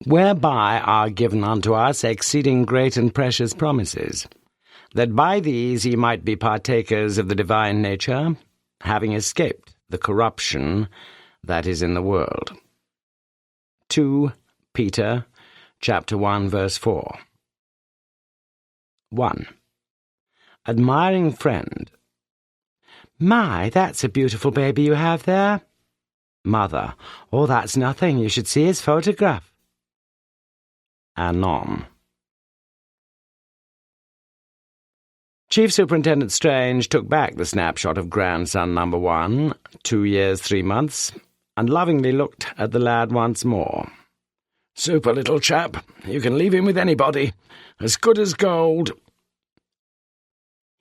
whereby are given unto us exceeding great and precious promises, that by these ye might be partakers of the divine nature, having escaped the corruption that is in the world. 2 Peter chapter 1, verse 4. 1. Admiring friend. My, that's a beautiful baby you have there. Mother. Oh, that's nothing. You should see his photograph. Anon. Chief Superintendent Strange took back the snapshot of grandson number 1, 2 years, 3 months, and lovingly looked at the lad once more. Super little chap. You can leave him with anybody. As good as gold.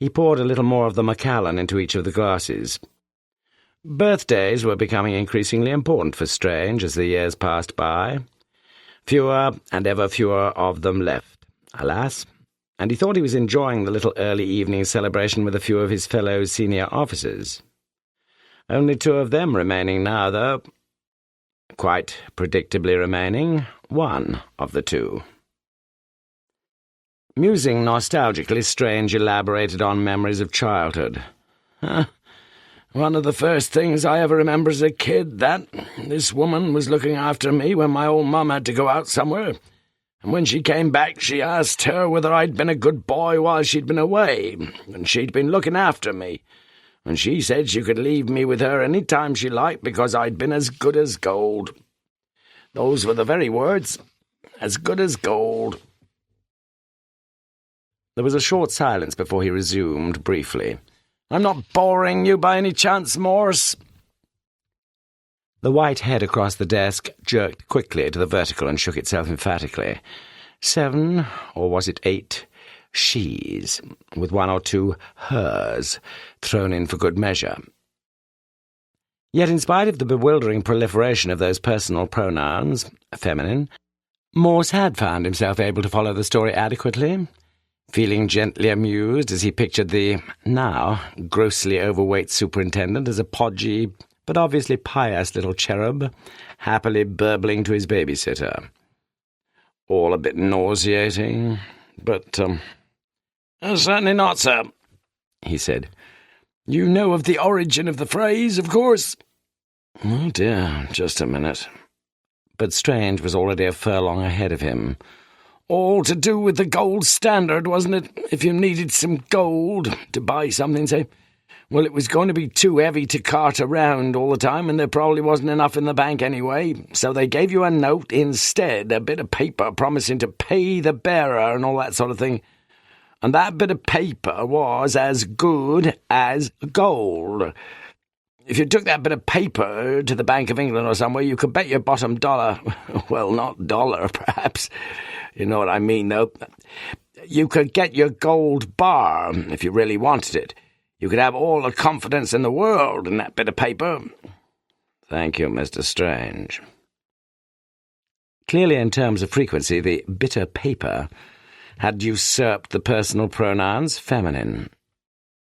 He poured a little more of the Macallan into each of the glasses. Birthdays were becoming increasingly important for Strange as the years passed by. Fewer and ever fewer of them left, alas, and he thought he was enjoying the little early evening celebration with a few of his fellow senior officers. Only 2 of them remaining now, though. Quite predictably remaining, 1 of the 2. Musing nostalgically, Strange elaborated on memories of childhood. One of the first things I ever remember as a kid, that this woman was looking after me when my old mum had to go out somewhere, and when she came back she asked her whether I'd been a good boy while she'd been away, and she'd been looking after me, and she said she could leave me with her any time she liked because I'd been as good as gold. Those were the very words, as good as gold. There was a short silence before he resumed, briefly. I'm not boring you by any chance, Morse? The white head across the desk jerked quickly to the vertical and shook itself emphatically. 7, or was it 8, she's, with 1 or 2 hers, thrown in for good measure. Yet in spite of the bewildering proliferation of those personal pronouns, feminine, Morse had found himself able to follow the story adequately, feeling gently amused as he pictured the, now, grossly overweight superintendent as a podgy, but obviously pious little cherub, happily burbling to his babysitter. All a bit nauseating, but, certainly not, sir, he said. You know of the origin of the phrase, of course? Oh dear, just a minute. But Strange was already a furlong ahead of him. All to do with the gold standard, wasn't it? If you needed some gold to buy something, say, well, it was going to be too heavy to cart around all the time, and there probably wasn't enough in the bank anyway, so they gave you a note instead, a bit of paper promising to pay the bearer and all that sort of thing. And that bit of paper was as good as gold. If you took that bit of paper to the Bank of England or somewhere, you could bet your bottom dollar, well, not dollar, perhaps, you know what I mean, though, you could get your gold bar if you really wanted it. You could have all the confidence in the world in that bit of paper. Thank you, Mr. Strange. Clearly, in terms of frequency, the bitter paper had usurped the personal pronouns feminine.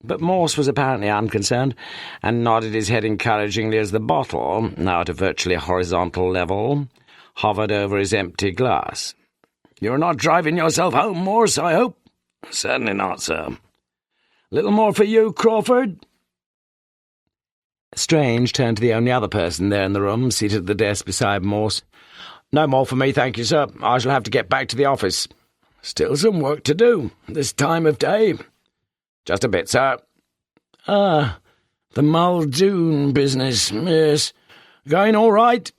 But Morse was apparently unconcerned, and nodded his head encouragingly as the bottle, now at a virtually horizontal level, hovered over his empty glass. You're not driving yourself home, Morse, I hope? Certainly not, sir. Little more for you, Crawford? Strange turned to the only other person there in the room, seated at the desk beside Morse. No more for me, thank you, sir. I shall have to get back to the office. Still some work to do, this time of day. Just a bit, sir. Ah, the Muldoon business, yes. Going all right?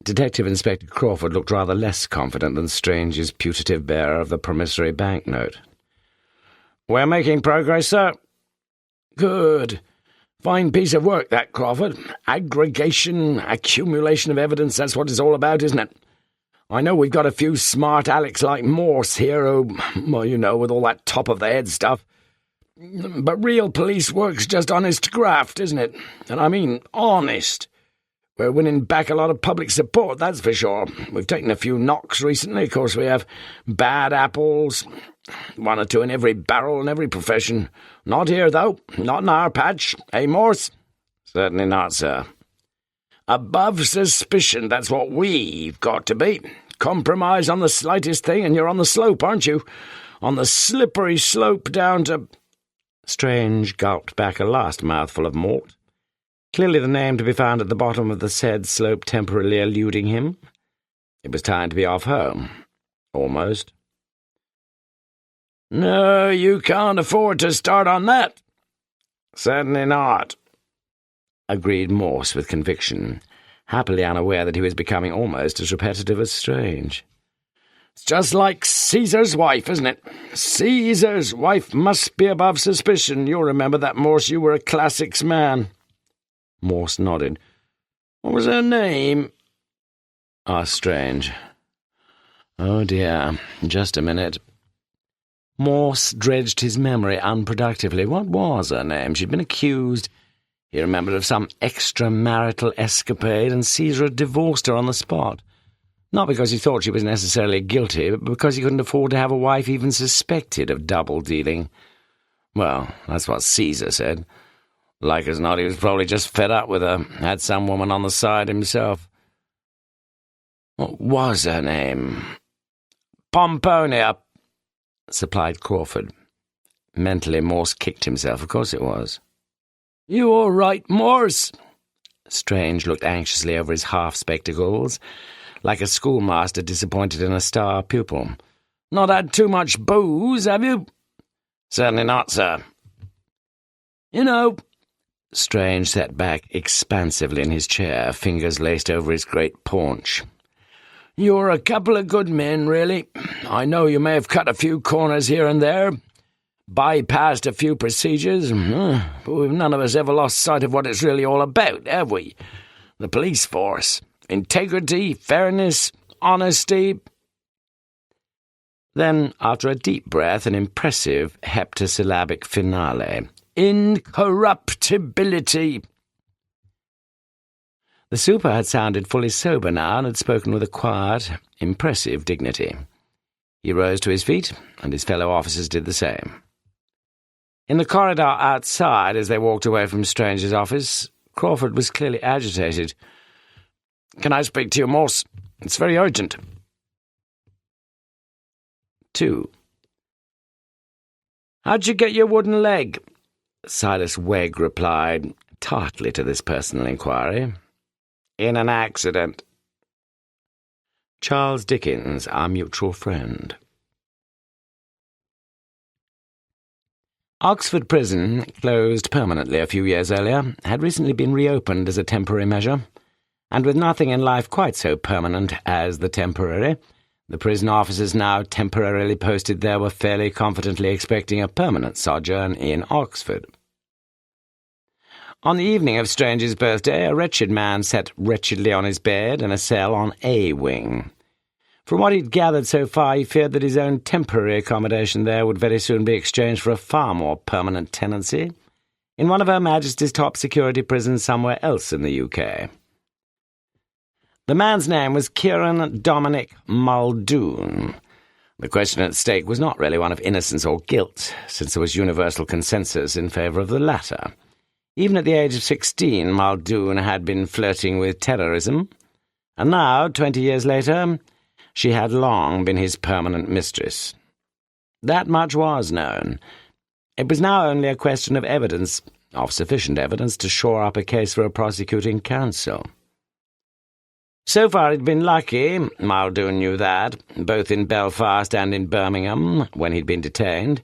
Detective Inspector Crawford looked rather less confident than Strange's putative bearer of the promissory banknote. We're making progress, sir. Good. Fine piece of work, that, Crawford. Aggregation, accumulation of evidence, that's what it's all about, isn't it? I know we've got a few smart Alecs like Morse here who, well, you know, with all that top-of-the-head stuff. But real police work's just honest graft, isn't it? And I mean honest. We're winning back a lot of public support, that's for sure. We've taken a few knocks recently. Of course, we have bad apples, 1 or 2 in every barrel in every profession. Not here, though. Not in our patch. Eh, Morse? Certainly not, sir. Above suspicion, that's what we've got to be. Compromise on the slightest thing and you're on the slope, aren't you? On the slippery slope down to—" Strange gulped back a last mouthful of malt. Clearly the name to be found at the bottom of the said slope temporarily eluding him. It was time to be off home. Almost. "No, you can't afford to start on that." "Certainly not," agreed Morse with conviction, happily unaware that he was becoming almost as repetitive as Strange. "It's just like Caesar's wife, isn't it? Caesar's wife must be above suspicion. You'll remember that, Morse. You were a classics man." Morse nodded. "What was her name?" asked Strange. "Oh dear, just a minute." Morse dredged his memory unproductively. What was her name? She'd been accused. He remembered of some extramarital escapade, and Caesar had divorced her on the spot. Not because he thought she was necessarily guilty, but because he couldn't afford to have a wife even suspected of double-dealing. Well, that's what Caesar said. Like as not, he was probably just fed up with her, had some woman on the side himself. What was her name? "Pomponia," supplied Crawford. Mentally, Morse kicked himself. Of course it was. "You all right, Morse?" Strange looked anxiously over his half-spectacles, like a schoolmaster disappointed in a star pupil. "Not had too much booze, have you?" "Certainly not, sir." "You know—" Strange sat back expansively in his chair, fingers laced over his great paunch. "You're a couple of good men, really. I know you may have cut a few corners here and there, bypassed a few procedures, but we've none of us ever lost sight of what it's really all about, have we? The police force. Integrity, fairness, honesty." Then, after a deep breath, an impressive heptasyllabic finale. "Incorruptibility." The super had sounded fully sober now and had spoken with a quiet, impressive dignity. He rose to his feet, and his fellow officers did the same. In the corridor outside, as they walked away from Strange's office, Crawford was clearly agitated. "Can I speak to you, Morse? It's very urgent." 2. "How'd you get your wooden leg?" Silas Wegg replied, tartly to this personal inquiry. "In an accident." Charles Dickens, our mutual friend. Oxford Prison, closed permanently a few years earlier, had recently been reopened as a temporary measure, and with nothing in life quite so permanent as the temporary, the prison officers now temporarily posted there were fairly confidently expecting a permanent sojourn in Oxford. On the evening of Strange's birthday, a wretched man sat wretchedly on his bed in a cell on A wing. From what he'd gathered so far, he feared that his own temporary accommodation there would very soon be exchanged for a far more permanent tenancy in one of Her Majesty's top security prisons somewhere else in the UK. The man's name was Kieran Dominic Muldoon. The question at stake was not really one of innocence or guilt, since there was universal consensus in favour of the latter. Even at the age of 16, Muldoon had been flirting with terrorism, and now, 20 years later, she had long been his permanent mistress. That much was known. It was now only a question of evidence, of sufficient evidence to shore up a case for a prosecuting counsel. So far he'd been lucky, Muldoon knew that, both in Belfast and in Birmingham, when he'd been detained.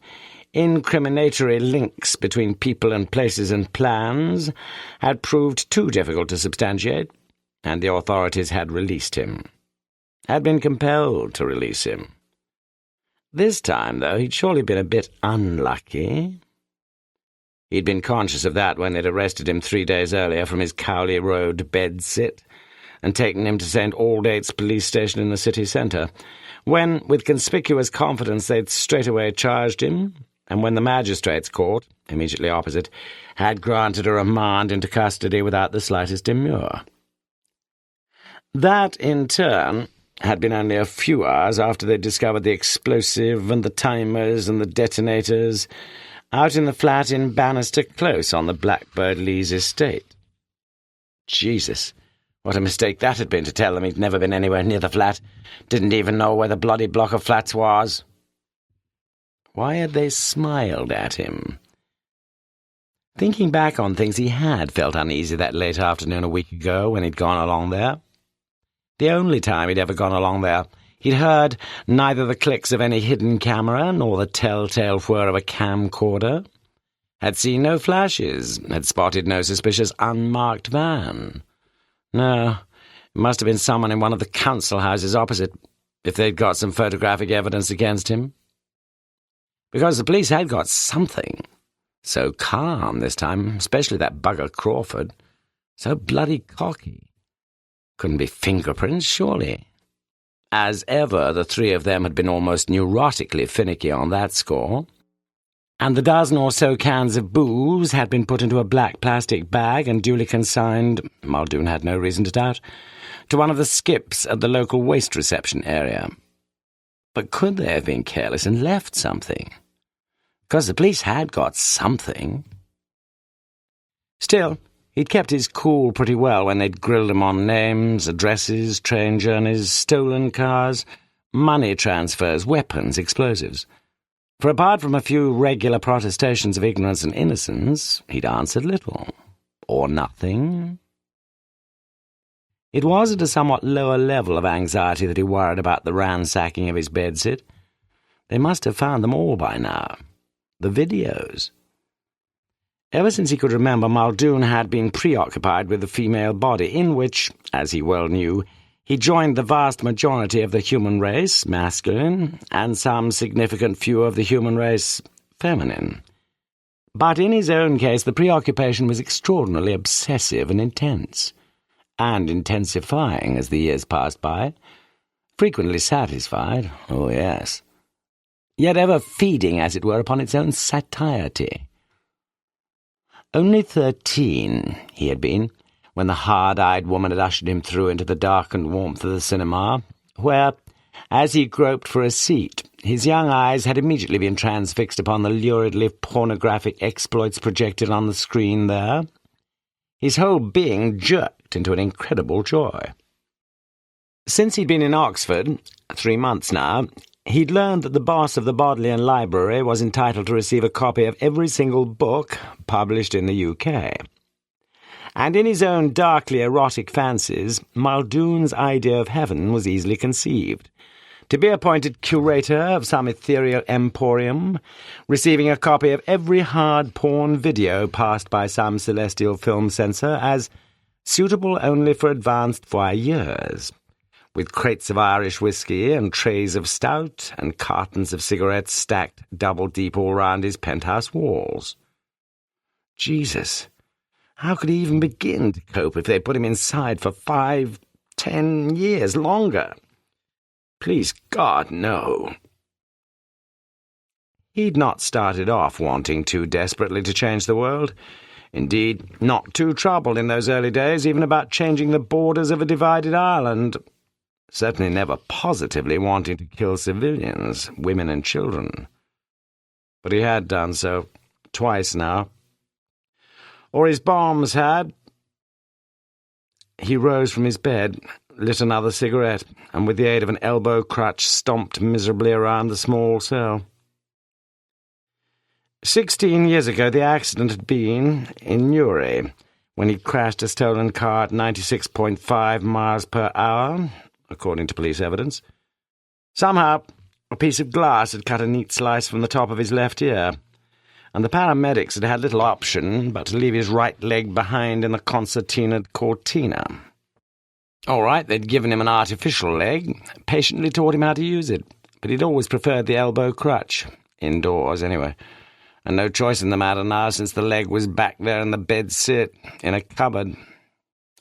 Incriminatory links between people and places and plans had proved too difficult to substantiate, and the authorities had released him. Had been compelled to release him. This time, though, he'd surely been a bit unlucky. He'd been conscious of that when they'd arrested him 3 days earlier from his Cowley Road bed-sit and taken him to St. Aldate's police station in the city centre, when, with conspicuous confidence, they'd straightaway charged him, and when the magistrates' court, immediately opposite, had granted a remand into custody without the slightest demur. That, in turn, had been only a few hours after they'd discovered the explosive and the timers and the detonators out in the flat in Bannister Close on the Blackbird Leys estate. Jesus, What a mistake that had been to tell them he'd never been anywhere near the flat, didn't even know where the bloody block of flats was. Why had they smiled at him? Thinking back on things, he had felt uneasy that late afternoon a week ago when he'd gone along there. The only time he'd ever gone along there. He'd heard neither the clicks of any hidden camera nor the telltale whir of a camcorder, had seen no flashes, had spotted no suspicious unmarked van. No, it must have been someone in one of the council houses opposite, if they'd got some photographic evidence against him. Because the police had got something. So calm this time, especially that bugger Crawford. So bloody cocky. Couldn't be fingerprints, surely. As ever, the three of them had been almost neurotically finicky on that score. And the dozen or so cans of booze had been put into a black plastic bag and duly consigned, Muldoon had no reason to doubt, to one of the skips at the local waste reception area. But could they have been careless and left something? Because the police had got something. Still, he'd kept his cool pretty well when they'd grilled him on names, addresses, train journeys, stolen cars, money transfers, weapons, explosives. For apart from a few regular protestations of ignorance and innocence, he'd answered little, or nothing. It was at a somewhat lower level of anxiety that he worried about the ransacking of his bedsit. They must have found them all by now. The videos. Ever since he could remember, Muldoon had been preoccupied with the female body, in which, as he well knew, he joined the vast majority of the human race, masculine, and some significant few of the human race, feminine. But in his own case, the preoccupation was extraordinarily obsessive and intense, and intensifying as the years passed by. Frequently satisfied, oh yes, yet ever feeding, as it were, upon its own satiety. Only 13 he had been, when the hard-eyed woman had ushered him through into the darkened warmth of the cinema, where, as he groped for a seat, his young eyes had immediately been transfixed upon the luridly pornographic exploits projected on the screen there. His whole being jerked into an incredible joy. Since he'd been in Oxford, 3 months now, he'd learned that the boss of the Bodleian Library was entitled to receive a copy of every single book published in the UK. And in his own darkly erotic fancies, Muldoon's idea of heaven was easily conceived. To be appointed curator of some ethereal emporium, receiving a copy of every hard porn video passed by some celestial film censor as suitable only for advanced voyeurs, with crates of Irish whiskey and trays of stout and cartons of cigarettes stacked double-deep all round his penthouse walls. Jesus, how could he even begin to cope if they put him inside for 5, 10 years longer? Please God, no. He'd not started off wanting too desperately to change the world. Indeed, not too troubled in those early days, even about changing the borders of a divided Ireland. Certainly never positively wanting to kill civilians, women and children. But he had done so, twice now. Or his bombs had. He rose from his bed, lit another cigarette, and with the aid of an elbow crutch stomped miserably around the small cell. 16 years ago the accident had been in Newry, when he'd crashed a stolen car at 96.5 miles per hour, according to police evidence. Somehow, a piece of glass had cut a neat slice from the top of his left ear, and the paramedics had had little option but to leave his right leg behind in the concertinaed cortina. All right, they'd given him an artificial leg, patiently taught him how to use it, but he'd always preferred the elbow crutch, indoors anyway, and no choice in the matter now since the leg was back there in the bedsit, in a cupboard,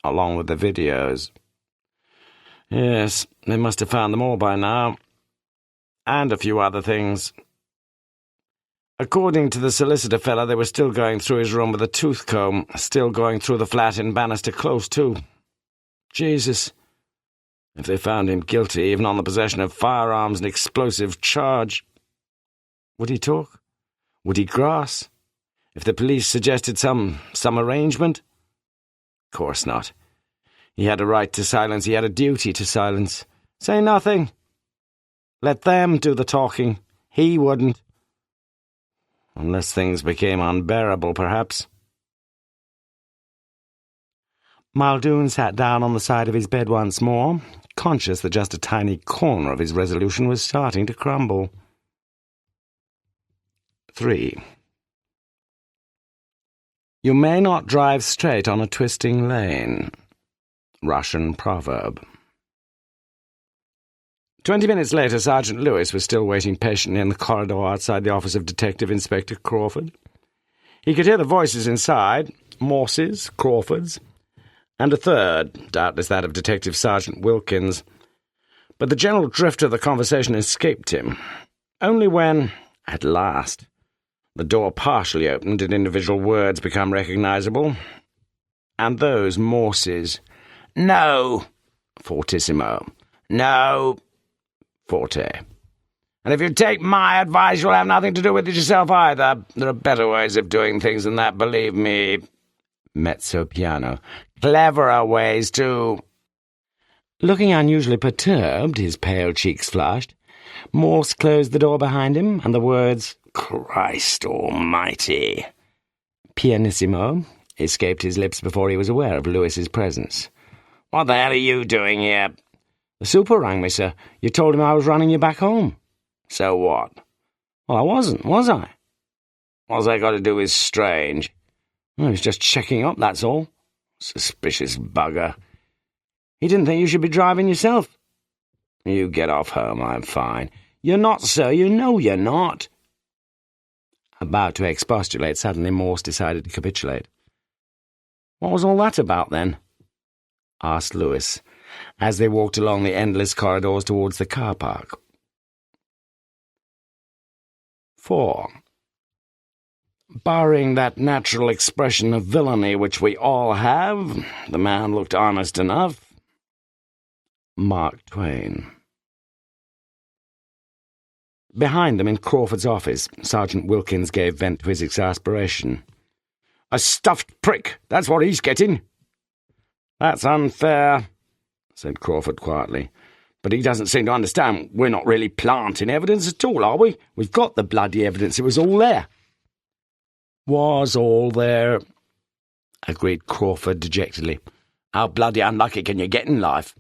along with the videos. Yes, they must have found them all by now, and a few other things. According to the solicitor fellow, they were still going through his room with a tooth comb, still going through the flat in Bannister Close, too. Jesus. If they found him guilty, even on the possession of firearms and explosive charge, would he talk? Would he grass? If the police suggested some arrangement? Of course not. He had a right to silence. He had a duty to silence. Say nothing. Let them do the talking. He wouldn't. Unless things became unbearable, perhaps. Muldoon sat down on the side of his bed once more, conscious that just a tiny corner of his resolution was starting to crumble. 3. You may not drive straight on a twisting lane. Russian proverb. 20 minutes later, Sergeant Lewis was still waiting patiently in the corridor outside the office of Detective Inspector Crawford. He could hear the voices inside, Morse's, Crawford's, and a third, doubtless that of Detective Sergeant Wilkins. But the general drift of the conversation escaped him. Only when, at last, the door partially opened did individual words become recognizable. And those Morse's. No, fortissimo. No, forte. And if you take my advice, you'll have nothing to do with it yourself either. There are better ways of doing things than that, believe me. Mezzo piano. Cleverer ways, too. Looking unusually perturbed, his pale cheeks flushed, Morse closed the door behind him, and the words, Christ Almighty, pianissimo, escaped his lips before he was aware of Lewis's presence. What the hell are you doing here? The super rang me, sir. You told him I was running you back home. So what? Well, I wasn't, was I? What's that got to do with Strange? I was just checking up, that's all. Suspicious bugger. He didn't think you should be driving yourself. You get off home, I'm fine. You're not, sir, you know you're not. About to expostulate, suddenly Morse decided to capitulate. What was all that about, then? Asked Lewis, as they walked along the endless corridors towards the car park. 4. Barring that natural expression of villainy which we all have, the man looked honest enough. Mark Twain. Behind them in Crawford's office, Sergeant Wilkins gave vent to his exasperation. A stuffed prick, that's what he's getting. That's unfair, said Crawford quietly. But he doesn't seem to understand we're not really planting evidence at all, are we? We've got the bloody evidence, it was all there. Was all there, agreed Crawford dejectedly. How bloody unlucky can you get in life?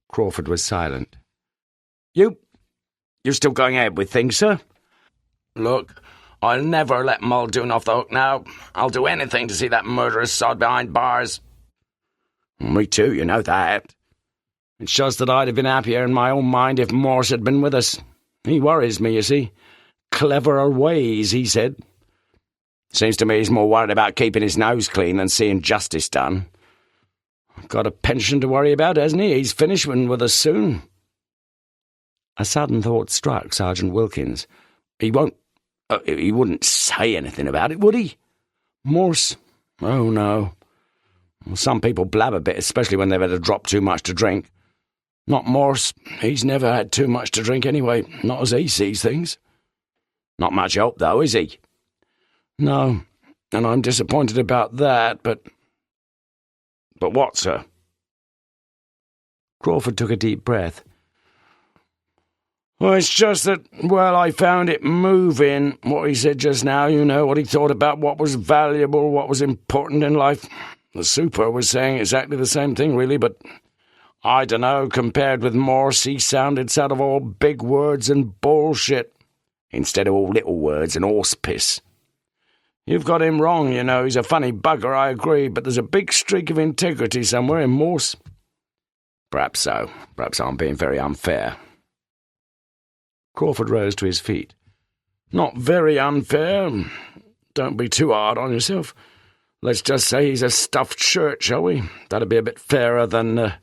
Crawford was silent. You're still going ahead with things, sir? Look, I'll never let Muldoon off the hook now. I'll do anything to see that murderous sod behind bars. Me too, you know that. It's just that I'd have been happier in my own mind if Morse had been with us. He worries me, you see. Cleverer ways, he said. Seems to me he's more worried about keeping his nose clean than seeing justice done. Got a pension to worry about, hasn't he? He's finishing with us soon. A sudden thought struck Sergeant Wilkins. He wouldn't say anything about it, would he? Morse? Oh, no. Well, some people blab a bit, especially when they've had a drop too much to drink. Not Morse. He's never had too much to drink anyway, not as he sees things. Not much help, though, is he? No, and I'm disappointed about that, but... But what, sir? Crawford took a deep breath. Well, it's just that, well, I found it moving, what he said just now, you know, what he thought about what was valuable, what was important in life. The super was saying exactly the same thing, really, but I dunno, compared with Morse, he sounded sort of all big words and bullshit, instead of all little words and horse piss. You've got him wrong, you know, he's a funny bugger, I agree, but there's a big streak of integrity somewhere in Morse. Perhaps so. Perhaps I'm being very unfair. Crawford rose to his feet. Not very unfair. Don't be too hard on yourself. Let's just say he's a stuffed shirt, shall we? That'd be a bit fairer than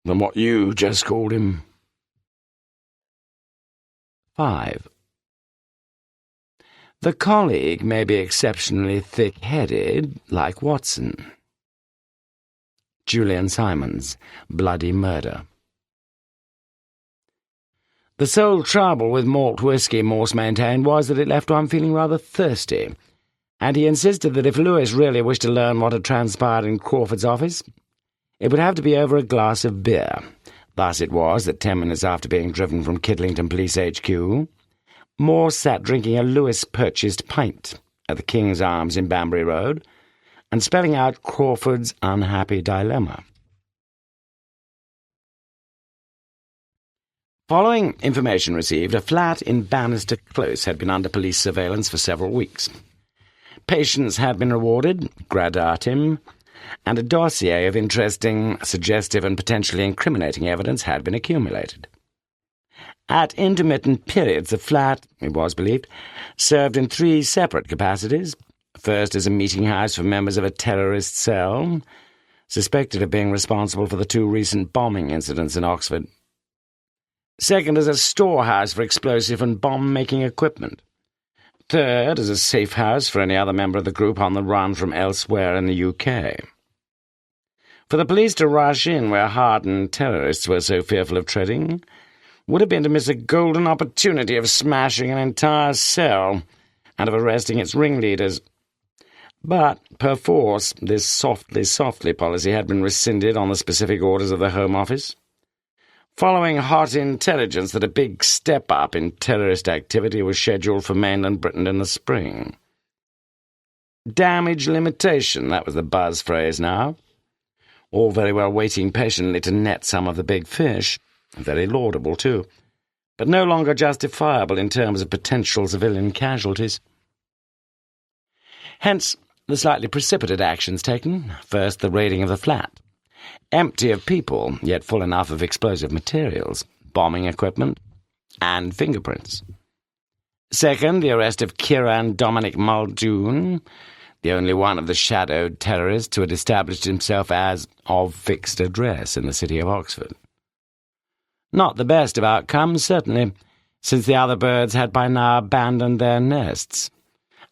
what you just called him. 5. The colleague may be exceptionally thick-headed, like Watson. Julian Simons, Bloody Murder. The sole trouble with malt whisky, Morse maintained, was that it left one feeling rather thirsty, and he insisted that if Lewis really wished to learn what had transpired in Crawford's office, it would have to be over a glass of beer. Thus it was that 10 minutes after being driven from Kidlington Police HQ, Morse sat drinking a Lewis-purchased pint at the King's Arms in Banbury Road and spelling out Crawford's unhappy dilemma. Following information received, a flat in Bannister Close had been under police surveillance for several weeks. Patients had been rewarded, gradatim, and a dossier of interesting, suggestive, and potentially incriminating evidence had been accumulated. At intermittent periods, the flat, it was believed, served in 3 separate capacities. First, as a meeting house for members of a terrorist cell, suspected of being responsible for the 2 recent bombing incidents in Oxford. Second, as a storehouse for explosive and bomb-making equipment. Third, as a safe house for any other member of the group on the run from elsewhere in the UK. For the police to rush in where hardened terrorists were so fearful of treading would have been to miss a golden opportunity of smashing an entire cell and of arresting its ringleaders. But, perforce, this softly policy had been rescinded on the specific orders of the Home Office, following hot intelligence that a big step-up in terrorist activity was scheduled for mainland Britain in the spring. Damage limitation, that was the buzz phrase now. All very well waiting patiently to net some of the big fish, very laudable too, but no longer justifiable in terms of potential civilian casualties. Hence, the slightly precipitate actions taken. First, the raiding of the flat. Empty of people, yet full enough of explosive materials, bombing equipment, and fingerprints. Second, the arrest of Kieran Dominic Muldoon, the only one of the shadowed terrorists who had established himself as of fixed address in the city of Oxford. Not the best of outcomes, certainly, since the other birds had by now abandoned their nests,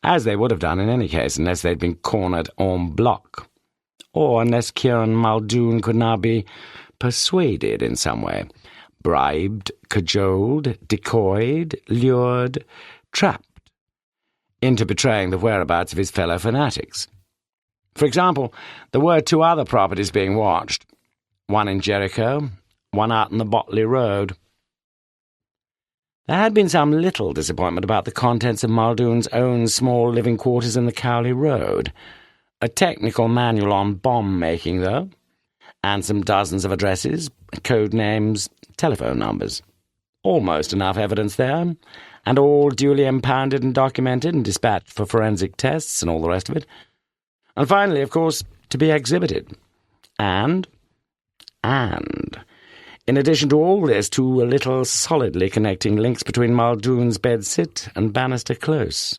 as they would have done in any case unless they'd been cornered en bloc, or unless Kieran Muldoon could now be persuaded in some way, bribed, cajoled, decoyed, lured, trapped, into betraying the whereabouts of his fellow fanatics. For example, there were 2 other properties being watched, one in Jericho, one out in the Botley Road. There had been some little disappointment about the contents of Muldoon's own small living quarters in the Cowley Road, a technical manual on bomb-making, though, and some dozens of addresses, code names, telephone numbers. Almost enough evidence there, and all duly impounded and documented and dispatched for forensic tests and all the rest of it. And finally, of course, to be exhibited. And, in addition to all this, 2 little solidly connecting links between Muldoon's bedsit and Bannister Close.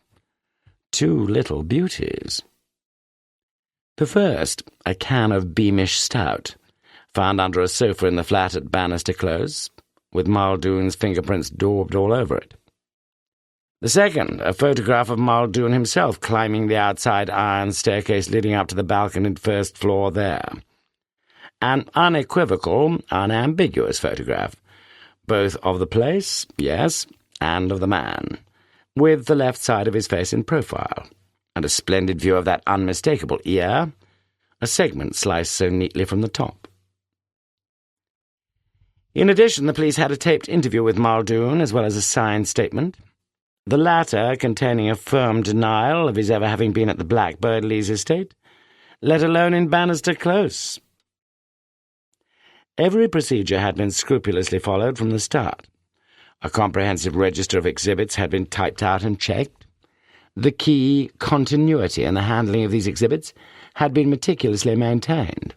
2 little beauties. The first, a can of Beamish stout, found under a sofa in the flat at Bannister Close, with Muldoon's fingerprints daubed all over it. The second, a photograph of Muldoon himself climbing the outside iron staircase leading up to the balconied first floor there. An unequivocal, unambiguous photograph, both of the place, yes, and of the man, with the left side of his face in profile, and a splendid view of that unmistakable ear, a segment sliced so neatly from the top. In addition, the police had a taped interview with Muldoon, as well as a signed statement, the latter containing a firm denial of his ever having been at the Blackbird Leys estate, let alone in Bannister Close. Every procedure had been scrupulously followed from the start. A comprehensive register of exhibits had been typed out and checked. The key continuity in the handling of these exhibits had been meticulously maintained,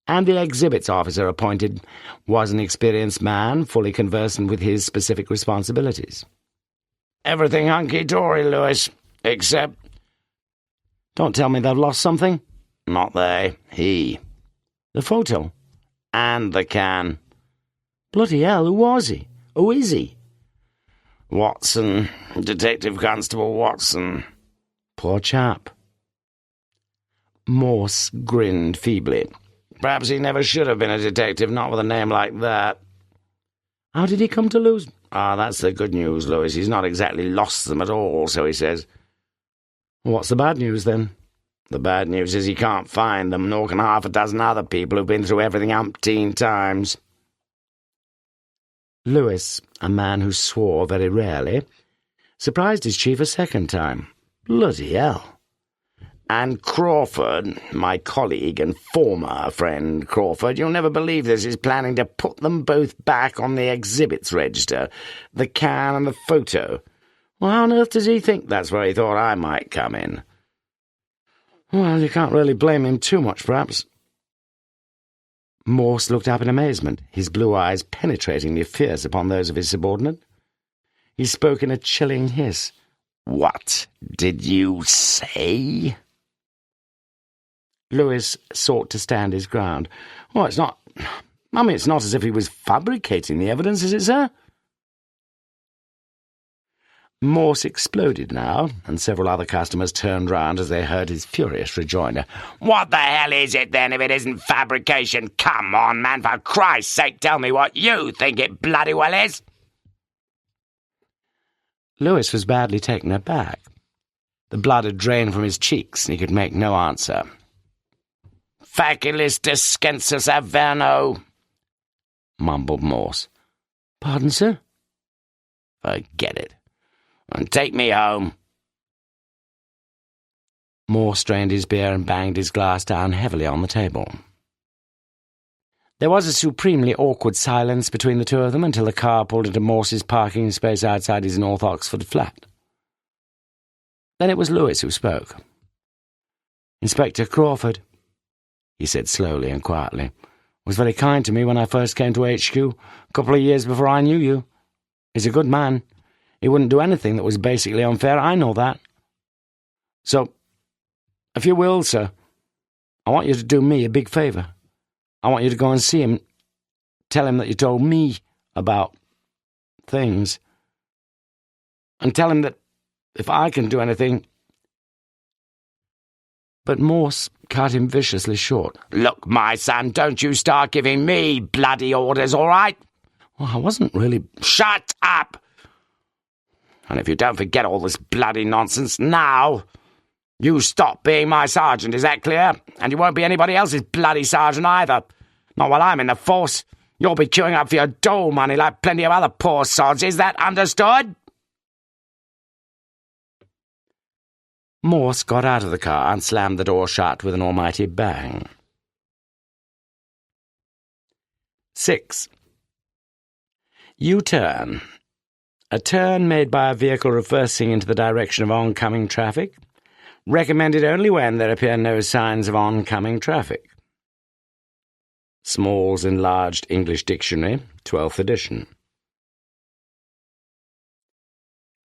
and the exhibits officer appointed was an experienced man fully conversant with his specific responsibilities. "Everything hunky-dory, Lewis, except—" "Don't tell me they've lost something." "Not they. He." "The photo?" "And the can." "Bloody hell, who was he? Who is he?" "Watson. Detective Constable Watson." "Poor chap." Morse grinned feebly. "Perhaps he never should have been a detective, not with a name like that." "How did he come to lose—" "Ah, that's the good news, Lewis. He's not exactly lost them at all, so he says." What's the bad news, then? The bad news is he can't find them, nor can half a dozen other people who've been through everything umpteen times. Lewis, a man who swore very rarely, surprised his chief a second time. Bloody hell. And Crawford, my colleague and former friend Crawford, you'll never believe this, is planning to put them both back on the exhibits register, the can and the photo. Well, how on earth does he think that's where he thought I might come in? Well, you can't really blame him too much, perhaps. Morse looked up in amazement, his blue eyes penetratingly fierce upon those of his subordinate. He spoke in a chilling hiss. "What did you say?" Lewis sought to stand his ground. "Oh, it's not as if he was fabricating the evidence, is it, sir?" Morse exploded now, and several other customers turned round as they heard his furious rejoinder. "What the hell is it, then, if it isn't fabrication? Come on, man, for Christ's sake, tell me what you think it bloody well is!" Lewis was badly taken aback. The blood had drained from his cheeks, and he could make no answer. "Facilis descensus averno," mumbled Morse. "Pardon, sir?" "Forget it. And take me home." Morse strained his beer and banged his glass down heavily on the table. There was a supremely awkward silence between the two of them until the car pulled into Morse's parking space outside his North Oxford flat. Then it was Lewis who spoke. "Inspector Crawford," he said slowly and quietly, "was very kind to me when I first came to HQ, a couple of years before I knew you. He's a good man. He wouldn't do anything that was basically unfair, I know that. So, if you will, sir, I want you to do me a big favour. I want you to go and see him, tell him that you told me about things, and tell him that if I can do anything—" But Morse cut him viciously short. "Look, my son, don't you start giving me bloody orders, all right?" "Well, I wasn't really—" "Shut up! And if you don't forget all this bloody nonsense now, you stop being my sergeant, is that clear? And you won't be anybody else's bloody sergeant either. Not while I'm in the force. You'll be queuing up for your dole money like plenty of other poor sods, is that understood?" Morse got out of the car and slammed the door shut with an almighty bang. 6. U-turn. A turn made by a vehicle reversing into the direction of oncoming traffic, recommended only when there appear no signs of oncoming traffic. Small's Enlarged English Dictionary, 12th edition.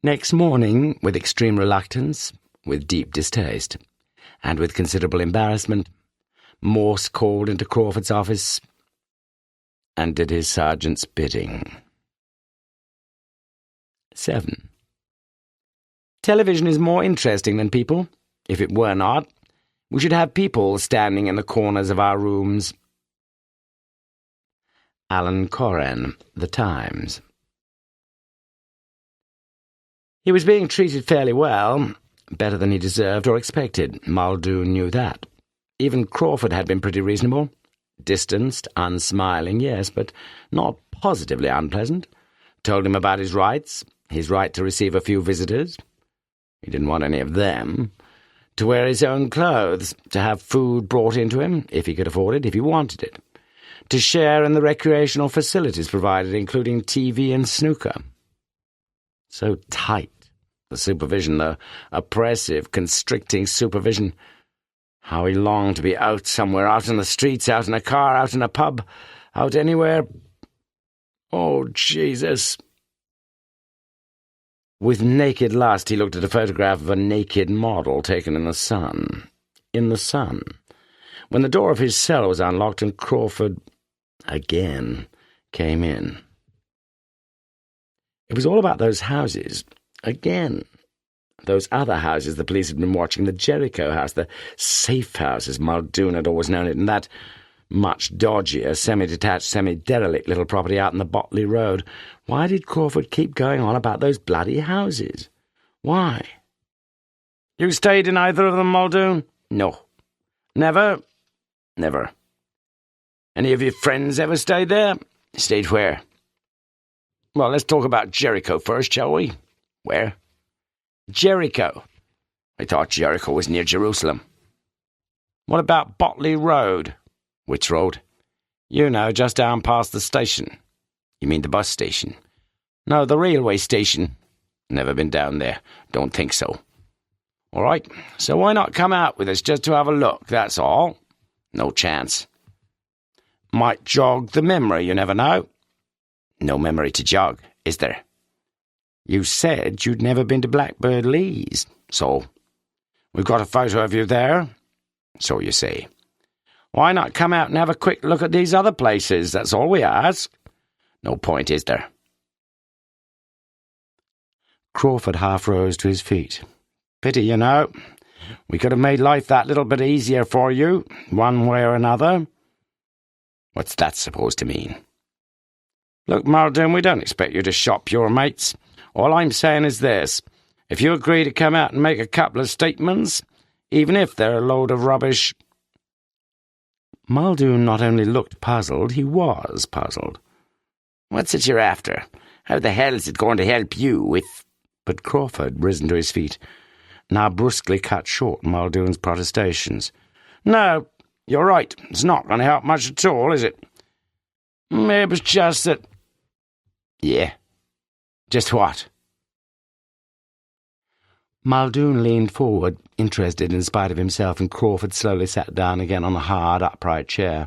Next morning, with extreme reluctance, with deep distaste, and with considerable embarrassment, Morse called into Crawford's office and did his sergeant's bidding. 7. Television is more interesting than people. If it were not, we should have people standing in the corners of our rooms. Alan Coren, The Times. He was being treated fairly well, better than he deserved or expected. Muldoon knew that. Even Crawford had been pretty reasonable. Distanced, unsmiling, yes, but not positively unpleasant. Told him about his rights, his right to receive a few visitors. He didn't want any of them. To wear his own clothes, to have food brought into him, if he could afford it, if he wanted it. To share in the recreational facilities provided, including TV and snooker. So tight, the supervision, the oppressive, constricting supervision. How he longed to be out somewhere, out in the streets, out in a car, out in a pub, out anywhere. Oh, Jesus! With naked lust he looked at a photograph of a naked model taken in the sun. In the sun. When the door of his cell was unlocked and Crawford, again, came in. It was all about those houses, again. Those other houses the police had been watching, the Jericho house, the safe house, as Muldoon had always known it, and that much dodgier, semi-detached, semi-derelict little property out in the Botley Road. Why did Crawford keep going on about those bloody houses? Why? You stayed in either of them, Muldoon? No. Never? Never. Any of your friends ever stayed there? Stayed where? Well, let's talk about Jericho first, shall we? Where? Jericho. I thought Jericho was near Jerusalem. What about Botley Road? Which road? You know, just down past the station. You mean the bus station? No, the railway station. Never been down there. Don't think so. All right, so why not come out with us just to have a look, that's all? No chance. Might jog the memory, you never know. No memory to jog, is there? You said you'd never been to Blackbird Leys, so we've got a photo of you there, so you say. Why not come out and have a quick look at these other places, that's all we ask. No point, is there? Crawford half rose to his feet. Pity, you know. We could have made life that little bit easier for you, one way or another. What's that supposed to mean? Look, Muldoon, we don't expect you to shop your mates. All I'm saying is this. If you agree to come out and make a couple of statements, even if they're a load of rubbish— Muldoon not only looked puzzled, he was puzzled. What's it you're after? How the hell is it going to help you if— But Crawford, risen to his feet, now brusquely cut short Muldoon's protestations. No, you're right. It's not going to help much at all, is it? Maybe it's just that— Yeah. Just what? Muldoon leaned forward, interested in spite of himself, and Crawford slowly sat down again on a hard, upright chair.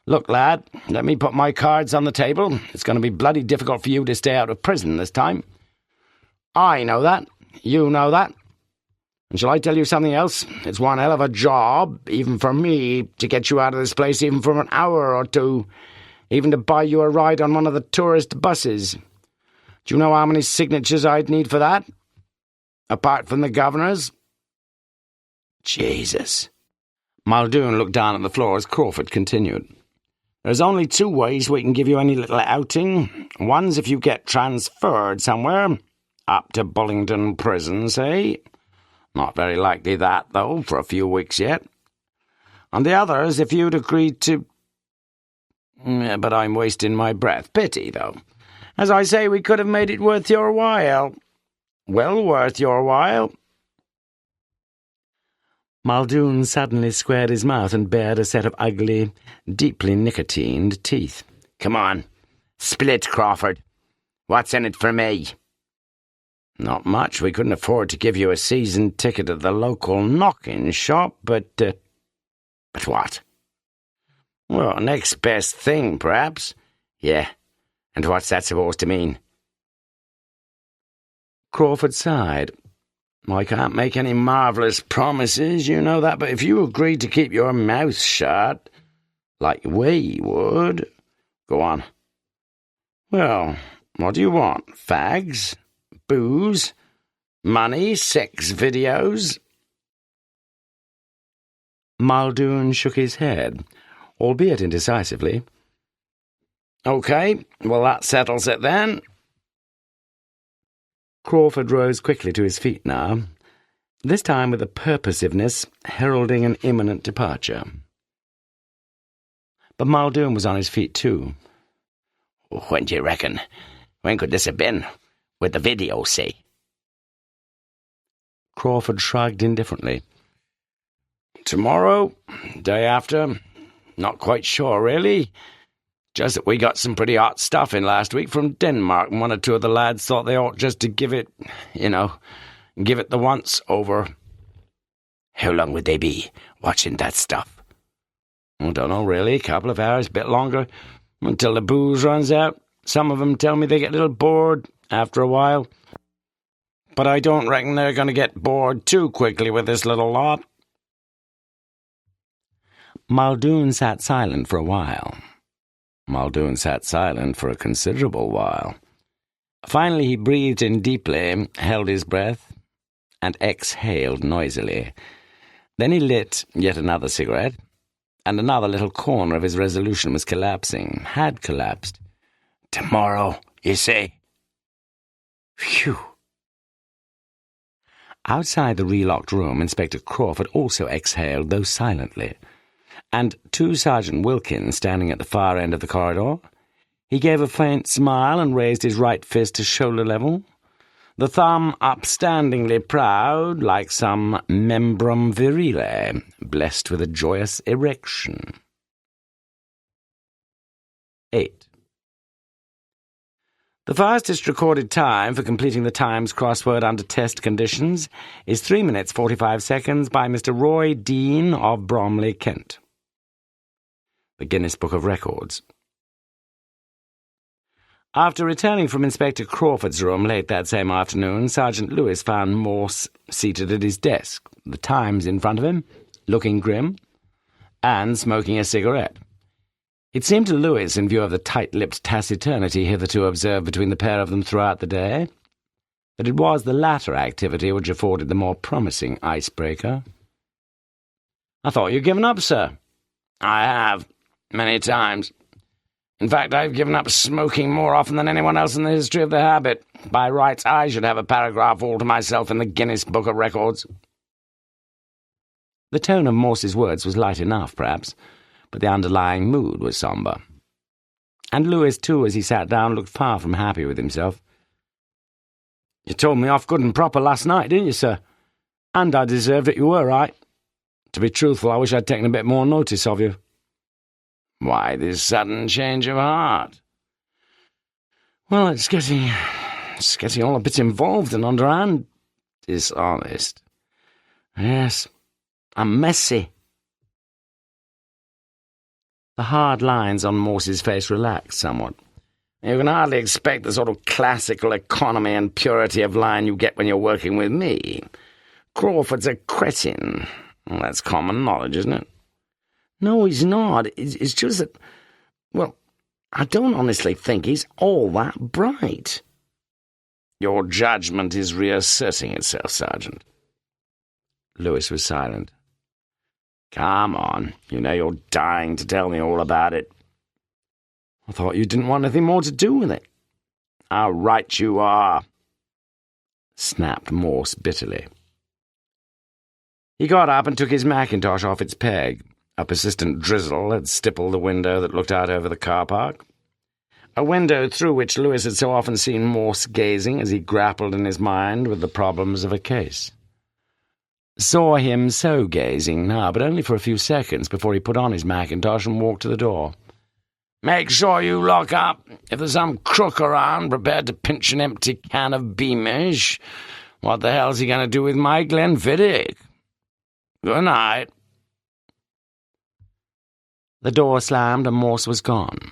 Look, lad, let me put my cards on the table. It's going to be bloody difficult for you to stay out of prison this time. I know that. You know that. And shall I tell you something else? It's one hell of a job, even for me, to get you out of this place even for an hour or two, even to buy you a ride on one of the tourist buses. Do you know how many signatures I'd need for that? Apart from the governor's? Jesus. Muldoon looked down at the floor as Crawford continued. There's only two ways we can give you any little outing. One's if you get transferred somewhere, up to Bullingdon Prison, say. Not very likely that, though, for a few weeks yet. And the other is if you'd agreed to— But I'm wasting my breath. Pity, though. As I say, we could have made it worth your while. Well worth your while. Muldoon suddenly squared his mouth and bared a set of ugly, deeply nicotined teeth. Come on, split, Crawford. What's in it for me? Not much. We couldn't afford to give you a season ticket at the local knock-in shop, but— But what? Well, next best thing, perhaps. Yeah, and what's that supposed to mean? Crawford sighed. I can't make any marvellous promises, you know that, but if you agreed to keep your mouth shut, like we would— Go on. Well, what do you want? Fags? Booze? Money? Sex videos? Muldoon shook his head, albeit indecisively. OK, well, that settles it then. Crawford rose quickly to his feet now, this time with a purposiveness heralding an imminent departure. But Muldoon was on his feet too. When do you reckon? When could this have been? With the video, say? Crawford shrugged indifferently. Tomorrow? Day after? Not quite sure, really. Just that we got some pretty hot stuff in last week from Denmark, and one or two of the lads thought they ought just to give it, give it the once-over. How long would they be watching that stuff? I don't know, really. A couple of hours, a bit longer, until the booze runs out. Some of them tell me they get a little bored after a while. But I don't reckon they're going to get bored too quickly with this little lot. Muldoon sat silent for a while. Muldoon sat silent for a considerable while. Finally he breathed in deeply, held his breath, and exhaled noisily. Then he lit yet another cigarette, and another little corner of his resolution was collapsing, had collapsed. Tomorrow, you say? Phew! Outside the relocked room, Inspector Crawford also exhaled, though silently, and to Sergeant Wilkins, standing at the far end of the corridor, he gave a faint smile and raised his right fist to shoulder level, the thumb upstandingly proud, like some membrum virile, blessed with a joyous erection. 8. The fastest recorded time for completing the Times crossword under test conditions is 3 minutes 45 seconds by Mr. Roy Dean of Bromley, Kent. The Guinness Book of Records. After returning from Inspector Crawford's room late that same afternoon, Sergeant Lewis found Morse seated at his desk, the Times in front of him, looking grim, and smoking a cigarette. It seemed to Lewis, in view of the tight-lipped taciturnity hitherto observed between the pair of them throughout the day, that it was the latter activity which afforded the more promising icebreaker. "I thought you'd given up, sir." "I have, many times. In fact, I've given up smoking more often than anyone else in the history of the habit. By rights, I should have a paragraph all to myself in the Guinness Book of Records." The tone of Morse's words was light enough, perhaps, but the underlying mood was sombre. And Lewis, too, as he sat down, looked far from happy with himself. "You told me off good and proper last night, didn't you, sir? And I deserved it, you were right. To be truthful, I wish I'd taken a bit more notice of you." "Why this sudden change of heart?" "Well, it's getting all a bit involved and underhand. Dishonest. Yes, and messy." The hard lines on Morse's face relaxed somewhat. "You can hardly expect the sort of classical economy and purity of line you get when you're working with me. Crawford's a cretin. Well, that's common knowledge, isn't it?" "No, he's not. It's just that, well, I don't honestly think he's all that bright." "Your judgment is reasserting itself, Sergeant." Lewis was silent. "Come on, you know you're dying to tell me all about it." "I thought you didn't want anything more to do with it." "How right you are," snapped Morse bitterly. He got up and took his mackintosh off its peg. A persistent drizzle had stippled the window that looked out over the car park, a window through which Lewis had so often seen Morse gazing as he grappled in his mind with the problems of a case. Saw him so gazing now, but only for a few seconds before he put on his mackintosh and walked to the door. "Make sure you lock up. If there's some crook around prepared to pinch an empty can of Beamish, what the hell's he going to do with my Glenfiddich? Good night." The door slammed and Morse was gone.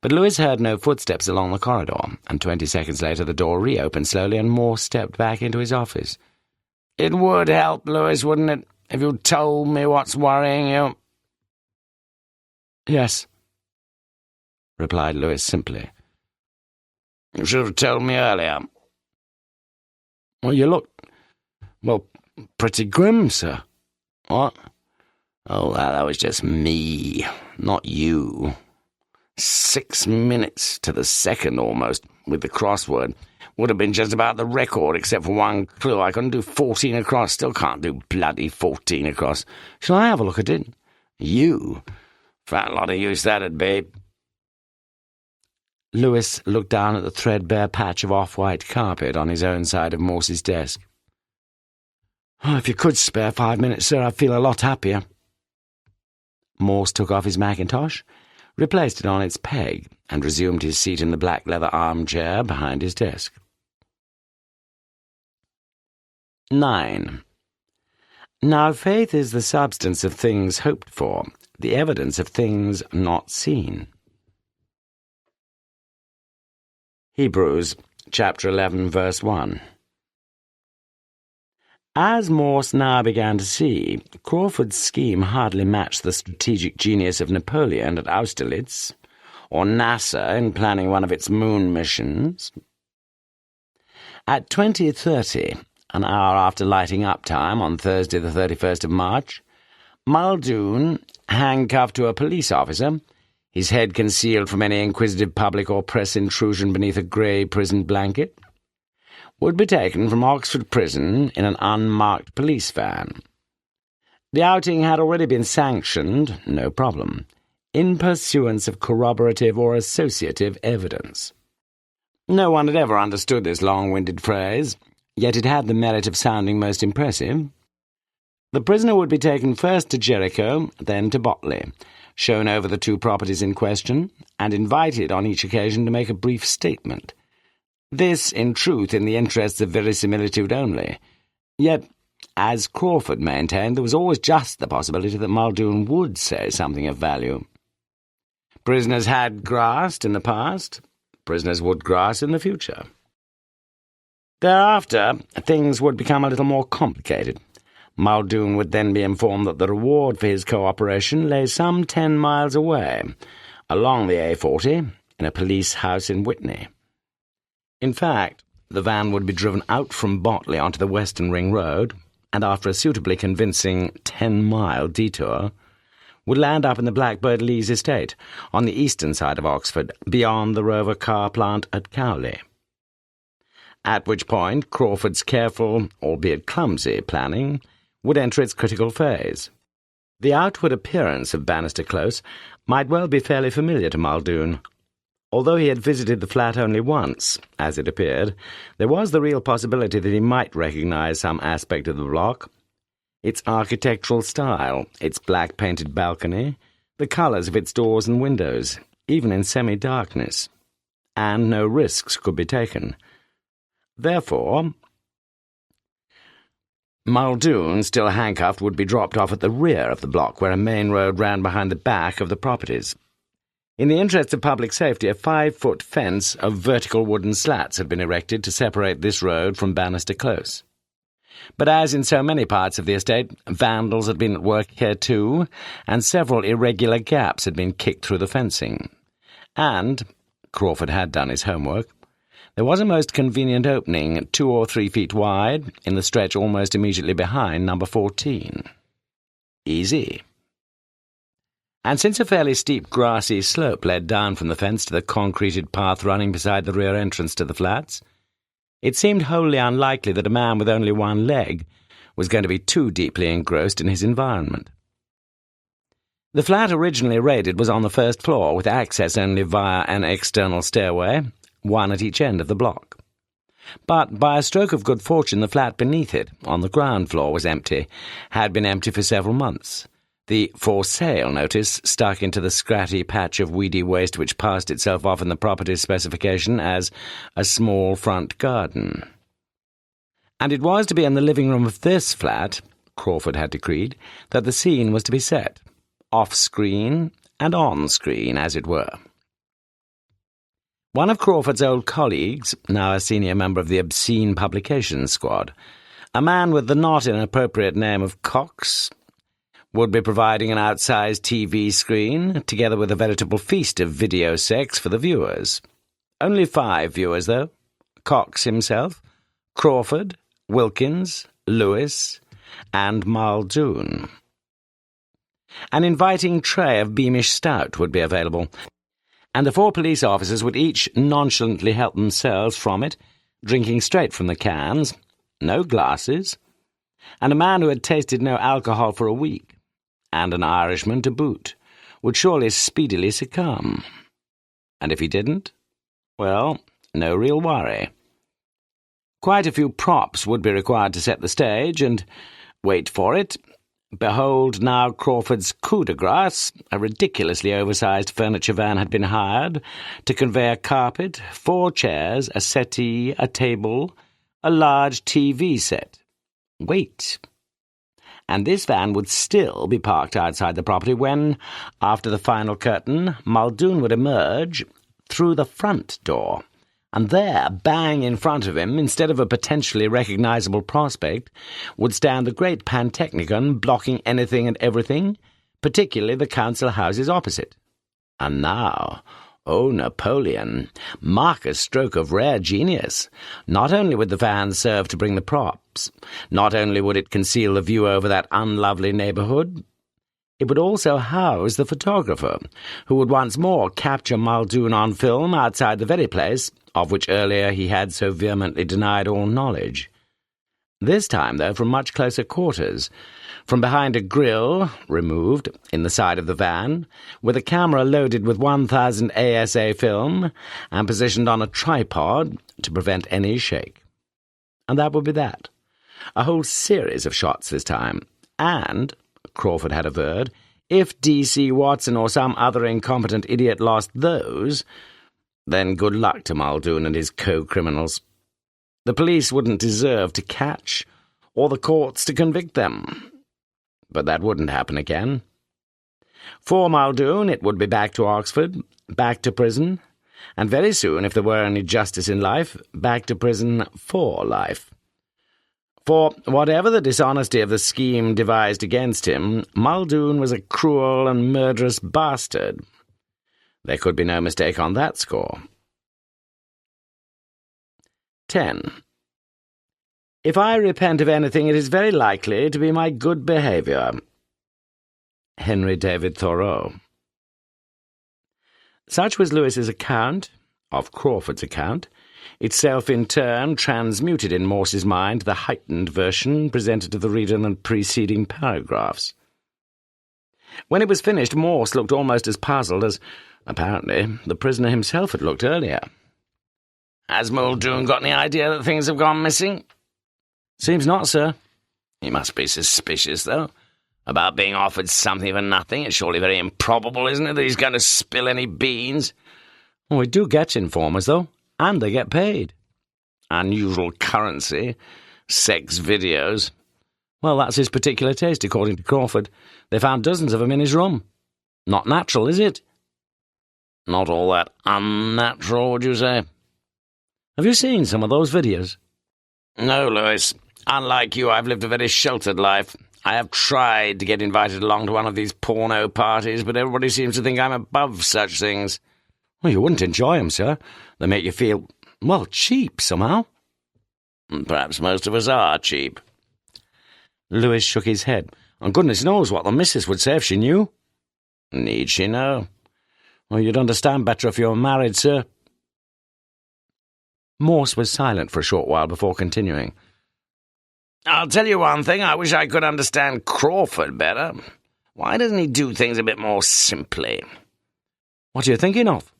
But Lewis heard no footsteps along the corridor, and 20 seconds later the door reopened slowly and Morse stepped back into his office. "It would help, Lewis, wouldn't it, if you told me what's worrying you?" "Yes," replied Lewis simply. "You should have told me earlier." "Well, you look, pretty grim, sir." "What?" "Oh, that was just me, not you. 6 minutes to the second almost, with the crossword. Would have been just about the record, except for one clue. I couldn't do 14 across. Still can't do bloody 14 across. Shall I have a look at it?" "You? Fat lot of use that'd be." Lewis looked down at the threadbare patch of off-white carpet on his own side of Morse's desk. "Oh, if you could spare 5 minutes, sir, I'd feel a lot happier." Morse took off his mackintosh, replaced it on its peg, and resumed his seat in the black leather armchair behind his desk. 9. Now faith is the substance of things hoped for, the evidence of things not seen. Hebrews, chapter 11, verse 1. As Morse now began to see, Crawford's scheme hardly matched the strategic genius of Napoleon at Austerlitz, or NASA in planning one of its moon missions. At 20:30, an hour after lighting up time on Thursday the 31st of March, Muldoon, handcuffed to a police officer, his head concealed from any inquisitive public or press intrusion beneath a grey prison blanket, would be taken from Oxford Prison in an unmarked police van. The outing had already been sanctioned, no problem, in pursuance of corroborative or associative evidence. No one had ever understood this long-winded phrase, yet it had the merit of sounding most impressive. The prisoner would be taken first to Jericho, then to Botley, shown over the two properties in question, and invited on each occasion to make a brief statement. This, in truth, in the interests of verisimilitude only. Yet, as Crawford maintained, there was always just the possibility that Muldoon would say something of value. Prisoners had grasped in the past, prisoners would grasp in the future. Thereafter, things would become a little more complicated. Muldoon would then be informed that the reward for his cooperation lay some 10 miles away, along the A40, in a police house in Witney. In fact, the van would be driven out from Botley onto the Western Ring Road, and after a suitably convincing 10-mile detour, would land up in the Blackbird Leys estate, on the eastern side of Oxford, beyond the Rover car plant at Cowley. At which point Crawford's careful, albeit clumsy, planning would enter its critical phase. The outward appearance of Bannister Close might well be fairly familiar to Muldoon. Although he had visited the flat only once, as it appeared, there was the real possibility that he might recognise some aspect of the block. Its architectural style, its black-painted balcony, the colours of its doors and windows, even in semi-darkness. And no risks could be taken. Therefore, Muldoon, still handcuffed, would be dropped off at the rear of the block, where a main road ran behind the back of the properties. In the interests of public safety, a 5-foot fence of vertical wooden slats had been erected to separate this road from Bannister Close. But as in so many parts of the estate, vandals had been at work here too, and several irregular gaps had been kicked through the fencing. And, Crawford had done his homework, there was a most convenient opening, 2 or 3 feet wide, in the stretch almost immediately behind number 14. Easy. And since a fairly steep grassy slope led down from the fence to the concreted path running beside the rear entrance to the flats, it seemed wholly unlikely that a man with only one leg was going to be too deeply engrossed in his environment. The flat originally raided was on the first floor, with access only via an external stairway, one at each end of the block. But by a stroke of good fortune, the flat beneath it, on the ground floor, was empty, had been empty for several months. The "for sale" notice stuck into the scratty patch of weedy waste which passed itself off in the property's specification as a small front garden. And it was to be in the living room of this flat, Crawford had decreed, that the scene was to be set, off-screen and on-screen, as it were. One of Crawford's old colleagues, now a senior member of the obscene publications squad, a man with the not inappropriate name of Cox, would be providing an outsized TV screen, together with a veritable feast of video sex for the viewers. Only 5 viewers, though. Cox himself, Crawford, Wilkins, Lewis, and Muldoon. An inviting tray of Beamish stout would be available, and the 4 police officers would each nonchalantly help themselves from it, drinking straight from the cans, no glasses, and a man who had tasted no alcohol for a week, and an Irishman to boot, would surely speedily succumb. And if he didn't, well, no real worry. Quite a few props would be required to set the stage, and, wait for it, behold now Crawford's coup de grace, a ridiculously oversized furniture van had been hired to convey a carpet, 4 chairs, a settee, a table, a large TV set. Wait. And this van would still be parked outside the property when, after the final curtain, Muldoon would emerge through the front door. And there, bang in front of him, instead of a potentially recognizable prospect, would stand the great Pantechnicon blocking anything and everything, particularly the council houses opposite. And now, oh Napoleon, mark a stroke of rare genius. Not only would the van serve to bring the props, not only would it conceal the view over that unlovely neighbourhood, it would also house the photographer, who would once more capture Muldoon on film outside the very place, of which earlier he had so vehemently denied all knowledge. This time, though, from much closer quarters, from behind a grille, removed, in the side of the van, with a camera loaded with 1000 ASA film and positioned on a tripod to prevent any shake. And that would be that. A whole series of shots this time. And, Crawford had averred, if D.C. Watson or some other incompetent idiot lost those, then good luck to Muldoon and his co-criminals. The police wouldn't deserve to catch, or the courts to convict them. But that wouldn't happen again. For Muldoon, it would be back to Oxford, back to prison, and very soon, if there were any justice in life, back to prison for life. For whatever the dishonesty of the scheme devised against him, Muldoon was a cruel and murderous bastard. There could be no mistake on that score. 10. If I repent of anything, it is very likely to be my good behaviour. Henry David Thoreau. Such was Lewis's account, of Crawford's account, itself in turn transmuted in Morse's mind the heightened version presented to the reader in the preceding paragraphs. When it was finished, Morse looked almost as puzzled as, apparently, the prisoner himself had looked earlier. "Has Muldoon got any idea that things have gone missing?" "Seems not, sir." "He must be suspicious, though. About being offered something for nothing. It's surely very improbable, isn't it, that he's going to spill any beans?" "Oh, we do get informers, though, and they get paid." "Unusual currency. Sex videos." "Well, that's his particular taste, according to Crawford. They found dozens of them in his room. Not natural, is it?" "Not all that unnatural, would you say?" "Have you seen some of those videos?" "No, Lewis. Unlike you, I've lived a very sheltered life. I have tried to get invited along to one of these porno parties, but everybody seems to think I'm above such things." "Well, you wouldn't enjoy them, sir. They make you feel, well, cheap, somehow." "Perhaps most of us are cheap." Lewis shook his head. "And goodness knows what the missus would say if she knew." "Need she know?" "Well, you'd understand better if you were married, sir." Morse was silent for a short while before continuing. "I'll tell you one thing, I wish I could understand Crawford better. Why doesn't he do things a bit more simply?" "What are you thinking of?"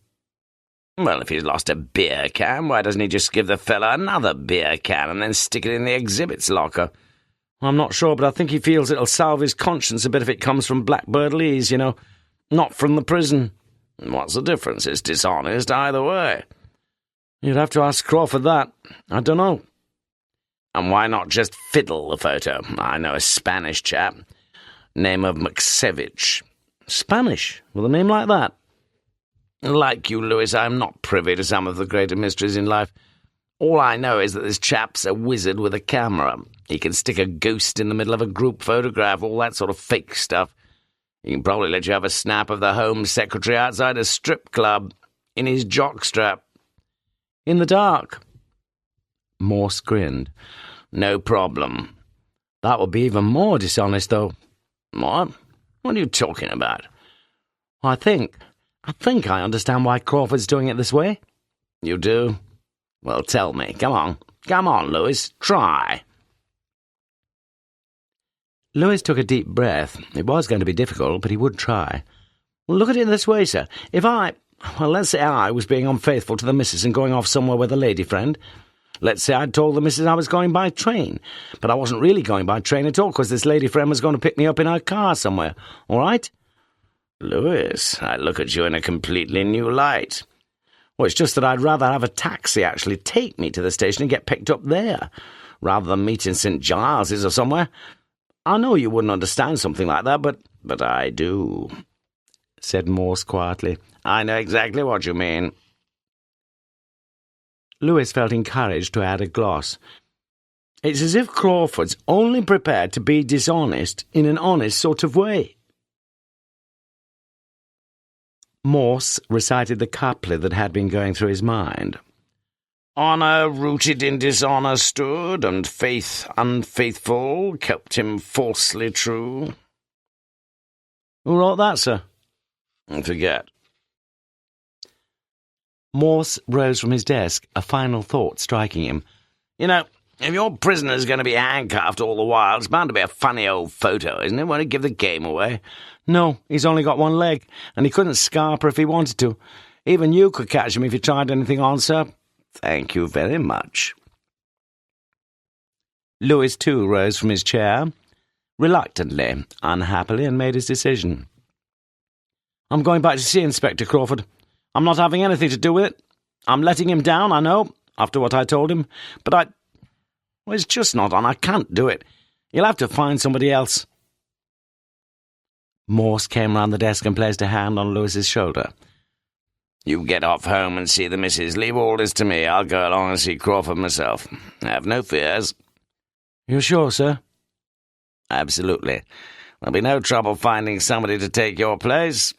"Well, if he's lost a beer can, why doesn't he just give the fella another beer can and then stick it in the exhibits locker?" "I'm not sure, but I think he feels it'll salve his conscience a bit if it comes from Blackbird Leys, you know, not from the prison." "What's the difference? It's dishonest either way." "You'd have to ask Crawford that. I don't know." "And why not just fiddle the photo? I know a Spanish chap. Name of Maksevich." "Spanish? With a name like that?" "Like you, Lewis, I'm not privy to some of the greater mysteries in life. All I know is that this chap's a wizard with a camera. He can stick a ghost in the middle of a group photograph, all that sort of fake stuff. He can probably let you have a snap of the Home Secretary outside a strip club, in his jockstrap." "In the dark?" Morse grinned. "No problem." "That would be even more dishonest, though." "What? What are you talking about?" I think I understand why Crawford's doing it this way." "You do? Well, tell me. Come on, Lewis, try." Lewis took a deep breath. It was going to be difficult, but he would try. "Well, look at it this way, sir. Let's say I was being unfaithful to the missus and going off somewhere with a lady friend. Let's say I'd told the missus I was going by train, but I wasn't really going by train at all because this lady friend was going to pick me up in her car somewhere. All right?" "Lewis, I look at you in a completely new light." "Well, it's just that I'd rather have a taxi actually take me to the station and get picked up there, rather than meet in St. Giles's or somewhere. I know you wouldn't understand something like that, but I do," said Morse quietly. "I know exactly what you mean." Lewis felt encouraged to add a gloss. "It's as if Crawford's only prepared to be dishonest in an honest sort of way." Morse recited the couplet that had been going through his mind. "Honour rooted in dishonour stood, and faith unfaithful kept him falsely true." Who wrote that, sir? Forget. Morse rose from his desk, a final thought striking him. You know, if your prisoner's going to be handcuffed all the while, it's bound to be a funny old photo, isn't it? Won't it give the game away? No, he's only got one leg, and he couldn't scarper if he wanted to. Even you could catch him if you tried anything on, sir. Thank you very much. Lewis, too, rose from his chair, reluctantly, unhappily, and made his decision. I'm going back to see Inspector Crawford. I'm not having anything to do with it. I'm letting him down, I know, after what I told him, but well, it's just not on. I can't do it. You'll have to find somebody else. Morse came round the desk and placed a hand on Lewis's shoulder. You get off home and see the missus. Leave all this to me. I'll go along and see Crawford myself. Have no fears. You're sure, sir? Absolutely. There'll be no trouble finding somebody to take your place.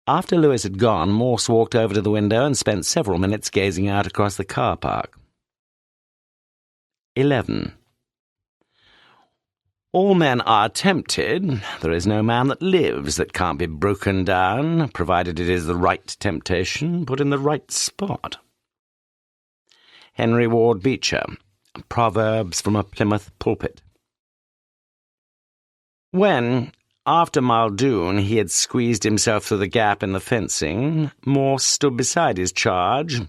After Lewis had gone, Morse walked over to the window and spent several minutes gazing out across the car park. 11. All men are tempted. There is no man that lives that can't be broken down, provided it is the right temptation, put in the right spot. Henry Ward Beecher, Proverbs from a Plymouth Pulpit. When, after Muldoon, he had squeezed himself through the gap in the fencing, Morse stood beside his charge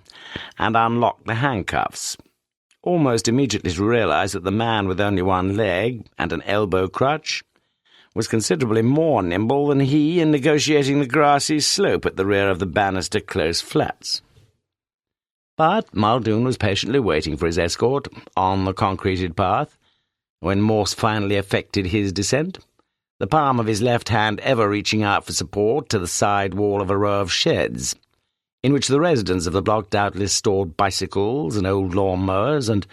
and unlocked the handcuffs, almost immediately to realise that the man with only one leg and an elbow crutch was considerably more nimble than he in negotiating the grassy slope at the rear of the Bannister Close flats. But Muldoon was patiently waiting for his escort on the concreted path when Morse finally effected his descent, the palm of his left hand ever reaching out for support to the side wall of a row of sheds, in which the residents of the block doubtless stored bicycles and old lawn-mowers and,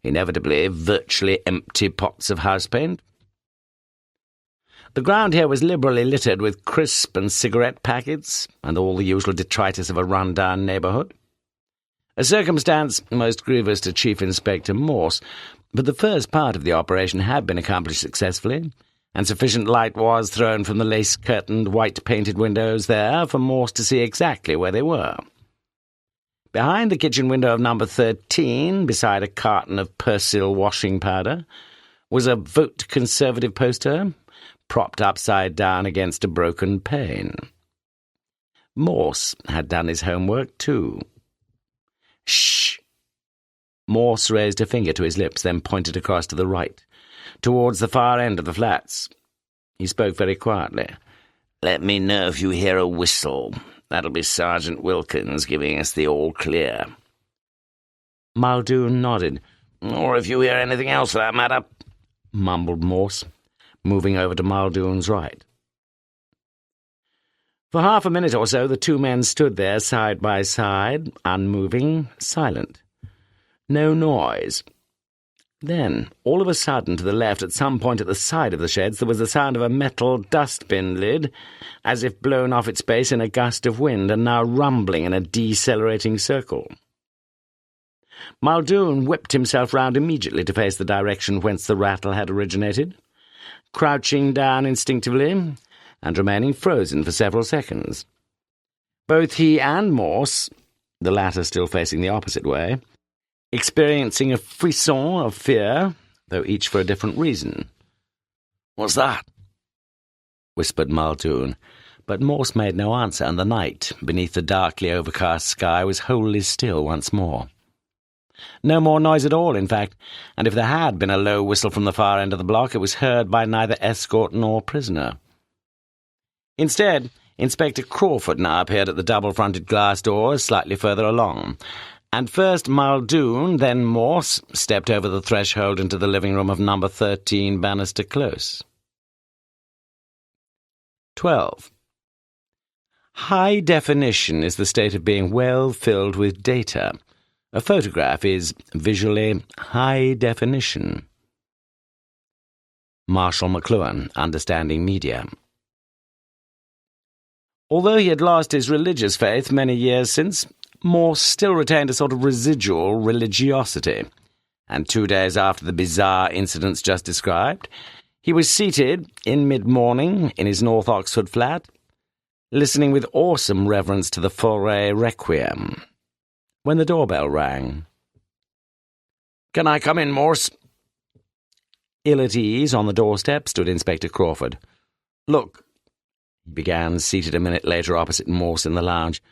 inevitably, virtually empty pots of house paint. The ground here was liberally littered with crisp and cigarette packets and all the usual detritus of a run-down neighbourhood, a circumstance most grievous to Chief Inspector Morse, but the first part of the operation had been accomplished successfully, and sufficient light was thrown from the lace-curtained, white-painted windows there for Morse to see exactly where they were. Behind the kitchen window of number 13, beside a carton of Persil washing powder, was a Vote Conservative poster, propped upside down against a broken pane. Morse had done his homework, too. Shh! Morse raised a finger to his lips, then pointed across to the right, towards the far end of the flats. He spoke very quietly. Let me know if you hear a whistle. That'll be Sergeant Wilkins giving us the all-clear. Muldoon nodded. Or if you hear anything else for that matter, mumbled Morse, moving over to Muldoon's right. For half a minute or so the two men stood there side by side, unmoving, silent. No noise. Then, all of a sudden, to the left, at some point at the side of the sheds, there was the sound of a metal dustbin lid, as if blown off its base in a gust of wind, and now rumbling in a decelerating circle. Muldoon whipped himself round immediately to face the direction whence the rattle had originated, crouching down instinctively, and remaining frozen for several seconds. Both he and Morse, the latter still facing the opposite way, experiencing a frisson of fear, though each for a different reason. "What's that?" whispered Muldoon, but Morse made no answer, and the night, beneath the darkly overcast sky, was wholly still once more. No more noise at all, in fact, and if there had been a low whistle from the far end of the block, it was heard by neither escort nor prisoner. Instead, Inspector Crawford now appeared at the double-fronted glass doors slightly further along, and first Muldoon, then Morse, stepped over the threshold into the living room of number 13 Bannister Close. 12. High definition is the state of being well filled with data. A photograph is visually high definition. Marshall McLuhan, Understanding Media. Although he had lost his religious faith many years since, Morse still retained a sort of residual religiosity, and 2 days after the bizarre incidents just described, he was seated in mid-morning in his North Oxford flat, listening with awesome reverence to the Foray Requiem, when the doorbell rang. "Can I come in, Morse?" Ill at ease on the doorstep stood Inspector Crawford. "Look," he began, seated a minute later opposite Morse in the lounge.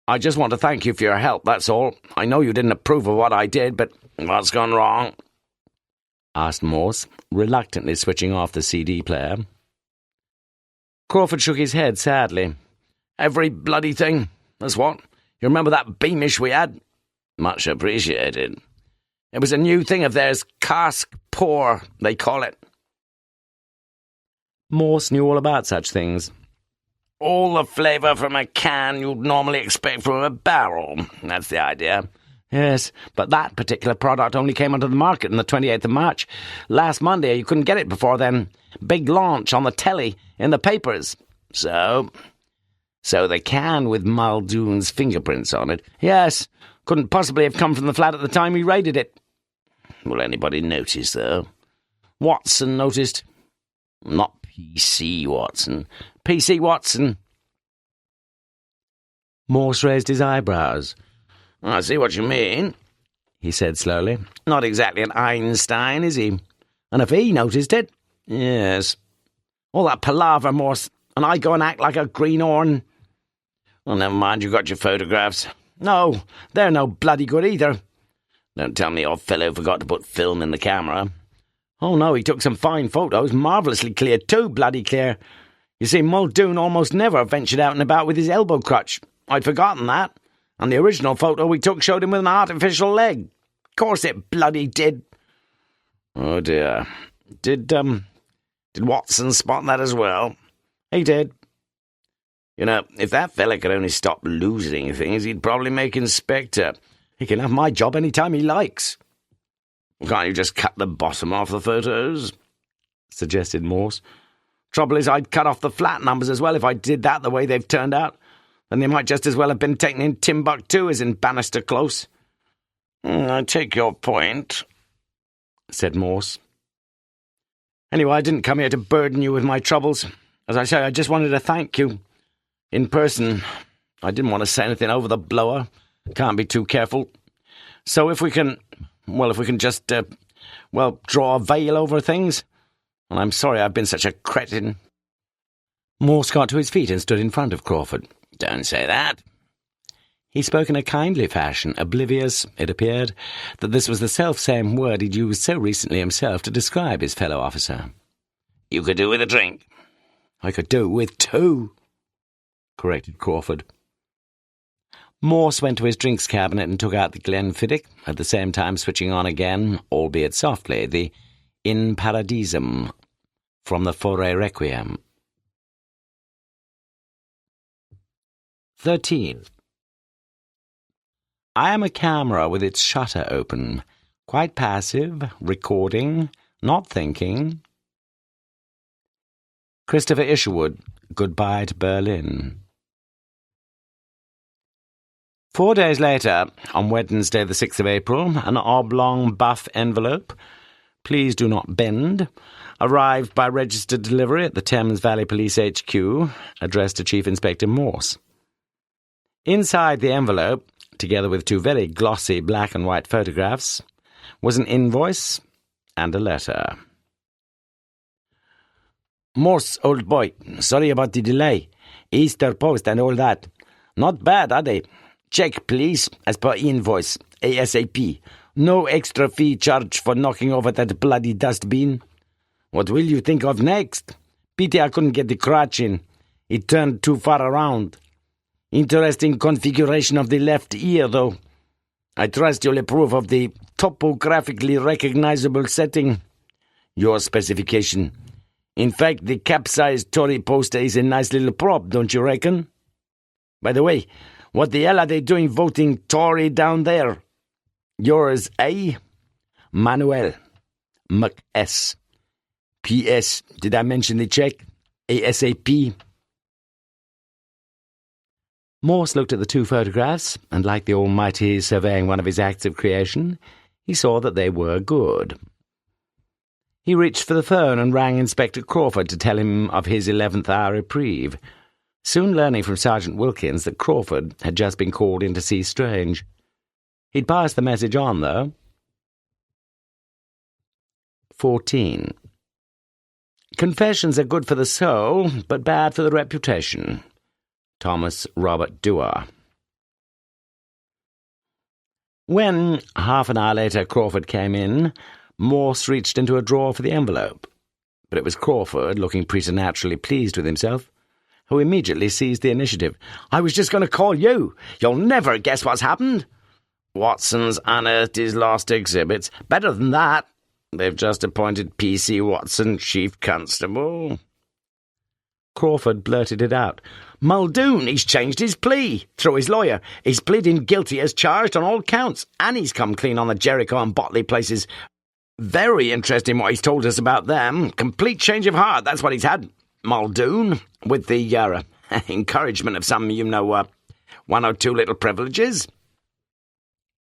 "I just want to thank you for your help, that's all. I know you didn't approve of what I did, but what's gone wrong?" asked Morse, reluctantly switching off the CD player. Crawford shook his head sadly. "Every bloody thing. That's what. You remember that beamish we had?" "Much appreciated." "It was a new thing of theirs, cask pour, they call it." Morse knew all about such things. "All the flavour from a can you'd normally expect from a barrel. That's the idea." "Yes, but that particular product only came onto the market on the 28th of March. Last Monday you couldn't get it before then. Big launch on the telly, in the papers." "So the can with Muldoon's fingerprints on it." "Yes, couldn't possibly have come from the flat at the time we raided it." "Will anybody notice, though?" "Watson noticed." "Not P.C. Watson." "P.C. Watson." Morse raised his eyebrows. "I see what you mean," he said slowly. "Not exactly an Einstein, is he?" "And if he noticed it?" "Yes." "All that palaver, Morse, and I go and act like a greenhorn." "Well, never mind, you got your photographs." "No, they're no bloody good either." "Don't tell me your fellow forgot to put film in the camera." "Oh, no, he took some fine photos, marvellously clear, too bloody clear. You see, Muldoon almost never ventured out and about with his elbow crutch. I'd forgotten that. And the original photo we took showed him with an artificial leg. Of course it bloody did." "Oh, dear. Did Watson spot that as well?" "He did." "You know, if that fella could only stop losing things, he'd probably make Inspector." "He can have my job any time he likes." "Can't you just cut the bottom off the photos?" suggested Morse. "Trouble is, I'd cut off the flat numbers as well if I did that the way they've turned out. Then they might just as well have been taken in Timbuktu as in Bannister Close." "I take your point," said Morse. "Anyway, I didn't come here to burden you with my troubles. As I say, I just wanted to thank you. In person. I didn't want to say anything over the blower. Can't be too careful. So if we can just, draw a veil over things. And I'm sorry I've been such a cretin." Morse got to his feet and stood in front of Crawford. "Don't say that." He spoke in a kindly fashion, oblivious, it appeared, that this was the self-same word he'd used so recently himself to describe his fellow officer. "You could do with a drink." "I could do with two," corrected Crawford. Morse went to his drinks cabinet and took out the Glenfiddich, at the same time switching on again, albeit softly, the In Paradisum from the Foray Requiem. 13. I am a camera with its shutter open, quite passive, recording, not thinking. Christopher Isherwood, Goodbye to Berlin. 4 days later, on Wednesday the 6th of April, an oblong buff envelope, "Please do not bend," arrived by registered delivery at the Thames Valley Police HQ, addressed to Chief Inspector Morse. Inside the envelope, together with 2 very glossy black and white photographs, was an invoice and a letter. "Morse, old boy, sorry about the delay. Easter post and all that. Not bad, are they? Check, please, as per invoice, ASAP. No extra fee charged for knocking over that bloody dustbin. What will you think of next? Pity I couldn't get the crotch in. It turned too far around. Interesting configuration of the left ear, though. I trust you'll approve of the topographically recognizable setting. Your specification. In fact, the capsized Tory poster is a nice little prop, don't you reckon? By the way, what the hell are they doing voting Tory down there? Yours, eh? Manuel. McS. P.S. Did I mention the check? ASAP." Morse looked at the 2 photographs, and like the Almighty surveying one of his acts of creation, he saw that they were good. He reached for the phone and rang Inspector Crawford to tell him of his 11th hour reprieve. soon learning from Sergeant Wilkins that Crawford had just been called in to see Strange. He'd passed the message on, though. 14. Confessions are good for the soul, but bad for the reputation. Thomas Robert Dewar. When, half an hour later, Crawford came in, Morse reached into a drawer for the envelope. But it was Crawford, looking preternaturally pleased with himself, who immediately seized the initiative. "I was just going to call you. You'll never guess what's happened." "Watson's unearthed his lost exhibits." "Better than that. They've just appointed P.C. Watson Chief Constable." Crawford blurted it out. "Muldoon, he's changed his plea. Through his lawyer. He's pleading guilty as charged on all counts, and he's come clean on the Jericho and Botley places. Very interesting what he's told us about them. Complete change of heart, that's what he's had, Muldoon, with the encouragement of some, 1 or 2 little privileges."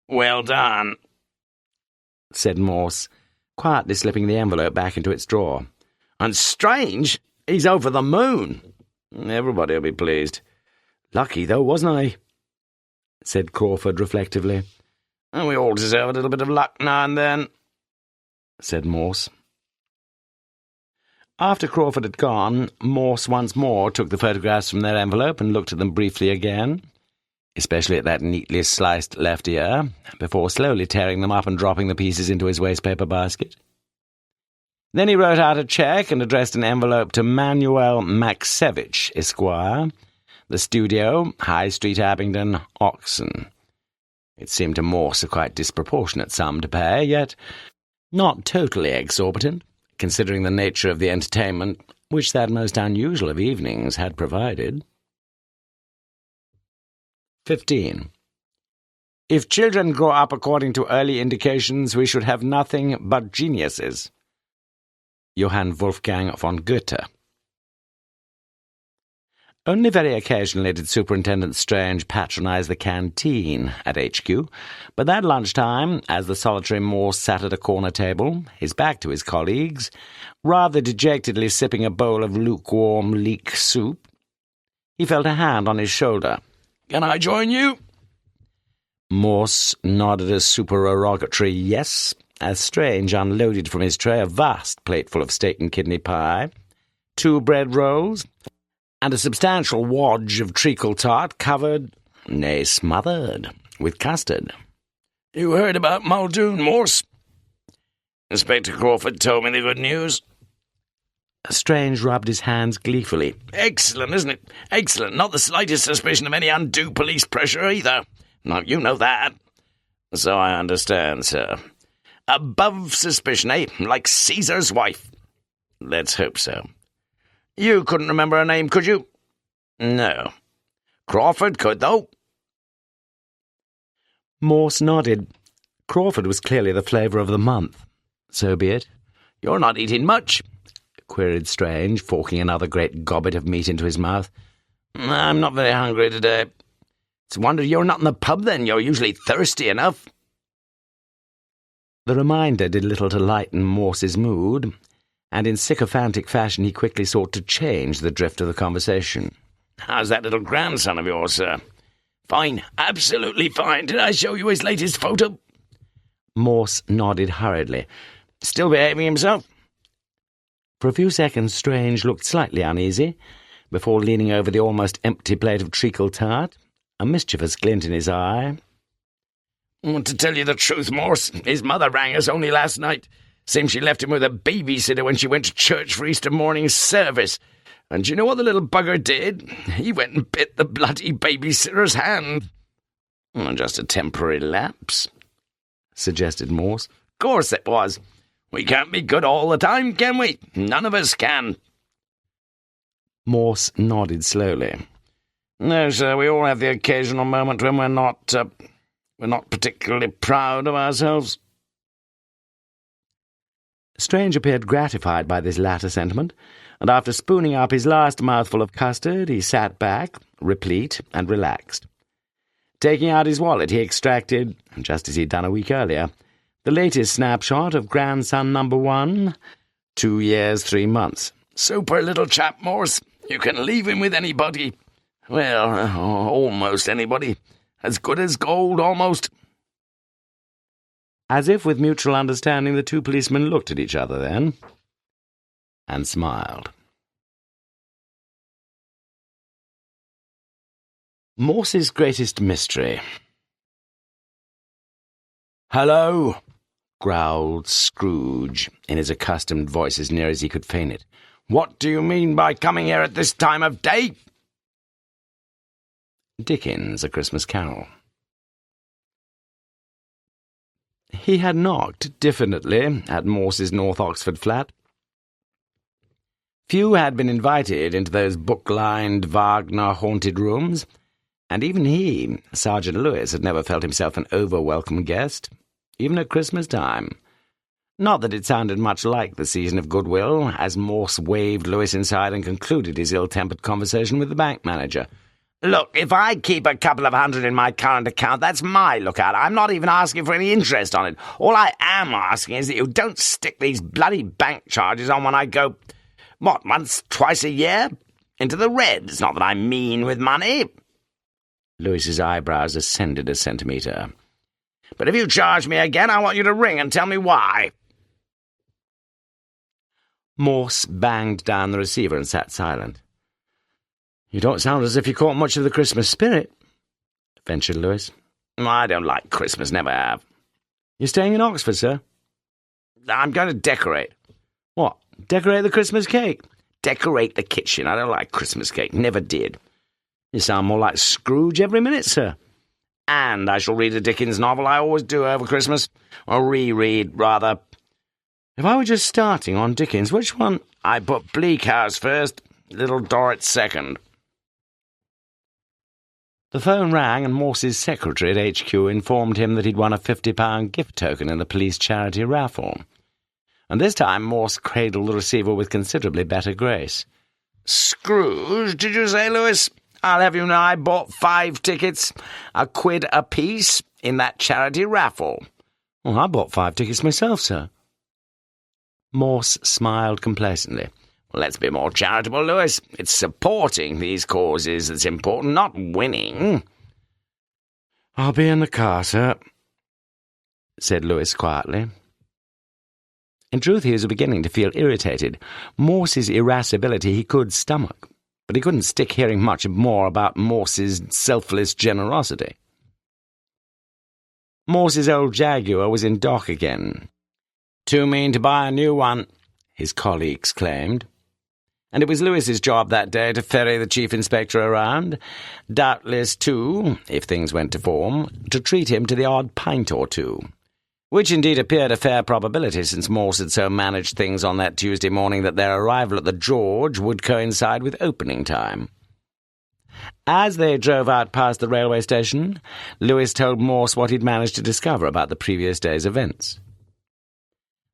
"Well done," said Morse, quietly slipping the envelope back into its drawer. "And Strange, he's over the moon. Everybody'll be pleased. Lucky, though, wasn't I?" said Crawford reflectively. "We all deserve a little bit of luck now and then," said Morse. After Crawford had gone, Morse once more took the photographs from their envelope and looked at them briefly again, especially at that neatly sliced left ear, before slowly tearing them up and dropping the pieces into his wastepaper basket. Then he wrote out a cheque and addressed an envelope to Manuel Maksevich, Esquire, the studio, High Street, Abingdon, Oxon. It seemed to Morse a quite disproportionate sum to pay, yet not totally exorbitant, considering the nature of the entertainment which that most unusual of evenings had provided. 15. If children grow up according to early indications, we should have nothing but geniuses. Johann Wolfgang von Goethe. Only very occasionally did Superintendent Strange patronize the canteen at HQ, but that lunchtime, as the solitary Morse sat at a corner table, his back to his colleagues, rather dejectedly sipping a bowl of lukewarm leek soup, he felt a hand on his shoulder. "Can I join you?" Morse nodded a supererogatory yes, as Strange unloaded from his tray a vast plateful of steak and kidney pie, 2 bread rolls, and a substantial wodge of treacle tart covered, nay smothered, with custard. "You heard about Muldoon, Morse?" "Inspector Crawford told me the good news." Strange rubbed his hands gleefully. "Excellent, isn't it? Excellent. Not the slightest suspicion of any undue police pressure either. Now, you know that." "So I understand, sir." "Above suspicion, eh? Like Caesar's wife." "Let's hope so." "You couldn't remember her name, could you?" "No." "Crawford could, though." Morse nodded. Crawford was clearly the flavour of the month. So be it. "You're not eating much?" queried Strange, forking another great gobbet of meat into his mouth. "I'm not very hungry today." "It's a wonder you're not in the pub, then. You're usually thirsty enough." The reminder did little to lighten Morse's mood, and in sycophantic fashion he quickly sought to change the drift of the conversation. "How's that little grandson of yours, sir?" "Fine, absolutely fine. Did I show you his latest photo?" Morse nodded hurriedly. "Still behaving himself?" For a few seconds Strange looked slightly uneasy, before leaning over the almost empty plate of treacle tart, a mischievous glint in his eye. "To tell you the truth, Morse, his mother rang us only last night. Seems she left him with a babysitter when she went to church for Easter morning service. And do you know what the little bugger did? He went and bit the bloody babysitter's hand." "Just a temporary lapse," suggested Morse. "Course it was. We can't be good all the time, can we? None of us can." Morse nodded slowly. "No, sir, we all have the occasional moment when we're not particularly proud of ourselves." Strange appeared gratified by this latter sentiment, and after spooning up his last mouthful of custard, he sat back, replete and relaxed. Taking out his wallet, he extracted, just as he'd done a week earlier, the latest snapshot of grandson number 1, 2 years, 3 months. "Super little chap, Morse. You can leave him with anybody. Well, almost anybody. As good as gold, almost. As if with mutual understanding, the two policemen looked at each other then, and smiled. Morse's greatest mystery. "Hello," growled Scrooge, in his accustomed voice as near as he could feign it. What do you mean by coming here at this time of day? Dickens, A Christmas Carol. He had knocked, diffidently, at Morse's North Oxford flat. Few had been invited into those book-lined, Wagner-haunted rooms, and even he, Sergeant Lewis, had never felt himself an over-welcome guest, even at Christmas time. Not that it sounded much like the season of goodwill, as Morse waved Lewis inside and concluded his ill-tempered conversation with the bank manager. Look, if I keep a couple of $100 in my current account, that's my lookout. I'm not even asking for any interest on it. All I am asking is that you don't stick these bloody bank charges on when I go, once, twice a year? Into the red. It's not that I'm mean with money. Lewis's eyebrows ascended a centimetre. But if you charge me again, I want you to ring and tell me why. Morse banged down the receiver and sat silent. "You don't sound as if you caught much of the Christmas spirit," ventured Lewis. "I don't like Christmas, never have." "You're staying in Oxford, sir?" "I'm going to decorate." "What, decorate the Christmas cake?" "Decorate the kitchen. I don't like Christmas cake, never did." "You sound more like Scrooge every minute, sir." "And I shall read a Dickens novel. I always do over Christmas. Or reread, rather." "If I were just starting on Dickens, which one?" "I put Bleak House first, Little Dorrit second." The phone rang, and Morse's secretary at HQ informed him that he'd won a £50 gift token in the police charity raffle. And this time Morse cradled the receiver with considerably better grace. "Scrooge, did you say, Lewis? I'll have you know I bought 5 tickets, £1 apiece, in that charity raffle." "Well, I bought 5 tickets myself, sir." Morse smiled complacently. "Well, let's be more charitable, Lewis. It's supporting these causes that's important, not winning." "I'll be in the car, sir," said Lewis quietly. In truth, he was beginning to feel irritated. Morse's irascibility he could stomach, but he couldn't stick hearing much more about Morse's selfless generosity. Morse's old Jaguar was in dock again. "Too mean to buy a new one," his colleagues claimed. And it was Lewis's job that day to ferry the chief inspector around, doubtless, too, if things went to form, to treat him to the odd pint or two, which indeed appeared a fair probability since Morse had so managed things on that Tuesday morning that their arrival at the George would coincide with opening time. As they drove out past the railway station, Lewis told Morse what he'd managed to discover about the previous day's events.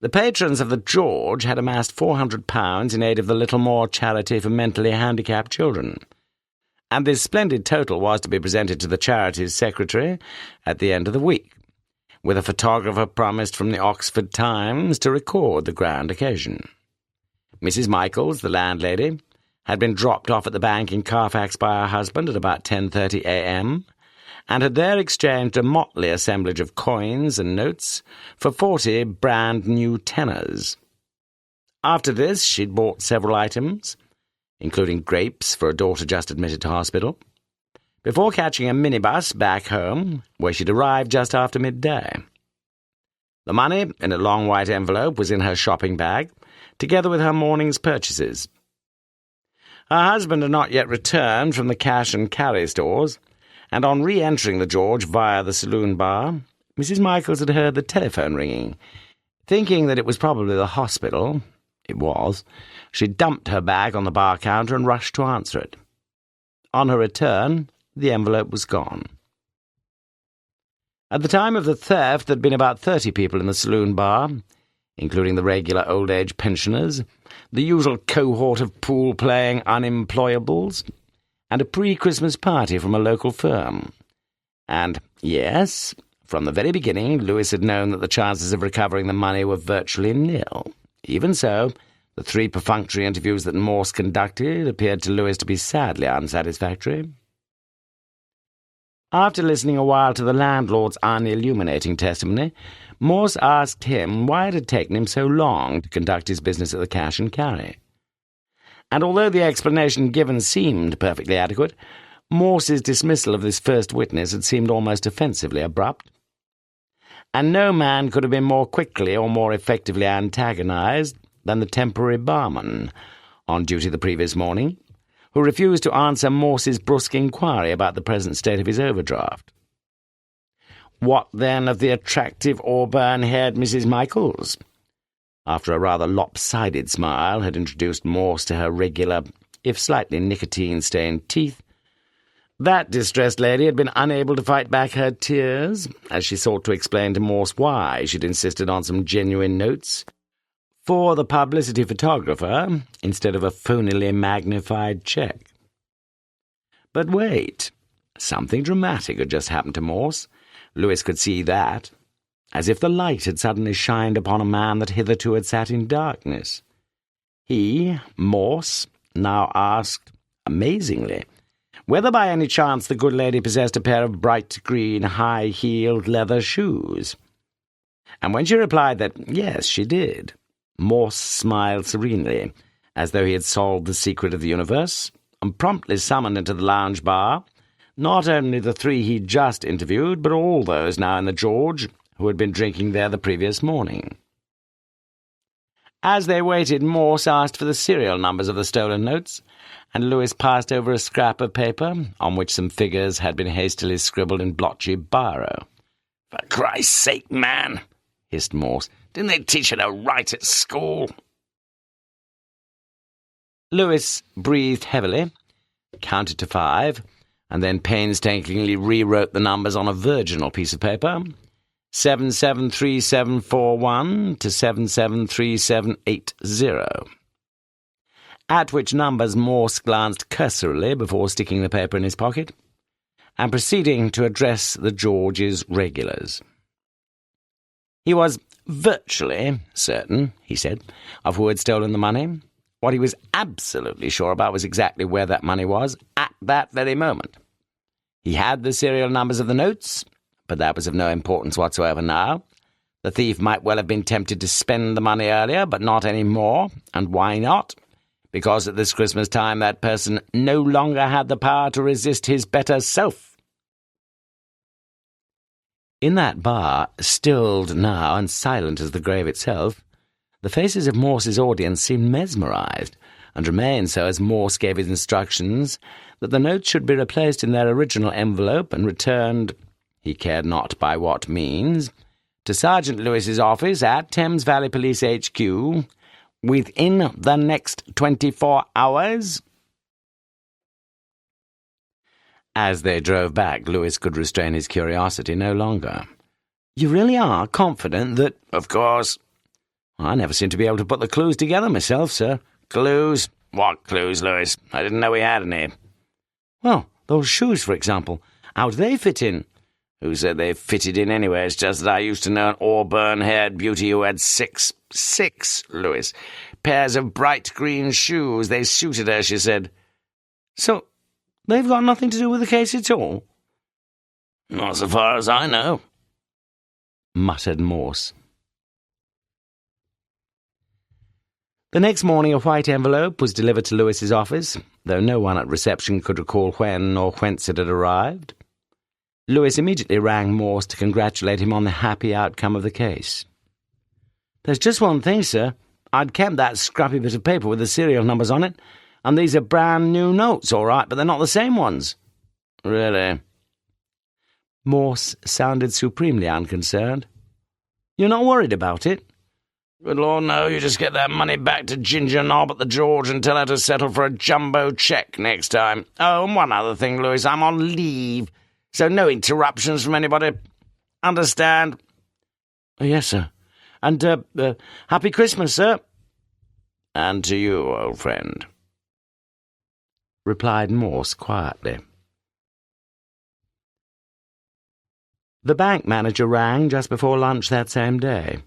The patrons of the George had amassed £400 in aid of the Littlemore Charity for Mentally Handicapped Children, and this splendid total was to be presented to the charity's secretary at the end of the week, with a photographer promised from the Oxford Times to record the grand occasion. Mrs. Michaels, the landlady, had been dropped off at the bank in Carfax by her husband at about 10:30 a.m., and had there exchanged a motley assemblage of coins and notes for 40 brand-new tenors. After this, she'd bought several items, including grapes for a daughter just admitted to hospital, before catching a minibus back home, where she'd arrived just after midday. The money, in a long white envelope, was in her shopping bag, together with her morning's purchases. Her husband had not yet returned from the cash and carry stores, and on re-entering the George via the saloon bar, Mrs. Michaels had heard the telephone ringing. Thinking that it was probably the hospital, it was, she dumped her bag on the bar counter and rushed to answer it. On her return, the envelope was gone. At the time of the theft, there had been about 30 people in the saloon bar, including the regular old-age pensioners, the usual cohort of pool-playing unemployables, and a pre-Christmas party from a local firm. And, yes, from the very beginning, Lewis had known that the chances of recovering the money were virtually nil. Even so, the 3 perfunctory interviews that Morse conducted appeared to Lewis to be sadly unsatisfactory. After listening a while to the landlord's unilluminating testimony, Morse asked him why it had taken him so long to conduct his business at the Cash and Carry. And although the explanation given seemed perfectly adequate, Morse's dismissal of this first witness had seemed almost offensively abrupt. And no man could have been more quickly or more effectively antagonized than the temporary barman, on duty the previous morning, who refused to answer Morse's brusque inquiry about the present state of his overdraft. What, then, of the attractive auburn-haired Mrs. Michaels? After a rather lopsided smile had introduced Morse to her regular, if slightly nicotine-stained teeth, that distressed lady had been unable to fight back her tears as she sought to explain to Morse why she'd insisted on some genuine notes for the publicity photographer instead of a phonily magnified cheque. But wait, something dramatic had just happened to Morse. Lewis could see that, as if the light had suddenly shined upon a man that hitherto had sat in darkness. He, Morse, now asked, amazingly, whether by any chance the good lady possessed a pair of bright green, high-heeled leather shoes. And when she replied that yes, she did, Morse smiled serenely, as though he had solved the secret of the universe, and promptly summoned into the lounge bar not only the three he'd just interviewed, but all those now in the George who had been drinking there the previous morning. As they waited, Morse asked for the serial numbers of the stolen notes, and Lewis passed over a scrap of paper on which some figures had been hastily scribbled in blotchy biro. "For Christ's sake, man," hissed Morse, "didn't they teach you to write at school?" Lewis breathed heavily, counted to 5, and then painstakingly rewrote the numbers on a virginal piece of paper, 773741 to 773780, at which numbers Morse glanced cursorily before sticking the paper in his pocket, and proceeding to address the George's regulars. He was virtually certain, he said, of who had stolen the money. What he was absolutely sure about was exactly where that money was at that very moment. He had the serial numbers of the notes, but that was of no importance whatsoever now. The thief might well have been tempted to spend the money earlier, but not any more. And why not? Because at this Christmas time that person no longer had the power to resist his better self. In that bar, stilled now and silent as the grave itself, the faces of Morse's audience seemed mesmerized, and remained so as Morse gave his instructions that the notes should be replaced in their original envelope and returned, he cared not by what means, to Sergeant Lewis's office at Thames Valley Police HQ within the next 24 hours. As they drove back, Lewis could restrain his curiosity no longer. "You really are confident that—" "Of course." "I never seem to be able to put the clues together myself, sir." "Clues? What clues, Lewis? I didn't know we had any." "Well, those shoes, for example. How do they fit in?" "Who said they fitted in anyway? It's just that I used to know an auburn-haired beauty who had six, Lewis, pairs of bright green shoes. They suited her, she said." "So they've got nothing to do with the case at all?" "Not so far as I know," muttered Morse. The next morning a white envelope was delivered to Lewis's office, though no one at reception could recall when or whence it had arrived. Lewis immediately rang Morse to congratulate him on the happy outcome of the case. "There's just one thing, sir. I'd kept that scrappy bit of paper with the serial numbers on it, and these are brand new notes, all right, but they're not the same ones." "Really?" Morse sounded supremely unconcerned. "You're not worried about it?" "Good Lord, no. You just get that money back to Ginger Knob at the George and tell her to settle for a jumbo cheque next time. Oh, and one other thing, Lewis, I'm on leave, so no interruptions from anybody. Understand?" "Yes, sir. And, Happy Christmas, sir." "And to you, old friend," replied Morse quietly. The bank manager rang just before lunch that same day.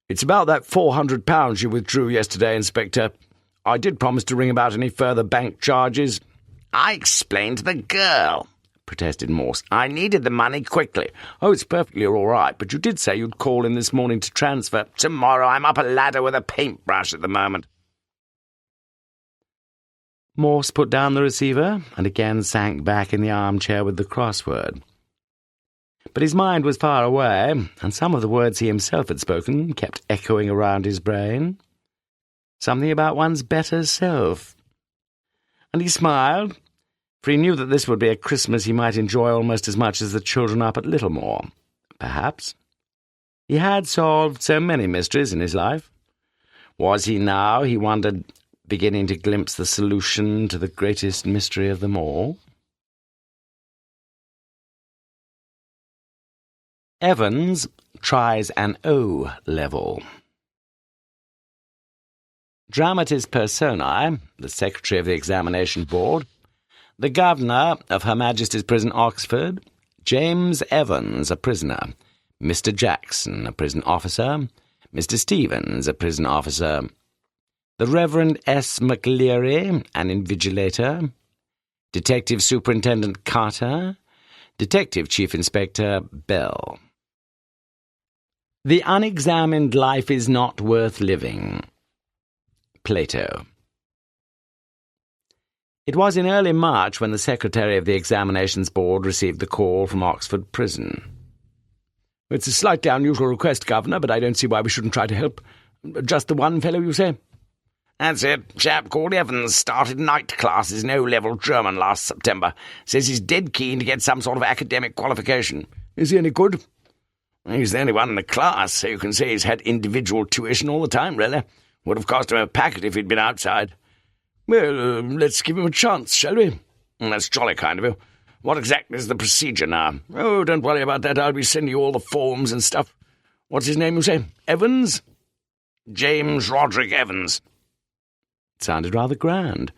"It's about that £400 you withdrew yesterday, Inspector. I did promise to ring about any further bank charges." "I explained to the girl," protested Morse. "I needed the money quickly." "Oh, it's perfectly all right, but you did say you'd call in this morning to transfer." "Tomorrow. I'm up a ladder with a paintbrush at the moment." Morse put down the receiver and again sank back in the armchair with the crossword. But his mind was far away, and some of the words he himself had spoken kept echoing around his brain. Something about one's better self. And he smiled, for he knew that this would be a Christmas he might enjoy almost as much as the children up at Littlemore. Perhaps. He had solved so many mysteries in his life. Was he now, he wondered, beginning to glimpse the solution to the greatest mystery of them all? Evans tries an O-level. Dramatis personae, the Secretary of the Examination Board, the Governor of Her Majesty's Prison Oxford, James Evans, a prisoner, Mr. Jackson, a prison officer, Mr. Stevens, a prison officer, the Reverend S. McLeary, an invigilator, Detective Superintendent Carter, Detective Chief Inspector Bell. The unexamined life is not worth living. Plato. It was in early March when the Secretary of the Examinations Board received the call from Oxford Prison. "It's a slightly unusual request, Governor, but I don't see why we shouldn't try to help. Just the one fellow, you say?" "That's it. Chap called Evans started night classes in O-level German last September. Says he's dead keen to get some sort of academic qualification." "Is he any good?" "He's the only one in the class, so you can say he's had individual tuition all the time, really. Would have cost him a packet if he'd been outside." "Well, let's give him a chance, shall we?" "That's jolly kind of you. What exactly is the procedure now?" "Oh, don't worry about that. I'll be sending you all the forms and stuff. What's his name, you say? Evans?" "James Roderick Evans." It sounded rather grand.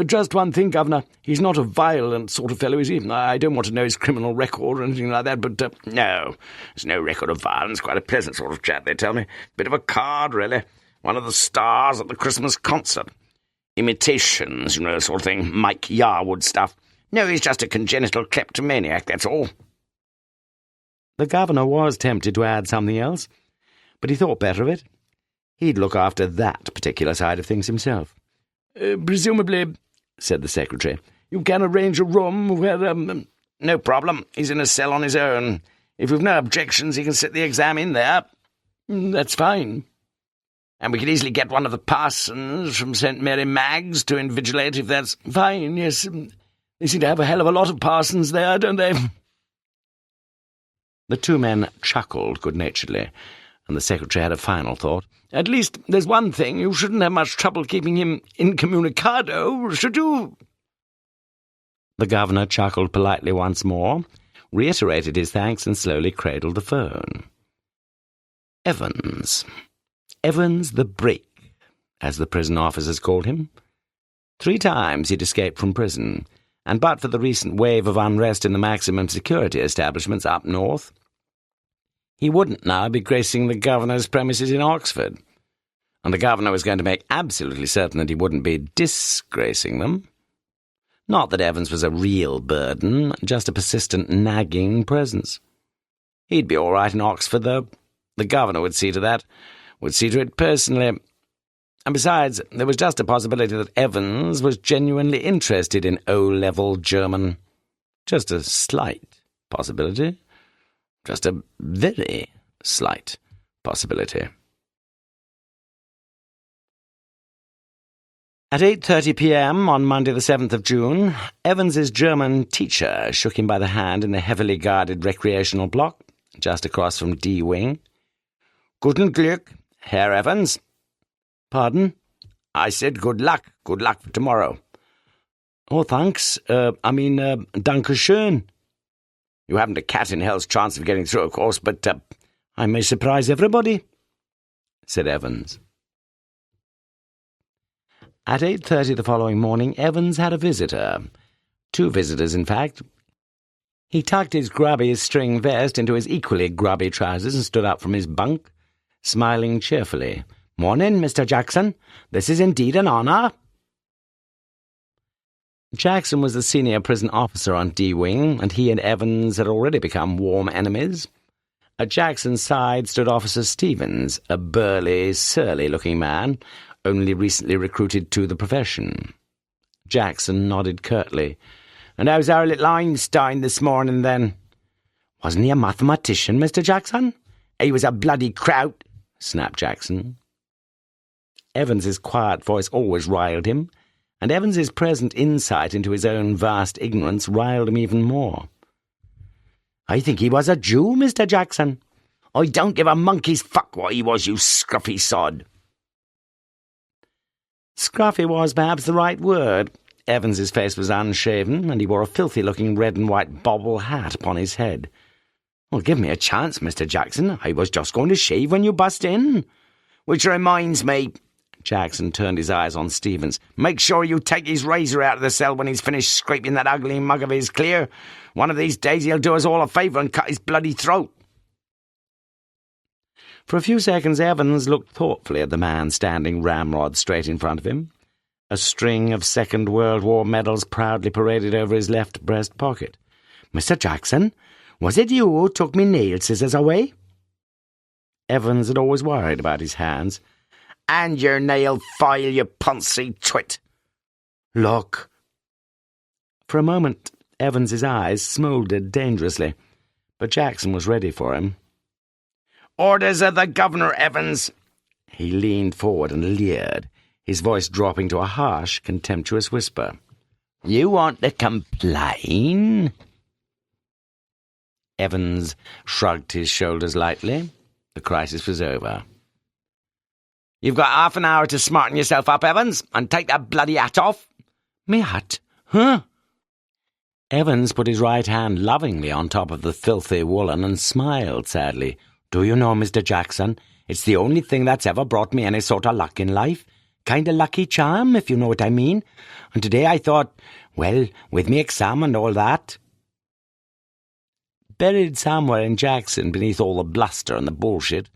"Just one thing, Governor. He's not a violent sort of fellow, is he? I don't want to know his criminal record or anything like that, but..." "No, there's no record of violence. Quite a pleasant sort of chap, they tell me. Bit of a card, really. One of the stars at the Christmas concert. Imitations, sort of thing. Mike Yarwood stuff. No, he's just a congenital kleptomaniac, that's all." The Governor was tempted to add something else, but he thought better of it. He'd look after that particular side of things himself. "Presumably," said the Secretary, "you can arrange a room where, No problem. He's in a cell on his own. If you've no objections, he can sit the exam in there." "That's fine." "And we could easily get one of the parsons from St. Mary Mag's to invigilate if that's..." "Fine, yes. They seem to have a hell of a lot of parsons there, don't they?" The two men chuckled good-naturedly, and the Secretary had a final thought. "At least there's one thing. You shouldn't have much trouble keeping him incommunicado, should you?" The Governor chuckled politely once more, reiterated his thanks, and slowly cradled the phone. Evans the Break, as the prison officers called him. 3 times he'd escaped from prison, and but for the recent wave of unrest in the maximum security establishments up north, he wouldn't now be gracing the Governor's premises in Oxford, and the Governor was going to make absolutely certain that he wouldn't be disgracing them. Not that Evans was a real burden, just a persistent nagging presence. He'd be all right in Oxford, though. The Governor would see to that, would see to it personally. And besides, there was just a possibility that Evans was genuinely interested in O-level German. Just a slight possibility. Just a very slight possibility. At 8:30 p.m. on Monday the 7th of June, Evans's German teacher shook him by the hand in the heavily guarded recreational block, just across from D Wing. "Guten Glück, Herr Evans." "Pardon?" "I said good luck for tomorrow." "Oh, thanks. Danke schön." "You haven't a cat in hell's chance of getting through, of course, but..." "I may surprise everybody," said Evans. At 8:30 the following morning, Evans had a visitor. 2 visitors, in fact. He tucked his grubby string vest into his equally grubby trousers and stood up from his bunk, smiling cheerfully. "Morning, Mr. Jackson. This is indeed an honour." Jackson was the senior prison officer on D-Wing, and he and Evans had already become warm enemies. At Jackson's side stood Officer Stevens, a burly, surly-looking man, only recently recruited to the profession. Jackson nodded curtly. "And how's our little Einstein this morning, then?" "Wasn't he a mathematician, Mr. Jackson?" "He was a bloody kraut," snapped Jackson. Evans's quiet voice always riled him, and Evans's present insight into his own vast ignorance riled him even more. "I think he was a Jew, Mr. Jackson." "I don't give a monkey's fuck what he was, you scruffy sod." Scruffy was perhaps the right word. Evans's face was unshaven, and he wore a filthy-looking red and white bobble hat upon his head. "Well, give me a chance, Mr. Jackson. I was just going to shave when you bust in." "Which reminds me," Jackson turned his eyes on Stevens, "make sure you take his razor out of the cell when he's finished scraping that ugly mug of his clear. One of these days he'll do us all a favour and cut his bloody throat." For a few seconds Evans looked thoughtfully at the man standing ramrod straight in front of him. A string of Second World War medals proudly paraded over his left breast pocket. "Mr. Jackson, was it you who took me nail scissors away?" Evans had always worried about his hands. "And your nail file, you poncy twit." "Look." For a moment Evans's eyes smouldered dangerously, but Jackson was ready for him. "Orders of the Governor, Evans." He leaned forward and leered, his voice dropping to a harsh, contemptuous whisper. "You want to complain?" Evans shrugged his shoulders lightly. The crisis was over. "You've got half an hour to smarten yourself up, Evans, and take that bloody hat off." "Me hat? Huh?" Evans put his right hand lovingly on top of the filthy woolen and smiled sadly. "Do you know, Mr. Jackson, it's the only thing that's ever brought me any sort of luck in life. Kind of lucky charm, if you know what I mean. And today I thought, well, with me exam and all that." Buried somewhere in Jackson, beneath all the bluster and the bullshit,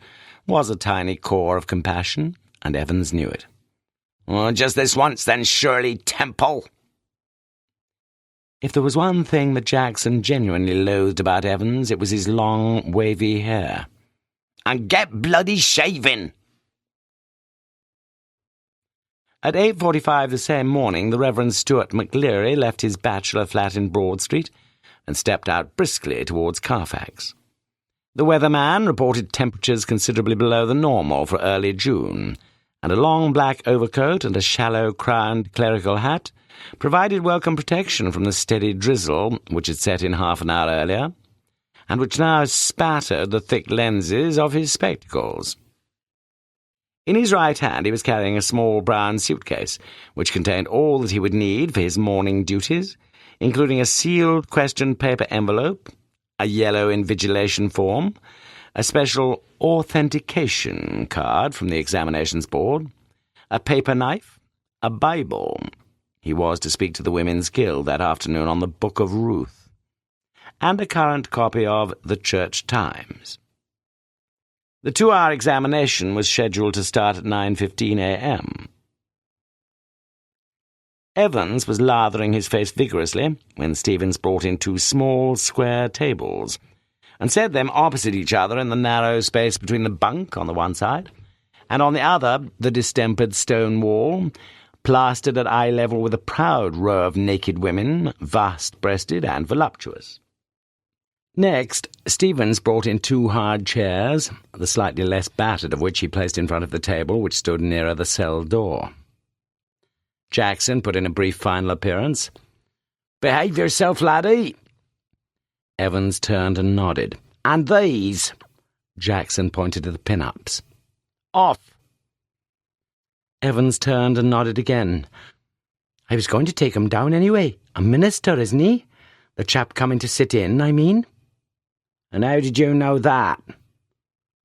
was a tiny core of compassion, and Evans knew it. "Oh, just this once, then, Shirley Temple." If there was one thing that Jackson genuinely loathed about Evans, it was his long, wavy hair. "And get bloody shaving." At 8:45 the same morning, the Reverend Stuart McLeary left his bachelor flat in Broad Street and stepped out briskly towards Carfax. The weatherman reported temperatures considerably below the normal for early June, and a long black overcoat and a shallow-crowned clerical hat provided welcome protection from the steady drizzle which had set in half an hour earlier, and which now spattered the thick lenses of his spectacles. In his right hand he was carrying a small brown suitcase, which contained all that he would need for his morning duties, including a sealed question paper envelope, a yellow invigilation form, a special authentication card from the examinations board, a paper knife, a Bible. He was to speak to the Women's Guild that afternoon on the Book of Ruth, and a current copy of The Church Times. The 2-hour examination was scheduled to start at 9:15 a.m. Evans was lathering his face vigorously when Stevens brought in 2 small, square tables and set them opposite each other in the narrow space between the bunk on the one side and on the other the distempered stone wall, plastered at eye level with a proud row of naked women, vast-breasted and voluptuous. Next, Stevens brought in 2 hard chairs, the slightly less battered of which he placed in front of the table which stood nearer the cell door. Jackson put in a brief final appearance. "Behave yourself, laddie." Evans turned and nodded. "And these?" Jackson pointed to the pin-ups. "Off." Evans turned and nodded again. "I was going to take him down anyway. A minister, isn't he? The chap coming to sit in, I mean." "And how did you know that?"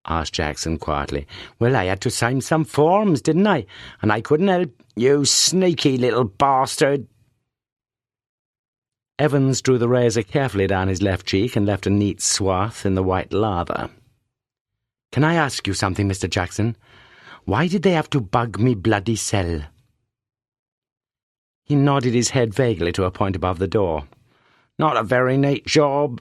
asked Jackson quietly. "Well, I had to sign some forms, didn't I? And I couldn't help—" "You sneaky little bastard!" Evans drew the razor carefully down his left cheek and left a neat swath in the white lather. "Can I ask you something, Mr. Jackson? Why did they have to bug me bloody cell?" He nodded his head vaguely to a point above the door. "Not a very neat job,"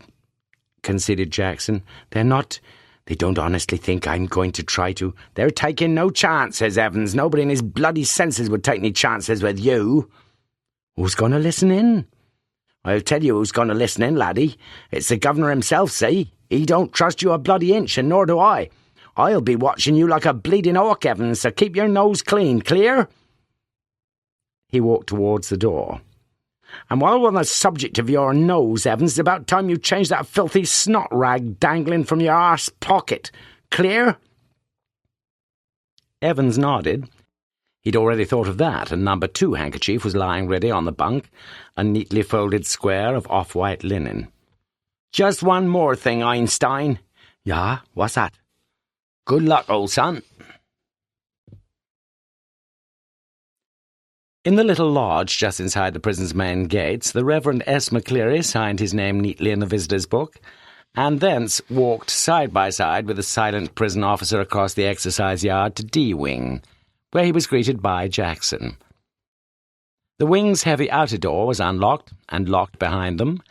conceded Jackson. They don't honestly think I'm going to try to—" "They're taking no chances, Evans. Nobody in his bloody senses would take any chances with you." "Who's going to listen in?" "I'll tell you who's going to listen in, laddie. It's the governor himself, see? He don't trust you a bloody inch, and nor do I. I'll be watching you like a bleeding hawk, Evans, so keep your nose clean, clear?" He walked towards the door. "And while we're on the subject of your nose, Evans, it's about time you changed that filthy snot rag dangling from your arse pocket. Clear?" Evans nodded. He'd already thought of that, and number 2 handkerchief was lying ready on the bunk, a neatly folded square of off-white linen. "Just one more thing, Einstein." "Yeah, what's that?" "Good luck, old son." In the little lodge just inside the prison's main gates, the Reverend S. McCleary signed his name neatly in the visitor's book, and thence walked side by side with the silent prison officer across the exercise yard to D-Wing, where he was greeted by Jackson. The wing's heavy outer door was unlocked and locked behind them,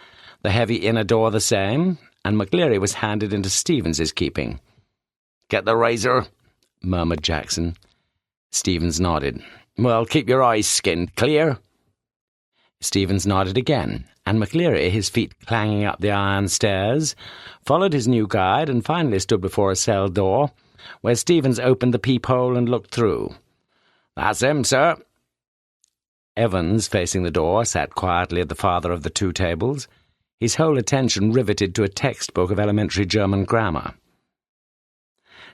the heavy inner door the same, and McCleary was handed into Stevens's keeping. "Get the razor," murmured Jackson. Stevens nodded. "Well, keep your eyes skinned, clear?" Stevens nodded again, and McCleary, his feet clanging up the iron stairs, followed his new guide and finally stood before a cell door, where Stevens opened the peephole and looked through. "That's him, sir." Evans, facing the door, sat quietly at the farther of the 2 tables, his whole attention riveted to a textbook of elementary German grammar.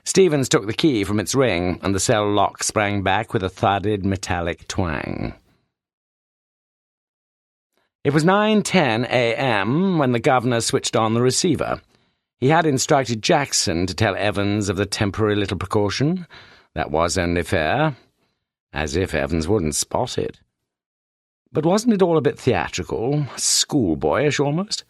Stevens took the key from its ring, and the cell lock sprang back with a thudded metallic twang. It was 9:10 a.m. when the governor switched on the receiver. He had instructed Jackson to tell Evans of the temporary little precaution. That was only fair. As if Evans wouldn't spot it. But wasn't it all a bit theatrical, schoolboyish almost?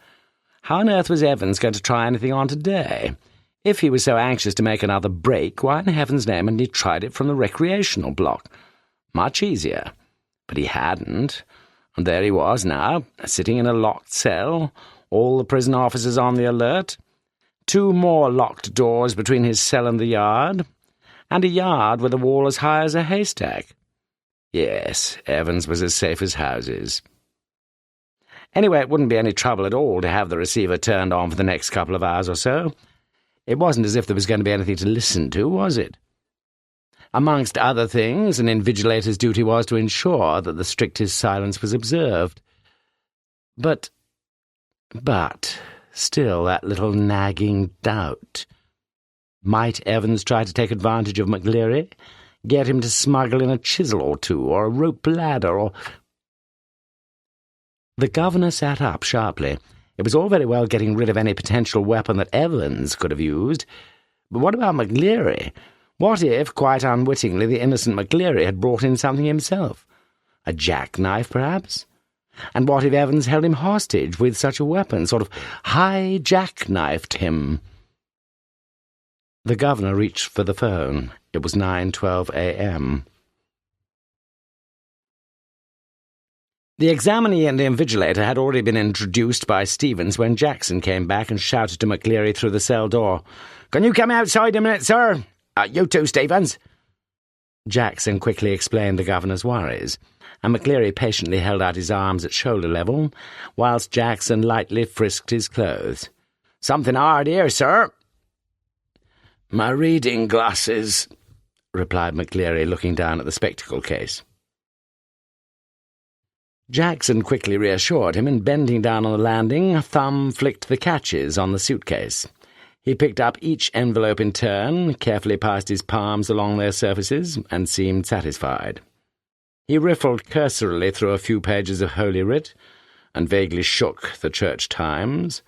How on earth was Evans going to try anything on today? If he was so anxious to make another break, why in heaven's name hadn't he tried it from the recreational block? Much easier. But he hadn't, and there he was now, sitting in a locked cell, all the prison officers on the alert, 2 more locked doors between his cell and the yard, and a yard with a wall as high as a haystack. Yes, Evans was as safe as houses. Anyway, it wouldn't be any trouble at all to have the receiver turned on for the next couple of hours or so. It wasn't as if there was going to be anything to listen to, was it? Amongst other things, an invigilator's duty was to ensure that the strictest silence was observed. But, still that little nagging doubt. Might Evans try to take advantage of McCleary, get him to smuggle in a chisel or 2, or a rope ladder, or— The governor sat up sharply. It was all very well getting rid of any potential weapon that Evans could have used, but what about McCleary? What if, quite unwittingly, the innocent McCleary had brought in something himself? A jackknife, perhaps? And what if Evans held him hostage with such a weapon, sort of high-jackknifed him? The governor reached for the phone. It was 9:12 a.m. The examinee and the invigilator had already been introduced by Stevens when Jackson came back and shouted to McCleary through the cell door. "Can you come outside a minute, sir? You too, Stevens." Jackson quickly explained the governor's worries, and McCleary patiently held out his arms at shoulder level, whilst Jackson lightly frisked his clothes. "Something hard here, sir." "My reading glasses," replied McCleary, looking down at the spectacle case. Jackson quickly reassured him, and bending down on the landing, thumb flicked the catches on the suitcase. He picked up each envelope in turn, carefully passed his palms along their surfaces, and seemed satisfied. He riffled cursorily through a few pages of Holy Writ, and vaguely shook the Church Times.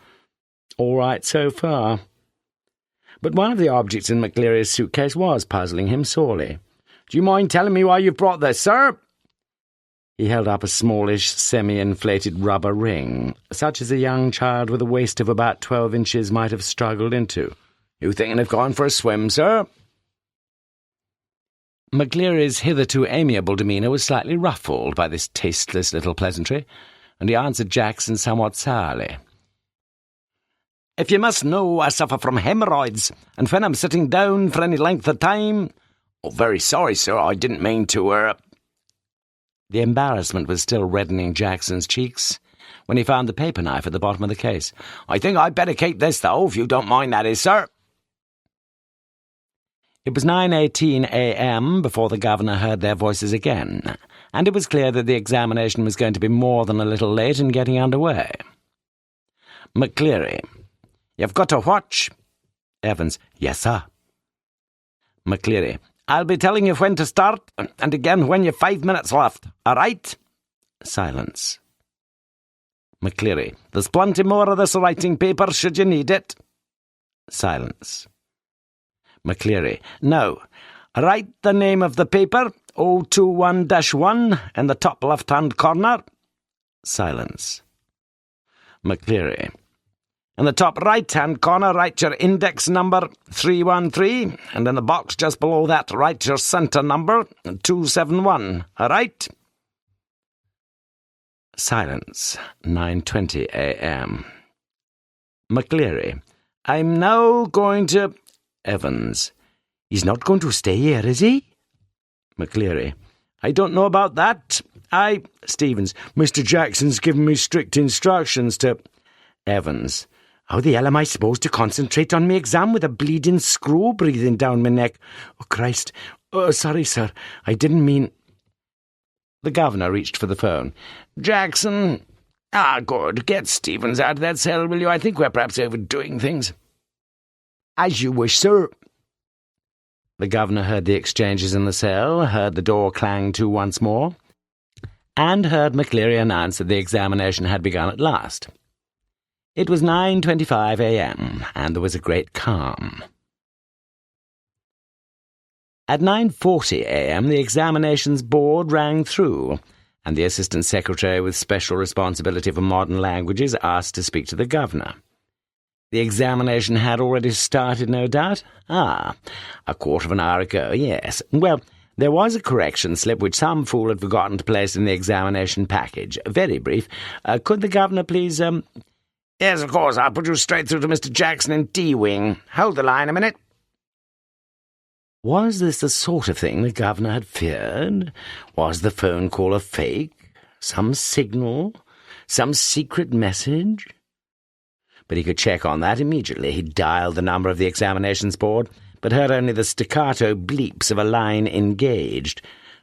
All right so far. But one of the objects in McCleary's suitcase was puzzling him sorely. "Do you mind telling me why you've brought this, sir?" He held up a smallish, semi-inflated rubber ring, such as a young child with a waist of about 12 inches might have struggled into. "You thinking of going for a swim, sir?" McCleary's hitherto amiable demeanour was slightly ruffled by this tasteless little pleasantry, and he answered Jackson somewhat sourly. "If you must know, I suffer from hemorrhoids, and when I'm sitting down for any length of time—" "Oh, very sorry, sir. I didn't mean to, The embarrassment was still reddening Jackson's cheeks when he found the paper knife at the bottom of the case. "I think I'd better keep this, though, if you don't mind, that is, sir." It was 9:18 a.m. before the governor heard their voices again, and it was clear that the examination was going to be more than a little late in getting underway. McCleary: "You've got to watch." Evans: "Yes, sir." McCleary: "I'll be telling you when to start, and again when you've 5 minutes left. All right?" Silence. McCleary: "There's plenty more of this writing paper, should you need it." Silence. McCleary: "Now, write the name of the paper, 021-1, in the top left-hand corner." Silence. McCleary: "In the top right-hand corner, write your index number, 313, and in the box just below that, write your centre number, 271. All right?" Silence. 9:20 a.m. McCleary: "I'm now going to—" Evans: "He's not going to stay here, is he?" McCleary: "I don't know about that. Stevens: "Mr. Jackson's given me strict instructions to—" Evans: "How the hell am I supposed to concentrate on me exam with a bleeding screw breathing down my neck? Oh, Christ. Oh, sorry, sir. I didn't mean—" The governor reached for the phone. "Jackson." Good. Get Stevens out of that cell, will you? I think we're perhaps overdoing things." "As you wish, sir." The governor heard the exchanges in the cell, heard the door clang to once more, and heard McCleary announce that the examination had begun at last. It was 9:25 a.m., and there was a great calm. At 9:40 a.m. the examinations board rang through, and the assistant secretary with special responsibility for modern languages asked to speak to the governor. The examination had already started, no doubt? A quarter of an hour ago, yes. Well, there was a correction slip which some fool had forgotten to place in the examination package. Very brief. Could the governor please, Yes, of course. I'll put you straight through to Mr. Jackson in D-Wing. Hold the line a minute." Was this the sort of thing the governor had feared? Was the phone call a fake? Some signal? Some secret message? But he could check on that immediately. He dialed the number of the examinations board, but heard only the staccato bleeps of a line engaged.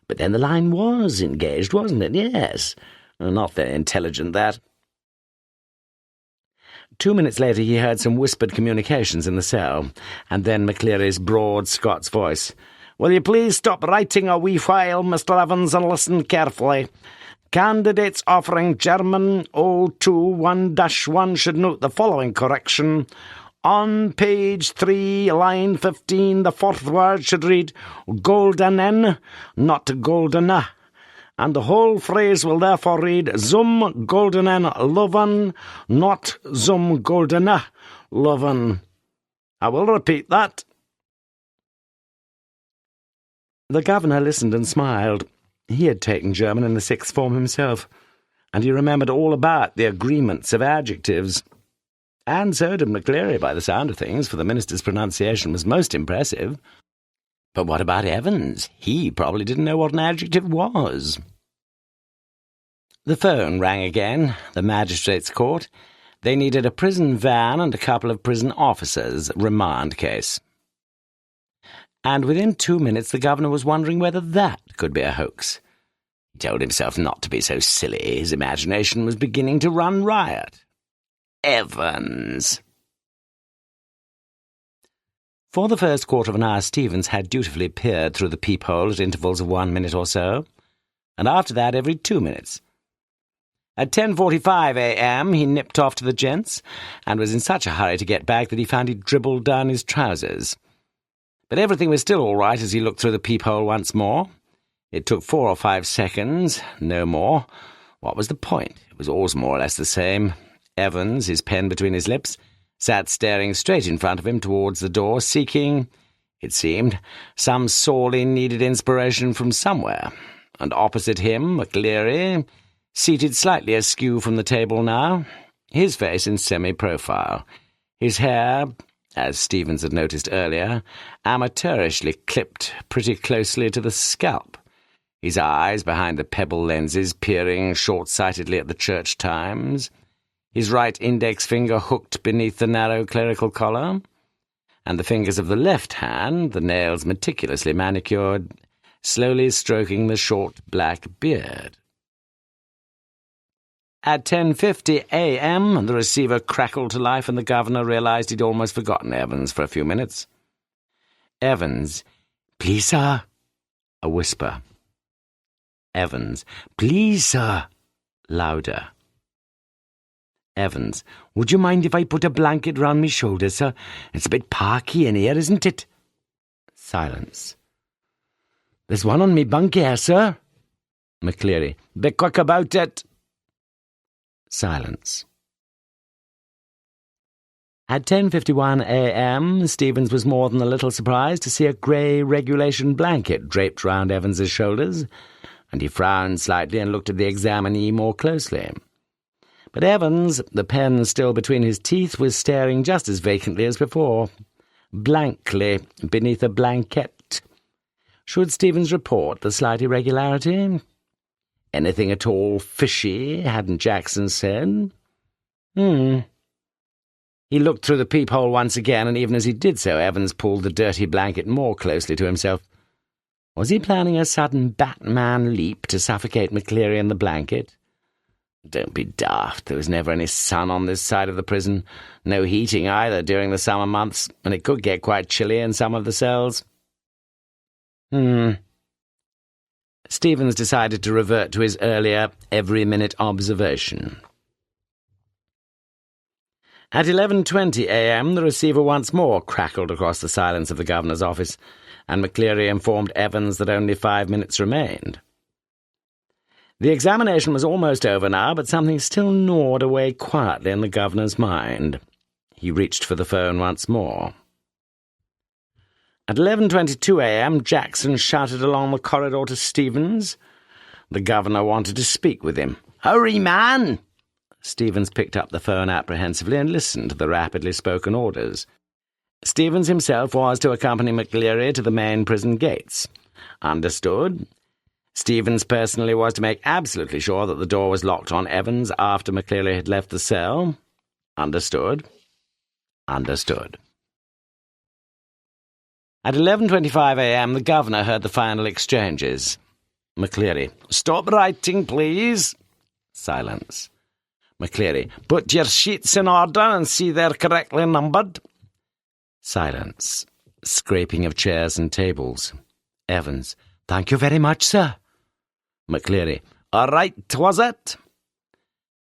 But then the line was engaged, wasn't it? Yes. Not very intelligent, that. 2 minutes later he heard some whispered communications in the cell, and then McCleary's broad Scots voice. "Will you please stop writing a wee while, Mr. Evans, and listen carefully? Candidates offering German 021-1 should note the following correction. On page 3, line 15, the fourth word should read goldenen, not goldene, and the whole phrase will therefore read zum goldenen loven, not zum goldene loven. I will repeat that." The governor listened and smiled. He had taken German in the sixth form himself, and he remembered all about the agreements of adjectives. And so did McCleary, by the sound of things, for the minister's pronunciation was most impressive. But what about Evans? He probably didn't know what an adjective was. The phone rang again. The magistrate's court. They needed a prison van and a couple of prison officers. Remand case. And within 2 minutes the governor was wondering whether that could be a hoax. He told himself not to be so silly. His imagination was beginning to run riot. Evans. For the first quarter of an hour Stevens had dutifully peered through the peephole at intervals of 1 minute or so, and after that every 2 minutes. At 10:45 a.m. he nipped off to the gents, and was in such a hurry to get back that he found he'd dribbled down his trousers. But everything was still all right as he looked through the peephole once more. It took 4 or 5 seconds, no more. What was the point? It was always more or less the same. Evans, his pen between his lips, sat staring straight in front of him towards the door, seeking, It seemed some sorely needed inspiration from somewhere, and opposite him, McCleary, seated slightly askew from the table now, his face in semi-profile, his hair, as Stevens had noticed earlier, amateurishly clipped pretty closely to the scalp, his eyes behind the pebble lenses peering short-sightedly at the Church Times, his right index finger hooked beneath the narrow clerical collar, and the fingers of the left hand, the nails meticulously manicured, slowly stroking the short black beard. At 10:50 a.m., the receiver crackled to life and the governor realized he'd almost forgotten Evans for a few minutes. Evans, "Please, sir." A whisper. Evans, "Please, sir." Louder. Evans, "Would you mind if I put a blanket round me shoulders, sir? It's a bit parky in here, isn't it?" Silence. "There's one on me bunk here, sir." McCleary, "Be quick about it." Silence. At 10:51 a.m., Stevens was more than a little surprised to see a grey regulation blanket draped round Evans's shoulders, and he frowned slightly and looked at the examinee more closely. But Evans, the pen still between his teeth, was staring just as vacantly as before, blankly beneath a blanket. Should Stevens report the slight irregularity? Anything at all fishy, hadn't Jackson said? He looked through the peephole once again, and even as he did so, Evans pulled the dirty blanket more closely to himself. Was he planning a sudden Batman leap to suffocate McCleary in the blanket? Don't be daft. There was never any sun on this side of the prison, no heating either during the summer months, and it could get quite chilly in some of the cells. Stevens decided to revert to his earlier every-minute observation. At 11:20 a.m., the receiver once more crackled across the silence of the governor's office, and McCleary informed Evans that only 5 minutes remained. The examination was almost over now, but something still gnawed away quietly in the governor's mind. He reached for the phone once more. At 11:22 a.m., Jackson shouted along the corridor to Stevens. The governor wanted to speak with him. "Hurry, man!" Stevens picked up the phone apprehensively and listened to the rapidly spoken orders. Stevens himself was to accompany McCleary to the main prison gates. Understood. Stevens personally was to make absolutely sure that the door was locked on Evans after McCleary had left the cell. Understood. Understood. At 11:25 a.m., the governor heard the final exchanges. McCleary, "Stop writing, please." Silence. McCleary, "Put your sheets in order and see they're correctly numbered." Silence. Scraping of chairs and tables. Evans, "Thank you very much, sir." McCleary, "All right, was it?"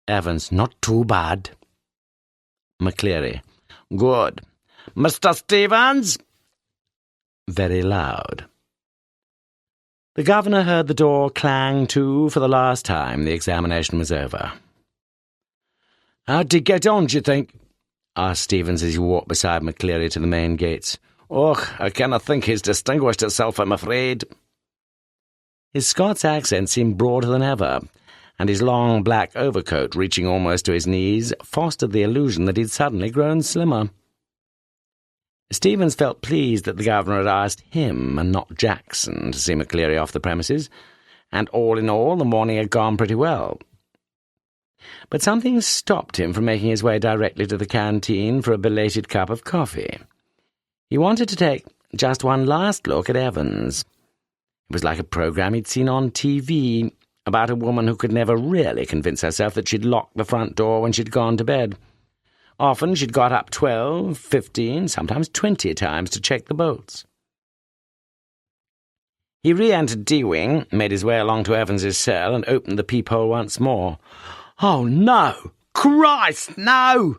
Evans, "Not too bad." McCleary, "Good. Mr. Stevens?" Very loud. The governor heard the door clang to for the last time. The examination was over. "How'd he get on, do you think?" asked Stevens as he walked beside McCleary to the main gates. "Och, I cannot think he's distinguished himself, I'm afraid." His Scots accent seemed broader than ever, and his long black overcoat, reaching almost to his knees, fostered the illusion that he'd suddenly grown slimmer. Stevens felt pleased that the governor had asked him, and not Jackson, to see McCleary off the premises, and all in all, the morning had gone pretty well. But something stopped him from making his way directly to the canteen for a belated cup of coffee. He wanted to take just one last look at Evans. It was like a program he'd seen on TV, about a woman who could never really convince herself that she'd locked the front door when she'd gone to bed. Often she'd got up 12, 15, sometimes 20 times to check the bolts. He re-entered D-Wing, made his way along to Evans's cell, and opened the peephole once more. "Oh, no! Christ, no!"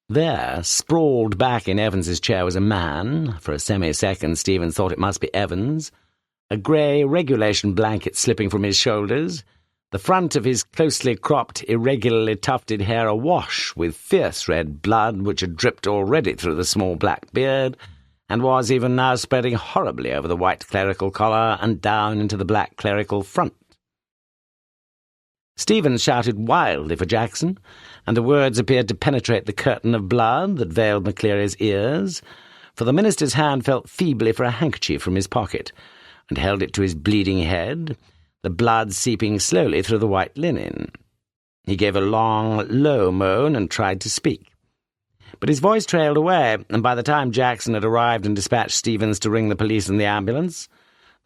There, sprawled back in Evans's chair, was a man. For a semi-second, Stevens thought it must be Evans. A grey regulation blanket slipping from his shoulders, the front of his closely cropped, irregularly tufted hair awash with fierce red blood which had dripped already through the small black beard, and was even now spreading horribly over the white clerical collar and down into the black clerical front. Stevens shouted wildly for Jackson, and the words appeared to penetrate the curtain of blood that veiled McCleary's ears, for the minister's hand felt feebly for a handkerchief from his pocket, and held it to his bleeding head, the blood seeping slowly through the white linen. He gave a long, low moan and tried to speak. But his voice trailed away, and by the time Jackson had arrived and dispatched Stevens to ring the police and the ambulance,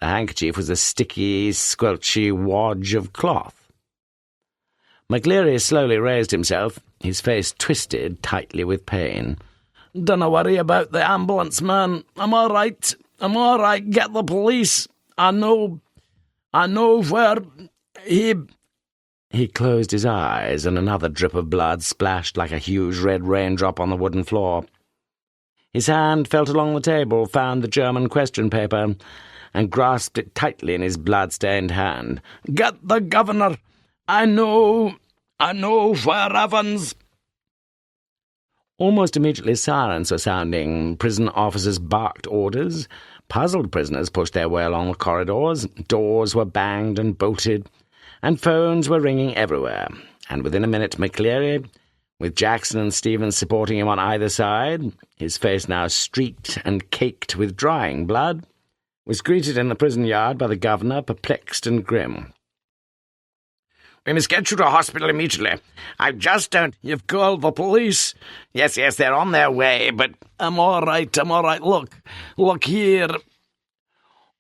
the handkerchief was a sticky, squelchy wodge of cloth. McCleary slowly raised himself, his face twisted tightly with pain. "Dunna worry about the ambulance, man. I'm all right. I'm all right. Get the police. I know where he..." He closed his eyes, and another drip of blood splashed like a huge red raindrop on the wooden floor. His hand felt along the table, found the German question paper, and grasped it tightly in his blood-stained hand. "Get the governor! I know where Evans..." Almost immediately sirens were sounding, prison officers barked orders, puzzled prisoners pushed their way along the corridors, doors were banged and bolted, and phones were ringing everywhere, and within a minute McCleary, with Jackson and Stevens supporting him on either side, his face now streaked and caked with drying blood, was greeted in the prison yard by the governor, perplexed and grim. "We must get you to a hospital immediately. I just don't..." "You've called the police?" Yes, they're on their way, but..." I'm all right. Look here."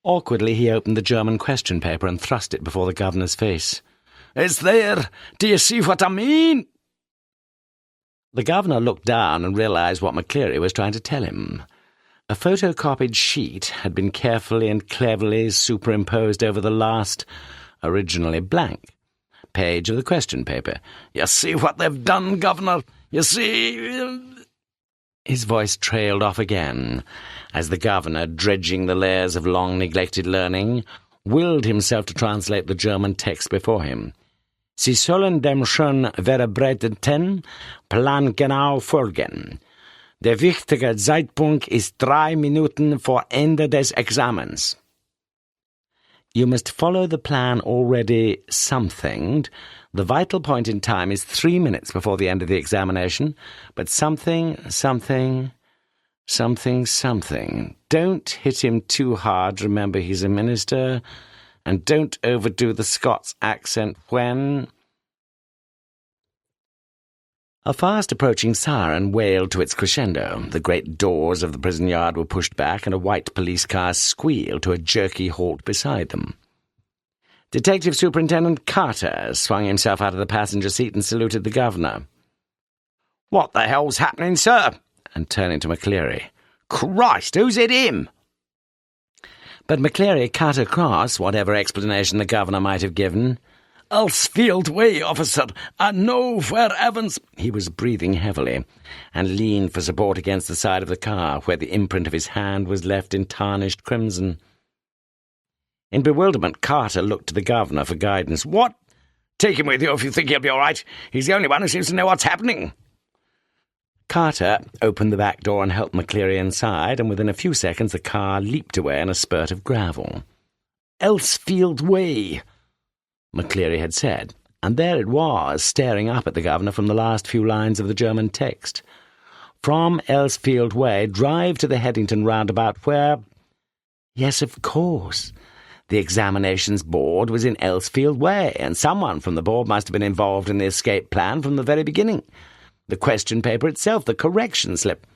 Awkwardly he opened the German question paper and thrust it before the governor's face. "It's there. Do you see what I mean?" The governor looked down and realized what McCleary was trying to tell him. A photocopied sheet had been carefully and cleverly superimposed over the last, originally blank, page of the question paper. "You see what they've done, Governor? You see..." His voice trailed off again, as the governor, dredging the layers of long-neglected learning, willed himself to translate the German text before him. "Sie sollen dem schon verbreiteten Plan genau folgen. Der wichtige Zeitpunkt ist 3 Minuten vor Ende des Examens." You must follow the plan already somethinged. The vital point in time is 3 minutes before the end of the examination, but something. Don't hit him too hard, remember he's a minister, and don't overdo the Scots accent when... A fast-approaching siren wailed to its crescendo. The great doors of the prison yard were pushed back, and a white police car squealed to a jerky halt beside them. Detective Superintendent Carter swung himself out of the passenger seat and saluted the governor. "What the hell's happening, sir?" And turning to McCleary. "Christ, who's it him?" But McCleary cut across whatever explanation the governor might have given. "Elsfield Way, officer. I know where Evans..." He was breathing heavily, and leaned for support against the side of the car, where the imprint of his hand was left in tarnished crimson. In bewilderment, Carter looked to the governor for guidance. "What? Take him with you if you think he'll be all right. He's the only one who seems to know what's happening." Carter opened the back door and helped McCleary inside, and within a few seconds the car leaped away in a spurt of gravel. "Elsfield Way," McCleary had said, and there it was, staring up at the governor from the last few lines of the German text. From Elsfield Way, drive to the Headington roundabout where... Yes, of course. The examinations board was in Elsfield Way, and someone from the board must have been involved in the escape plan from the very beginning. The question paper itself, the correction slip.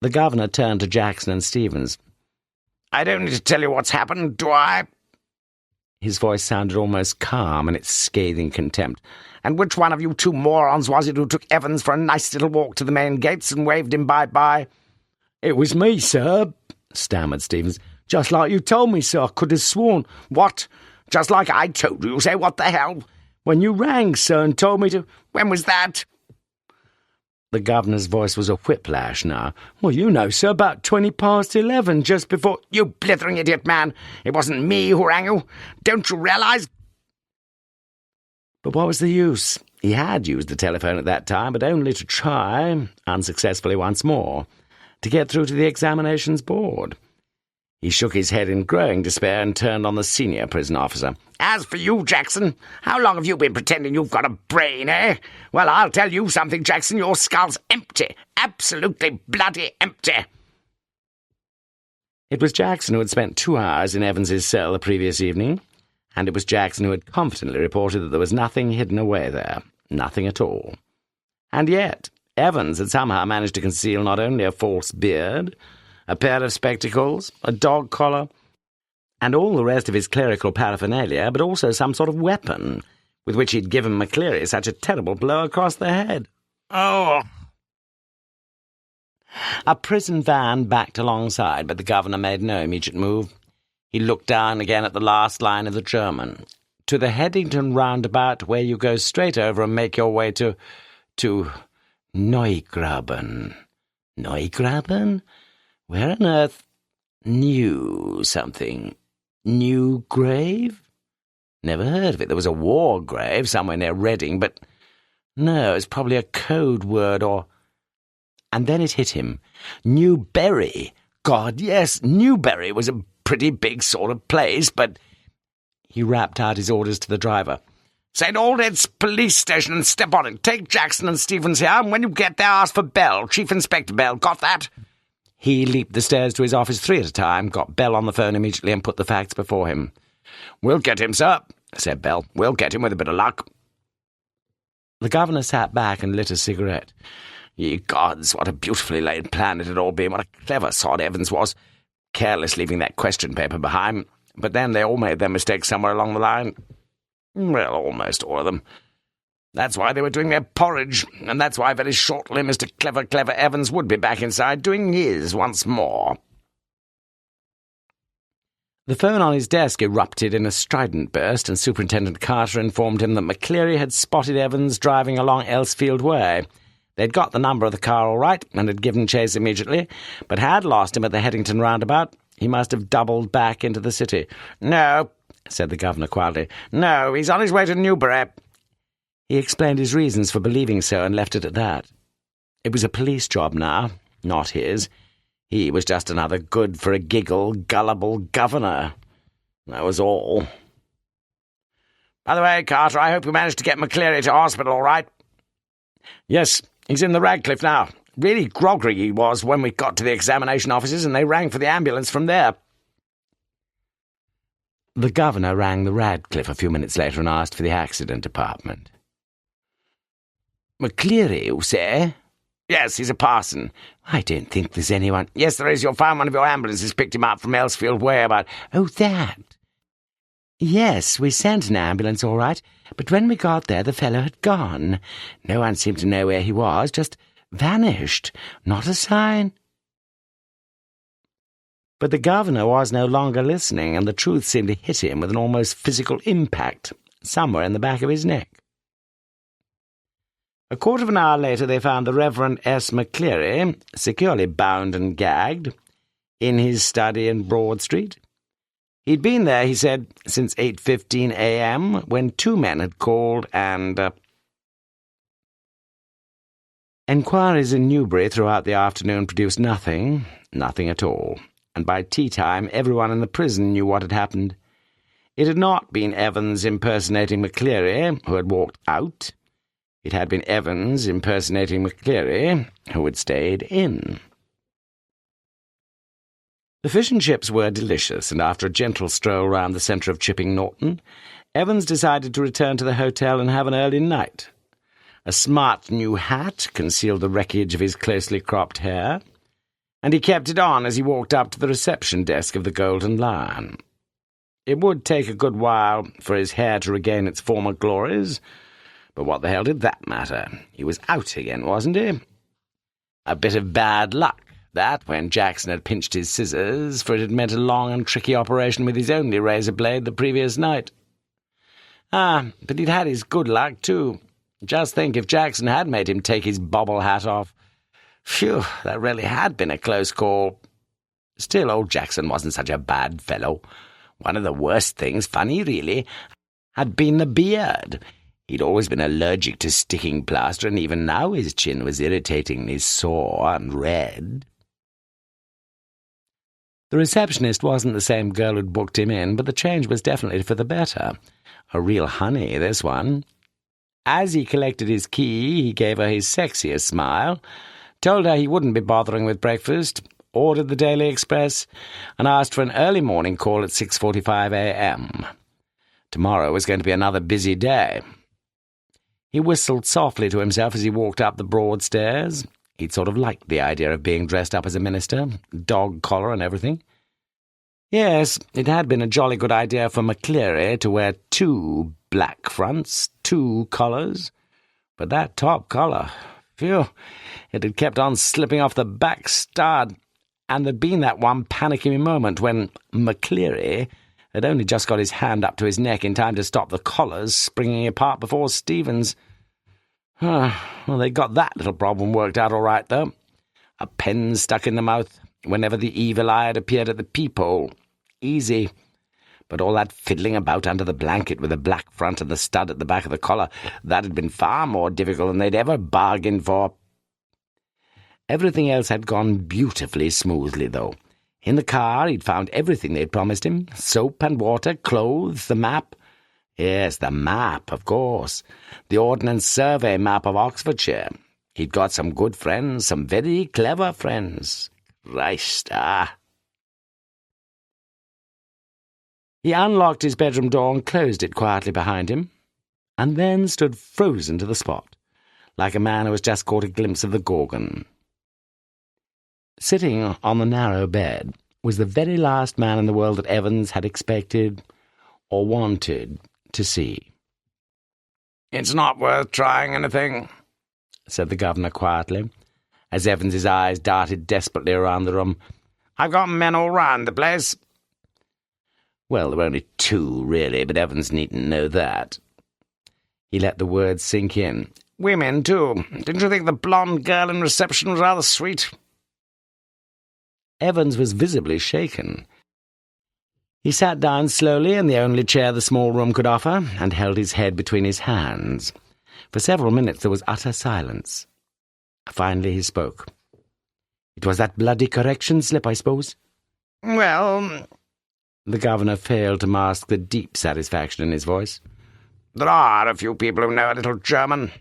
The governor turned to Jackson and Stevens. "I don't need to tell you what's happened, do I?" His voice sounded almost calm in its scathing contempt. "And which one of you two morons was it who took Evans for a nice little walk to the main gates and waved him bye-bye?" "It was me, sir," stammered Stevens. "Just like you told me, sir. I could have sworn..." "What? Just like I told you? Say, what the hell?" "When you rang, sir, and told me to..." "When was that?" The governor's voice was a whiplash now. "Well, you know, sir, about 11:20, just before..." "You blithering idiot, man! It wasn't me who rang you. Don't you realise?" But what was the use? He had used the telephone at that time, but only to try, unsuccessfully once more, to get through to the examinations board. He shook his head in growing despair and turned on the senior prison officer. As for you, Jackson, how long have you been pretending you've got a brain, eh? Well, I'll tell you something, Jackson, your skull's empty. Absolutely bloody empty. It was Jackson who had spent 2 hours in Evans's cell the previous evening, and it was Jackson who had confidently reported that there was nothing hidden away there, nothing at all. And yet, Evans had somehow managed to conceal not only a false beard, a pair of spectacles, a dog collar, and all the rest of his clerical paraphernalia, but also some sort of weapon with which he'd given McCleary such a terrible blow across the head. Oh! A prison van backed alongside, but the governor made no immediate move. He looked down again at the last line of the German. To the Headington roundabout, where you go straight over and make your way to Neugraben. Neugraben? Where on earth? New something. New grave? Never heard of it. There was a war grave somewhere near Reading, but no, it's probably a code word or... And then it hit him. Newbury. God, yes, Newbury was a pretty big sort of place, but... He rapped out his orders to the driver. St. Aldred's police station and step on it. Take Jackson and Stevens here, and when you get there, ask for Bell, Chief Inspector Bell. Got that? He leaped the stairs to his office 3 at a time, got Bell on the phone immediately and put the facts before him. "We'll get him, sir," said Bell. "We'll get him with a bit of luck." The governor sat back and lit a cigarette. Ye gods, what a beautifully laid plan it had all been. What a clever sod Evans was. Careless leaving that question paper behind. But then they all made their mistakes somewhere along the line. Well, almost all of them. That's why they were doing their porridge, and that's why very shortly Mr. Clever Evans would be back inside doing his once more. The phone on his desk erupted in a strident burst, and Superintendent Carter informed him that McCleary had spotted Evans driving along Elsfield Way. They'd got the number of the car all right, and had given chase immediately, but had lost him at the Headington roundabout. He must have doubled back into the city. "No," said the governor quietly. "No, he's on his way to Newbury." He explained his reasons for believing so and left it at that. It was a police job now, not his. He was just another good-for-a-giggle, gullible governor. That was all. "By the way, Carter, I hope you managed to get McCleary to hospital all right." "Yes, he's in the Radcliffe now. Really groggy he was when we got to the examination offices, and they rang for the ambulance from there." The governor rang the Radcliffe a few minutes later and asked for the accident department. "McCleary, you say?" "Yes, he's a parson." "I don't think there's anyone—" "Yes, there is. You'll find one of your ambulances picked him up from Elsfield Way about—" "Oh, that. Yes, we sent an ambulance all right, but when we got there the fellow had gone. No one seemed to know where he was, just vanished. Not a sign." But the governor was no longer listening, and the truth seemed to hit him with an almost physical impact, somewhere in the back of his neck. A quarter of an hour later they found the Reverend S. McCleary, securely bound and gagged, in his study in Broad Street. He'd been there, he said, since 8:15 a.m., when 2 men had called and... Enquiries in Newbury throughout the afternoon produced nothing at all, and by tea-time everyone in the prison knew what had happened. It had not been Evans impersonating McCleary, who had walked out. It had been Evans impersonating McCleary, who had stayed in. The fish and chips were delicious, and after a gentle stroll round the centre of Chipping Norton, Evans decided to return to the hotel and have an early night. A smart new hat concealed the wreckage of his closely cropped hair, and he kept it on as he walked up to the reception desk of the Golden Lion. It would take a good while for his hair to regain its former glories, but what the hell did that matter? He was out again, wasn't he? A bit of bad luck, that, when Jackson had pinched his scissors, for it had meant a long and tricky operation with his only razor blade the previous night. But he'd had his good luck, too. Just think if Jackson had made him take his bobble hat off. Phew, that really had been a close call. Still, old Jackson wasn't such a bad fellow. One of the worst things, funny really, had been the beard. He'd always been allergic to sticking plaster, and even now his chin was irritatingly sore and red. The receptionist wasn't the same girl who'd booked him in, but the change was definitely for the better. A real honey, this one. As he collected his key, he gave her his sexiest smile, told her he wouldn't be bothering with breakfast, ordered the Daily Express, and asked for an early morning call at 6:45 a.m. Tomorrow was going to be another busy day. He whistled softly to himself as he walked up the broad stairs. He'd sort of liked the idea of being dressed up as a minister, dog collar and everything. Yes, it had been a jolly good idea for McCleary to wear 2 black fronts, 2 collars, but that top collar, phew, it had kept on slipping off the back stud, and there'd been that one panicky moment when McCleary had only just got his hand up to his neck in time to stop the collars springing apart before Stevens. Well, they got that little problem worked out all right, though. A pen stuck in the mouth whenever the evil eye had appeared at the peephole. Easy. But all that fiddling about under the blanket with the black front and the stud at the back of the collar, that had been far more difficult than they'd ever bargained for. Everything else had gone beautifully smoothly, though. In the car, he'd found everything they'd promised him. Soap and water, clothes, the map. Yes, the map, of course. The Ordnance Survey map of Oxfordshire. He'd got some good friends, some very clever friends. Christ, He unlocked his bedroom door and closed it quietly behind him, and then stood frozen to the spot, like a man who has just caught a glimpse of the Gorgon. Sitting on the narrow bed was the very last man in the world that Evans had expected or wanted to see. "It's not worth trying anything," said the governor quietly, as Evans's eyes darted desperately around the room. "I've got men all round the place." Well, there were only 2, really, but Evans needn't know that. He let the words sink in. "Women, too. Didn't you think the blonde girl in reception was rather sweet?" Evans was visibly shaken. He sat down slowly in the only chair the small room could offer, and held his head between his hands. For several minutes there was utter silence. Finally he spoke. "It was that bloody correction slip, I suppose?" "Well—" The governor failed to mask the deep satisfaction in his voice. "There are a few people who know a little German."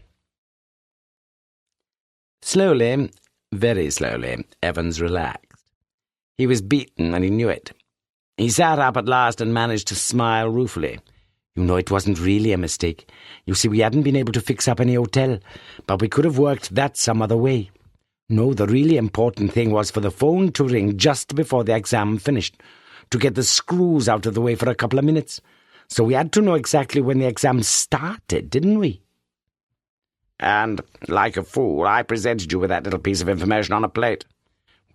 Slowly, very slowly, Evans relaxed. He was beaten, and he knew it. He sat up at last and managed to smile ruefully. "You know, it wasn't really a mistake. You see, we hadn't been able to fix up any hotel, but we could have worked that some other way. No, the really important thing was for the phone to ring just before the exam finished, to get the screws out of the way for a couple of minutes. So we had to know exactly when the exam started, didn't we?" "And, like a fool, I presented you with that little piece of information on a plate."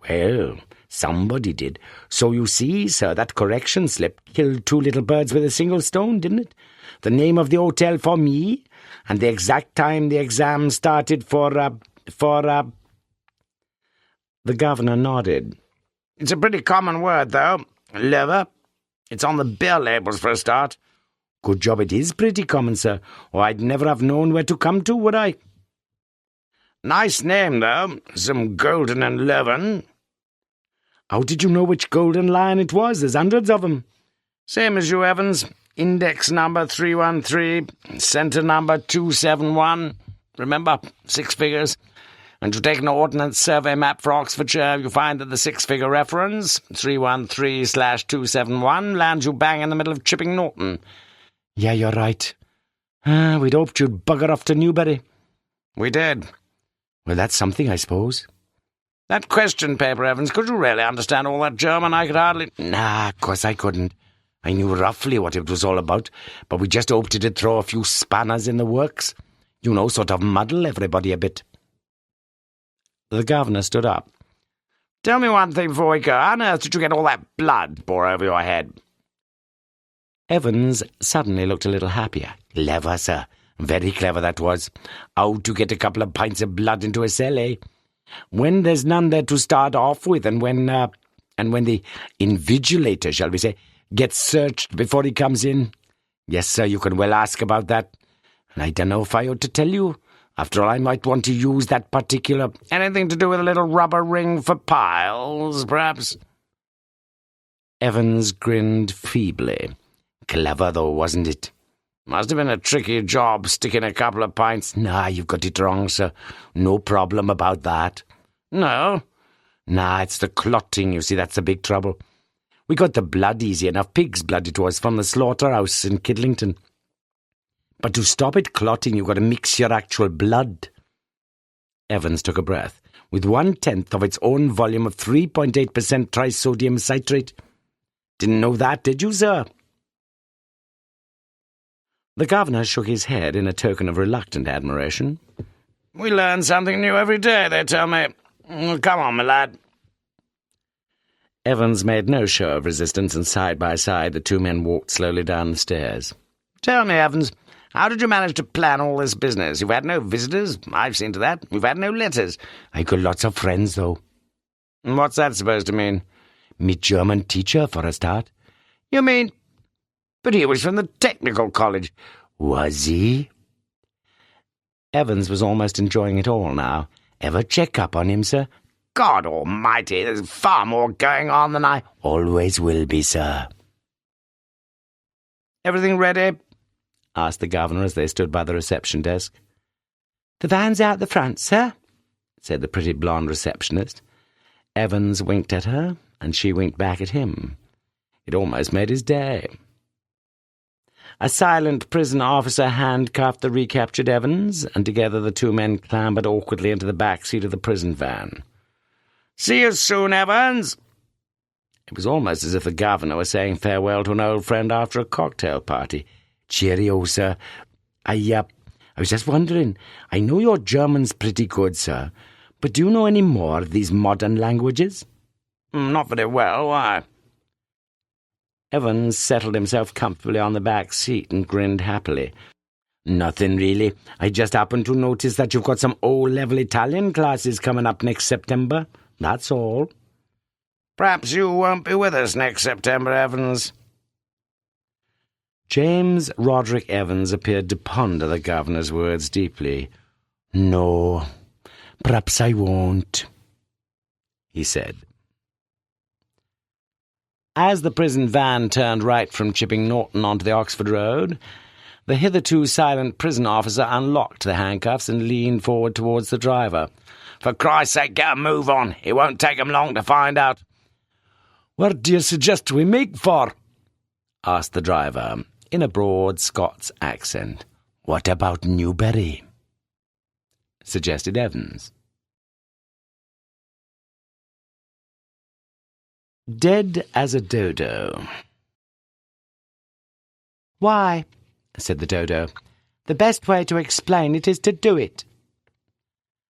"Well, somebody did. So you see, sir, that correction slip killed 2 little birds with a single stone, didn't it? The name of the hotel for me, and the exact time the exam started for. The governor nodded. "It's a pretty common word, though. Liver. It's on the beer labels for a start." "Good job it is pretty common, sir, or I'd never have known where to come to, would I?" "Nice name, though. Some Golden and Leven." "How did you know which golden lion it was? There's hundreds of them." "Same as you, Evans. Index number 313, centre number 271. Remember, 6 figures. And you take an Ordnance Survey map for Oxfordshire, you find that the 6-figure reference, 313/271, lands you bang in the middle of Chipping Norton." "Yeah, you're right. We'd hoped you'd bugger off to Newbury." "We did." "Well, that's something, I suppose." "That question paper, Evans, could you really understand all that German? I could hardly—" "Nah, of course I couldn't. I knew roughly what it was all about, but we just hoped it'd throw a few spanners in the works. You know, sort of muddle everybody a bit." The governor stood up. "Tell me one thing before we go. How on earth did you get all that blood pour over your head?" Evans suddenly looked a little happier. "Clever, sir. Very clever that was. How to get a couple of pints of blood into a cell, eh? When there's none there to start off with, and when the invigilator, shall we say, gets searched before he comes in. Yes, sir, you can well ask about that. And I don't know if I ought to tell you. After all, I might want to use that particular—" "Anything to do with a little rubber ring for piles, perhaps?" Evans grinned feebly. Clever, though, wasn't it? Must have been a tricky job, sticking a couple of pints. Nah, you've got it wrong, sir. No problem about that. No? Nah, it's the clotting, you see, that's the big trouble. We got the blood easy enough, pig's blood it was, from the slaughterhouse in Kidlington. But to stop it clotting, you've got to mix your actual blood. Evans took a breath. With 1/10 of its own volume of 3.8% trisodium citrate. Didn't know that, did you, sir? The governor shook his head in a token of reluctant admiration. We learn something new every day, they tell me. Come on, my lad. Evans made no show of resistance, and side by side the two men walked slowly down the stairs. Tell me, Evans, how did you manage to plan all this business? You've had no visitors, I've seen to that. You've had no letters. I got lots of friends, though. What's that supposed to mean? Me German teacher, for a start. You mean... But he was from the technical college. Was he? Evans was almost enjoying it all now. Ever check up on him, sir? God almighty, there's far more going on than I... Always will be, sir. Everything ready? Asked the governor as they stood by the reception desk. The van's out the front, sir, said the pretty blonde receptionist. Evans winked at her, and she winked back at him. It almost made his day. A silent prison officer handcuffed the recaptured Evans, and together the two men clambered awkwardly into the back seat of the prison van. See you soon, Evans. It was almost as if the governor was saying farewell to an old friend after a cocktail party. Cheerio, sir. I was just wondering, I know your German's pretty good, sir, but do you know any more of these modern languages? Not very well, why? Evans settled himself comfortably on the back seat and grinned happily. Nothing, really. I just happened to notice that you've got some O-level Italian classes coming up next September. That's all. Perhaps you won't be with us next September, Evans. James Roderick Evans appeared to ponder the governor's words deeply. No, perhaps I won't, he said. As the prison van turned right from Chipping Norton onto the Oxford Road, the hitherto silent prison officer unlocked the handcuffs and leaned forward towards the driver. For Christ's sake, get a move on. It won't take 'em long to find out. Where do you suggest we make for? Asked the driver, in a broad Scots accent. What about Newbury? Suggested Evans. Dead as a dodo. Why, said the dodo, the best way to explain it is to do it.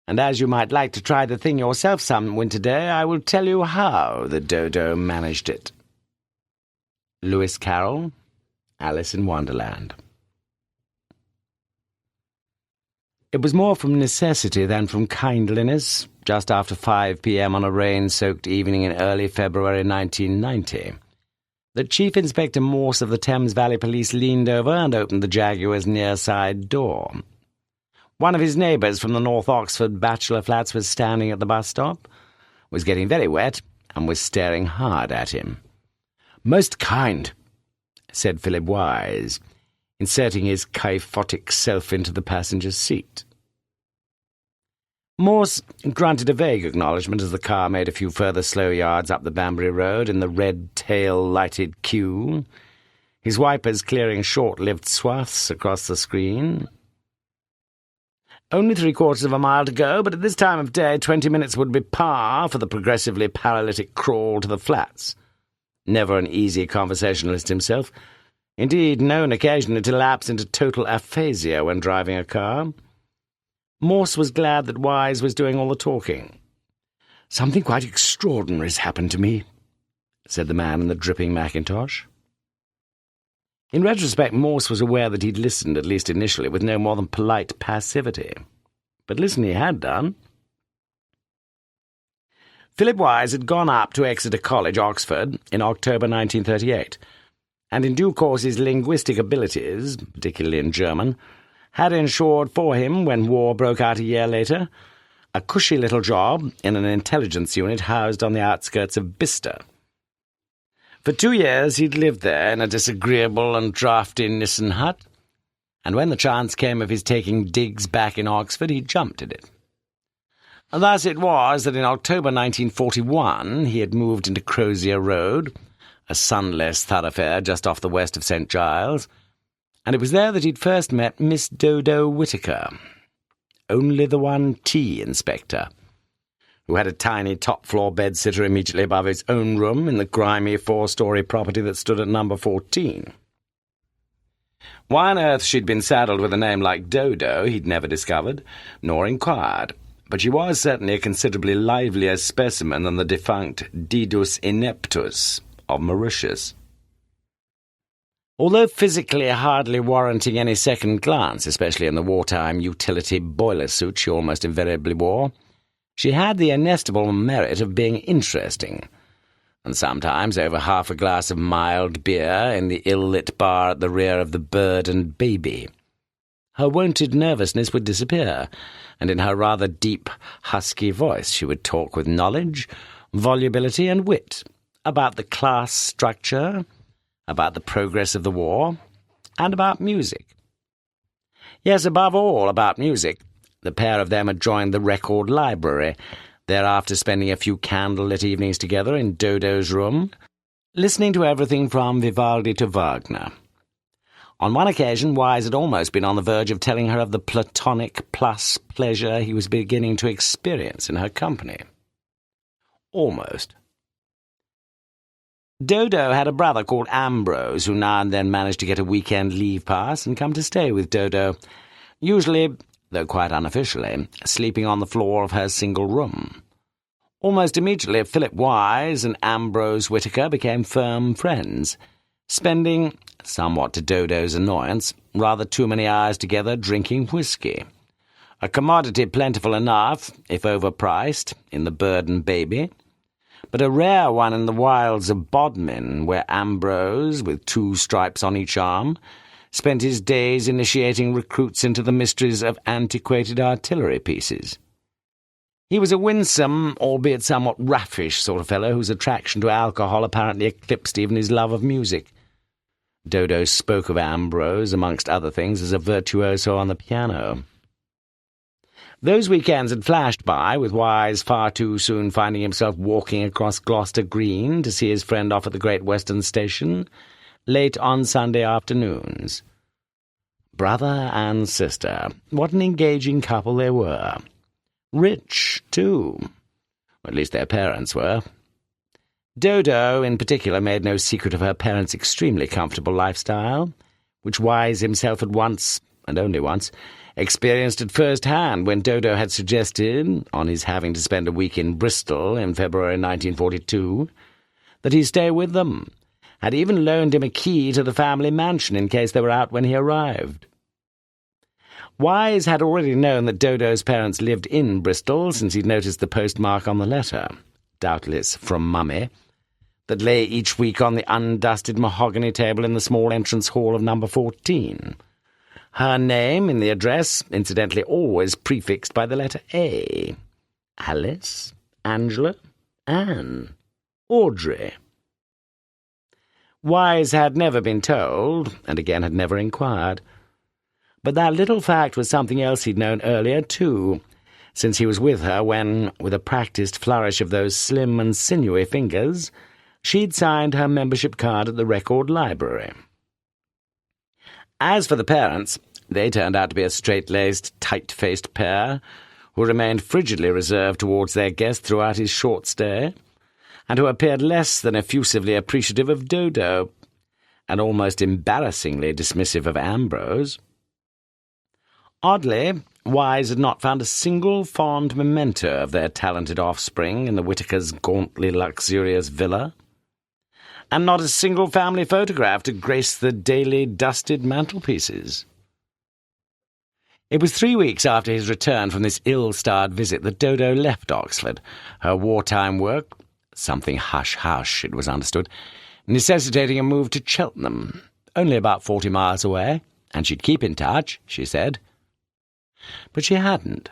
And as you might like to try the thing yourself some winter day, I will tell you how the dodo managed it. Lewis Carroll, Alice in Wonderland. It was more from necessity than from kindliness, just after 5 p.m. on a rain-soaked evening in early February 1990, that Chief Inspector Morse of the Thames Valley Police leaned over and opened the Jaguar's near-side door. One of his neighbours from the North Oxford bachelor flats was standing at the bus stop, was getting very wet, and was staring hard at him. "Most kind," said Philip Wise, inserting his kyphotic self into the passenger's seat. Morse grunted a vague acknowledgment as the car made a few further slow yards up the Banbury Road in the red tail-lighted queue, his wipers clearing short-lived swaths across the screen. Only 3/4 of a mile to go, but at this time of day 20 minutes would be par for the progressively paralytic crawl to the flats. Never an easy conversationalist himself, indeed known occasionally to lapse into total aphasia when driving a car, Morse was glad that Wise was doing all the talking. "Something quite extraordinary has happened to me," said the man in the dripping mackintosh. In retrospect, Morse was aware that he'd listened, at least initially, with no more than polite passivity. But listen he had done. Philip Wise had gone up to Exeter College, Oxford, in October 1938, and in due course his linguistic abilities, particularly in German, had ensured for him, when war broke out a year later, a cushy little job in an intelligence unit housed on the outskirts of Bicester. For 2 years he'd lived there in a disagreeable and draughty Nissen hut, and when the chance came of his taking digs back in Oxford, he jumped at it. And thus it was that in October 1941 he had moved into Crozier Road, a sunless thoroughfare just off the west of St. Giles, and it was there that he'd first met Miss Dodo Whittaker, only the one tea inspector, who had a tiny top-floor bed-sitter immediately above his own room in the grimy 4-storey property that stood at number 14. Why on earth she'd been saddled with a name like Dodo he'd never discovered, nor inquired, but she was certainly a considerably livelier specimen than the defunct Didus ineptus of Mauritius. Although physically hardly warranting any second glance, especially in the wartime utility boiler suit she almost invariably wore, she had the inestimable merit of being interesting, and sometimes over half a glass of mild beer in the ill-lit bar at the rear of the Bird and Baby, her wonted nervousness would disappear, and in her rather deep, husky voice she would talk with knowledge, volubility, and wit about the class structure, about the progress of the war, and about music. Yes, above all, about music. The pair of them had joined the record library, thereafter spending a few candle-lit evenings together in Dodo's room, listening to everything from Vivaldi to Wagner. On one occasion, Wise had almost been on the verge of telling her of the platonic plus pleasure he was beginning to experience in her company. Almost. Dodo had a brother called Ambrose, who now and then managed to get a weekend leave pass and come to stay with Dodo, usually, though quite unofficially, sleeping on the floor of her single room. Almost immediately, Philip Wise and Ambrose Whittaker became firm friends, spending, somewhat to Dodo's annoyance, rather too many hours together drinking whisky, a commodity plentiful enough, if overpriced, in the Bird and Baby, but a rare one in the wilds of Bodmin, where Ambrose, with 2 stripes on each arm, spent his days initiating recruits into the mysteries of antiquated artillery pieces. He was a winsome, albeit somewhat raffish sort of fellow whose attraction to alcohol apparently eclipsed even his love of music. Dodo spoke of Ambrose, amongst other things, as a virtuoso on the piano. Those weekends had flashed by, with Wise far too soon finding himself walking across Gloucester Green to see his friend off at the Great Western Station, late on Sunday afternoons. Brother and sister, what an engaging couple they were. Rich, too. At least their parents were. Dodo, in particular, made no secret of her parents' extremely comfortable lifestyle, which Wise himself had once, and only once, experienced at first hand when Dodo had suggested, on his having to spend a week in Bristol in February 1942, that he stay with them, had even loaned him a key to the family mansion in case they were out when he arrived. Wise had already known that Dodo's parents lived in Bristol since he'd noticed the postmark on the letter, doubtless from Mummy, that lay each week on the undusted mahogany table in the small entrance hall of number 14. Her name in the address, incidentally always prefixed by the letter A. Alice, Angela, Anne, Audrey. Wise had never been told, and again had never inquired. But that little fact was something else he'd known earlier, too, since he was with her when, with a practised flourish of those slim and sinewy fingers, she'd signed her membership card at the record library. As for the parents, they turned out to be a straight-laced, tight-faced pair, who remained frigidly reserved towards their guest throughout his short stay, and who appeared less than effusively appreciative of Dodo, and almost embarrassingly dismissive of Ambrose. Oddly, Wise had not found a single fond memento of their talented offspring in the Whittakers' gauntly luxurious villa, and not a single family photograph to grace the daily dusted mantelpieces. It was 3 weeks after his return from this ill-starred visit that Dodo left Oxford, her wartime work, something hush-hush, it was understood, necessitating a move to Cheltenham, only about 40 miles away, and she'd keep in touch, she said. But she hadn't.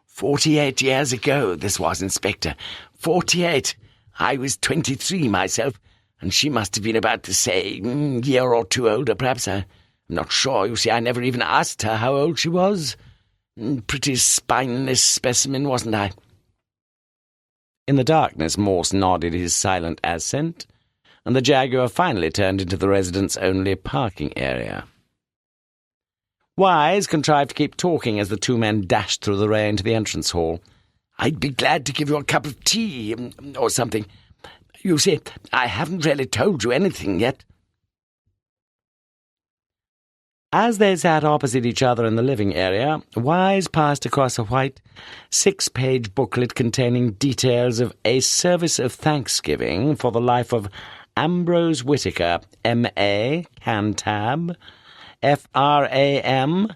48 years ago, this was, Inspector. 48. I was 23 myself. and she must have been about the same, year or two older, perhaps. I'm not sure. You see, I never even asked her how old she was. Pretty spineless specimen, wasn't I?" In the darkness, Morse nodded his silent assent, and the Jaguar finally turned into the residents' only parking area. Wise contrived to keep talking as the two men dashed through the rain to the entrance hall. "I'd be glad to give you a cup of tea, or something. You see, I haven't really told you anything yet." As they sat opposite each other in the living area, Wise passed across a white, 6-page booklet containing details of a service of thanksgiving for the life of Ambrose Whittaker, M.A., Cantab, F.R.A.M.,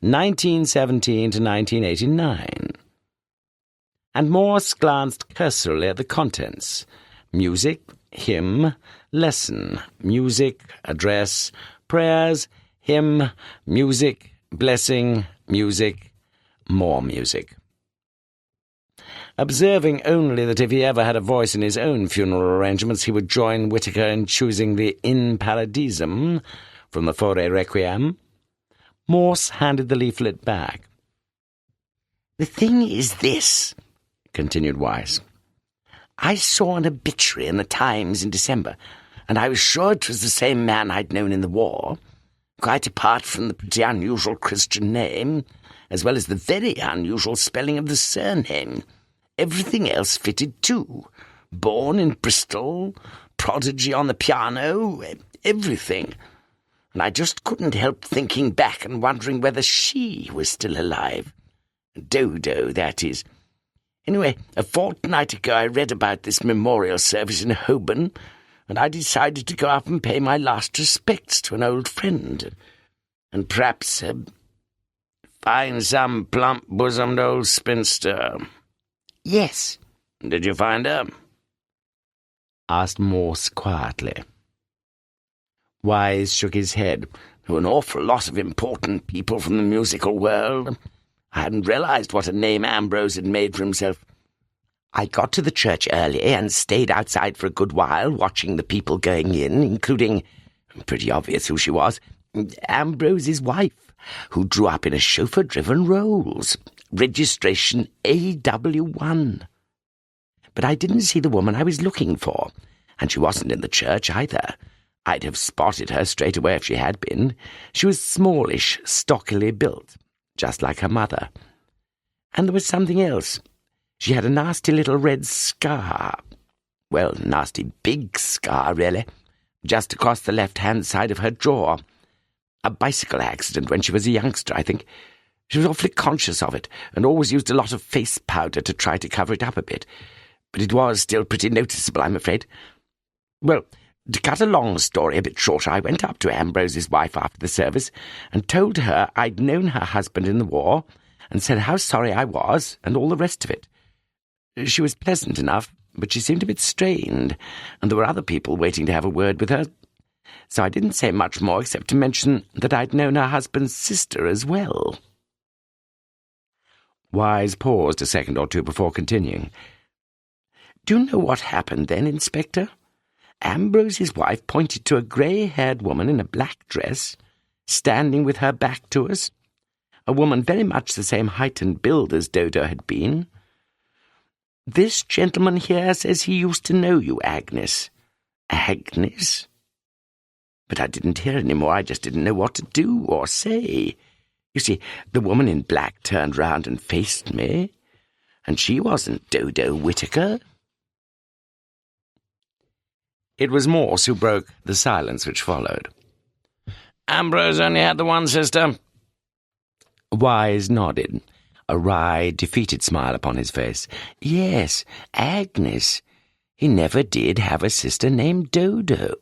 1917 to 1989. And Morse glanced cursorily at the contents: music, hymn, lesson, music, address, prayers, hymn, music, blessing, music, more music. Observing only that if he ever had a voice in his own funeral arrangements, he would join Whittaker in choosing the In Paradisum from the Fore Requiem, Morse handed the leaflet back. "The thing is this," continued Wise. "I saw an obituary in the Times in December, and I was sure it was the same man I'd known in the war, quite apart from the pretty unusual Christian name, as well as the very unusual spelling of the surname. Everything else fitted too. Born in Bristol, prodigy on the piano, everything. And I just couldn't help thinking back and wondering whether she was still alive. Dodo, that is. Anyway, a fortnight ago I read about this memorial service in Holborn, and I decided to go up and pay my last respects to an old friend, and perhaps find some plump-bosomed old spinster." "Yes." "Did you find her?" asked Morse quietly. Wise shook his head. "There were an awful lot of important people from the musical world. I hadn't realized what a name Ambrose had made for himself. I got to the church early and stayed outside for a good while, watching the people going in, including, pretty obvious who she was, Ambrose's wife, who drew up in a chauffeur-driven Rolls, registration AW1. But I didn't see the woman I was looking for, and she wasn't in the church either. I'd have spotted her straight away if she had been. She was smallish, stockily built, just like her mother. And there was something else. She had a nasty little red scar. Well, nasty big scar, really, just across the left-hand side of her jaw. A bicycle accident when she was a youngster, I think. She was awfully conscious of it, and always used a lot of face powder to try to cover it up a bit. But it was still pretty noticeable, I'm afraid. Well, to cut a long story a bit shorter, I went up to Ambrose's wife after the service and told her I'd known her husband in the war, and said how sorry I was, and all the rest of it. She was pleasant enough, but she seemed a bit strained, and there were other people waiting to have a word with her. So I didn't say much more except to mention that I'd known her husband's sister as well." Wise paused a second or two before continuing. "Do you know what happened then, Inspector? Ambrose's wife pointed to a grey-haired woman in a black dress, standing with her back to us, a woman very much the same height and build as Dodo had been. 'This gentleman here says he used to know you, Agnes.' Agnes? But I didn't hear any more. I just didn't know what to do or say. You see, the woman in black turned round and faced me, and she wasn't Dodo Whittaker." It was Morse who broke the silence which followed. "Ambrose only had the one sister?" Wise nodded, a wry, defeated smile upon his face. "Yes, Agnes. He never did have a sister named Dodo."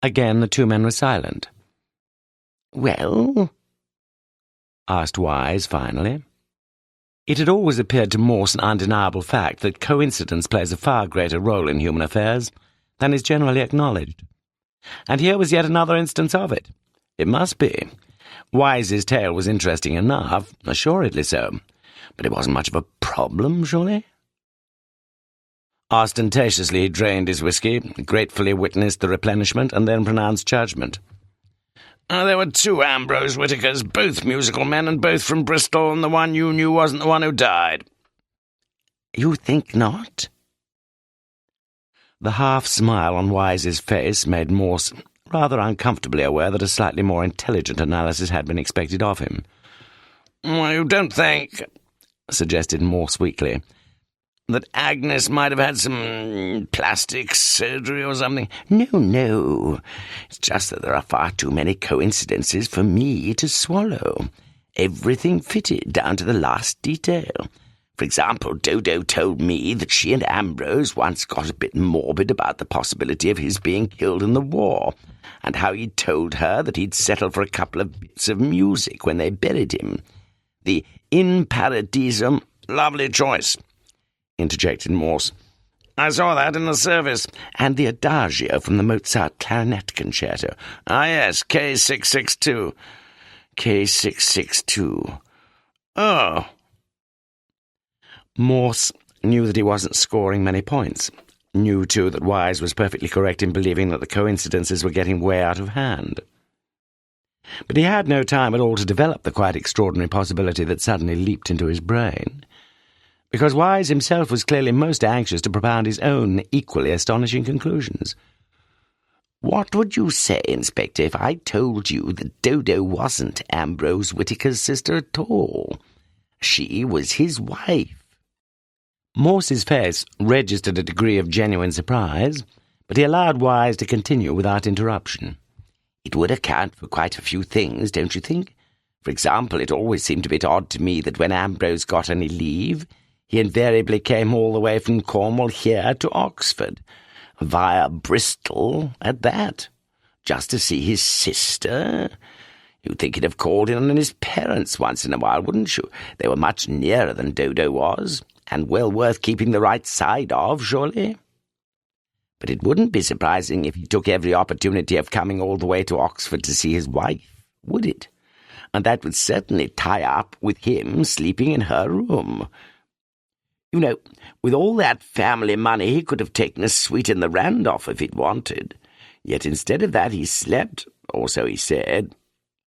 Again the two men were silent. "Well?" asked Wise finally. It had always appeared to Morse an undeniable fact that coincidence plays a far greater role in human affairs than is generally acknowledged. And here was yet another instance of it. It must be. Wise's tale was interesting enough, assuredly so, but it wasn't much of a problem, surely? Ostentatiously he drained his whiskey, gratefully witnessed the replenishment, and then pronounced judgment. There were 2 Ambrose Whittakers, both musical men and both from Bristol, and the one you knew wasn't the one who died. You think not? The half-smile on Wise's face made Morse rather uncomfortably aware that a slightly more intelligent analysis had been expected of him. Well, you don't think, suggested Morse weakly, that Agnes might have had some plastic surgery or something? No. It's just that there are far too many coincidences for me to swallow. Everything fitted down to the last detail. For example, Dodo told me that she and Ambrose once got a bit morbid about the possibility of his being killed in the war, and how he'd told her that he'd settle for a couple of bits of music when they buried him. The In Paradisum— Lovely choice, interjected Morse. I saw that in the service. And the Adagio from the Mozart Clarinet Concerto. Ah, yes, K662. K662. Oh. Morse knew that he wasn't scoring many points. Knew, too, that Wise was perfectly correct in believing that the coincidences were getting way out of hand. But he had no time at all to develop the quite extraordinary possibility that suddenly leaped into his brain, because Wise himself was clearly most anxious to propound his own equally astonishing conclusions. What would you say, Inspector, if I told you that Dodo wasn't Ambrose Whittaker's sister at all? She was his wife. Morse's face registered a degree of genuine surprise, but he allowed Wise to continue without interruption. It would account for quite a few things, don't you think? For example, it always seemed a bit odd to me that when Ambrose got any leave, he invariably came all the way from Cornwall here to Oxford, via Bristol at that, just to see his sister. You'd think he'd have called in on his parents once in a while, wouldn't you? They were much nearer than Dodo was, and well worth keeping the right side of, surely. But it wouldn't be surprising if he took every opportunity of coming all the way to Oxford to see his wife, would it? And that would certainly tie up with him sleeping in her room. You know, with all that family money, he could have taken a suite in the Randolph if he'd wanted. Yet instead of that, he slept, or so he said,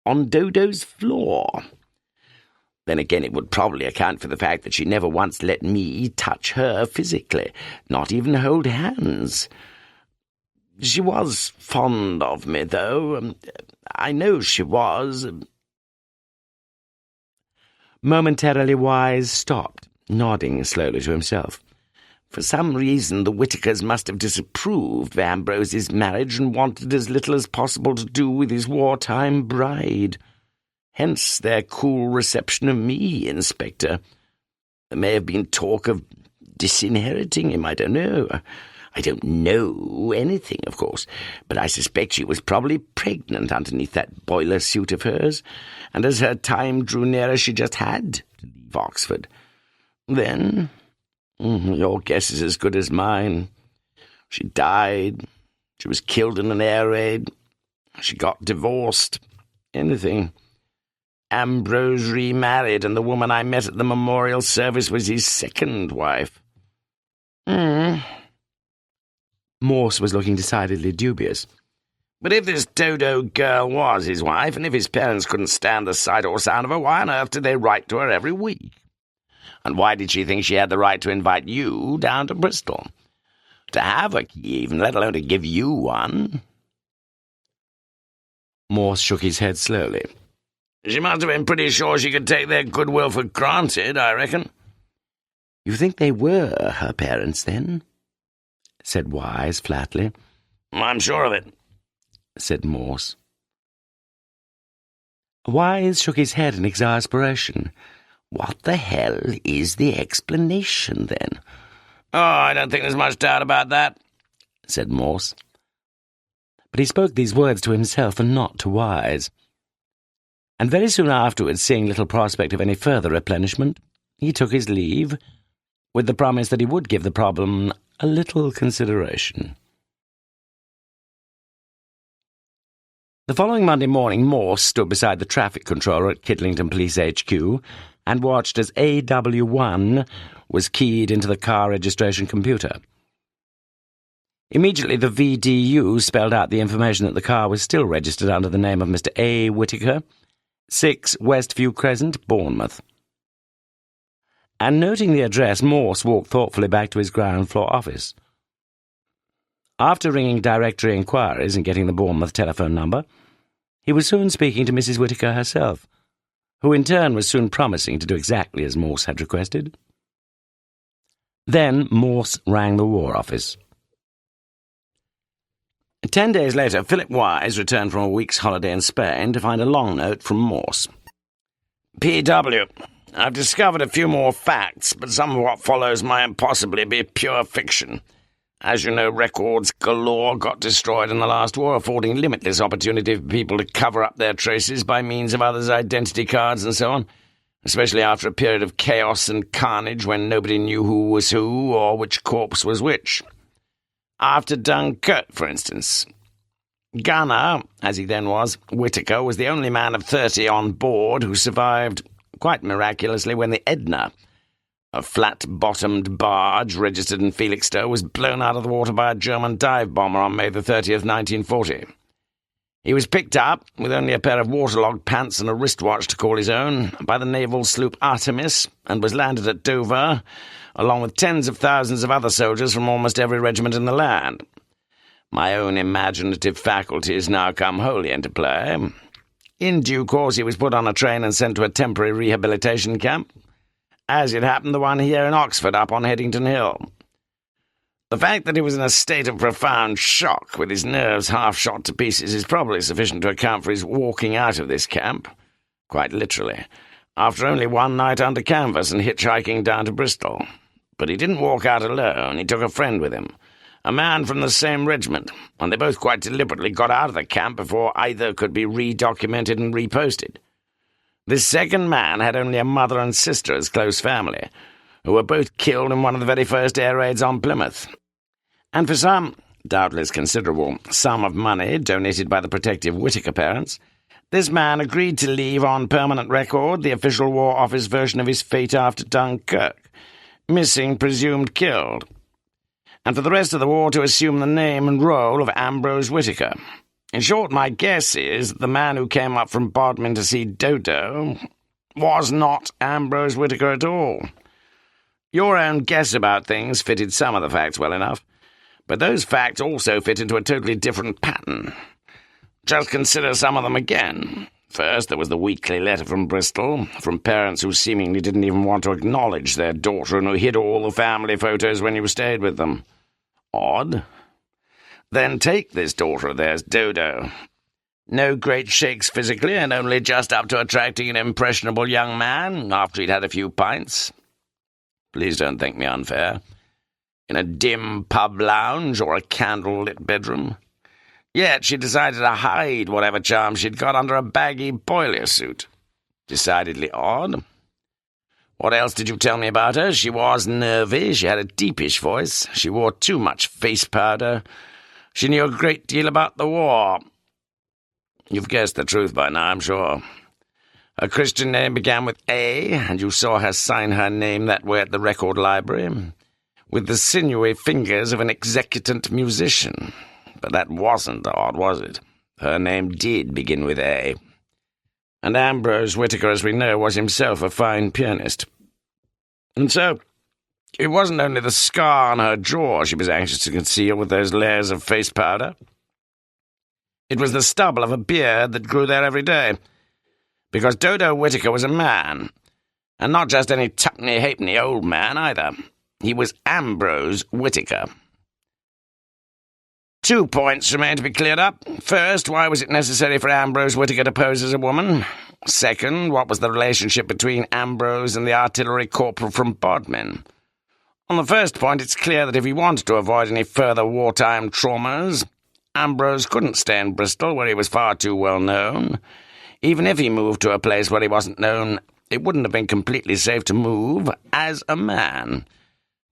on Dodo's floor. Then again, it would probably account for the fact that she never once let me touch her physically, not even hold hands. She was fond of me, though. I know she was. Momentarily, Wise stopped, nodding slowly to himself. For some reason, the Whittakers must have disapproved of Ambrose's marriage and wanted as little as possible to do with his wartime bride. Hence their cool reception of me, Inspector. There may have been talk of disinheriting him, I don't know. I don't know anything, of course, but I suspect she was probably pregnant underneath that boiler suit of hers, and as her time drew nearer, she just had to leave Oxford. Then, your guess is as good as mine. She died. She was killed in an air raid. She got divorced. Anything. Ambrose remarried, and the woman I met at the memorial service was his second wife. Morse was looking decidedly dubious. But if this Dodo girl was his wife, and if his parents couldn't stand the sight or sound of her, why on earth did they write to her every week? And why did she think she had the right to invite you down to Bristol? To have a key even, let alone to give you one? Morse shook his head slowly. She must have been pretty sure she could take their goodwill for granted, I reckon. You think they were her parents, then? Said Wise flatly. I'm sure of it, said Morse. Wise shook his head in exasperation. What the hell is the explanation, then? Oh, I don't think there's much doubt about that, said Morse. But he spoke these words to himself and not to Wise. And very soon afterwards, seeing little prospect of any further replenishment, he took his leave, with the promise that he would give the problem a little consideration. The following Monday morning, Morse stood beside the traffic controller at Kidlington Police HQ and watched as AW1 was keyed into the car registration computer. Immediately the VDU spelled out the information that the car was still registered under the name of Mr. A. Whittaker, 6 Westview Crescent, Bournemouth. And noting the address, Morse walked thoughtfully back to his ground-floor office. After ringing directory inquiries and getting the Bournemouth telephone number, he was soon speaking to Mrs. Whittaker herself, who in turn was soon promising to do exactly as Morse had requested. Then Morse rang the War Office. 10 days later, Philip Wise returned from a week's holiday in Spain to find a long note from Morse. P.W. I've discovered a few more facts, but some of what follows might possibly be pure fiction. As you know, records galore got destroyed in the last war, affording limitless opportunity for people to cover up their traces by means of others' identity cards and so on, especially after a period of chaos and carnage when nobody knew who was who or which corpse was which. After Dunkirk, for instance. Gunner, as he then was, Whittaker, was the only man of 30 on board who survived, quite miraculously, when the Edna, a flat-bottomed barge registered in Felixstowe, was blown out of the water by a German dive bomber on May the 30th, 1940. He was picked up, with only a pair of waterlogged pants and a wristwatch to call his own, by the naval sloop Artemis, and was landed at Dover, along with tens of thousands of other soldiers from almost every regiment in the land. My own imaginative faculties now come wholly into play. In due course he was put on a train and sent to a temporary rehabilitation camp, as it happened the one here in Oxford up on Headington Hill. The fact that he was in a state of profound shock, with his nerves half shot to pieces, is probably sufficient to account for his walking out of this camp, quite literally, after only one night under canvas and hitchhiking down to Bristol. But he didn't walk out alone, he took a friend with him, a man from the same regiment, and they both quite deliberately got out of the camp before either could be redocumented and reposted. This second man had only a mother and sister as close family, who were both killed in one of the very first air raids on Plymouth. And for some, doubtless considerable, sum of money donated by the protective Whittaker parents, this man agreed to leave on permanent record the official War Office version of his fate after Dunkirk, missing, presumed killed, and for the rest of the war to assume the name and role of Ambrose Whittaker. In short, my guess is that the man who came up from Bodmin to see Dodo was not Ambrose Whittaker at all. Your own guess about things fitted some of the facts well enough, but those facts also fit into a totally different pattern. Just consider some of them again. First, there was the weekly letter from Bristol, from parents who seemingly didn't even want to acknowledge their daughter and who hid all the family photos when you stayed with them. Odd. Then take this daughter of theirs, Dodo. No great shakes physically, and only just up to attracting an impressionable young man after he'd had a few pints. Please don't think me unfair. In a dim pub lounge or a candle-lit bedroom. Yet she decided to hide whatever charm she'd got under a baggy boiler suit. Decidedly odd. What else did you tell me about her? She was nervy, she had a deepish voice, she wore too much face powder, she knew a great deal about the war. You've guessed the truth by now, I'm sure. Her Christian name began with A, and you saw her sign her name that way at the record library, with the sinewy fingers of an executant musician. But that wasn't odd, was it? Her name did begin with A. And Ambrose Whittaker, as we know, was himself a fine pianist. And so, it wasn't only the scar on her jaw she was anxious to conceal with those layers of face powder. It was the stubble of a beard that grew there every day. Because Dodo Whittaker was a man, and not just any tuppenny-halfpenny old man either. He was Ambrose Whittaker. 2 points remain to be cleared up. First, why was it necessary for Ambrose Whittaker to pose as a woman? Second, what was the relationship between Ambrose and the artillery corporal from Bodmin? On the first point, it's clear that if he wanted to avoid any further wartime traumas, Ambrose couldn't stay in Bristol, where he was far too well known. Even if he moved to a place where he wasn't known, it wouldn't have been completely safe to move as a man,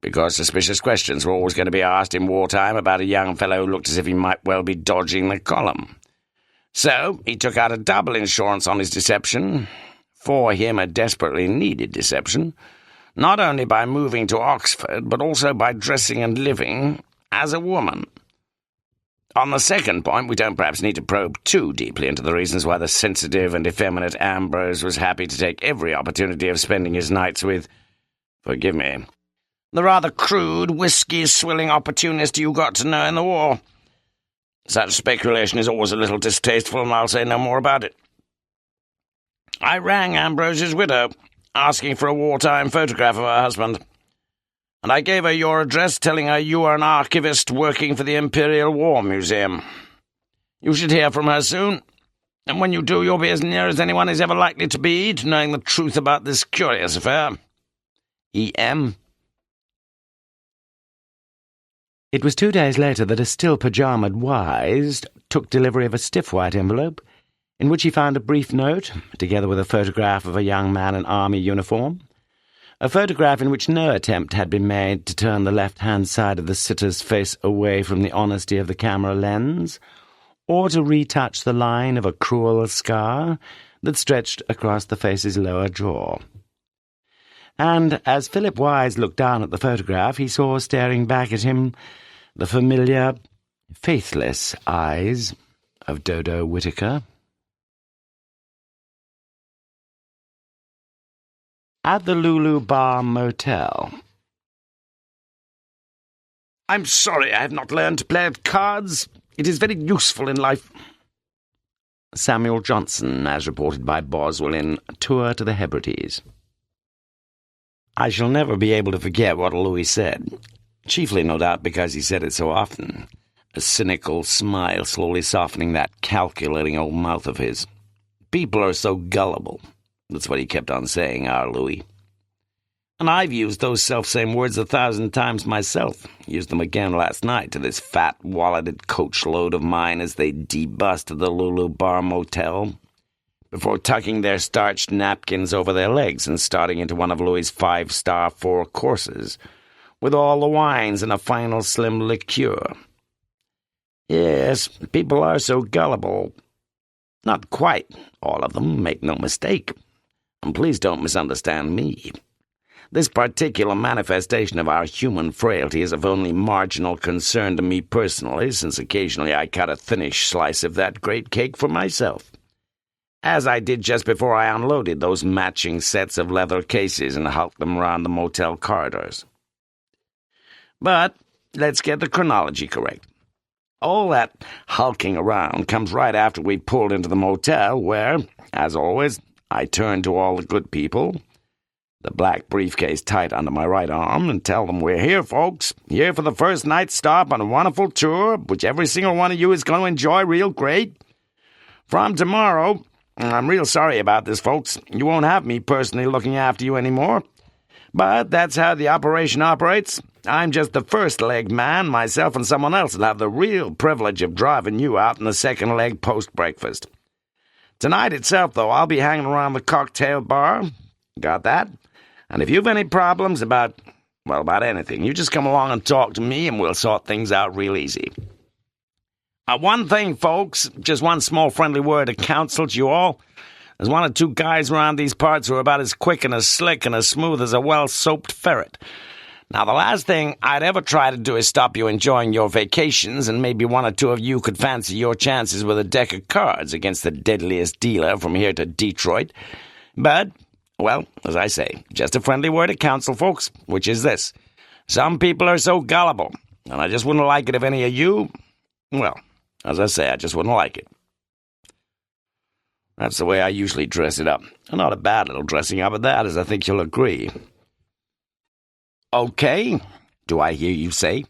because suspicious questions were always going to be asked in wartime about a young fellow who looked as if he might well be dodging the column. So he took out a double insurance on his deception, for him a desperately needed deception, not only by moving to Oxford, but also by dressing and living as a woman, On the second point, we don't perhaps need to probe too deeply into the reasons why the sensitive and effeminate Ambrose was happy to take every opportunity of spending his nights with, forgive me, the rather crude, whiskey-swilling opportunist you got to know in the war. Such speculation is always a little distasteful, and I'll say no more about it. I rang Ambrose's widow, asking for a wartime photograph of her husband, and I gave her your address, telling her you are an archivist working for the Imperial War Museum. You should hear from her soon, and when you do, you'll be as near as anyone is ever likely to be to knowing the truth about this curious affair. E.M. It was 2 days later that a still pajamaed Wise took delivery of a stiff white envelope, in which he found a brief note, together with a photograph of a young man in army uniform, a photograph in which no attempt had been made to turn the left-hand side of the sitter's face away from the honesty of the camera lens, or to retouch the line of a cruel scar that stretched across the face's lower jaw. And as Philip Wise looked down at the photograph, he saw staring back at him the familiar, faithless eyes of Dodo Whittaker. At the Lulu Bar Motel. I'm sorry I have not learned to play at cards. It is very useful in life. Samuel Johnson, as reported by Boswell in Tour to the Hebrides. I shall never be able to forget what Louis said, chiefly, no doubt, because he said it so often, a cynical smile slowly softening that calculating old mouth of his. People are so gullible. That's what he kept on saying, our Louis. And I've used those self-same words 1,000 times myself. Used them again last night to this fat-walleted coach-load of mine as they debusted the Lulu Bar Motel, before tucking their starched napkins over their legs and starting into one of Louis's 5-star 4 courses, with all the wines and a final slim liqueur. Yes, people are so gullible. Not quite all of them, make no mistake. And please don't misunderstand me. This particular manifestation of our human frailty is of only marginal concern to me personally, since occasionally I cut a thinnish slice of that great cake for myself, as I did just before I unloaded those matching sets of leather cases and hulked them round the motel corridors. But let's get the chronology correct. All that hulking around comes right after we pulled into the motel where, as always, I turn to all the good people, the black briefcase tight under my right arm, and tell them we're here, folks, here for the first night's stop on a wonderful tour, which every single one of you is going to enjoy real great. From tomorrow, I'm real sorry about this, folks, you won't have me personally looking after you anymore, but that's how the operation operates. I'm just the first-leg man. Myself and someone else will have the real privilege of driving you out in the second leg post-breakfast. Tonight itself, though, I'll be hanging around the cocktail bar. Got that? And if you've any problems about anything, you just come along and talk to me and we'll sort things out real easy. One thing, folks, just one small friendly word of counsel to you all. There's one or two guys around these parts who are about as quick and as slick and as smooth as a well-soaped ferret. Now, the last thing I'd ever try to do is stop you enjoying your vacations, and maybe one or two of you could fancy your chances with a deck of cards against the deadliest dealer from here to Detroit. But, well, as I say, just a friendly word of counsel, folks, which is this. Some people are so gullible, and I just wouldn't like it if any of you, well, as I say, I just wouldn't like it. That's the way I usually dress it up. Not a bad little dressing up at that, as I think you'll agree. Okay, do I hear you say?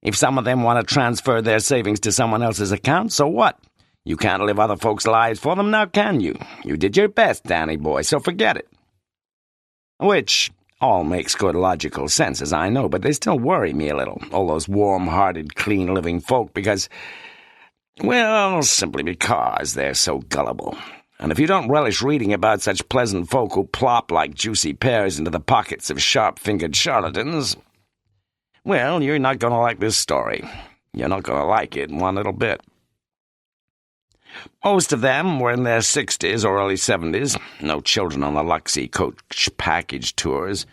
If some of them want to transfer their savings to someone else's account, so what? You can't live other folks' lives for them now, can you? You did your best, Danny boy, so forget it. Which all makes good logical sense, as I know, but they still worry me a little, all those warm-hearted, clean-living folk, because, well, simply because they're so gullible. And if you don't relish reading about such pleasant folk who plop like juicy pears into the pockets of sharp-fingered charlatans, well, you're not going to like this story. You're not going to like it one little bit. Most of them were in their 60s or early 70s, no children on the Luxy coach package tours.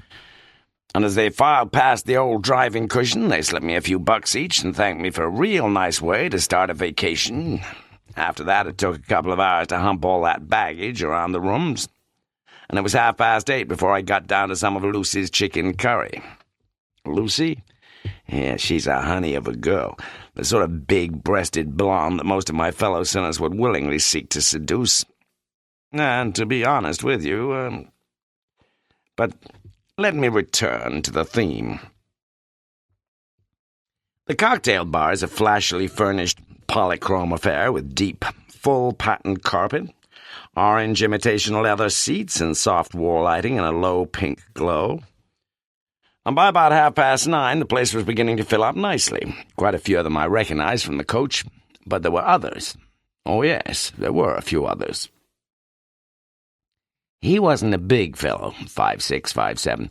And as they filed past the old driving cushion, they slipped me a few bucks each and thanked me for a real nice way to start a vacation. After that, it took a couple of hours to hump all that baggage around the rooms, and it was 8:30 before I got down to some of Lucy's chicken curry. Lucy? Yeah, she's a honey of a girl, the sort of big-breasted blonde that most of my fellow sinners would willingly seek to seduce. And to be honest with you, but let me return to the theme. The cocktail bar is a flashily furnished polychrome affair with deep, full patterned carpet, orange imitation leather seats, and soft wall lighting in a low pink glow. And by about 9:30, the place was beginning to fill up nicely. Quite a few of them I recognized from the coach, but there were others. Oh yes, there were a few others. He wasn't a big fellow, 5'6", 5'7",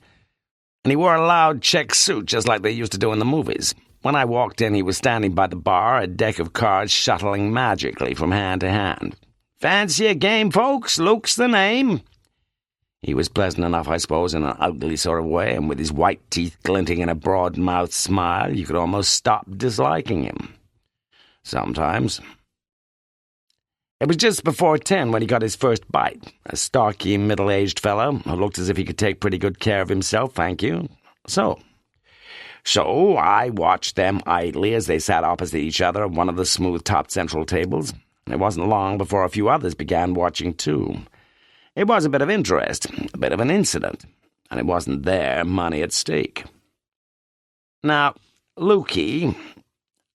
and he wore a loud check suit just like they used to do in the movies. When I walked in, he was standing by the bar, a deck of cards shuttling magically from hand to hand. "Fancy a game, folks? Luke's the name." He was pleasant enough, I suppose, in an ugly sort of way, and with his white teeth glinting in a broad-mouthed smile, you could almost stop disliking him. Sometimes. It was just before 10 when he got his first bite, a starky, middle-aged fellow who looked as if he could take pretty good care of himself, thank you. So I watched them idly as they sat opposite each other at one of the smooth-topped central tables, and it wasn't long before a few others began watching too. It was a bit of interest, a bit of an incident, and it wasn't their money at stake. Now, Lukey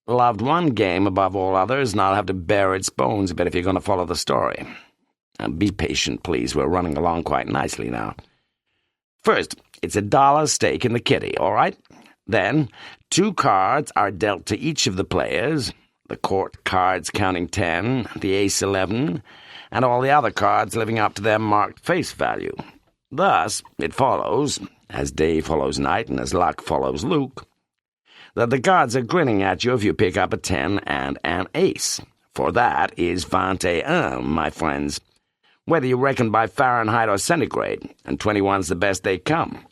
loved one game above all others, and I'll have to bear its bones a bit if you're going to follow the story. And be patient, please. We're running along quite nicely now. First, it's $1 stake in the kitty, all right? Then, 2 cards are dealt to each of the players, the court cards counting 10, the ace 11, and all the other cards living up to their marked face value. Thus, it follows, as day follows night and as luck follows Luke, that the cards are grinning at you if you pick up a 10 and an ace. For that is 21, my friends, whether you reckon by Fahrenheit or centigrade, and 21's the best they come.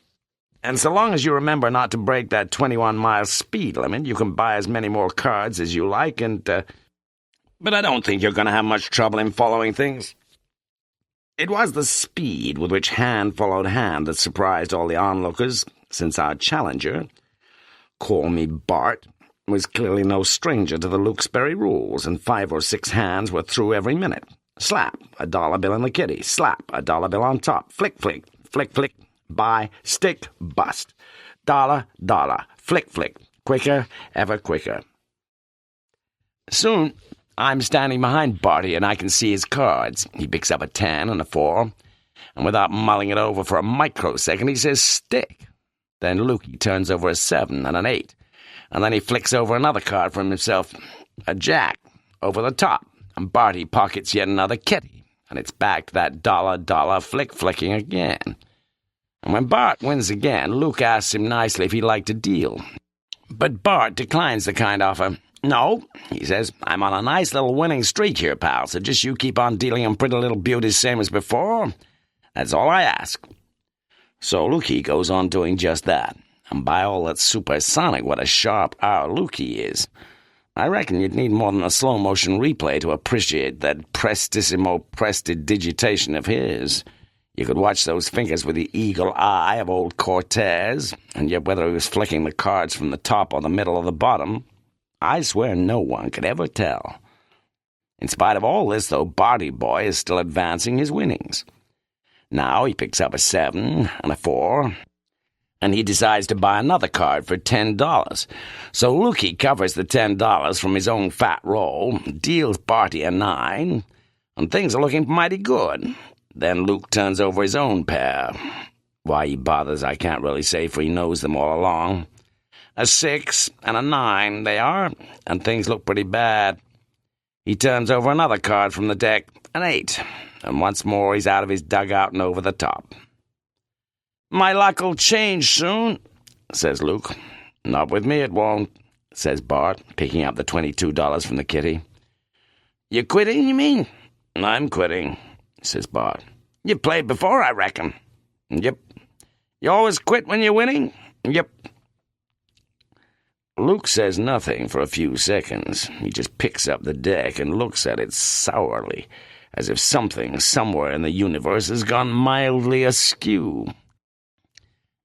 And so long as you remember not to break that 21-mile speed limit, you can buy as many more cards as you like, and, but I don't think you're going to have much trouble in following things. It was the speed with which hand followed hand that surprised all the onlookers, since our challenger, call me Bart, was clearly no stranger to the Lukesbury rules, and 5 or 6 hands were through every minute. Slap, $1 bill in the kitty. Slap, $1 bill on top. Flick, flick, flick, flick. Buy, stick, bust. $, flick, flick. Quicker, ever quicker. Soon, I'm standing behind Barty, and I can see his cards. He picks up a 10 and a 4, and without mulling it over for a microsecond, he says, "Stick." Then Lukey turns over a 7 and an 8, and then he flicks over another card from himself, a jack, over the top, and Barty pockets yet another kitty, and it's back to that $, flick-flicking again. And when Bart wins again, Luke asks him nicely if he'd like to deal. But Bart declines the kind offer. "No," he says, "I'm on a nice little winning streak here, pal, so just you keep on dealing in pretty little beauties same as before. That's all I ask." So Lukey goes on doing just that, and by all that's supersonic, what a sharp our Lukey is. I reckon you'd need more than a slow-motion replay to appreciate that prestissimo prestidigitation of his. You could watch those fingers with the eagle eye of old Cortez, and yet whether he was flicking the cards from the top or the middle or the bottom, I swear no one could ever tell. In spite of all this, though, Barty Boy is still advancing his winnings. Now he picks up a 7 and a 4, and he decides to buy another card for $10. So Lukey covers the $10 from his own fat roll, deals Barty a 9, and things are looking mighty good. Then Luke turns over his own pair. Why he bothers I can't really say, for he knows them all along. A 6 and a 9 they are, and things look pretty bad. He turns over another card from the deck, an 8, and once more he's out of his dugout and over the top. "My luck'll change soon," says Luke. "Not with me it won't," says Bart, picking up the $22 from the kitty. "You quitting, you mean?" "I'm quitting," says Bart. "You played before, I reckon." "Yep." "You always quit when you're winning?" Yep. Luke says nothing for a few seconds. He just picks up the deck and looks at it sourly, as if something somewhere in the universe has gone mildly askew.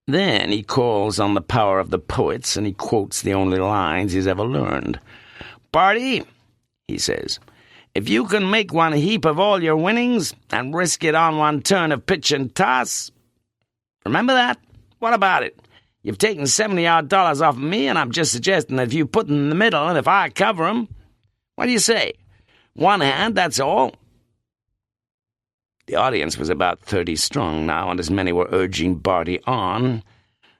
Then he calls on the power of the poets, and he quotes the only lines he's ever learned. "Barty," he says, "if you can make one heap of all your winnings and risk it on one turn of pitch and toss. Remember that? What about it? You've taken $70-odd off of me, and I'm just suggesting that if you put them in the middle and if I cover 'em, what do you say? One hand, that's all." The audience was about 30 strong now, and as many were urging Barty on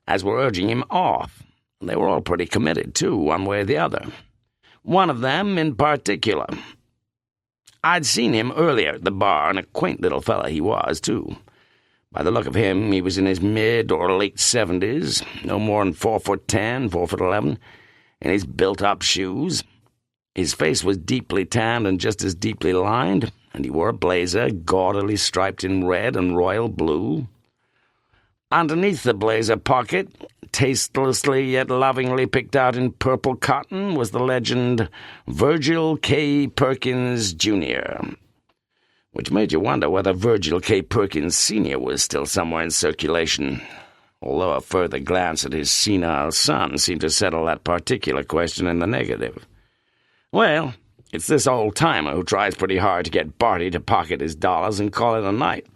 as were urging him off. They were all pretty committed, too, one way or the other. One of them in particular. I'd seen him earlier at the bar, and a quaint little fellow he was, too. By the look of him, he was in his mid- or late 70s, no more than 4'10", 4'11", in his built-up shoes. His face was deeply tanned and just as deeply lined, and he wore a blazer gaudily striped in red and royal blue. Underneath the blazer pocket, tastelessly yet lovingly picked out in purple cotton, was the legend Virgil K. Perkins, Jr., which made you wonder whether Virgil K. Perkins, Sr. was still somewhere in circulation, although a further glance at his senile son seemed to settle that particular question in the negative. Well, it's this old-timer who tries pretty hard to get Barty to pocket his dollars and call it a night.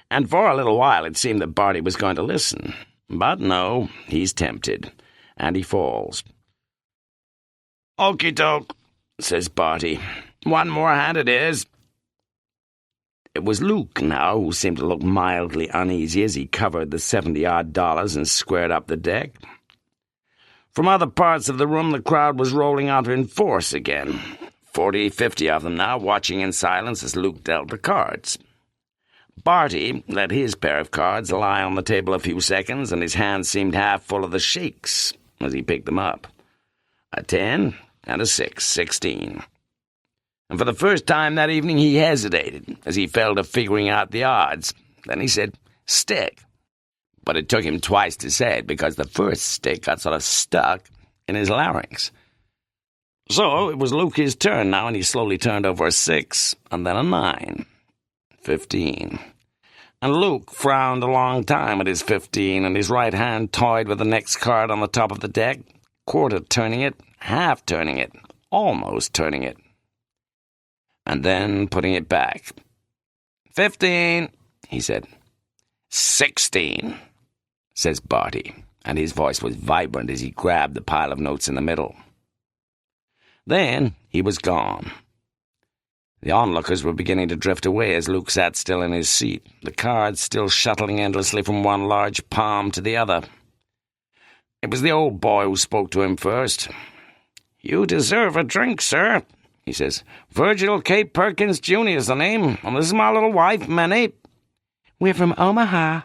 And for a little while it seemed that Barty was going to listen. But no, he's tempted, and he falls. "Okey doke," says Barty. "One more hand it is." It was Luke now who seemed to look mildly uneasy as he covered the $70-odd and squared up the deck. From other parts of the room the crowd was rolling out in force again, 40, 50 of them now, watching in silence as Luke dealt the cards. Barty let his pair of cards lie on the table a few seconds, and his hands seemed half full of the shakes as he picked them up. A 10 and a 6, 16. And for the first time that evening he hesitated as he fell to figuring out the odds. Then he said, "Stick." But it took him twice to say it, because the first stick got sort of stuck in his larynx. So it was Luke's turn now, and he slowly turned over a 6, and then a 9. 15. And Luke frowned a long time at his 15, and his right hand toyed with the next card on the top of the deck, quarter turning it, half turning it, almost turning it, and then putting it back. 15, he said. 16, says Barty, and his voice was vibrant as he grabbed the pile of notes in the middle. Then he was gone. The onlookers were beginning to drift away as Luke sat still in his seat, the cards still shuttling endlessly from one large palm to the other. It was the old boy who spoke to him first. "You deserve a drink, sir," he says. "Virgil K. Perkins, Jr. is the name, and this is my little wife, Minnie." "We're from Omaha,"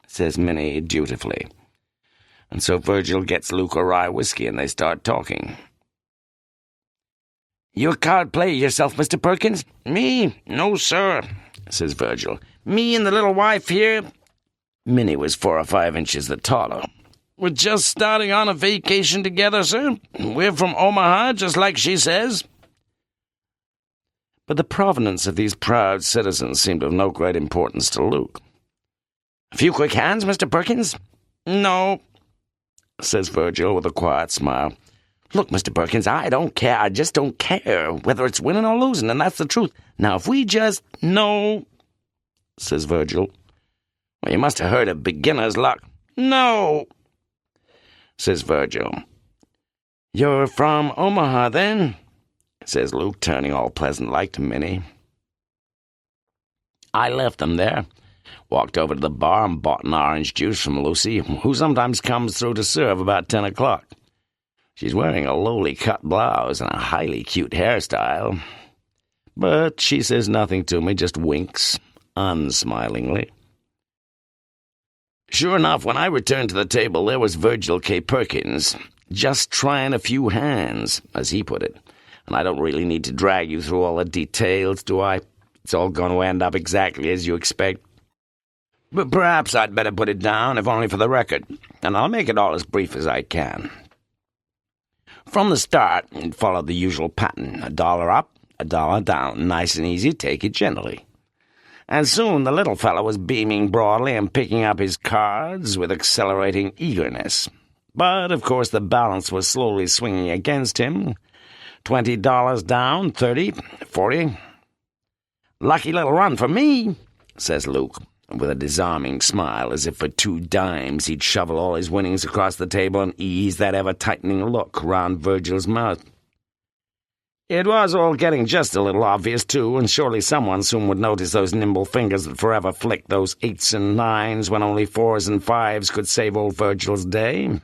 says Minnie dutifully. And so Virgil gets Luke a rye whiskey, and they start talking. "You a card player yourself, Mr. Perkins?" "Me? No, sir," says Virgil. "Me and the little wife here." Minnie was 4 or 5 inches the taller. "We're just starting on a vacation together, sir. We're from Omaha, just like she says." But the provenance of these proud citizens seemed of no great importance to Luke. "A few quick hands, Mr. Perkins?" "No," says Virgil with a quiet smile. "Look, Mr. Perkins, I don't care. I just don't care whether it's winning or losing, and that's the truth. Now, if we just—" "No," says Virgil. "Well, you must have heard of beginner's luck." "No," says Virgil. "You're from Omaha, then?" says Luke, turning all pleasant-like to Minnie. "I left them there. Walked over to the bar and bought an orange juice from Lucy, who sometimes comes through to serve about 10 o'clock. She's wearing a lowly cut blouse and a highly cute hairstyle. But she says nothing to me, just winks, unsmilingly. Sure enough, when I returned to the table, there was Virgil K. Perkins, just trying a few hands, as he put it. And I don't really need to drag you through all the details, do I? It's all going to end up exactly as you expect. But perhaps I'd better put it down, if only for the record, and I'll make it all as brief as I can. From the start, it followed the usual pattern, $1 up, $1 down, nice and easy, take it generally. And soon the little fellow was beaming broadly and picking up his cards with accelerating eagerness. But, of course, the balance was slowly swinging against him. $20 down, 30, 40. "Lucky little run for me," says Luke, with a disarming smile, as if for 2 dimes he'd shovel all his winnings across the table and ease that ever-tightening look round Virgil's mouth. It was all getting just a little obvious, too, and surely someone soon would notice those nimble fingers that forever flicked those 8s and 9s when only 4s and 5s could save old Virgil's day.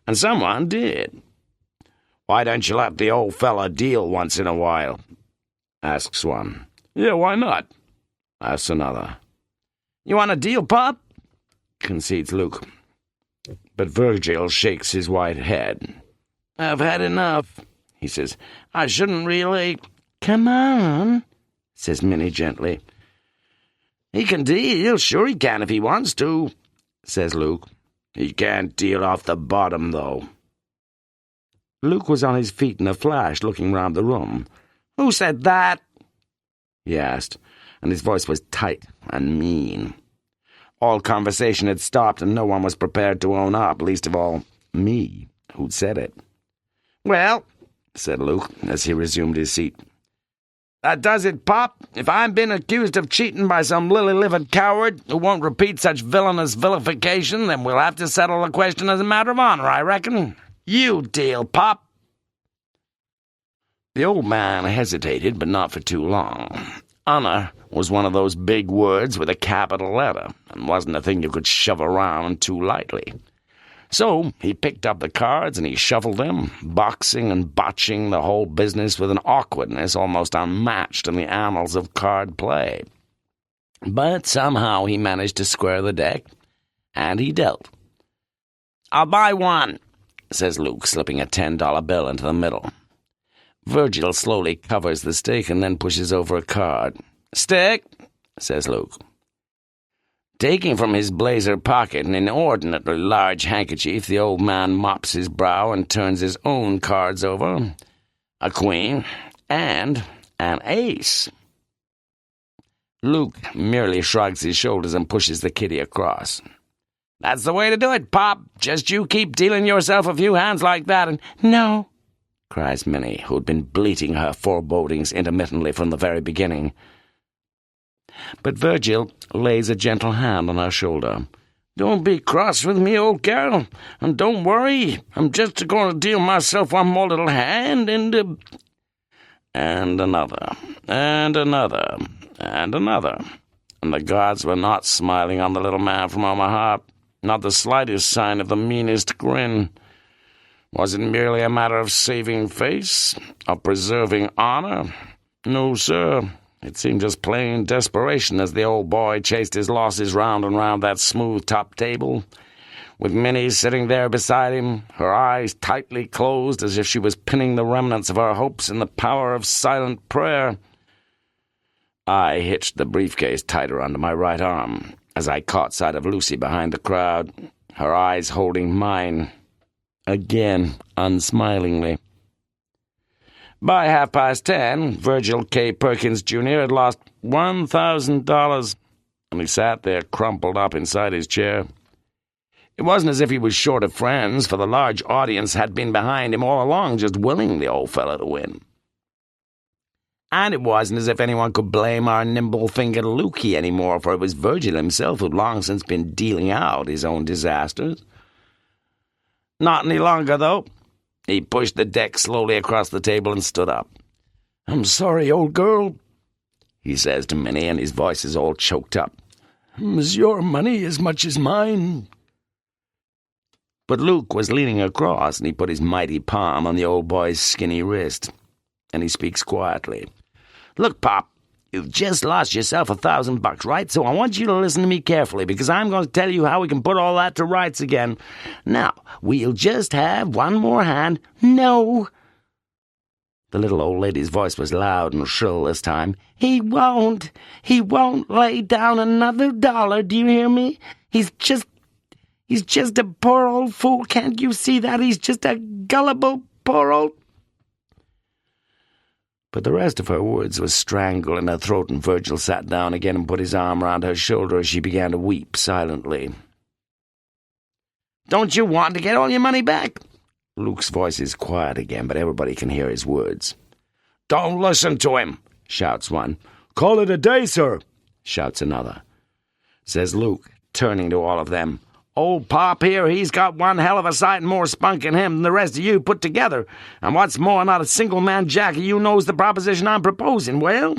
And someone did. "Why don't you let the old fella deal once in a while?" asks one. "Yeah, why not?" asks another. "You want a deal, Pop?" concedes Luke. But Virgil shakes his white head. "I've had enough," he says. "I shouldn't really—" "Come on," says Minnie gently. "He can deal, sure he can if he wants to," says Luke. "He can't deal off the bottom, though." Luke was on his feet in a flash, looking round the room. "Who said that?" he asked, and his voice was tight and mean. All conversation had stopped, and no one was prepared to own up, least of all me, who'd said it. "Well," said Luke, as he resumed his seat, "that does it, Pop. If I'm been accused of cheating by some lily-livered coward who won't repeat such villainous vilification, then we'll have to settle the question as a matter of honor, I reckon. You deal, Pop." The old man hesitated, but not for too long. Honor was one of those big words with a capital letter, and wasn't a thing you could shove around too lightly. So he picked up the cards and he shuffled them, boxing and botching the whole business with an awkwardness almost unmatched in the annals of card play. But somehow he managed to square the deck, and he dealt. "I'll buy one," says Luke, slipping a $10 bill into the middle. Virgil slowly covers the stake and then pushes over a card. "Stick," says Luke. Taking from his blazer pocket an inordinately large handkerchief, the old man mops his brow and turns his own cards over. A queen and an ace. Luke merely shrugs his shoulders and pushes the kitty across. "That's the way to do it, Pop. Just you keep dealing yourself a few hands like that and—" "No," cries Minnie, who'd been bleating her forebodings intermittently from the very beginning. But Virgil lays a gentle hand on her shoulder. "Don't be cross with me, old girl, and don't worry. I'm just going to deal myself one more little hand, and another, and another, and another." And the gods were not smiling on the little man from Omaha, not the slightest sign of the meanest grin. Was it merely a matter of saving face, of preserving honor? No, sir. It seemed just plain desperation as the old boy chased his losses round and round that smooth-topped table, with Minnie sitting there beside him, her eyes tightly closed as if she was pinning the remnants of her hopes in the power of silent prayer. I hitched the briefcase tighter under my right arm as I caught sight of Lucy behind the crowd, her eyes holding mine, again unsmilingly. By 10:30, Virgil K. Perkins, Jr. had lost $1,000, and he sat there crumpled up inside his chair. It wasn't as if he was short of friends, for the large audience had been behind him all along, just willing the old fellow to win. And it wasn't as if anyone could blame our nimble-fingered Lukey any more, for it was Virgil himself who'd long since been dealing out his own disasters. Not any longer, though. He pushed the deck slowly across the table and stood up. "I'm sorry, old girl," he says to Minnie, and his voice is all choked up. "It's your money as much as mine." But Luke was leaning across, and he put his mighty palm on the old boy's skinny wrist, and he speaks quietly. "Look, Pop, you've just lost yourself $1,000, right? So I want you to listen to me carefully, because I'm going to tell you how we can put all that to rights again. Now, we'll just have one more hand." "No," The little old lady's voice was loud and shrill this time. He won't lay down another dollar, do you hear me? He's just a poor old fool, can't you see that? He's just a gullible poor old... But the rest of her words was strangled in her throat, and Virgil sat down again and put his arm round her shoulder as she began to weep silently. "Don't you want to get all your money back?" Luke's voice is quiet again, but everybody can hear his words. "Don't listen to him," shouts one. "Call it a day, sir," shouts another. Says Luke, turning to all of them. "Old Pop here, he's got one hell of a sight more spunk in him than the rest of you put together. And what's more, not a single-man jack of you knows the proposition I'm proposing. Well?"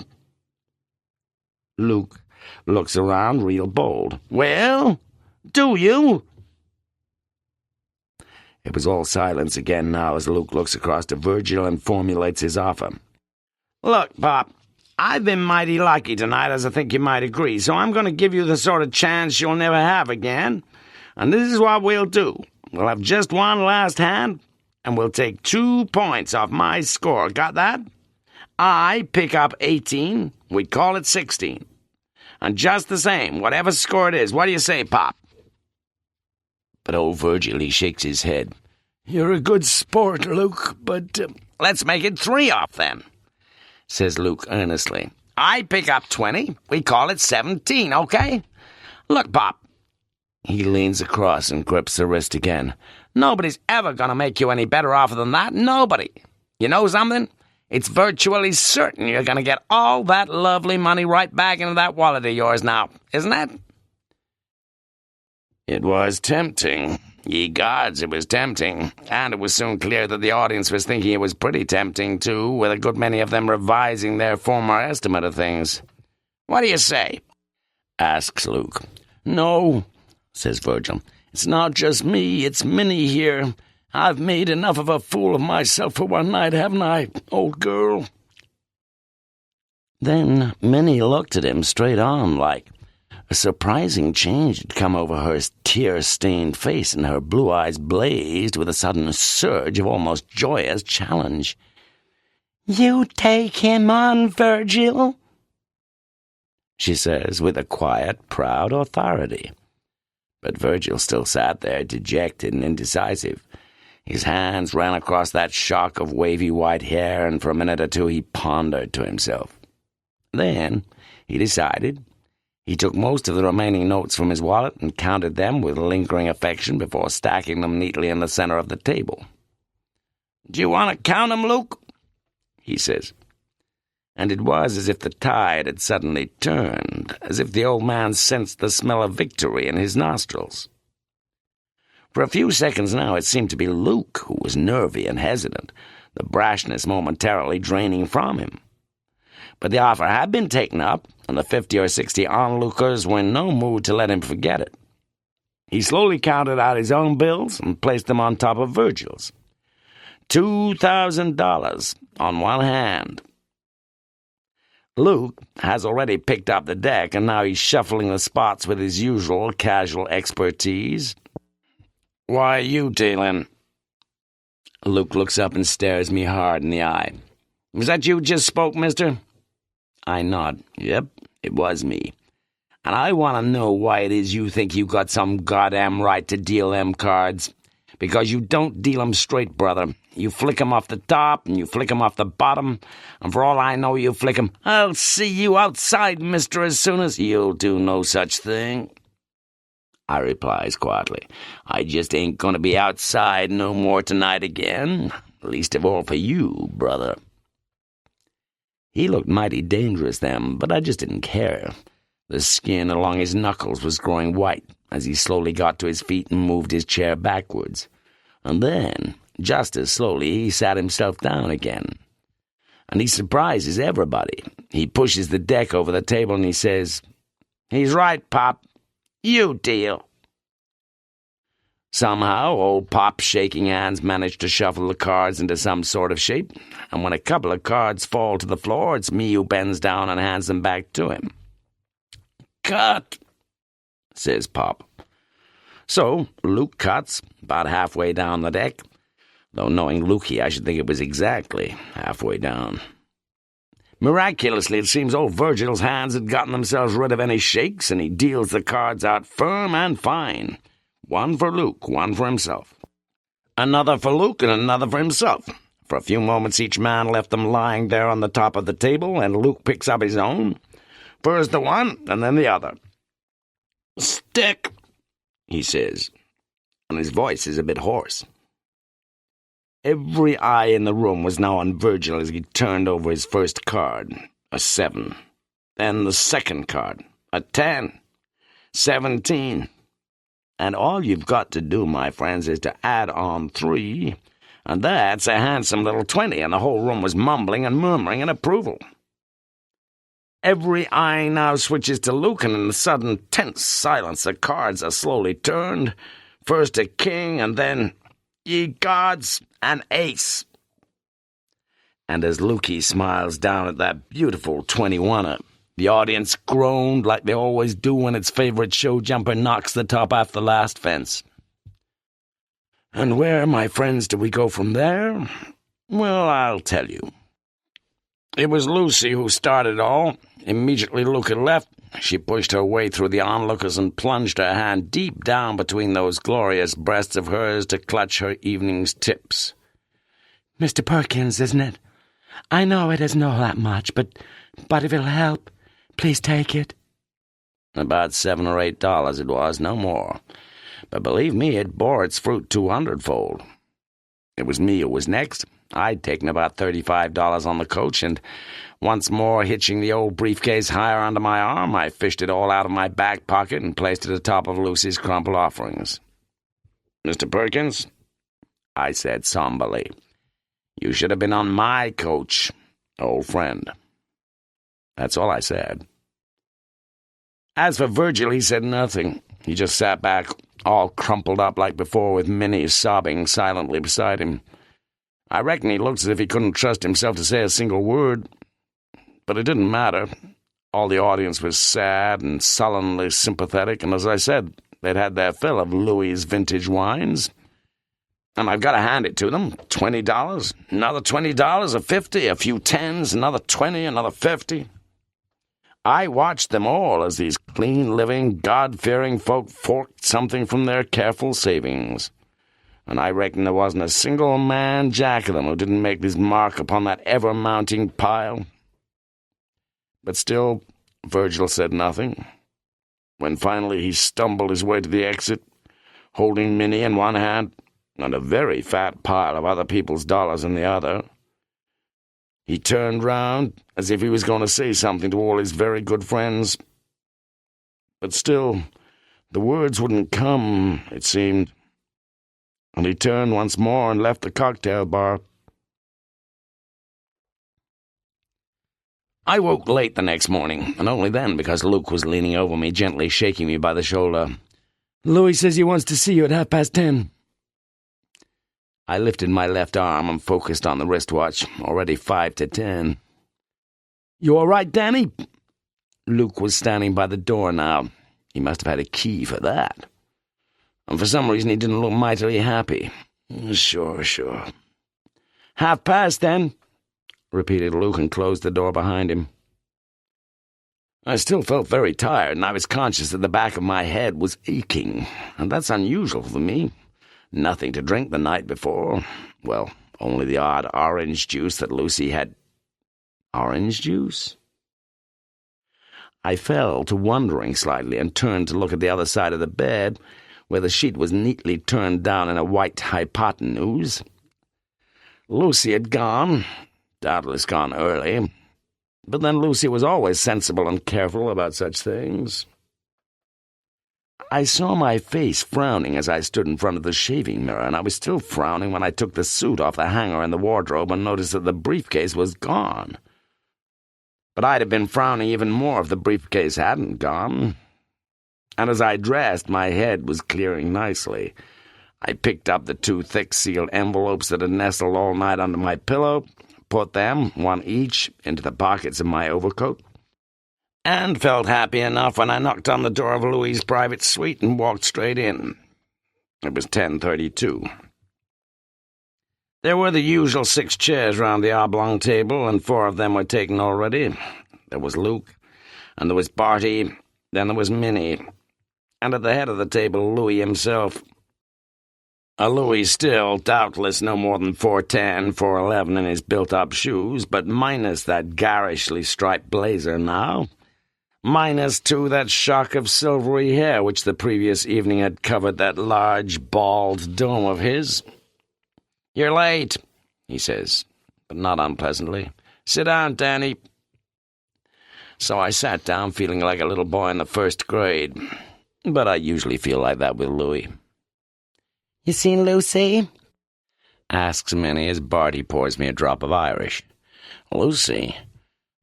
Luke looks around real bold. "Well? Do you?" It was all silence again now as Luke looks across to Virgil and formulates his offer. "Look, Pop, I've been mighty lucky tonight, as I think you might agree, so I'm going to give you the sort of chance you'll never have again. And this is what we'll do. We'll have just one last hand, and we'll take 2 points off my score. Got that? I pick up 18, we call it 16. And just the same, whatever score it is, what do you say, Pop?" But old Virgil, he shakes his head. "You're a good sport, Luke, but..." "Let's make it 3 off, then," says Luke earnestly. "I pick up 20, we call it 17, okay? Look, Pop." He leans across and grips her wrist again. "Nobody's ever going to make you any better offer than that. Nobody. You know something? It's virtually certain you're going to get all that lovely money right back into that wallet of yours now, isn't it?" It was tempting. Ye gods, it was tempting. And it was soon clear that the audience was thinking it was pretty tempting, too, with a good many of them revising their former estimate of things. "What do you say?" asks Luke. "No," says Virgil. "It's not just me, it's Minnie here. I've made enough of a fool of myself for one night, haven't I, old girl?" Then Minnie looked at him straight on, like. A surprising change had come over her tear-stained face, and her blue eyes blazed with a sudden surge of almost joyous challenge. "You take him on, Virgil," she says, with a quiet, proud authority. But Virgil still sat there, dejected and indecisive. His hands ran across that shock of wavy white hair, and for a minute or two he pondered to himself. Then he decided. He took most of the remaining notes from his wallet and counted them with lingering affection before stacking them neatly in the center of the table. "Do you want to count 'em, Luke?" he says. And it was as if the tide had suddenly turned, as if the old man sensed the smell of victory in his nostrils. For a few seconds now it seemed to be Luke who was nervy and hesitant, the brashness momentarily draining from him. But the offer had been taken up, and the 50 or 60 onlookers were in no mood to let him forget it. He slowly counted out his own bills and placed them on top of Virgil's. $2,000 on one hand. Luke has already picked up the deck, and now he's shuffling the spots with his usual casual expertise. "Why are you dealing?" Luke looks up and stares me hard in the eye. "Was that you just spoke, mister?" I nod. "Yep, it was me. And I want to know why it is you think you got some goddamn right to deal them cards. Because you don't deal 'em straight, brother. You flick 'em off the top, and you flick 'em off the bottom, and for all I know you flick 'em. I'll see you outside, mister, as soon as—" "You'll do no such thing," I replies quietly. "I just ain't gonna be outside no more tonight again. Least of all for you, brother." He looked mighty dangerous then, but I just didn't care. The skin along his knuckles was growing white as he slowly got to his feet and moved his chair backwards. And then, just as slowly, he sat himself down again. And he surprises everybody. He pushes the deck over the table and he says, "He's right, Pop. You deal." Somehow, old Pop, shaking hands, managed to shuffle the cards into some sort of shape, and when a couple of cards fall to the floor, it's me who bends down and hands them back to him. "Cut," says Pop. So Luke cuts, about halfway down the deck. though knowing Lukey, I should think it was exactly halfway down. Miraculously, it seems old Virgil's hands had gotten themselves rid of any shakes, and he deals the cards out firm and fine. One for Luke, one for himself. Another for Luke, and another for himself. For a few moments each man left them lying there on the top of the table, and Luke picks up his own. First the one, and then the other. "Stick," he says, and his voice is a bit hoarse. Every eye in the room was now on Virgil as he turned over his first card, a 7. Then the second card, a 10. 17. And all you've got to do, my friends, is to add on 3, and that's a handsome little 20, and the whole room was mumbling and murmuring in approval. Every eye now switches to Luke, and in the sudden tense silence the cards are slowly turned, first a king, and then, ye gods, an ace. And as Lukey smiles down at that beautiful 21er, the audience groaned like they always do when its favorite show jumper knocks the top off the last fence. And where, my friends, do we go from there? Well, I'll tell you. It was Lucy who started all. Immediately Luke had left, she pushed her way through the onlookers and plunged her hand deep down between those glorious breasts of hers to clutch her evening's tips. "Mr. Perkins, isn't it? I know it isn't all that much, but if it'll help, please take it." About $7 or $8 it was, no more. But believe me, it bore its fruit 200-fold. It was me who was next. I'd taken about $35 on the coach, and once more hitching the old briefcase higher under my arm, I fished it all out of my back pocket and placed it atop of Lucy's crumpled offerings. "Mr. Perkins," I said somberly, "you should have been on my coach, old friend." That's all I said. As for Virgil, he said nothing. He just sat back, all crumpled up like before, with Minnie sobbing silently beside him. I reckon he looked as if he couldn't trust himself to say a single word. But it didn't matter. All the audience was sad and sullenly sympathetic, and as I said, they'd had their fill of Louis's vintage wines. And I've got to hand it to them. $20, another $20, a 50, a few tens, another 20, another 50. I watched them all as these clean-living, God-fearing folk forked something from their careful savings. And I reckon there wasn't a single man jack of them who didn't make his mark upon that ever-mounting pile. But still, Virgil said nothing. When finally he stumbled his way to the exit, holding Minnie in one hand and a very fat pile of other people's dollars in the other, he turned round as if he was going to say something to all his very good friends. But still, the words wouldn't come, it seemed. And he turned once more and left the cocktail bar. I woke late the next morning, and only then because Luke was leaning over me, gently shaking me by the shoulder. "Louis says he wants to see you at 10:30. I lifted my left arm and focused on the wristwatch, already 5 to 10. "You all right, Danny?" Luke was standing by the door now. He must have had a key for that. And for some reason he didn't look mightily happy. Sure. 10:30, then," repeated Luke and closed the door behind him. I still felt very tired, and I was conscious that the back of my head was aching, and that's unusual for me. Nothing to drink the night before. Well, only the odd orange juice that Lucy had. Orange juice? I fell to wondering slightly and turned to look at the other side of the bed, where the sheet was neatly turned down in a white hypotenuse. Lucy had gone, doubtless gone early, but then Lucy was always sensible and careful about such things. I saw my face frowning as I stood in front of the shaving mirror, and I was still frowning when I took the suit off the hanger in the wardrobe and noticed that the briefcase was gone. But I'd have been frowning even more if the briefcase hadn't gone. And as I dressed, my head was clearing nicely. I picked up the 2 thick sealed envelopes that had nestled all night under my pillow, put them, one each, into the pockets of my overcoat, and felt happy enough when I knocked on the door of Louis's private suite and walked straight in. It was 10:32. There were the usual 6 chairs round the oblong table, and 4 of them were taken already. There was Luke, and there was Barty, then there was Minnie, and at the head of the table, Louis himself. A Louis still, doubtless no more than 4'10", 4'11" in his built-up shoes, but minus that garishly striped blazer now. Minus, too, that shock of silvery hair which the previous evening had covered that large, bald dome of his. "You're late," he says, but not unpleasantly. "Sit down, Danny." So I sat down, feeling like a little boy in the 1st grade. But I usually feel like that with Louis. "You seen Lucy?" asks Minnie as Barty pours me a drop of Irish. "Lucy?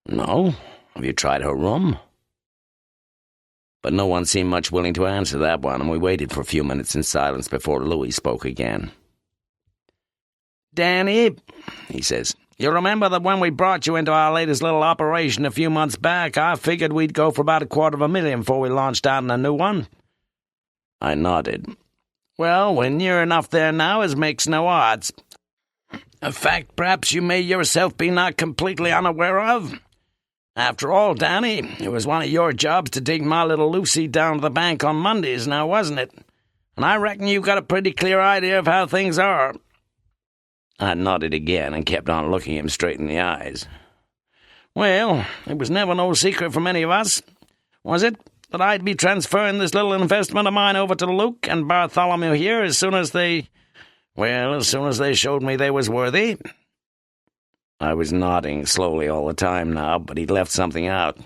No. Have you tried her room?" But no one seemed much willing to answer that one, and we waited for a few minutes in silence before Louis spoke again. "Danny," he says, "you remember that when we brought you into our latest little operation a few months back, I figured we'd go for about $250,000 before we launched out in a new one?" I nodded. "Well, we're near enough there now as makes no odds. A fact perhaps you may yourself be not completely unaware of. After all, Danny, it was one of your jobs to take my little Lucy down to the bank on Mondays now, wasn't it? And I reckon you've got a pretty clear idea of how things are." I nodded again and kept on looking him straight in the eyes. "Well, it was never no secret from any of us, was it, that I'd be transferring this little investment of mine over to Luke and Bartholomew here as soon as they showed me they was worthy?" I was nodding slowly all the time now, but he'd left something out.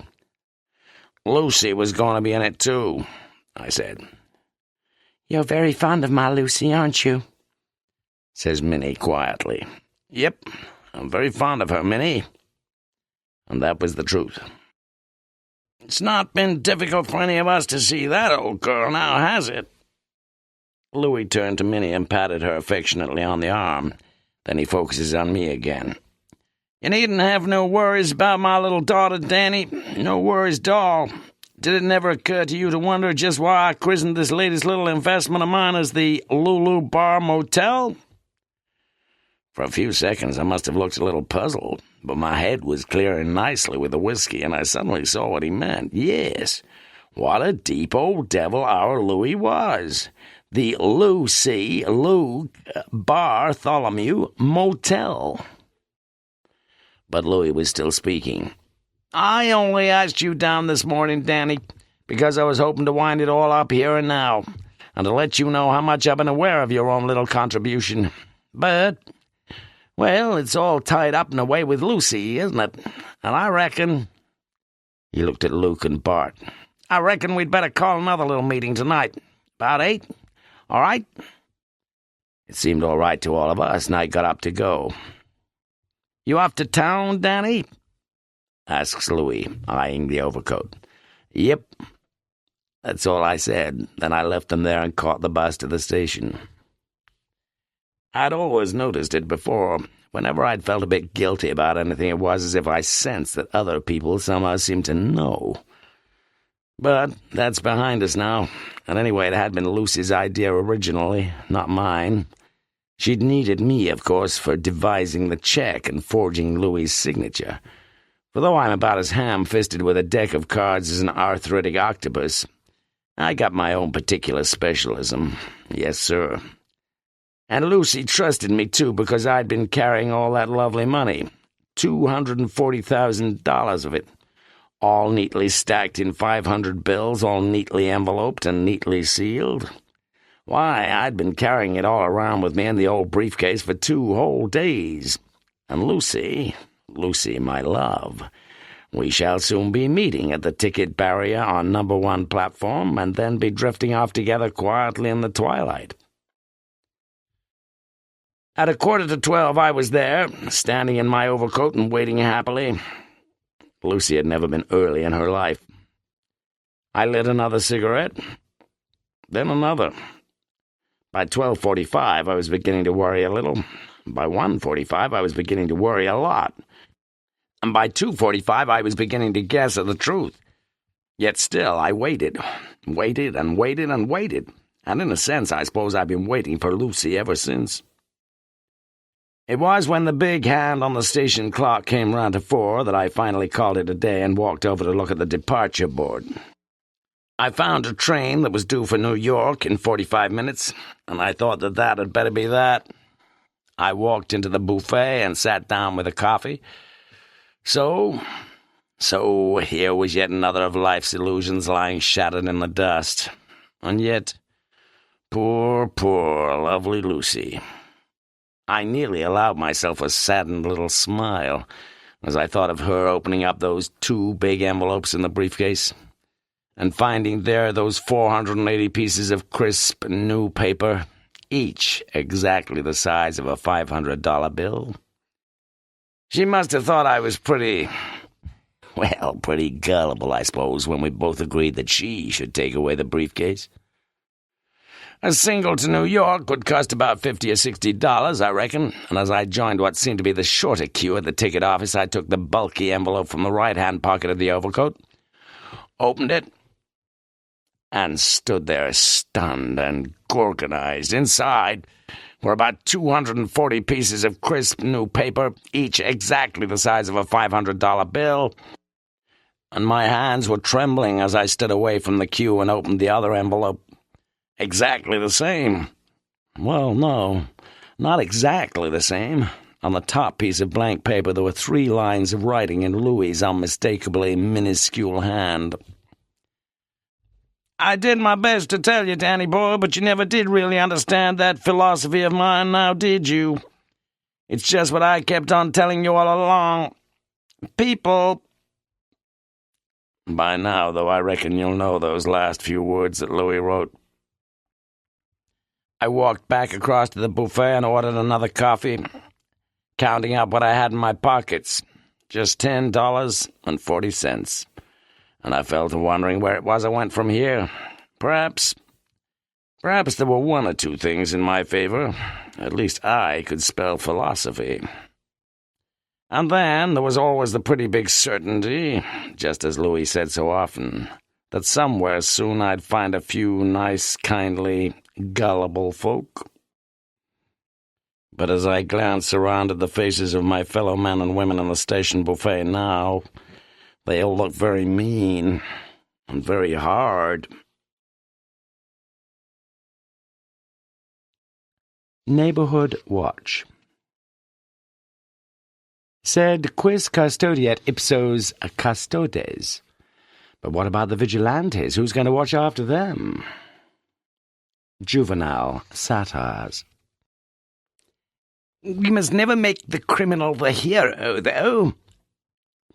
"Lucy was going to be in it too," I said. "You're very fond of my Lucy, aren't you?" says Minnie quietly. "Yep, I'm very fond of her, Minnie." And that was the truth. "It's not been difficult for any of us to see that old girl now, has it?" Louis turned to Minnie and patted her affectionately on the arm. Then he focuses on me again. "You needn't have no worries about my little daughter, Danny. No worries at all. Did it never occur to you to wonder just why I christened this latest little investment of mine as the Lulu Bar Motel?" For a few seconds I must have looked a little puzzled, but my head was clearing nicely with the whiskey, and I suddenly saw what he meant. Yes, what a deep old devil our Louis was. The Lucy Luke Bartholomew Motel. But Louis was still speaking. "I only asked you down this morning, Danny, because I was hoping to wind it all up here and now, and to let you know how much I've been aware of your own little contribution. But, well, it's all tied up in a way with Lucy, isn't it? And I reckon—" He looked at Luke and Bart. "I reckon we'd better call another little meeting tonight. About 8? All right?" It seemed all right to all of us, and I got up to go. "You off to town, Danny?" asks Louis, eyeing the overcoat. "Yep." That's all I said. Then I left them there and caught the bus to the station. I'd always noticed it before. Whenever I'd felt a bit guilty about anything, it was as if I sensed that other people somehow seemed to know. But that's behind us now. And anyway, it had been Lucy's idea originally, not mine. She'd needed me, of course, for devising the check and forging Louis's signature. For though I'm about as ham-fisted with a deck of cards as an arthritic octopus, I got my own particular specialism. Yes, sir. And Lucy trusted me, too, because I'd been carrying all that lovely money, $240,000 of it, all neatly stacked in 500 bills, all neatly enveloped and neatly sealed. Why, I'd been carrying it all around with me in the old briefcase for 2 whole days. And Lucy, my love, we shall soon be meeting at the ticket barrier on number 1 platform, and then be drifting off together quietly in the twilight. At 11:45 I was there, standing in my overcoat and waiting happily. Lucy had never been early in her life. I lit another cigarette, then another. By 12:45 I was beginning to worry a little. By 1:45 I was beginning to worry a lot. And by 2:45 I was beginning to guess at the truth. Yet still I waited and waited and waited. And in a sense I suppose I've been waiting for Lucy ever since. It was when the big hand on the station clock came round to 4 that I finally called it a day and walked over to look at the departure board. I found a train that was due for New York in 45 minutes, and I thought that had better be that. I walked into the buffet and sat down with a coffee. So here was yet another of life's illusions lying shattered in the dust. And yet, poor, lovely Lucy. I nearly allowed myself a saddened little smile as I thought of her opening up those 2 big envelopes in the briefcase and finding there those 480 pieces of crisp new paper, each exactly the size of a $500 bill. She must have thought I was pretty gullible, I suppose, when we both agreed that she should take away the briefcase. A single to New York would cost about $50 or $60, I reckon, and as I joined what seemed to be the shorter queue at the ticket office, I took the bulky envelope from the right-hand pocket of the overcoat, opened it, and stood there stunned and gorgonized. Inside were about 240 pieces of crisp new paper, each exactly the size of a $500 bill, and my hands were trembling as I stood away from the queue and opened the other envelope. Exactly the same. Well, no, not exactly the same. On the top piece of blank paper there were 3 lines of writing in Louis's unmistakably minuscule hand. I did my best to tell you, Danny boy, but you never did really understand that philosophy of mine, now did you? It's just what I kept on telling you all along. People... By now, though, I reckon you'll know those last few words that Louis wrote. I walked back across to the buffet and ordered another coffee, counting up what I had in my pockets. Just $10.40. And I fell to wondering where it was I went from here. Perhaps there were 1 or 2 things in my favor. At least I could spell philosophy. And then there was always the pretty big certainty, just as Louis said so often, that somewhere soon I'd find a few nice, kindly, gullible folk. But as I glanced around at the faces of my fellow men and women in the station buffet now, they all look very mean and very hard. Neighborhood Watch. Sed quis custodiet ipsos custodes. But what about the vigilantes? Who's going to watch after them? Juvenile Satires. We must never make the criminal the hero, though,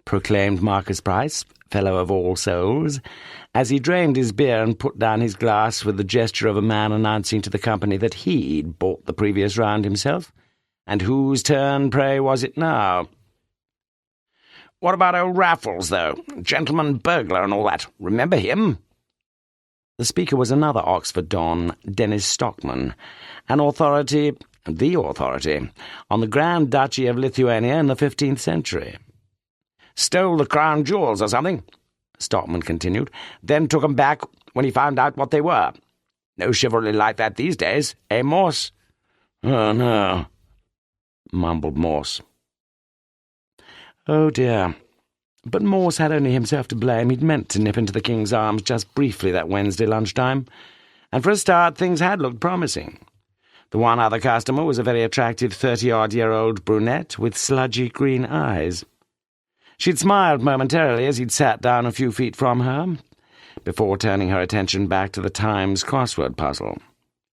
proclaimed Marcus Price, fellow of All Souls, as he drained his beer and put down his glass with the gesture of a man announcing to the company that he'd bought the previous round himself. And whose turn, pray, was it now? What about old Raffles, though? Gentleman burglar and all that. Remember him? The speaker was another Oxford don, Dennis Stockman, the authority, on the Grand Duchy of Lithuania in the 15th century. Stole the crown jewels or something, Stockman continued, then took 'em back when he found out what they were. No chivalry like that these days, eh, Morse? Oh, no, mumbled Morse. Oh, dear. But Morse had only himself to blame. He'd meant to nip into the King's Arms just briefly that Wednesday lunchtime, and for a start things had looked promising. The one other customer was a very attractive 30-odd-year-old brunette with sludgy green eyes. She'd smiled momentarily as he'd sat down a few feet from her, before turning her attention back to the Times crossword puzzle,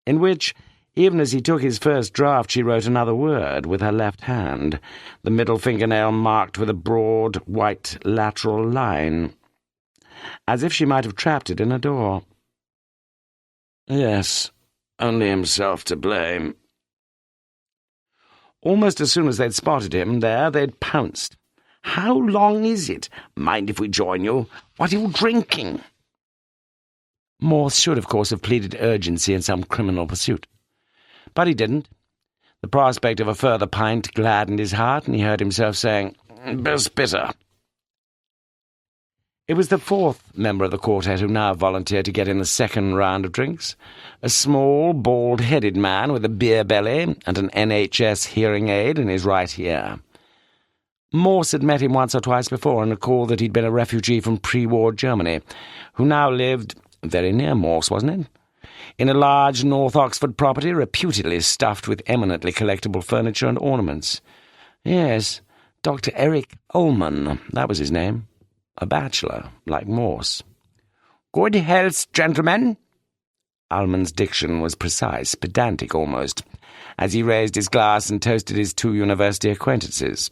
in which, even as he took his first draft, she wrote another word with her left hand, the middle fingernail marked with a broad, white lateral line, as if she might have trapped it in a door. Yes, only himself to blame. Almost as soon as they'd spotted him there, they'd pounced. How long is it? Mind if we join you? What are you drinking? Morse should, of course, have pleaded urgency in some criminal pursuit. But he didn't. The prospect of a further pint gladdened his heart, and he heard himself saying, "Best bitter." It was the fourth member of the quartet who now volunteered to get in the second round of drinks, a small, bald-headed man with a beer belly and an NHS hearing aid in his right ear. Morse had met him once or twice before and recalled that he'd been a refugee from pre-war Germany, who now lived very near Morse, wasn't it? In a large North Oxford property reputedly stuffed with eminently collectible furniture and ornaments. Yes, Dr. Eric Ullman, that was his name. A bachelor, like Morse. "Good health, gentlemen." Ullman's diction was precise, pedantic almost, as he raised his glass and toasted his two university acquaintances,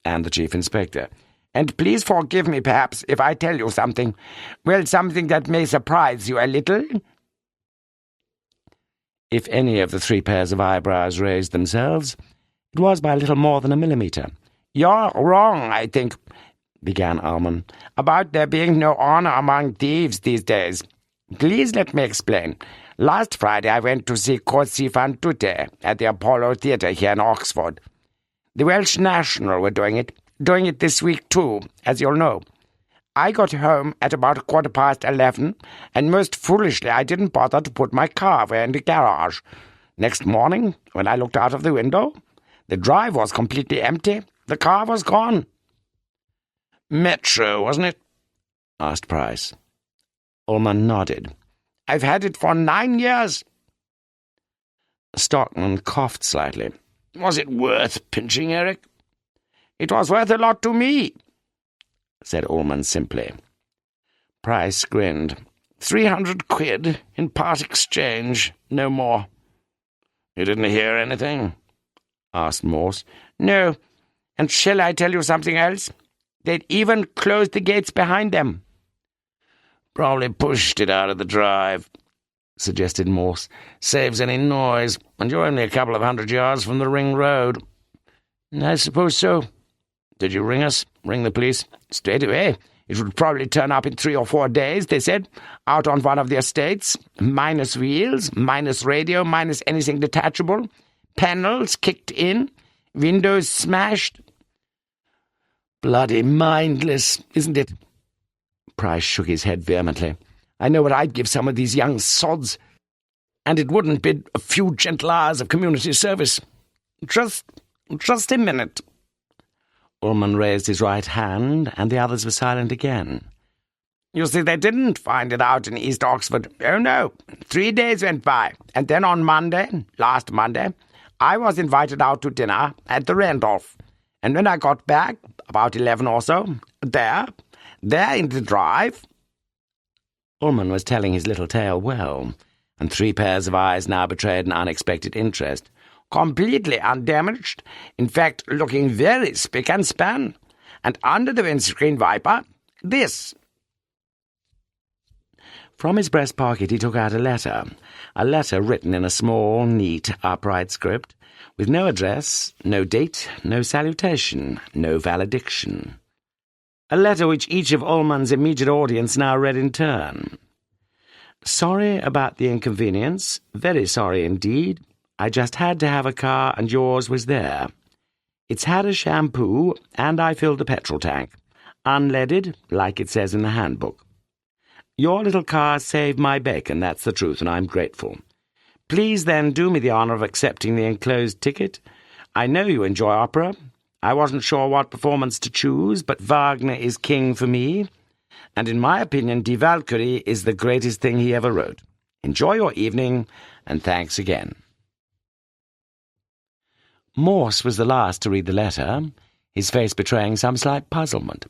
and the chief inspector. "And please forgive me, perhaps, if I tell you something, well, something that may surprise you a little." If any of the three pairs of eyebrows raised themselves, it was by little more than a millimetre. "You're wrong, I think," began Ullman, "about there being no honour among thieves these days. Please let me explain. Last Friday I went to see Corsi fan tutte at the Apollo Theatre here in Oxford. The Welsh National were doing it this week too, as you'll know. I got home at about 11:15, and most foolishly I didn't bother to put my car away in the garage. Next morning, when I looked out of the window, the drive was completely empty. The car was gone." "Metro, wasn't it?" asked Price. Ullman nodded. "I've had it for 9 years. Stockman coughed slightly. "Was it worth pinching, Eric?" "It was worth a lot to me," said Ullman simply. Price grinned. 300 quid in part exchange, no more." "You didn't hear anything?" asked Morse. "No, and shall I tell you something else? They'd even closed the gates behind them." "Probably pushed it out of the drive," suggested Morse. "Saves any noise, and you're only a couple of 100 yards from the ring road." "I suppose so." "Did you ring us? Ring the police?" "Straight away. It would probably turn up in 3 or 4 days, they said, out on one of the estates. Minus wheels, minus radio, minus anything detachable. Panels kicked in, windows smashed." "Bloody mindless, isn't it?" Price shook his head vehemently. "I know what I'd give some of these young sods, and it wouldn't bid a few gentle hours of community service. Just a minute." Ullman raised his right hand, and the others were silent again. "You see, they didn't find it out in East Oxford. Oh, no. 3 days went by, and then on last Monday, I was invited out to dinner at the Randolph. And when I got back, about 11 or so, there in the drive—" Ullman was telling his little tale well, and three pairs of eyes now betrayed an unexpected interest. "Completely undamaged, in fact looking very spick and span, and under the windscreen wiper, this." From his breast pocket he took out a letter written in a small, neat, upright script, with no address, no date, no salutation, no valediction. A letter which each of Ullman's immediate audience now read in turn. "Sorry about the inconvenience, very sorry indeed. I just had to have a car and yours was there. It's had a shampoo and I filled the petrol tank. Unleaded, like it says in the handbook. Your little car saved my bacon, that's the truth, and I'm grateful. Please then do me the honour of accepting the enclosed ticket. I know you enjoy opera. I wasn't sure what performance to choose, but Wagner is king for me, and in my opinion Die Valkyrie is the greatest thing he ever wrote. Enjoy your evening, and thanks again." Morse was the last to read the letter, his face betraying some slight puzzlement,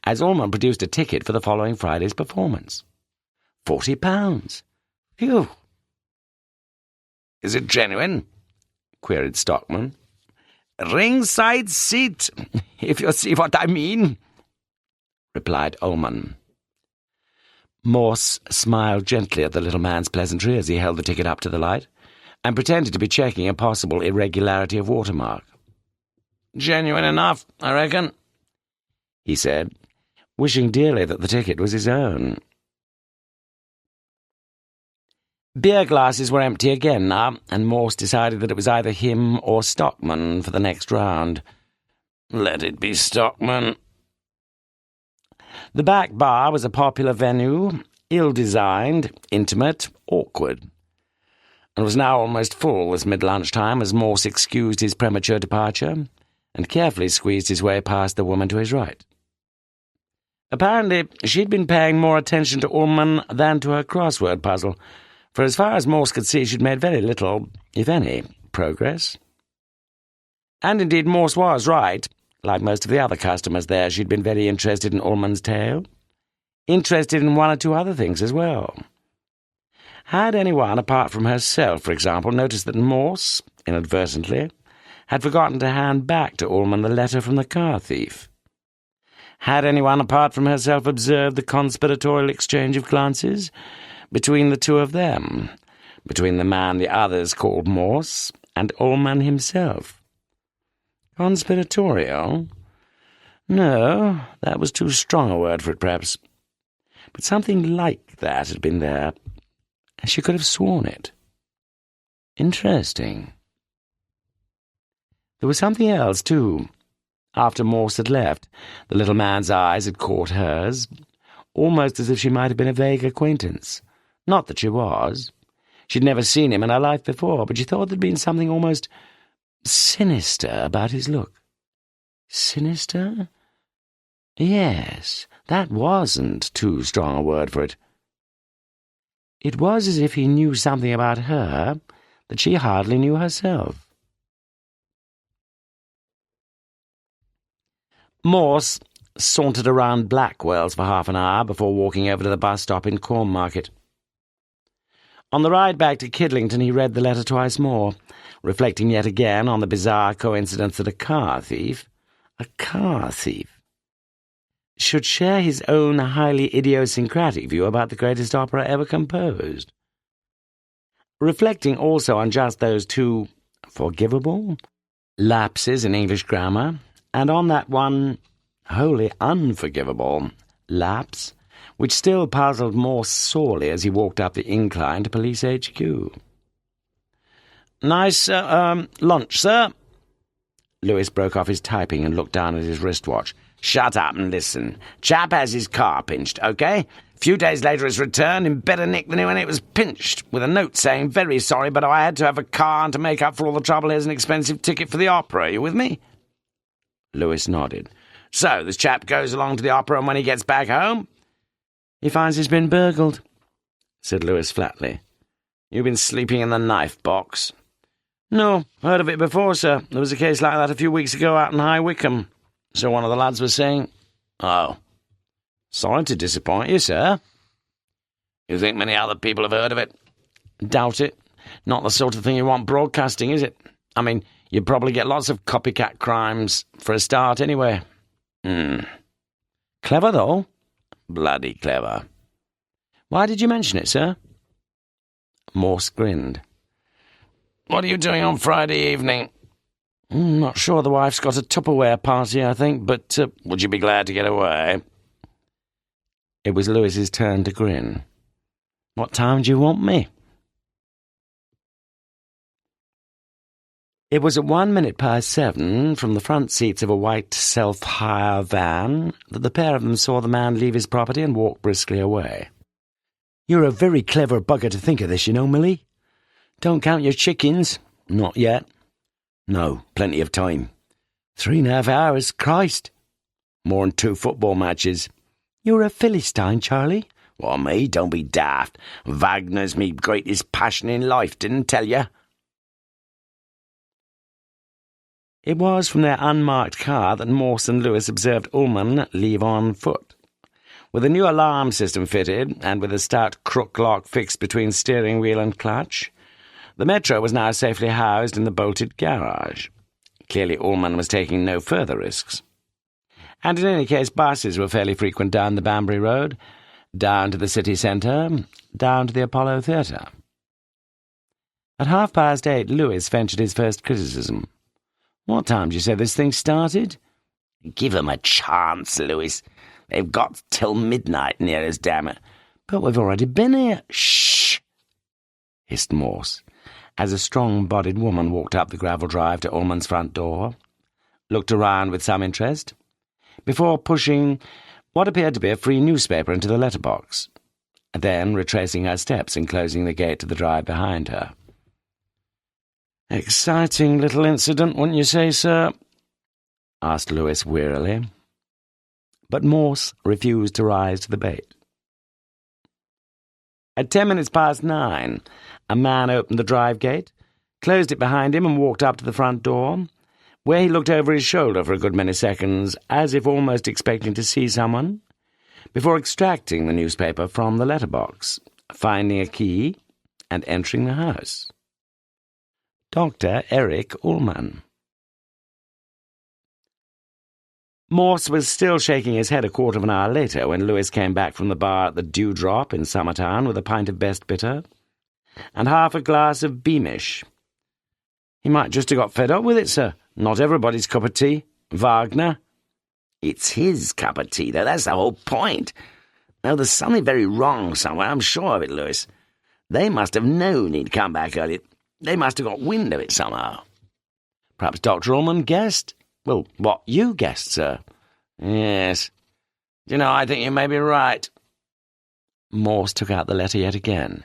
as Ullman produced a ticket for the following Friday's performance. £40. Phew! "Is it genuine?" queried Stockman. "Ringside seat, if you see what I mean," replied Ullman. Morse smiled gently at the little man's pleasantry as he held the ticket up to the light, and pretended to be checking a possible irregularity of watermark. "Genuine enough, I reckon," he said, wishing dearly that the ticket was his own. Beer glasses were empty again now, and Morse decided that it was either him or Stockman for the next round. "Let it be Stockman." The back bar was a popular venue, ill-designed, intimate, awkward, and was now almost full this mid-lunchtime as Morse excused his premature departure and carefully squeezed his way past the woman to his right. Apparently, she'd been paying more attention to Ullman than to her crossword puzzle, for as far as Morse could see, she'd made very little, if any, progress. And indeed, Morse was right. Like most of the other customers there, she'd been very interested in Ullman's tale. Interested in one or two other things as well. Had anyone, apart from herself, for example, noticed that Morse, inadvertently, had forgotten to hand back to Ullman the letter from the car thief? Had anyone, apart from herself, observed the conspiratorial exchange of glances between the two of them, between the man the others called Morse and Ullman himself? Conspiratorial? No, that was too strong a word for it, perhaps. But something like that had been there, and she could have sworn it. Interesting. There was something else, too. After Morse had left, the little man's eyes had caught hers, almost as if she might have been a vague acquaintance. Not that she was. She'd never seen him in her life before, but she thought there'd been something almost sinister about his look. Sinister? Yes, that wasn't too strong a word for it. It was as if he knew something about her that she hardly knew herself. Morse sauntered around Blackwell's for half an hour before walking over to the bus stop in Cornmarket. On the ride back to Kidlington, he read the letter twice more, reflecting yet again on the bizarre coincidence that a car thief, should share his own highly idiosyncratic view about the greatest opera ever composed. Reflecting also on just those two forgivable lapses in English grammar, and on that one wholly unforgivable lapse, which still puzzled Morse sorely as he walked up the incline to Police HQ. "Nice, lunch, sir?" Lewis broke off his typing and looked down at his wristwatch. "Shut up and listen. Chap has his car pinched, OK? Few days later it's returned in better nick than when it was pinched, with a note saying, 'Very sorry, but I had to have a car, and to make up for all the trouble, here's an expensive ticket for the opera. You with me?" Lewis nodded. "So, this chap goes along to the opera, and when he gets back home—" "He finds he's been burgled," said Lewis flatly. "You've been sleeping in the knife box?" "No, heard of it before, sir. There was a case like that a few weeks ago out in High Wycombe, so one of the lads was saying." "Oh. Sorry to disappoint you, sir." "You think many other people have heard of it?" "Doubt it. Not the sort of thing you want broadcasting, is it? I mean, you'd probably get lots of copycat crimes for a start anyway." "Clever, though." "Bloody clever." "Why did you mention it, sir?" Morse grinned. "What are you doing on Friday evening?" "Not sure. The wife's got a Tupperware party, I think, but—" "Would you be glad to get away?" It was Lewis's turn to grin. "What time do you want me?" It was at 7:01 from the front seats of a white self-hire van that the pair of them saw the man leave his property and walk briskly away. "You're a very clever bugger to think of this, you know, Millie. Don't count your chickens. Not yet." "No, plenty of time." 3.5 hours, Christ. "More'n 2 football matches." "You're a Philistine, Charlie." "Well, me, don't be daft. Wagner's me greatest passion in life, didn't tell you?" It was from their unmarked car that Morse and Lewis observed Ullman leave on foot. With a new alarm system fitted, and with a stout crook lock fixed between steering wheel and clutch, the Metro was now safely housed in the bolted garage. Clearly Ullman was taking no further risks. And in any case, buses were fairly frequent down the Banbury Road, down to the city centre, down to the Apollo Theatre. At 8:30, Lewis ventured his first criticism. "What time did you say this thing started?" "Give 'em a chance, Lewis. They've got till midnight near us, damn it." "But we've already been here." "Shh!" hissed Morse, as a strong-bodied woman walked up the gravel drive to Ullman's front door, looked around with some interest, before pushing what appeared to be a free newspaper into the letterbox, then retracing her steps and closing the gate to the drive behind her. "Exciting little incident, wouldn't you say, sir?" asked Lewis wearily. But Morse refused to rise to the bait. At 9:10, a man opened the drive gate, closed it behind him and walked up to the front door, where he looked over his shoulder for a good many seconds, as if almost expecting to see someone, before extracting the newspaper from the letterbox, finding a key, and entering the house. Dr. Eric Ullman. Morse was still shaking his head a quarter of an hour later when Lewis came back from the bar at the Dewdrop in Summertown with a pint of best bitter and half a glass of Beamish. "He might just have got fed up with it, sir. Not everybody's cup of tea. Wagner." "It's his cup of tea, though. That's the whole point. Now, there's something very wrong somewhere, I'm sure of it, Lewis. They must have known he'd come back early. They must have got wind of it somehow." "Perhaps Dr. Ullman guessed?" "Well, what you guessed, sir." "Yes. Do you know, I think you may be right." Morse took out the letter yet again.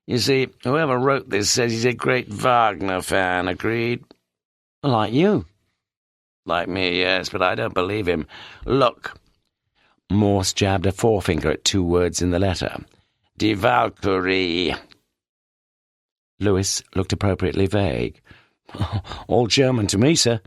"You see, whoever wrote this says he's a great Wagner fan, agreed?" "Like you." "Like me, yes, but I don't believe him. Look." Morse jabbed a forefinger at two words in the letter. "Die Valkyrie." Lewis looked appropriately vague. "All German to me, sir."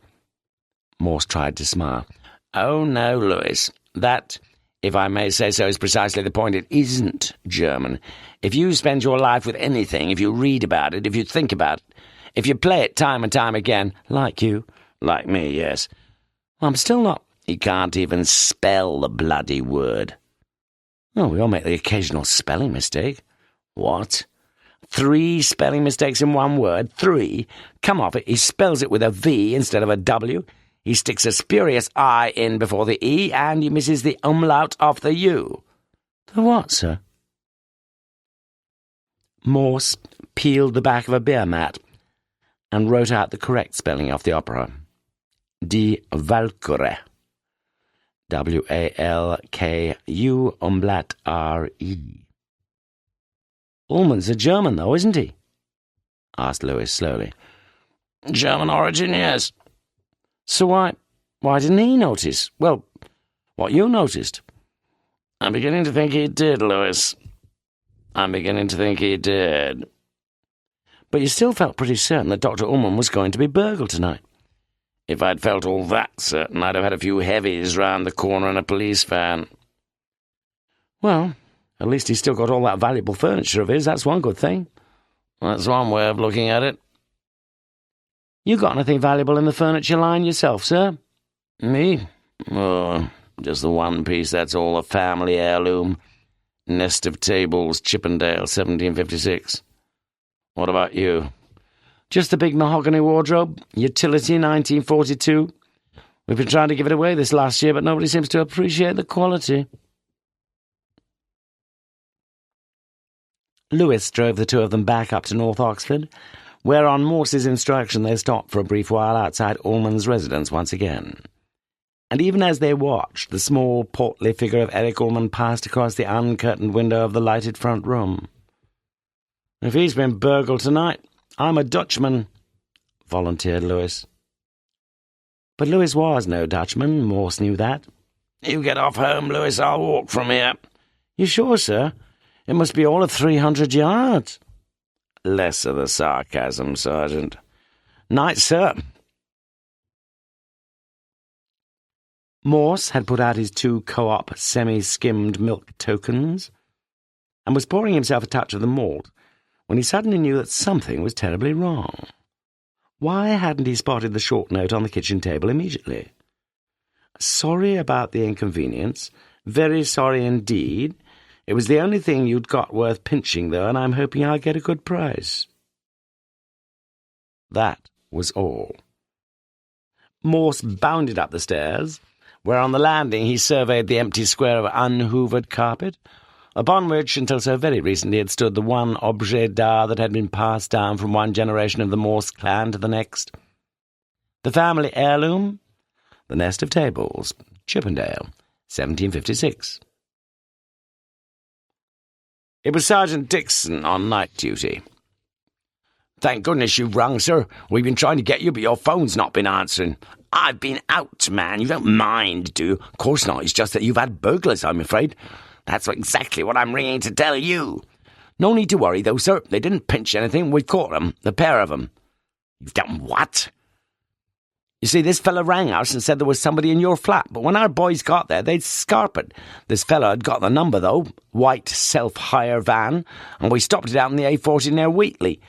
Morse tried to smile. "Oh, no, Lewis. That, if I may say so, is precisely the point. It isn't German. If you spend your life with anything, if you read about it, if you think about it, if you play it time and time again—" "Like you." "Like me, yes." "I'm still not—" "He can't even spell the bloody word." "Oh, we all make the occasional spelling mistake." "What?" 3 spelling mistakes in one word. 3. Come off it. He spells it with a V instead of a W. He sticks a spurious I in before the E, and he misses the umlaut off the U." "The what, sir?" Morse peeled the back of a beer mat and wrote out the correct spelling of the opera. Die Walküre. W-A-L-K-U umlaut R-E. "Ullman's a German, though, isn't he?" asked Lewis slowly. "German origin, yes." "So why didn't he notice? Well, what you noticed?" "I'm beginning to think he did, Lewis. I'm beginning to think he did." "But you still felt pretty certain that Dr. Ullman was going to be burgled tonight." "If I'd felt all that certain, I'd have had a few heavies round the corner in a police van." "Well, at least he's still got all that valuable furniture of his. That's one good thing." "That's one way of looking at it." "You got anything valuable in the furniture line yourself, sir?" "Me? Oh, just the one piece, that's all, a family heirloom. Nest of tables, Chippendale, 1756. What about you?" "Just the big mahogany wardrobe, utility, 1942. We've been trying to give it away this last year, but nobody seems to appreciate the quality." Lewis drove the two of them back up to North Oxford, where on Morse's instruction they stopped for a brief while outside Ullman's residence once again. And even as they watched, the small, portly figure of Eric Ullman passed across the uncurtained window of the lighted front room. "If he's been burgled tonight, I'm a Dutchman," volunteered Lewis. But Lewis was no Dutchman. Morse knew that. "You get off home, Lewis. I'll walk from here." "You sure, sir? It must be all of 300 yards. "Less of the sarcasm, Sergeant." "Night, sir." Morse had put out his 2 co-op semi-skimmed milk tokens and was pouring himself a touch of the malt when he suddenly knew that something was terribly wrong. Why hadn't he spotted the short note on the kitchen table immediately? "Sorry about the inconvenience. Very sorry indeed. It was the only thing you'd got worth pinching, though, and I'm hoping I'll get a good price." That was all. Morse bounded up the stairs, where on the landing he surveyed the empty square of unhoovered carpet, upon which, until so very recently, had stood the one objet d'art that had been passed down from one generation of the Morse clan to the next. The family heirloom, the nest of tables, Chippendale, 1756. It was Sergeant Dixon on night duty. "Thank goodness you've rung, sir. We've been trying to get you, but your phone's not been answering." "I've been out, man. You don't mind, do you?" "Of course not. It's just that you've had burglars, I'm afraid." "That's exactly what I'm ringing to tell you." "No need to worry, though, sir. They didn't pinch anything. We've caught them, the pair of them." "You've done what?" "You see, this fella rang us and said there was somebody in your flat, but when our boys got there, they'd scarpered. This fella had got the number, though. White self-hire van, and we stopped it out in the A40 near Wheatley.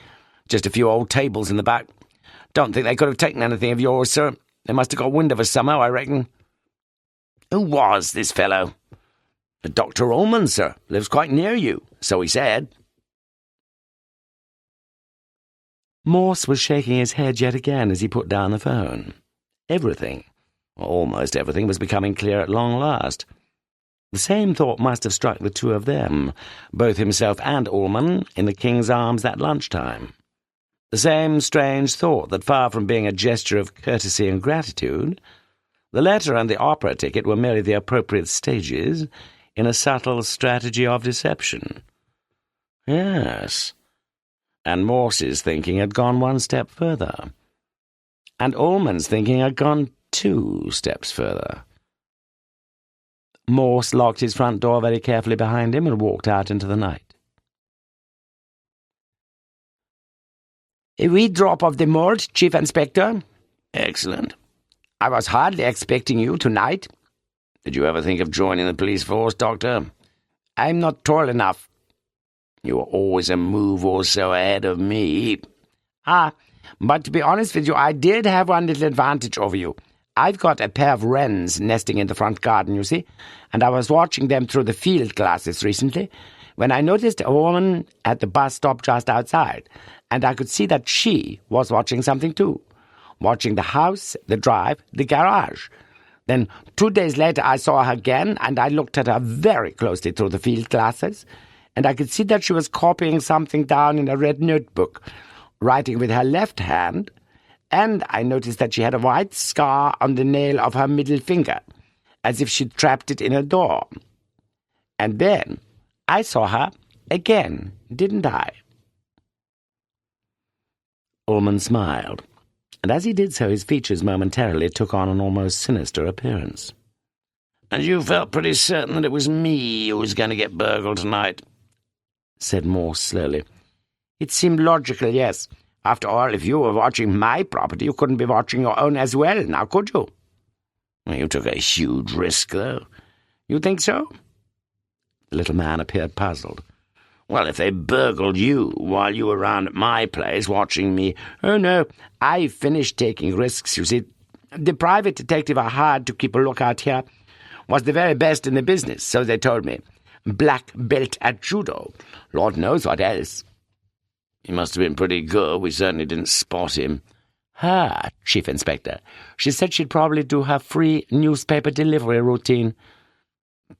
Just a few old tables in the back. Don't think they could have taken anything of yours, sir. They must have got wind of us somehow, I reckon." "Who was this fellow?" "Dr. Ullman, sir. Lives quite near you, so he said." Morse was shaking his head yet again as he put down the phone. Everything, or almost everything, was becoming clear at long last. The same thought must have struck the two of them, both himself and Ullman, in the King's Arms that lunchtime. The same strange thought that, far from being a gesture of courtesy and gratitude, the letter and the opera ticket were merely the appropriate stages in a subtle strategy of deception. Yes, and Morse's thinking had gone one step further, and Ullman's thinking had gone 2 steps further. Morse locked his front door very carefully behind him and walked out into the night. "A wee drop of the malt, Chief Inspector." "Excellent. "I was hardly expecting you tonight." Did you ever think of joining the police force, Doctor?" "I'm not tall enough." "You were always a move or so ahead of me." But to be honest with you, I did have one little advantage over you. I've got a pair of wrens nesting in the front garden, you see, and I was watching them through the field glasses recently when I noticed a woman at the bus stop just outside, and I could see that she was watching something too, watching the house, the drive, the garage. Then 2 days later I saw her again, and I looked at her very closely through the field glasses, and I could see that she was copying something down in a red notebook, writing with her left hand, and I noticed that she had a white scar on the nail of her middle finger, as if she'd trapped it in a door. And then I saw her again, didn't I?" Ullman smiled, and as he did so his features momentarily took on an almost sinister appearance. "And you felt pretty certain that it was me who was going to get burgled tonight?" said Morse slowly. "It seemed logical, yes. After all, if you were watching my property, you couldn't be watching your own as well, now could you?" "Well, you took a huge risk, though." "You think so?" The little man appeared puzzled. "Well, if they burgled you while you were round at my place watching me—" "Oh, no, I finished taking risks, you see. The private detective I hired to keep a lookout here was the very best in the business, so they told me. Black belt at judo. Lord knows what else." "He must have been pretty good. We certainly didn't spot him." "Her, Chief Inspector. She said she'd probably do her free newspaper delivery routine."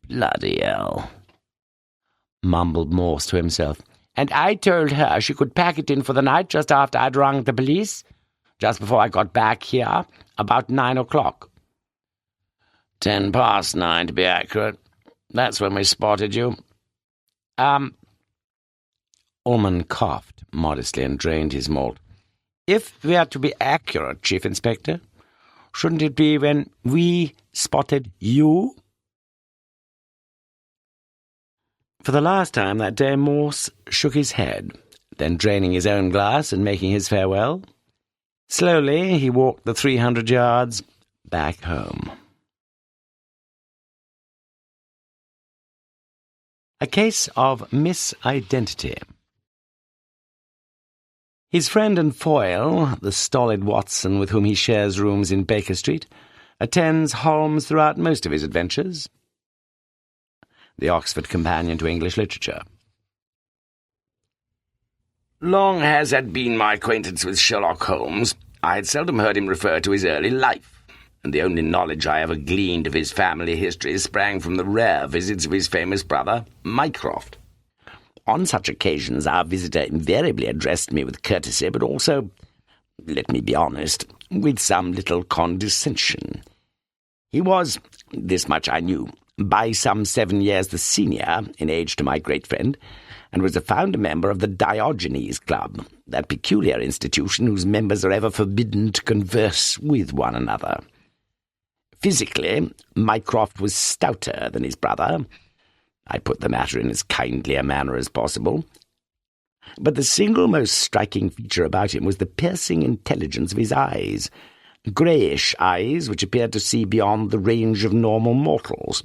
"Bloody hell," mumbled Morse to himself. "And I told her she could pack it in for the night just after I'd rung the police, just before I got back here, about 9 o'clock. 10 past 9, to be accurate. That's when we spotted you." Ullman coughed modestly and drained his malt. "If we are to be accurate, Chief Inspector, shouldn't it be when we spotted you?" For the last time that day Morse shook his head, then draining his own glass and making his farewell, slowly he walked the 300 yards back home. A case of misidentity. His friend and foil, the stolid Watson with whom he shares rooms in Baker Street, attends Holmes throughout most of his adventures. The Oxford Companion to English Literature. Long has had been my acquaintance with Sherlock Holmes. I had seldom heard him refer to his early life, and the only knowledge I ever gleaned of his family history sprang from the rare visits of his famous brother, Mycroft. On such occasions our visitor invariably addressed me with courtesy, but also, let me be honest, with some little condescension. He was, this much I knew, by some 7 years the senior in age to my great friend, and was a founder member of the Diogenes Club, that peculiar institution whose members are ever forbidden to converse with one another. Physically, Mycroft was stouter than his brother. I put the matter in as kindly a manner as possible. But the single most striking feature about him was the piercing intelligence of his eyes, greyish eyes which appeared to see beyond the range of normal mortals.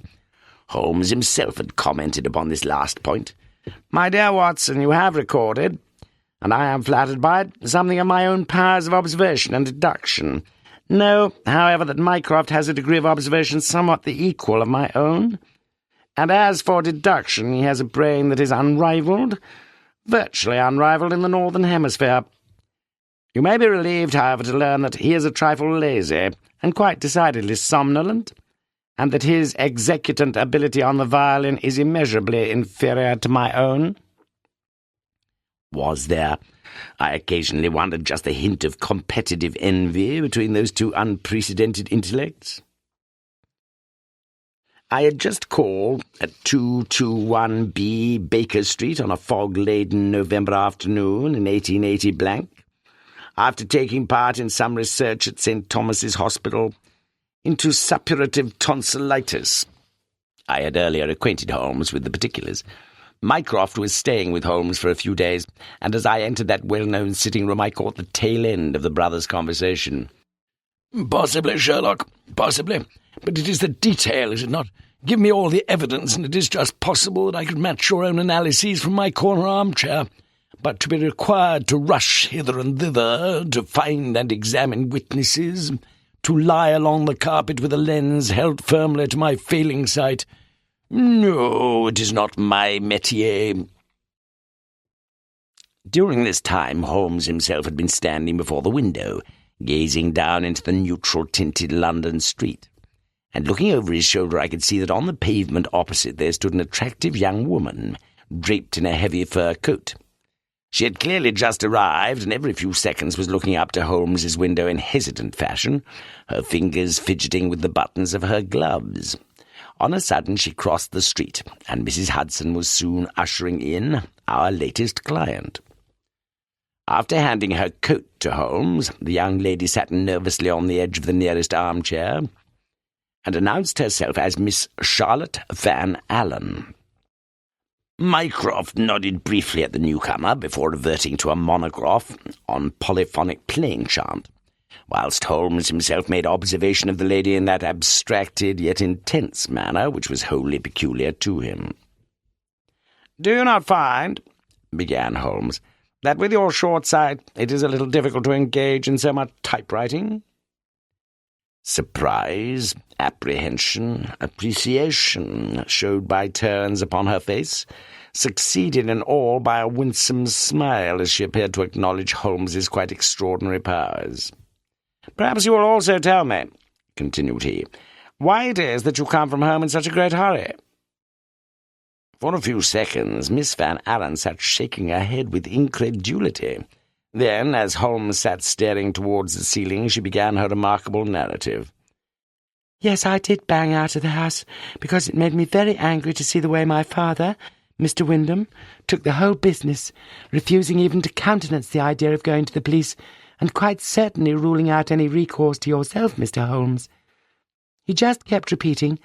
Holmes himself had commented upon this last point. "My dear Watson, you have recorded, and I am flattered by it, something of my own powers of observation and deduction. Know, however, that Mycroft has a degree of observation somewhat the equal of my own, and as for deduction, he has a brain that is unrivalled, virtually unrivalled in the Northern Hemisphere. You may be relieved, however, to learn that he is a trifle lazy, and quite decidedly somnolent, and that his executant ability on the violin is immeasurably inferior to my own." Was there, I occasionally wondered, just a hint of competitive envy between those two unprecedented intellects? I had just called at 221B Baker Street on a fog-laden November afternoon in 1880 after taking part in some research at St. Thomas's Hospital into suppurative tonsillitis. I had earlier acquainted Holmes with the particulars. Mycroft was staying with Holmes for a few days, and as I entered that well-known sitting-room I caught the tail end of the brothers' conversation. "Possibly, Sherlock, possibly. But it is the detail, is it not? Give me all the evidence, and it is just possible that I could match your own analyses from my corner armchair. But to be required to rush hither and thither, to find and examine witnesses, to lie along the carpet with a lens held firmly to my failing sight, no, it is not my métier." During this time Holmes himself had been standing before the window, gazing down into the neutral-tinted London street, and looking over his shoulder I could see that on the pavement opposite there stood an attractive young woman, draped in a heavy fur coat. She had clearly just arrived, and every few seconds was looking up to Holmes's window in hesitant fashion, her fingers fidgeting with the buttons of her gloves. On a sudden she crossed the street, and Mrs. Hudson was soon ushering in our latest client. After handing her coat to Holmes, the young lady sat nervously on the edge of the nearest armchair, and announced herself as Miss Charlotte Van Allen. Mycroft nodded briefly at the newcomer before reverting to a monograph on polyphonic playing chant, whilst Holmes himself made observation of the lady in that abstracted yet intense manner which was wholly peculiar to him. "Do you not find," began Holmes, "that with your short sight it is a little difficult to engage in so much typewriting?" Surprise, apprehension, appreciation showed by turns upon her face, succeeded in all by a winsome smile as she appeared to acknowledge Holmes's quite extraordinary powers. "Perhaps you will also tell me," continued he, "why it is that you come from home in such a great hurry?" For a few seconds Miss Van Allen sat shaking her head with incredulity. Then, as Holmes sat staring towards the ceiling, she began her remarkable narrative. "Yes, I did bang out of the house, because it made me very angry to see the way my father, Mr. Wyndham, took the whole business, refusing even to countenance the idea of going to the police, and quite certainly ruling out any recourse to yourself, Mr. Holmes. He just kept repeating,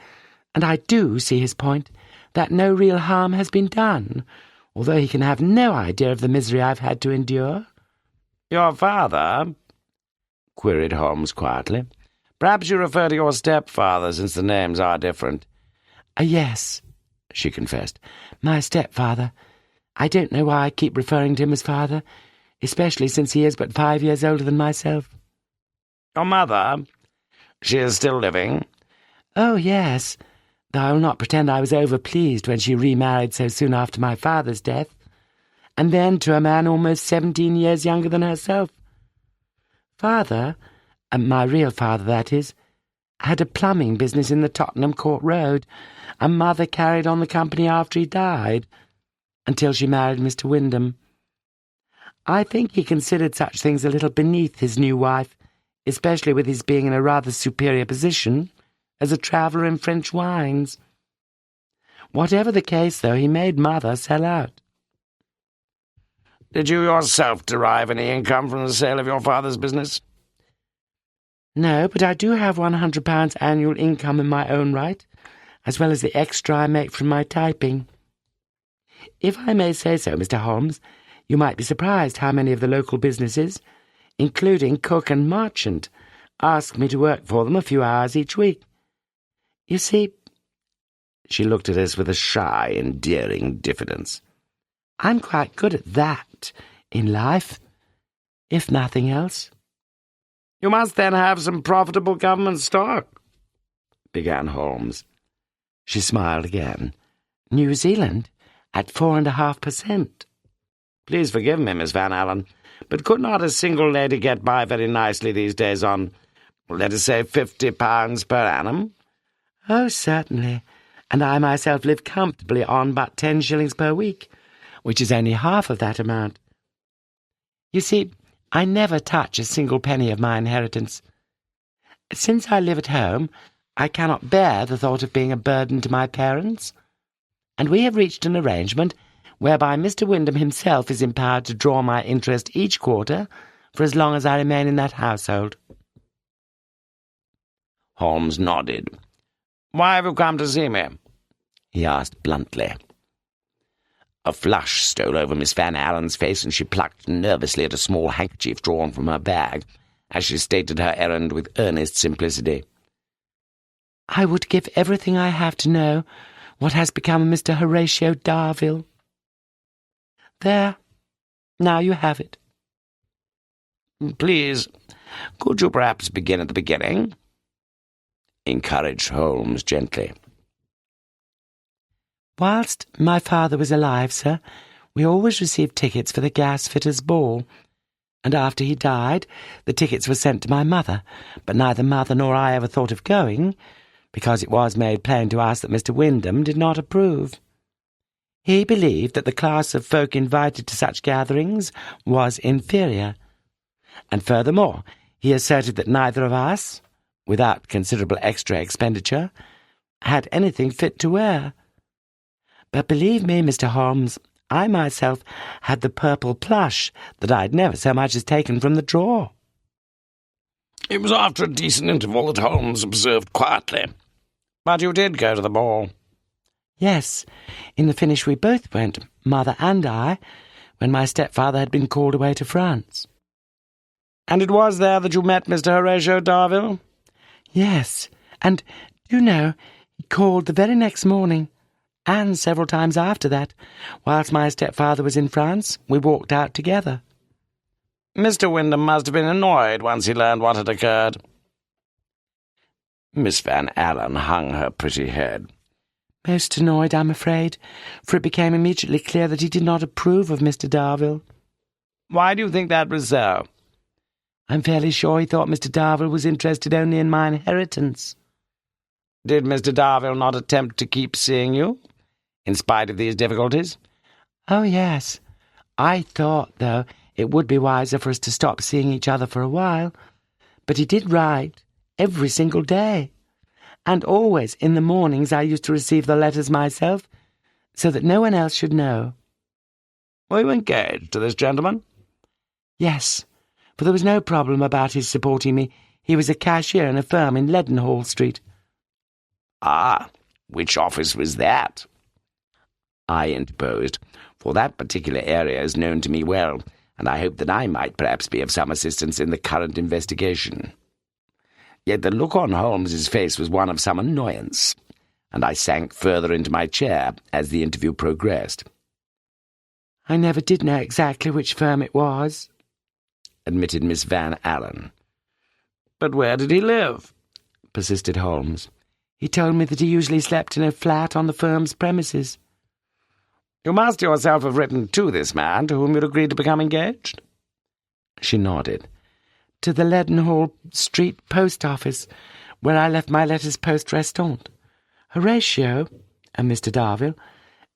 and I do see his point, that no real harm has been done, although he can have no idea of the misery I've had to endure." "Your father?" queried Holmes quietly. "Perhaps you refer to your stepfather, since the names are different." Yes," she confessed, "my stepfather. I don't know why I keep referring to him as father, especially since he is but 5 years older than myself." "Your mother? She is still living?" "Oh, yes, though I will not pretend I was over-pleased when she remarried so soon after my father's death, and then to a man almost 17 years younger than herself. Father, my real father, that is, had a plumbing business in the Tottenham Court Road, and Mother carried on the company after he died, until she married Mr. Wyndham. I think he considered such things a little beneath his new wife, especially with his being in a rather superior position as a traveller in French wines. Whatever the case, though, he made Mother sell out. Did you yourself derive any income from the sale of your father's business? No, but I do have £100 annual income in my own right, as well as the extra I make from my typing. If I may say so, Mr. Holmes, you might be surprised how many of the local businesses, including cook and merchant, ask me to work for them a few hours each week. You see, she looked at us with a shy, endearing diffidence. I'm quite good at that in life, if nothing else. You must then have some profitable government stock, began Holmes. She smiled again. New Zealand at 4.5%. Please forgive me, Miss Van Allen, but could not a single lady get by very nicely these days on, let us say, £50 per annum? Oh, certainly, and I myself live comfortably on but 10 shillings per week, which is only half of that amount. You see, I never touch a single penny of my inheritance. Since I live at home, I cannot bear the thought of being a burden to my parents, and we have reached an arrangement whereby Mr. Wyndham himself is empowered to draw my interest each quarter for as long as I remain in that household. Holmes nodded. "Why have you come to see me?" he asked bluntly. A flush stole over Miss Van Allen's face, and she plucked nervously at a small handkerchief drawn from her bag, as she stated her errand with earnest simplicity. I would give everything I have to know what has become of Mr. Horatio Darville. There, now you have it. Please, could you perhaps begin at the beginning? Encouraged Holmes gently. Whilst my father was alive, sir, we always received tickets for the gas-fitters' ball, and after he died, the tickets were sent to my mother, but neither mother nor I ever thought of going, because it was made plain to us that Mr. Wyndham did not approve. He believed that the class of folk invited to such gatherings was inferior, and furthermore, he asserted that neither of us, without considerable extra expenditure, had anything fit to wear. But believe me, Mr. Holmes, I myself had the purple plush that I had never so much as taken from the drawer. It was after a decent interval that Holmes observed quietly. But you did go to the ball. Yes, in the finish we both went, Mother and I, when my stepfather had been called away to France. And it was there that you met Mr. Horatio Darville? Yes, and, do you know, he called the very next morning, and several times after that, whilst my stepfather was in France, we walked out together. Mr. Wyndham must have been annoyed once he learned what had occurred. Miss Van Allen hung her pretty head. Most annoyed, I'm afraid, for it became immediately clear that he did not approve of Mr. Darville. Why do you think that was so? I'm fairly sure he thought Mr. Darville was interested only in my inheritance. Did Mr. Darville not attempt to keep seeing you, in spite of these difficulties? Oh, yes. I thought, though, it would be wiser for us to stop seeing each other for a while. But he did write, every single day. And always in the mornings I used to receive the letters myself, so that no one else should know. Were you engaged to this gentleman? Yes, for there was no problem about his supporting me. He was a cashier in a firm in Leadenhall Street. Ah, which office was that? I interposed, for that particular area is known to me well, and I hoped that I might perhaps be of some assistance in the current investigation. Yet the look on Holmes's face was one of some annoyance, and I sank further into my chair as the interview progressed. I never did know exactly which firm it was, admitted Miss Van Allen. But where did he live? Persisted Holmes. He told me that he usually slept in a flat on the firm's premises. You must yourself have written to this man to whom you'd agreed to become engaged? She nodded. To the Leadenhall Street post office, where I left my letters post restante. Horatio, and Mr. Darville,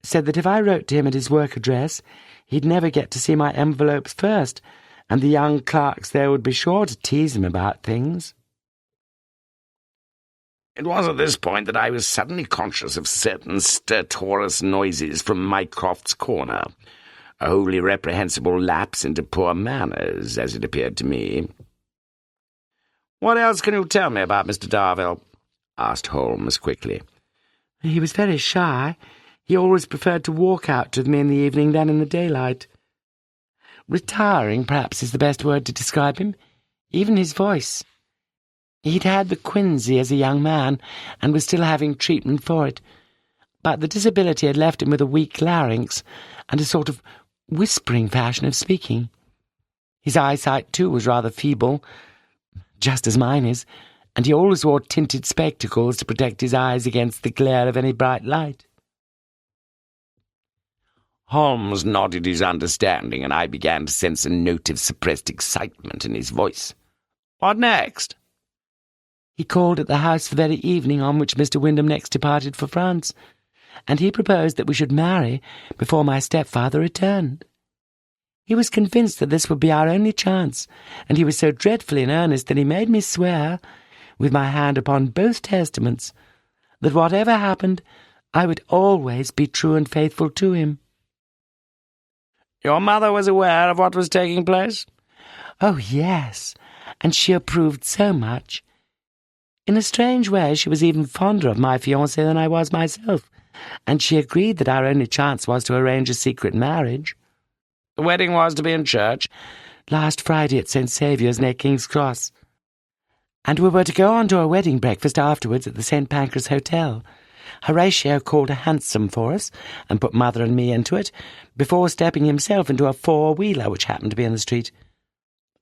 said that if I wrote to him at his work address, he'd never get to see my envelopes first, and the young clerks there would be sure to tease him about things. It was at this point that I was suddenly conscious of certain stertorous noises from Mycroft's corner, a wholly reprehensible lapse into poor manners, as it appeared to me. "What else can you tell me about Mr. Darville?" asked Holmes quickly. He was very shy. He always preferred to walk out with me in the evening than in the daylight. Retiring, perhaps, is the best word to describe him. Even his voice. He'd had the quinsy as a young man, and was still having treatment for it. But the disability had left him with a weak larynx, and a sort of whispering fashion of speaking. His eyesight, too, was rather feeble, just as mine is, and he always wore tinted spectacles to protect his eyes against the glare of any bright light. Holmes nodded his understanding, and I began to sense a note of suppressed excitement in his voice. "What next?" He called at the house the very evening on which Mr. Wyndham next departed for France, and he proposed that we should marry before my stepfather returned. He was convinced that this would be our only chance, and he was so dreadfully in earnest that he made me swear, with my hand upon both testaments, that whatever happened, I would always be true and faithful to him. "Your mother was aware of what was taking place?" Oh, yes, and she approved so much. In a strange way, she was even fonder of my fiancé than I was myself, and she agreed that our only chance was to arrange a secret marriage. "The wedding was to be in church?" "Last Friday at St. Saviour's near King's Cross. And we were to go on to a wedding breakfast afterwards at the St. Pancras Hotel. Horatio called a hansom for us, and put Mother and me into it, before stepping himself into a four-wheeler which happened to be in the street.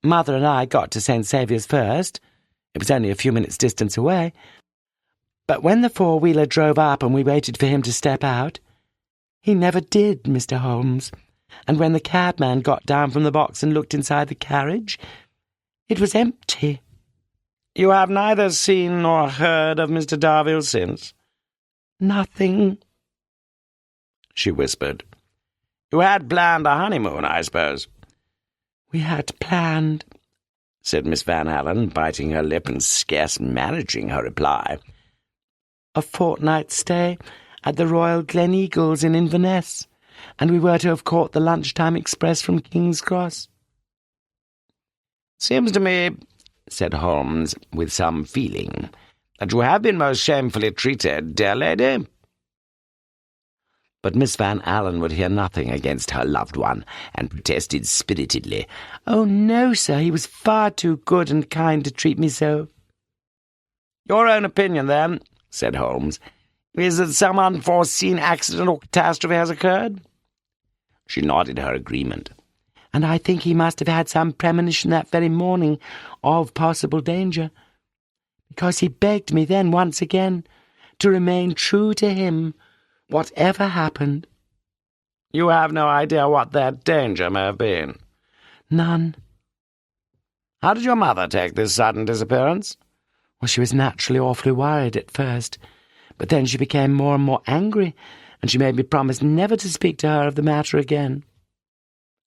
Mother and I got to St. Saviour's first. It was only a few minutes' distance away. But when the four-wheeler drove up and we waited for him to step out, he never did, Mr. Holmes. And when the cabman got down from the box and looked inside the carriage, it was empty." "You have neither seen nor heard of Mr. Darville since?" "Nothing," she whispered. "You had planned a honeymoon, I suppose?" "We had planned," said Miss Van Allen, biting her lip and scarce managing her reply. "a fortnight's stay at the Royal Gleneagles in Inverness, and we were to have caught the lunchtime express from King's Cross." "Seems to me," said Holmes, with some feeling, "that you have been most shamefully treated, dear lady." But Miss Van Allen would hear nothing against her loved one, and protested spiritedly. "Oh, no, sir, he was far too good and kind to treat me so." "Your own opinion, then," said Holmes, "is that some unforeseen accident or catastrophe has occurred?" She nodded her agreement. "And I think he must have had some premonition that very morning of possible danger, because he begged me then once again to remain true to him, whatever happened." "You have no idea what that danger may have been?" "None." "How did your mother take this sudden disappearance?" "Well, she was naturally awfully worried at first, but then she became more and more angry, and she made me promise never to speak to her of the matter again."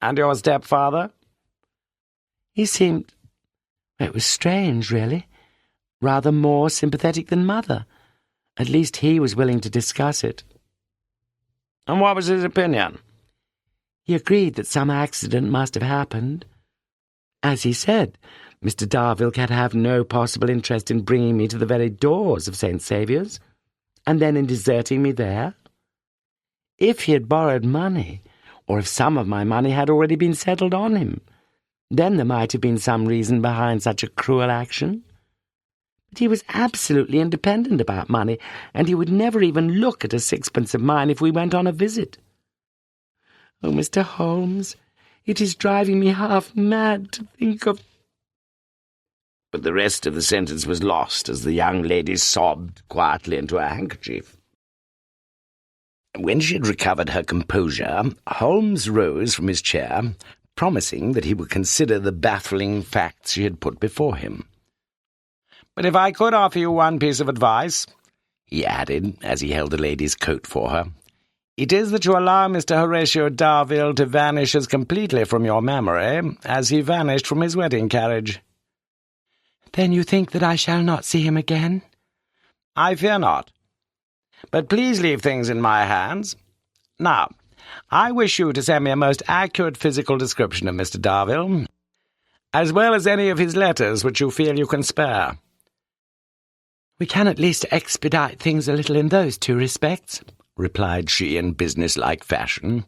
"And your stepfather?" "He seemed— it was strange, really. Rather more sympathetic than Mother. At least he was willing to discuss it." "And what was his opinion?" "He agreed that some accident must have happened. As he said, Mr. Darville can have no possible interest in bringing me to the very doors of St. Saviour's, and then in deserting me there. If he had borrowed money, or if some of my money had already been settled on him, then there might have been some reason behind such a cruel action. But he was absolutely independent about money, and he would never even look at a sixpence of mine if we went on a visit. Oh, Mr. Holmes, it is driving me half mad to think of—" But the rest of the sentence was lost as the young lady sobbed quietly into her handkerchief. When she had recovered her composure, Holmes rose from his chair, promising that he would consider the baffling facts she had put before him. "But if I could offer you one piece of advice," he added, as he held the lady's coat for her, "it is that you allow Mr. Horatio Darville to vanish as completely from your memory as he vanished from his wedding carriage." "Then you think that I shall not see him again?" I fear not. But please leave things in my hands. Now, I wish you to send me a most accurate physical description of Mr. Darville, as well as any of his letters which you feel you can spare. We can at least expedite things a little in those two respects, replied she in business-like fashion,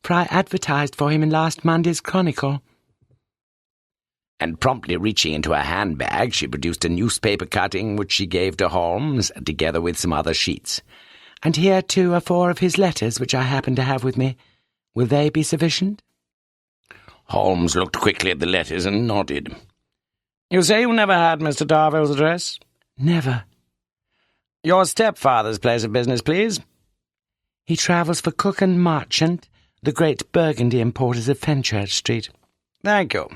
for I advertised for him in last Monday's Chronicle. And promptly reaching into her handbag, she produced a newspaper cutting which she gave to Holmes, together with some other sheets. And here, too, are 4 of his letters, which I happen to have with me. Will they be sufficient? Holmes looked quickly at the letters and nodded. You say you never had Mr. Darville's address? Never. Your stepfather's place of business, please. He travels for Cook and Marchant, the great Burgundy importers of Fenchurch Street. Thank you.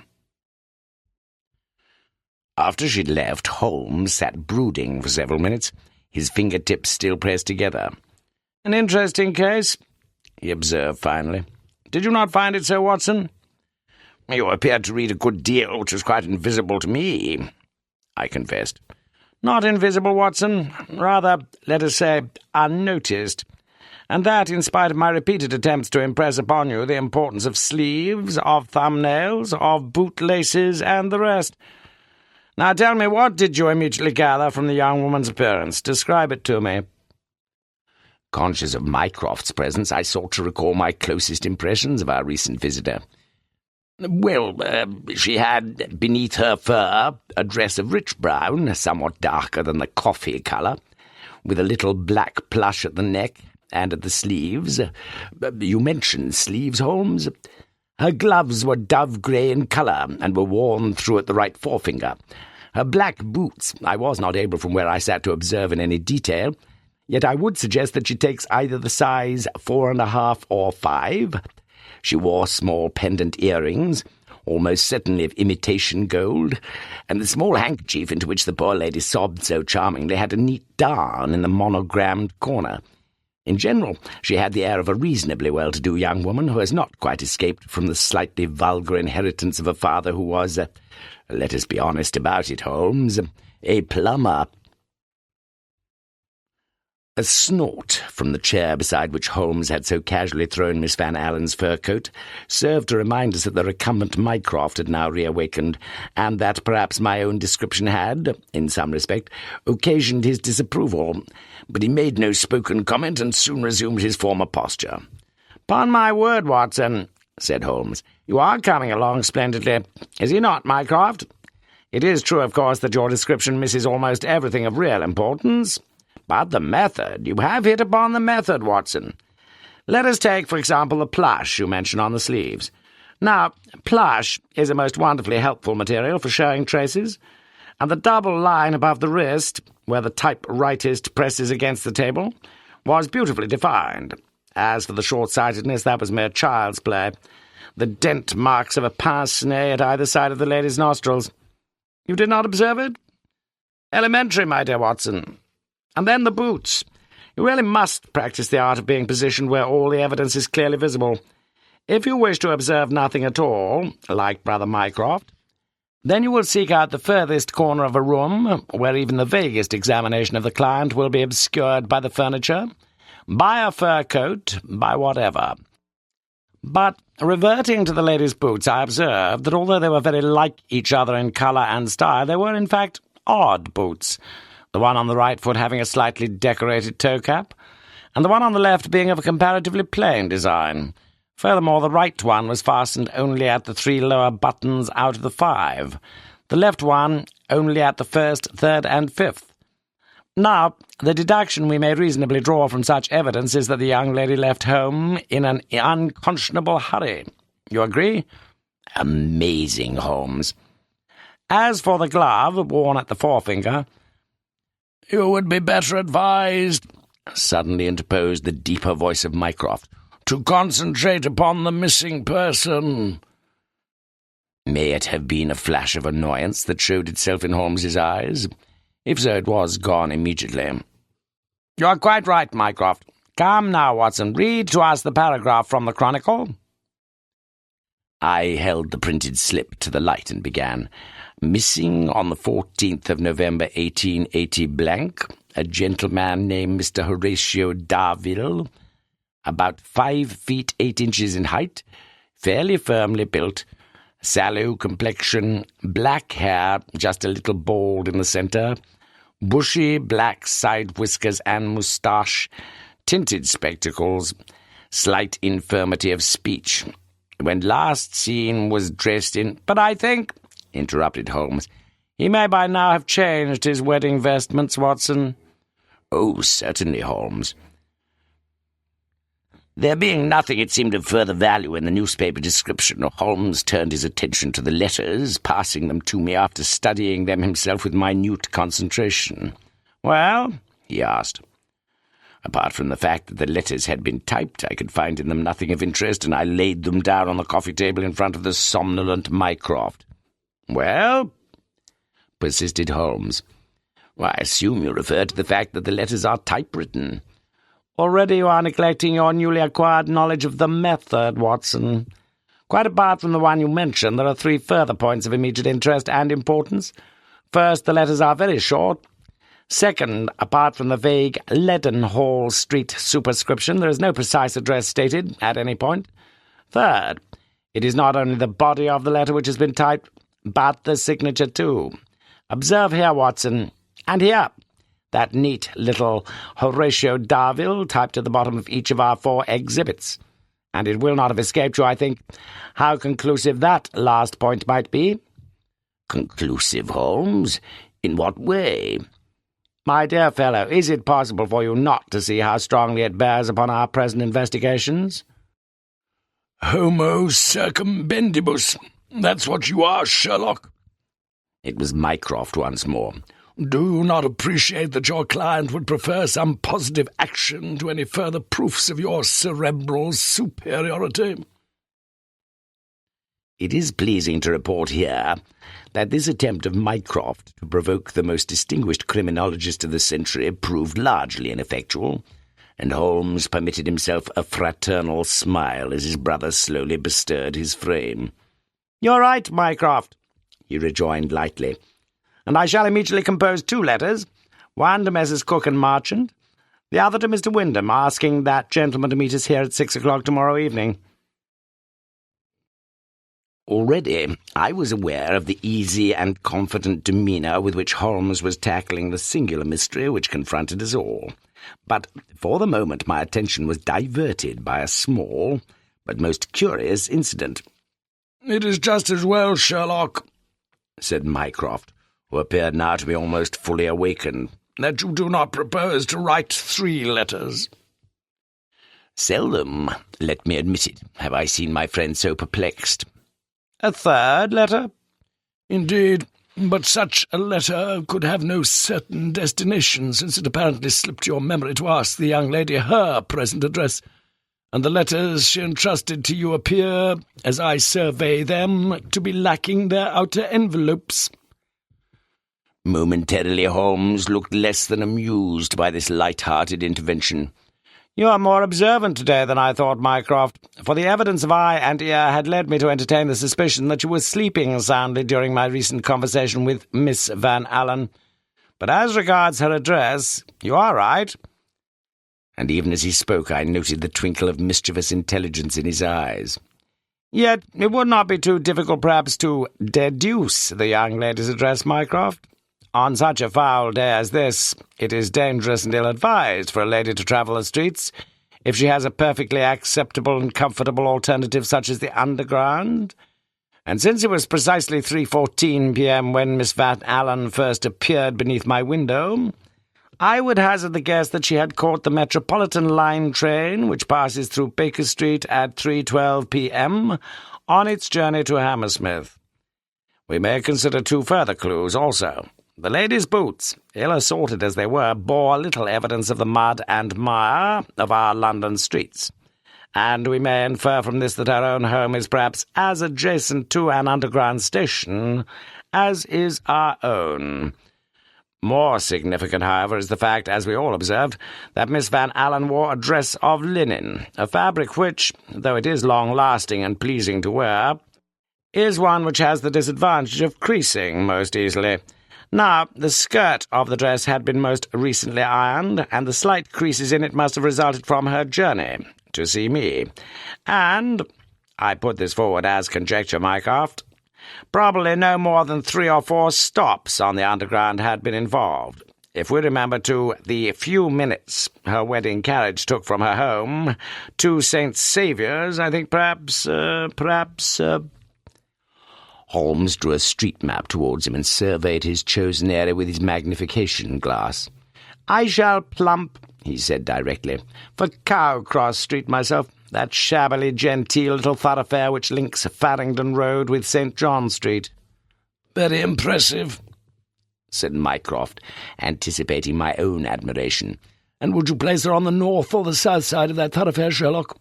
After she'd left, Holmes sat brooding for several minutes, his fingertips still pressed together. An interesting case, he observed finally. Did you not find it so, Watson? You appeared to read a good deal, which was quite invisible to me, I confessed. Not invisible, Watson. Rather, let us say, unnoticed. And that in spite of my repeated attempts to impress upon you the importance of sleeves, of thumbnails, of bootlaces, and the rest. Now tell me, what did you immediately gather from the young woman's appearance? Describe it to me. Conscious of Mycroft's presence, I sought to recall my closest impressions of our recent visitor. Well, she had, beneath her fur, a dress of rich brown, somewhat darker than the coffee colour, with a little black plush at the neck and at the sleeves. You mentioned sleeves, Holmes. Her gloves were dove-grey in colour and were worn through at the right forefinger. Her black boots I was not able from where I sat to observe in any detail, yet I would suggest that she takes either the size 4.5 or 5. She wore small pendant earrings, almost certainly of imitation gold, and the small handkerchief into which the poor lady sobbed so charmingly had a neat darn in the monogrammed corner. In general, she had the air of a reasonably well-to-do young woman who has not quite escaped from the slightly vulgar inheritance of a father who was, let us be honest about it, Holmes, a plumber. A snort from the chair beside which Holmes had so casually thrown Miss Van Allen's fur coat served to remind us that the recumbent Mycroft had now reawakened, and that perhaps my own description had, in some respect, occasioned his disapproval, but he made no spoken comment and soon resumed his former posture. "'Pon my word, Watson," said Holmes, "you are coming along splendidly. Is he not, Mycroft? It is true, of course, that your description misses almost everything of real importance. But the method, you have hit upon the method, Watson. Let us take, for example, the plush you mention on the sleeves. Now, plush is a most wonderfully helpful material for showing traces, and the double line above the wrist, where the typewritist presses against the table, was beautifully defined. As for the short-sightedness, that was mere child's play. The dent marks of a pince-nez at either side of the lady's nostrils. You did not observe it? Elementary, my dear Watson. And then the boots. You really must practice the art of being positioned where all the evidence is clearly visible. If you wish to observe nothing at all, like Brother Mycroft, then you will seek out the furthest corner of a room, where even the vaguest examination of the client will be obscured by the furniture, by a fur coat, by whatever. But, reverting to the lady's boots, I observed that although they were very like each other in colour and style, they were in fact odd boots, the one on the right foot having a slightly decorated toe-cap, and the one on the left being of a comparatively plain design. Furthermore, the right one was fastened only at the 3 lower buttons out of the 5, the left one only at the 1st, 3rd, and 5th. Now, the deduction we may reasonably draw from such evidence is that the young lady left home in an unconscionable hurry. You agree? Amazing, Holmes. As for the glove worn at the forefinger, "You would be better advised," suddenly interposed the deeper voice of Mycroft, "to concentrate upon the missing person." May it have been a flash of annoyance that showed itself in Holmes's eyes? If so, it was gone immediately. You are quite right, Mycroft. Come now, Watson, read to us the paragraph from the Chronicle. I held the printed slip to the light and began. "Missing on the 14th of November 1880 blank, a gentleman named Mr. Horatio Darville, about 5 feet 8 inches in height, fairly firmly built, sallow complexion, black hair, just a little bald in the centre, bushy black side whiskers and moustache, tinted spectacles, slight infirmity of speech. When last seen was dressed in— "But I think," interrupted Holmes, "he may by now have changed his wedding vestments, Watson." "Oh, certainly, Holmes." There being nothing, it seemed, of further value in the newspaper description, Holmes turned his attention to the letters, passing them to me after studying them himself with minute concentration. "Well?" he asked. Apart from the fact that the letters had been typed, I could find in them nothing of interest, and I laid them down on the coffee table in front of the somnolent Mycroft. "Well?" persisted Holmes. "I assume you refer to the fact that the letters are typewritten." "Already you are neglecting your newly acquired knowledge of the method, Watson. Quite apart from the one you mentioned, there are 3 further points of immediate interest and importance. First, the letters are very short. Second, apart from the vague Leadenhall Street superscription, there is no precise address stated at any point. Third, it is not only the body of the letter which has been typed, but the signature too. Observe here, Watson, and here, that neat little Horatio Darville typed at the bottom of each of our 4 exhibits. And it will not have escaped you, I think, how conclusive that last point might be." "Conclusive, Holmes? In what way?" "My dear fellow, is it possible for you not to see how strongly it bears upon our present investigations?" Homo circumbendibus. That's what you are, Sherlock." It was Mycroft once more. "Do you not appreciate that your client would prefer some positive action to any further proofs of your cerebral superiority?" It is pleasing to report here that this attempt of Mycroft to provoke the most distinguished criminologist of the century proved largely ineffectual, and Holmes permitted himself a fraternal smile as his brother slowly bestirred his frame. "You're right, Mycroft," he rejoined lightly, "and I shall immediately compose 2 letters, one to Messrs. Cook and Marchant, the other to Mr. Wyndham, asking that gentleman to meet us here at 6 o'clock tomorrow evening." Already I was aware of the easy and confident demeanour with which Holmes was tackling the singular mystery which confronted us all, but for the moment my attention was diverted by a small but most curious incident. "It is just as well, Sherlock," said Mycroft, who appeared now to be almost fully awakened, "that you do not propose to write 3 letters. Seldom, let me admit it, have I seen my friend so perplexed. "A 3rd letter?" "Indeed, but such a letter could have no certain destination, since it apparently slipped your memory to ask the young lady her present address, and the letters she entrusted to you appear, as I survey them, to be lacking their outer envelopes." Momentarily Holmes looked less than amused by this light-hearted intervention. "You are more observant today than I thought, Mycroft, for the evidence of eye and ear had led me to entertain the suspicion that you were sleeping soundly during my recent conversation with Miss Van Allen. But as regards her address, you are right." And even as he spoke I noted the twinkle of mischievous intelligence in his eyes. "Yet it would not be too difficult, perhaps, to deduce the young lady's address, Mycroft. On such a foul day as this, it is dangerous and ill-advised for a lady to travel the streets, if she has a perfectly acceptable and comfortable alternative such as the Underground. And since it was precisely 3:14 p.m. when Miss Van Allen first appeared beneath my window, I would hazard the guess that she had caught the Metropolitan Line train, which passes through Baker Street at 3:12 p.m., on its journey to Hammersmith. We may consider 2 further clues also. The lady's boots, ill-assorted as they were, bore little evidence of the mud and mire of our London streets, and we may infer from this that her own home is perhaps as adjacent to an underground station as is our own. More significant, however, is the fact, as we all observed, that Miss Van Allen wore a dress of linen, a fabric which, though it is long-lasting and pleasing to wear, is one which has the disadvantage of creasing most easily, Now, the skirt of the dress had been most recently ironed, and the slight creases in it must have resulted from her journey to see me. And I put this forward as conjecture, Mycroft. Probably no more than 3 or 4 stops on the Underground had been involved. If we remember to the few minutes her wedding carriage took from her home to St. Saviour's, I think perhaps... Holmes drew a street map towards him and surveyed his chosen area with his magnification glass. "I shall plump," he said directly, "for Cowcross Street myself, that shabbily genteel little thoroughfare which links Farringdon Road with St. John Street." "Very impressive," said Mycroft, anticipating my own admiration. "And would you place her on the north or the south side of that thoroughfare, Sherlock?"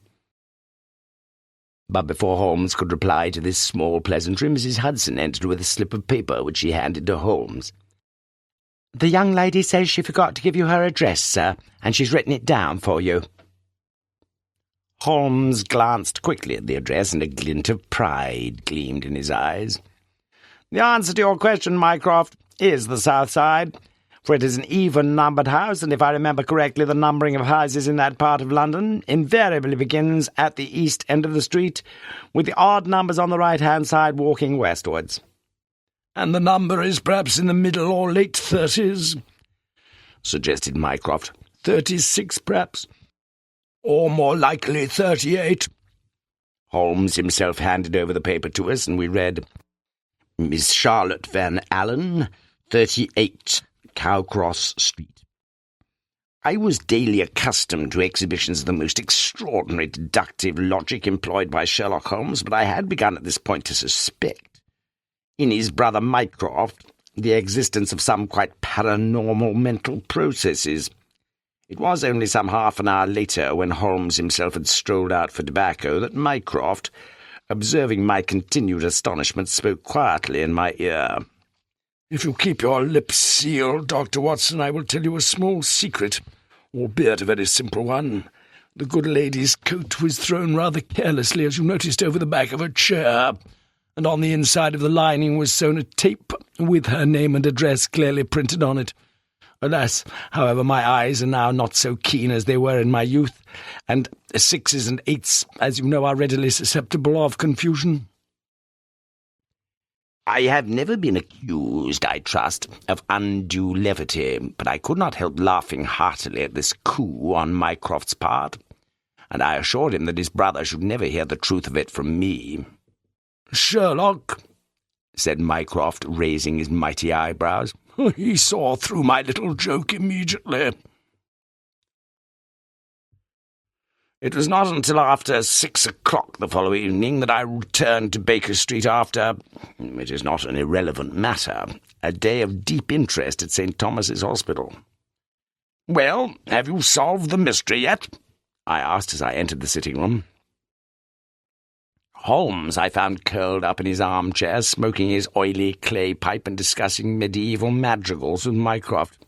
But before Holmes could reply to this small pleasantry, Mrs. Hudson entered with a slip of paper which she handed to Holmes. "The young lady says she forgot to give you her address, sir, and she's written it down for you." Holmes glanced quickly at the address, and a glint of pride gleamed in his eyes. "The answer to your question, Mycroft, is the south side, for it is an even-numbered house, and if I remember correctly, the numbering of houses in that part of London invariably begins at the east end of the street, with the odd numbers on the right-hand side walking westwards." "And the number is perhaps in the middle or late 30s, suggested Mycroft. 36, perhaps, or more likely 38. Holmes himself handed over the paper to us, and we read, "Miss Charlotte Van Allen, 38, Cowcross Street." I was daily accustomed to exhibitions of the most extraordinary deductive logic employed by Sherlock Holmes, but I had begun at this point to suspect, in his brother Mycroft, the existence of some quite paranormal mental processes. It was only some half an hour later, when Holmes himself had strolled out for tobacco, that Mycroft, observing my continued astonishment, spoke quietly in my ear. "If you keep your lips sealed, Dr. Watson, I will tell you a small secret, albeit a very simple one. The good lady's coat was thrown rather carelessly, as you noticed, over the back of her chair, and on the inside of the lining was sewn a tape with her name and address clearly printed on it. Alas, however, my eyes are now not so keen as they were in my youth, and 6s and 8s, as you know, are readily susceptible of confusion." I have never been accused, I trust, of undue levity, but I could not help laughing heartily at this coup on Mycroft's part, and I assured him that his brother should never hear the truth of it from me. "Sherlock," said Mycroft, raising his mighty eyebrows, "he saw through my little joke immediately." It was not until after 6 o'clock the following evening that I returned to Baker Street after, it is not an irrelevant matter, a day of deep interest at St. Thomas's Hospital. "Well, have you solved the mystery yet?" I asked as I entered the sitting-room. Holmes I found curled up in his armchair, smoking his oily clay pipe and discussing medieval madrigals with Mycroft.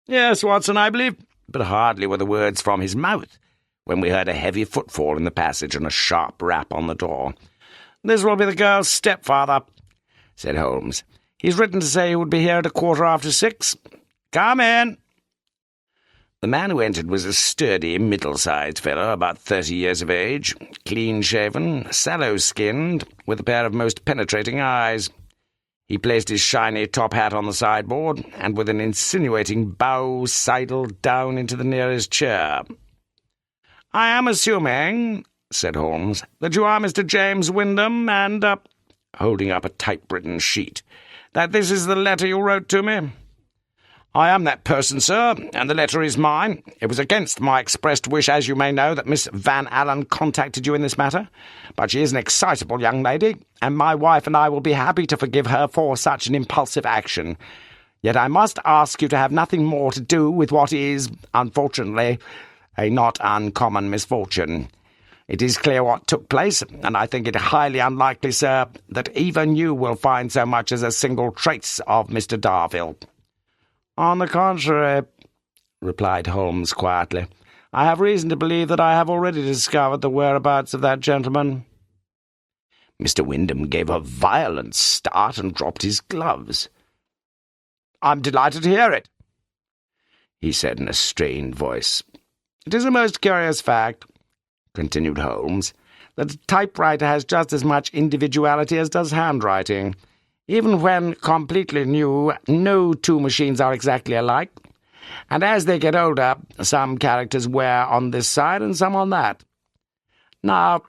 "Yes, Watson, I believe," but hardly were the words from his mouth when we heard a heavy footfall in the passage and a sharp rap on the door. "This will be the girl's stepfather," said Holmes. "He's written to say he would be here at 6:15. Come in." The man who entered was a sturdy, middle-sized fellow, about 30 years of age, clean-shaven, sallow-skinned, with a pair of most penetrating eyes. He placed his shiny top hat on the sideboard, and with an insinuating bow sidled down into the nearest chair. "I am assuming," said Holmes, "that you are Mr. James Wyndham, and, holding up a typewritten sheet, that this is the letter you wrote to me." "I am that person, sir, and the letter is mine. It was against my expressed wish, as you may know, that Miss Van Allen contacted you in this matter, but she is an excitable young lady, and my wife and I will be happy to forgive her for such an impulsive action. Yet I must ask you to have nothing more to do with what is, unfortunately, a not uncommon misfortune. It is clear what took place, and I think it highly unlikely, sir, that even you will find so much as a single trace of Mr. Darville." "On the contrary," replied Holmes quietly, "I have reason to believe that I have already discovered the whereabouts of that gentleman." Mr. Wyndham gave a violent start and dropped his gloves. I'm delighted to hear it," he said in a strained voice. "It is a most curious fact," continued Holmes, "that a typewriter has just as much individuality as does handwriting. Even when completely new, no two machines are exactly alike, and as they get older, some characters wear on this side and some on that. Now,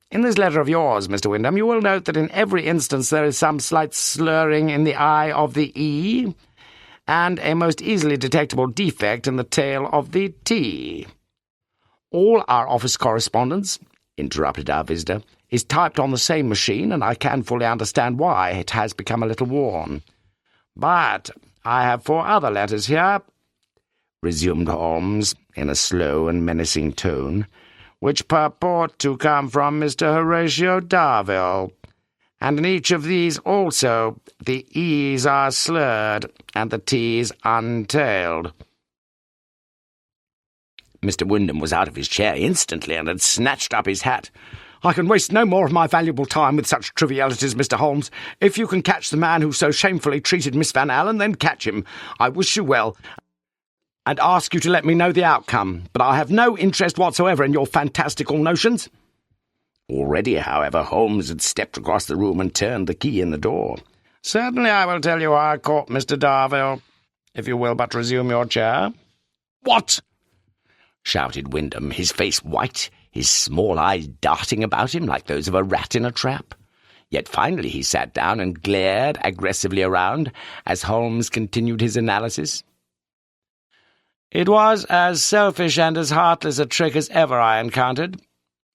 in this letter of yours, Mr. Wyndham, you will note that in every instance there is some slight slurring in the I of the E, and a most easily detectable defect in the tail of the T. All our office correspondence," interrupted our visitor, "is typed on the same machine, and I can fully understand why it has become a little worn. But I have 4 other letters here," resumed Holmes in a slow and menacing tone, "which purport to come from Mr. Horatio Darvill, and in each of these also the E's are slurred and the T's untailed." Mr. Wyndham was out of his chair instantly and had snatched up his hat. "I can waste no more of my valuable time with such trivialities, Mr. Holmes. If you can catch the man who so shamefully treated Miss Van Allen, then catch him. I wish you well, and ask you to let me know the outcome, but I have no interest whatsoever in your fantastical notions." Already, however, Holmes had stepped across the room and turned the key in the door. "Certainly I will tell you how I caught Mr. Darvill, if you will but resume your chair." "What?" shouted Wyndham, his face white, his small eyes darting about him like those of a rat in a trap. Yet finally he sat down and glared aggressively around as Holmes continued his analysis. "It was as selfish and as heartless a trick as ever I encountered.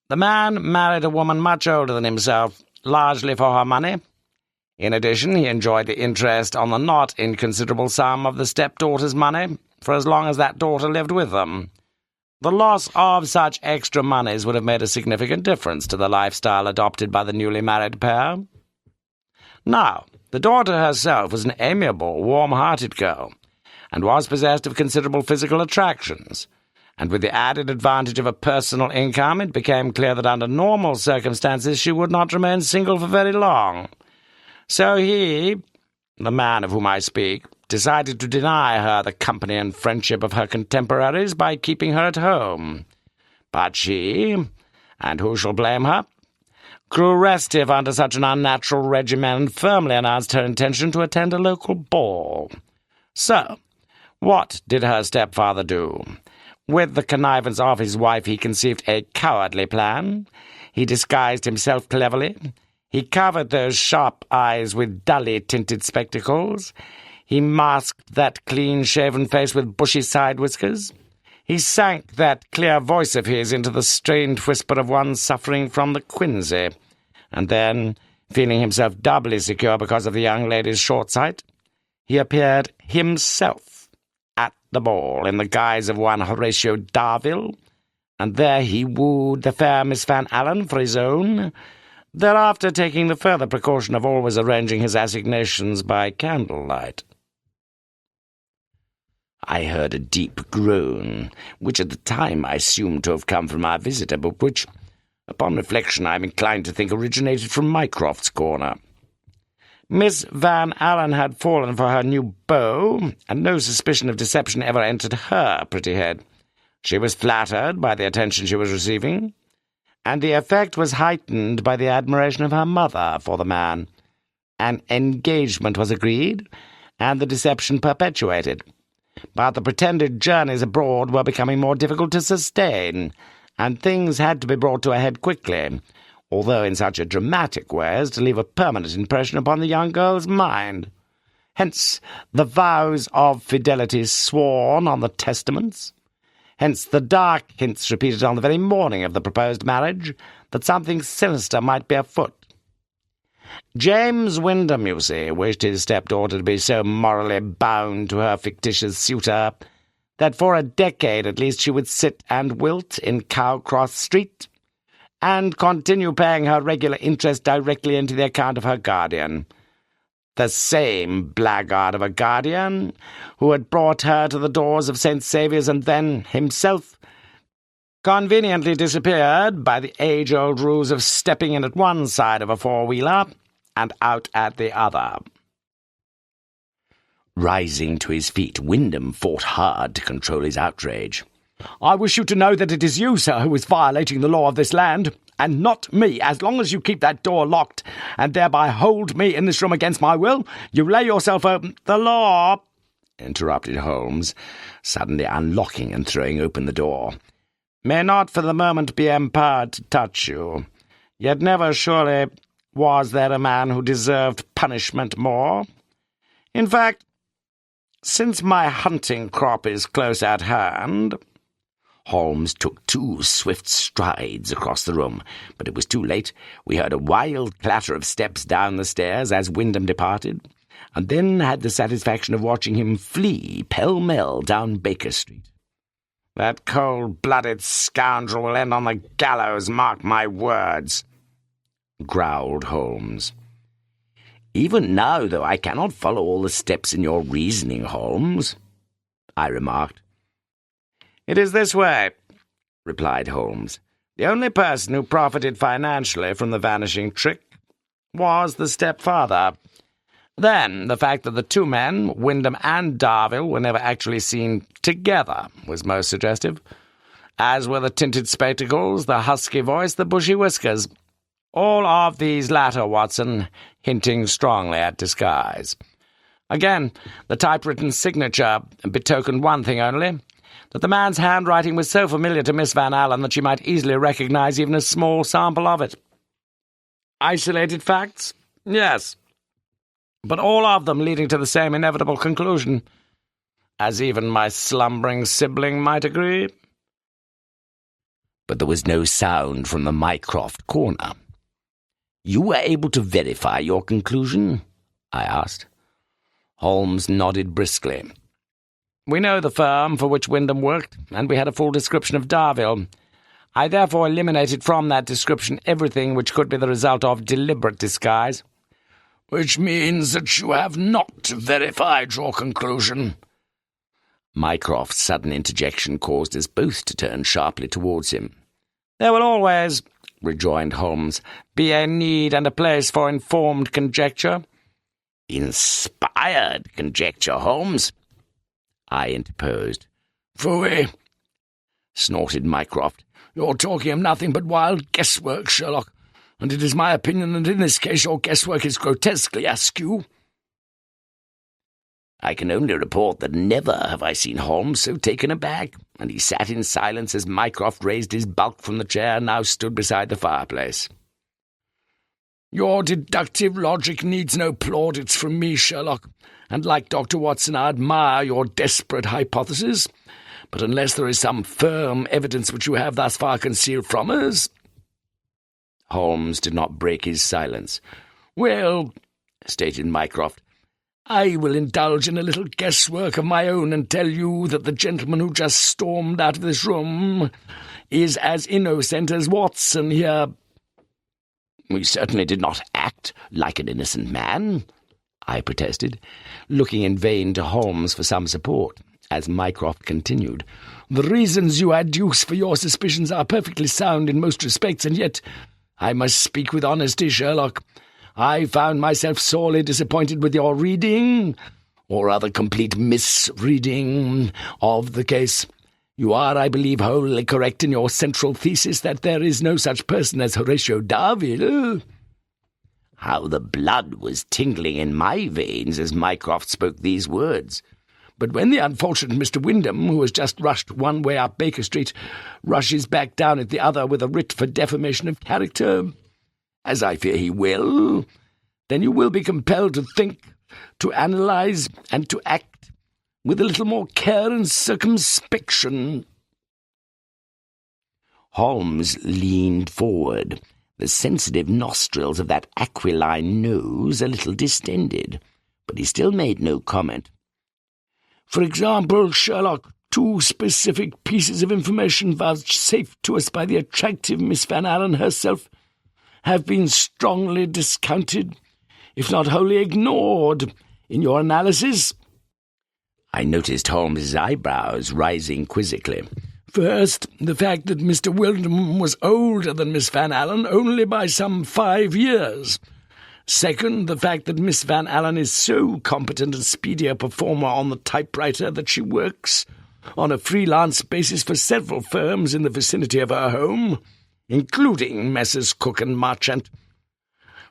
The man married a woman much older than himself, largely for her money. In addition, he enjoyed the interest on the not inconsiderable sum of the stepdaughter's money for as long as that daughter lived with them. The loss of such extra monies would have made a significant difference to the lifestyle adopted by the newly married pair. Now, the daughter herself was an amiable, warm-hearted girl, and was possessed of considerable physical attractions, and with the added advantage of a personal income, it became clear that under normal circumstances she would not remain single for very long. So he, the man of whom I speak, decided to deny her the company and friendship of her contemporaries by keeping her at home. But she, and who shall blame her, grew restive under such an unnatural regimen and firmly announced her intention to attend a local ball. So, what did her stepfather do? With the connivance of his wife, he conceived a cowardly plan. He disguised himself cleverly. He covered those sharp eyes with dully tinted spectacles. He masked that clean-shaven face with bushy side whiskers. He sank that clear voice of his into the strained whisper of one suffering from the quinsy, and then, feeling himself doubly secure because of the young lady's short sight, he appeared himself at the ball in the guise of one Horatio Darvill, and there he wooed the fair Miss Van Allen for his own, thereafter taking the further precaution of always arranging his assignations by candlelight. I heard a deep groan, which at the time I assumed to have come from our visitor, but which, upon reflection, I am inclined to think originated from Mycroft's corner. Miss Van Allen had fallen for her new beau, and no suspicion of deception ever entered her pretty head. She was flattered by the attention she was receiving, and the effect was heightened by the admiration of her mother for the man. An engagement was agreed, and the deception perpetuated. But the pretended journeys abroad were becoming more difficult to sustain, and things had to be brought to a head quickly, although in such a dramatic way as to leave a permanent impression upon the young girl's mind. Hence the vows of fidelity sworn on the testaments. Hence the dark hints repeated on the very morning of the proposed marriage that something sinister might be afoot. James Wyndham, you see, wished his stepdaughter to be so morally bound to her fictitious suitor that for a decade at least she would sit and wilt in Cowcross Street, and continue paying her regular interest directly into the account of her guardian. The same blackguard of a guardian who had brought her to the doors of St. Saviour's and then himself conveniently disappeared by the age-old rules of stepping in at one side of a four-wheeler and out at the other. Rising to his feet, Wyndham fought hard to control his outrage. "I wish you to know that it is you, sir, who is violating the law of this land, and not me. As long as you keep that door locked, and thereby hold me in this room against my will, you lay yourself open—" "The law," interrupted Holmes, suddenly unlocking and throwing open the door, "may not for the moment be empowered to touch you. Yet never surely was there a man who deserved punishment more. In fact, since my hunting crop is close at hand—" Holmes took 2 swift strides across the room, but it was too late. We heard a wild clatter of steps down the stairs as Wyndham departed, and then had the satisfaction of watching him flee pell-mell down Baker Street. "That cold-blooded scoundrel will end on the gallows, mark my words," growled Holmes. "Even now, though, I cannot follow all the steps in your reasoning, Holmes," I remarked. "It is this way," replied Holmes. "The only person who profited financially from the vanishing trick was the stepfather. Then, the fact that the 2 men, Wyndham and Darville, were never actually seen together was most suggestive, as were the tinted spectacles, the husky voice, the bushy whiskers. All of these latter, Watson, hinting strongly at disguise. Again, the typewritten signature betokened one thing only, that the man's handwriting was so familiar to Miss Van Allen that she might easily recognize even a small sample of it. Isolated facts? Yes. But all of them leading to the same inevitable conclusion, as even my slumbering sibling might agree." But there was no sound from the Mycroft corner. "You were able to verify your conclusion?" I asked. Holmes nodded briskly. "We know the firm for which Wyndham worked, and we had a full description of Darville. I therefore eliminated from that description everything which could be the result of deliberate disguise." "Which means that you have not verified your conclusion." Mycroft's sudden interjection caused us both to turn sharply towards him. "There will always," rejoined Holmes, "be a need and a place for informed conjecture." "Inspired conjecture, Holmes," I interposed. "Phooey," snorted Mycroft. "You're talking of nothing but wild guesswork, Sherlock, and it is my opinion that in this case your guesswork is grotesquely askew." I can only report that never have I seen Holmes so taken aback, and he sat in silence as Mycroft raised his bulk from the chair and now stood beside the fireplace. "Your deductive logic needs no plaudits from me, Sherlock, and like Dr. Watson, I admire your desperate hypothesis, but unless there is some firm evidence which you have thus far concealed from us—" Holmes did not break his silence. "Well," stated Mycroft, "I will indulge in a little guesswork of my own and tell you that the gentleman who just stormed out of this room is as innocent as Watson here." "We certainly did not act like an innocent man," I protested, looking in vain to Holmes for some support, as Mycroft continued. "The reasons you adduce for your suspicions are perfectly sound in most respects, and yet, I must speak with honesty, Sherlock, I found myself sorely disappointed with your reading, or rather complete misreading, of the case. You are, I believe, wholly correct in your central thesis that there is no such person as Horatio Darville." How the blood was tingling in my veins as Mycroft spoke these words. "But when the unfortunate Mr. Wyndham, who has just rushed one way up Baker Street, rushes back down at the other with a writ for defamation of character, as I fear he will, then you will be compelled to think, to analyse, and to act with a little more care and circumspection." Holmes leaned forward, the sensitive nostrils of that aquiline nose a little distended, but he still made no comment. "For example, Sherlock, 2 specific pieces of information vouchsafed to us by the attractive Miss Van Allen herself have been strongly discounted, if not wholly ignored, in your analysis." I noticed Holmes's eyebrows rising quizzically. "First, the fact that Mr. Wyndham was older than Miss Van Allen only by some 5 years. Second, the fact that Miss Van Allen is so competent and speedy a performer on the typewriter that she works on a freelance basis for several firms in the vicinity of her home, including Messrs. Cook and Marchant.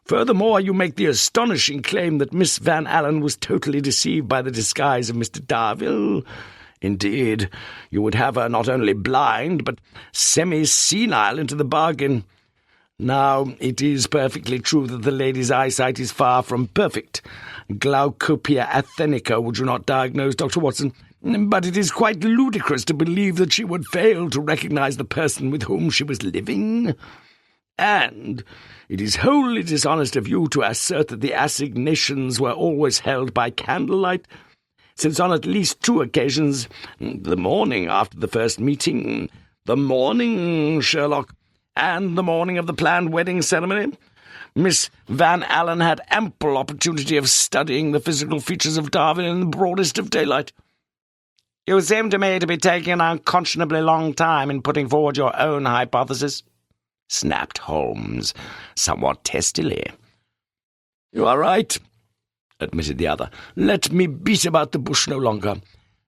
Furthermore, you make the astonishing claim that Miss Van Allen was totally deceived by the disguise of Mr. Darville. Indeed, you would have her not only blind, but semi-senile into the bargain. Now, it is perfectly true that the lady's eyesight is far from perfect. Glaucopia athenica, would you not diagnose, Dr. Watson? But it is quite ludicrous to believe that she would fail to recognize the person with whom she was living. And it is wholly dishonest of you to assert that the assignations were always held by candlelight, since on at least 2 occasions, the morning after the first meeting, the morning, Sherlock, and the morning of the planned wedding ceremony, Miss Van Allen had ample opportunity of studying the physical features of Darwin in the broadest of daylight. You seem to me to be taking an unconscionably long time in putting forward your own hypothesis, snapped Holmes, somewhat testily. You are right, admitted the other. Let me beat about the bush no longer.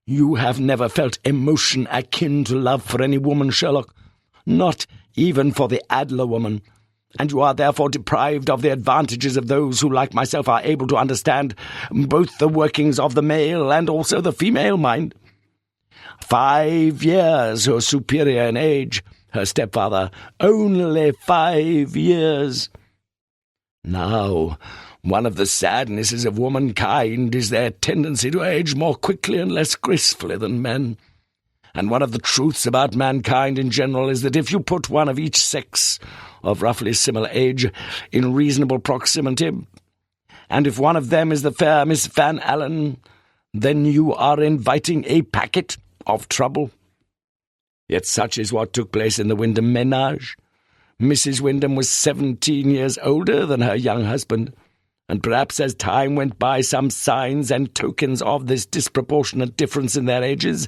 You have never felt emotion akin to love for any woman, Sherlock, not even for the Adler woman, and you are therefore deprived of the advantages of those who, like myself, are able to understand both the workings of the male and also the female mind. 5 years her superior in age, her stepfather, only 5 years. Now, one of the sadnesses of womankind is their tendency to age more quickly and less gracefully than men. And one of the truths about mankind in general is that if you put one of each sex of roughly similar age in reasonable proximity, and if one of them is the fair Miss Van Allen, then you are inviting a packet of trouble. Yet such is what took place in the Wyndham ménage. Mrs. Wyndham was 17 years older than her young husband, and perhaps as time went by some signs and tokens of this disproportionate difference in their ages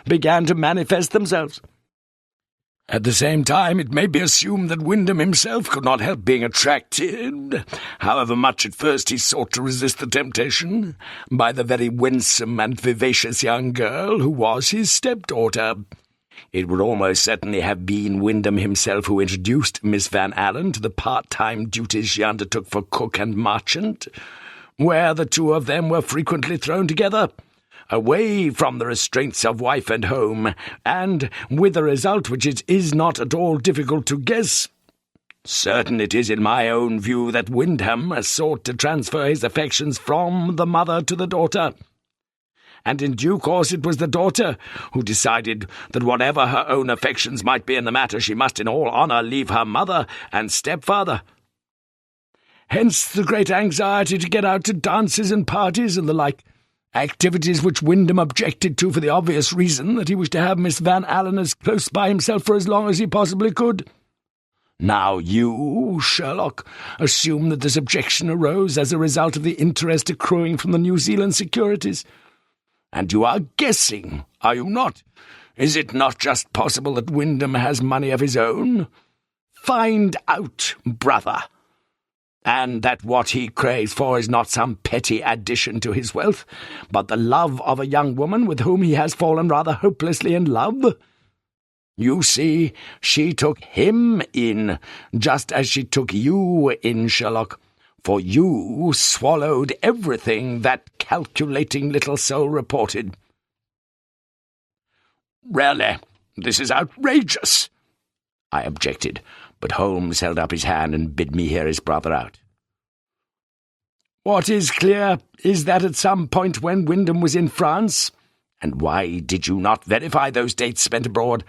began to manifest themselves. At the same time, it may be assumed that Wyndham himself could not help being attracted, however much at first he sought to resist the temptation, by the very winsome and vivacious young girl who was his stepdaughter. It would almost certainly have been Wyndham himself who introduced Miss Van Allen to the part-time duties she undertook for Cook and Marchant, where the two of them were frequently thrown together, away from the restraints of wife and home, and with a result which it is not at all difficult to guess. Certain it is in my own view that Wyndham sought to transfer his affections from the mother to the daughter, and in due course it was the daughter who decided that whatever her own affections might be in the matter, she must in all honour leave her mother and stepfather. Hence the great anxiety to get out to dances and parties and the like, activities which Wyndham objected to for the obvious reason that he wished to have Miss Van Allen as close by himself for as long as he possibly could. Now you, Sherlock, assume that this objection arose as a result of the interest accruing from the New Zealand securities. And you are guessing, are you not? Is it not just possible that Wyndham has money of his own? Find out, brother, and that what he craves for is not some petty addition to his wealth, but the love of a young woman with whom he has fallen rather hopelessly in love. You see, she took him in, just as she took you in, Sherlock, for you swallowed everything that calculating little soul reported. Really, this is outrageous, I objected, but Holmes held up his hand and bid me hear his brother out. What is clear is that at some point when Wyndham was in France, and why did you not verify those dates spent abroad?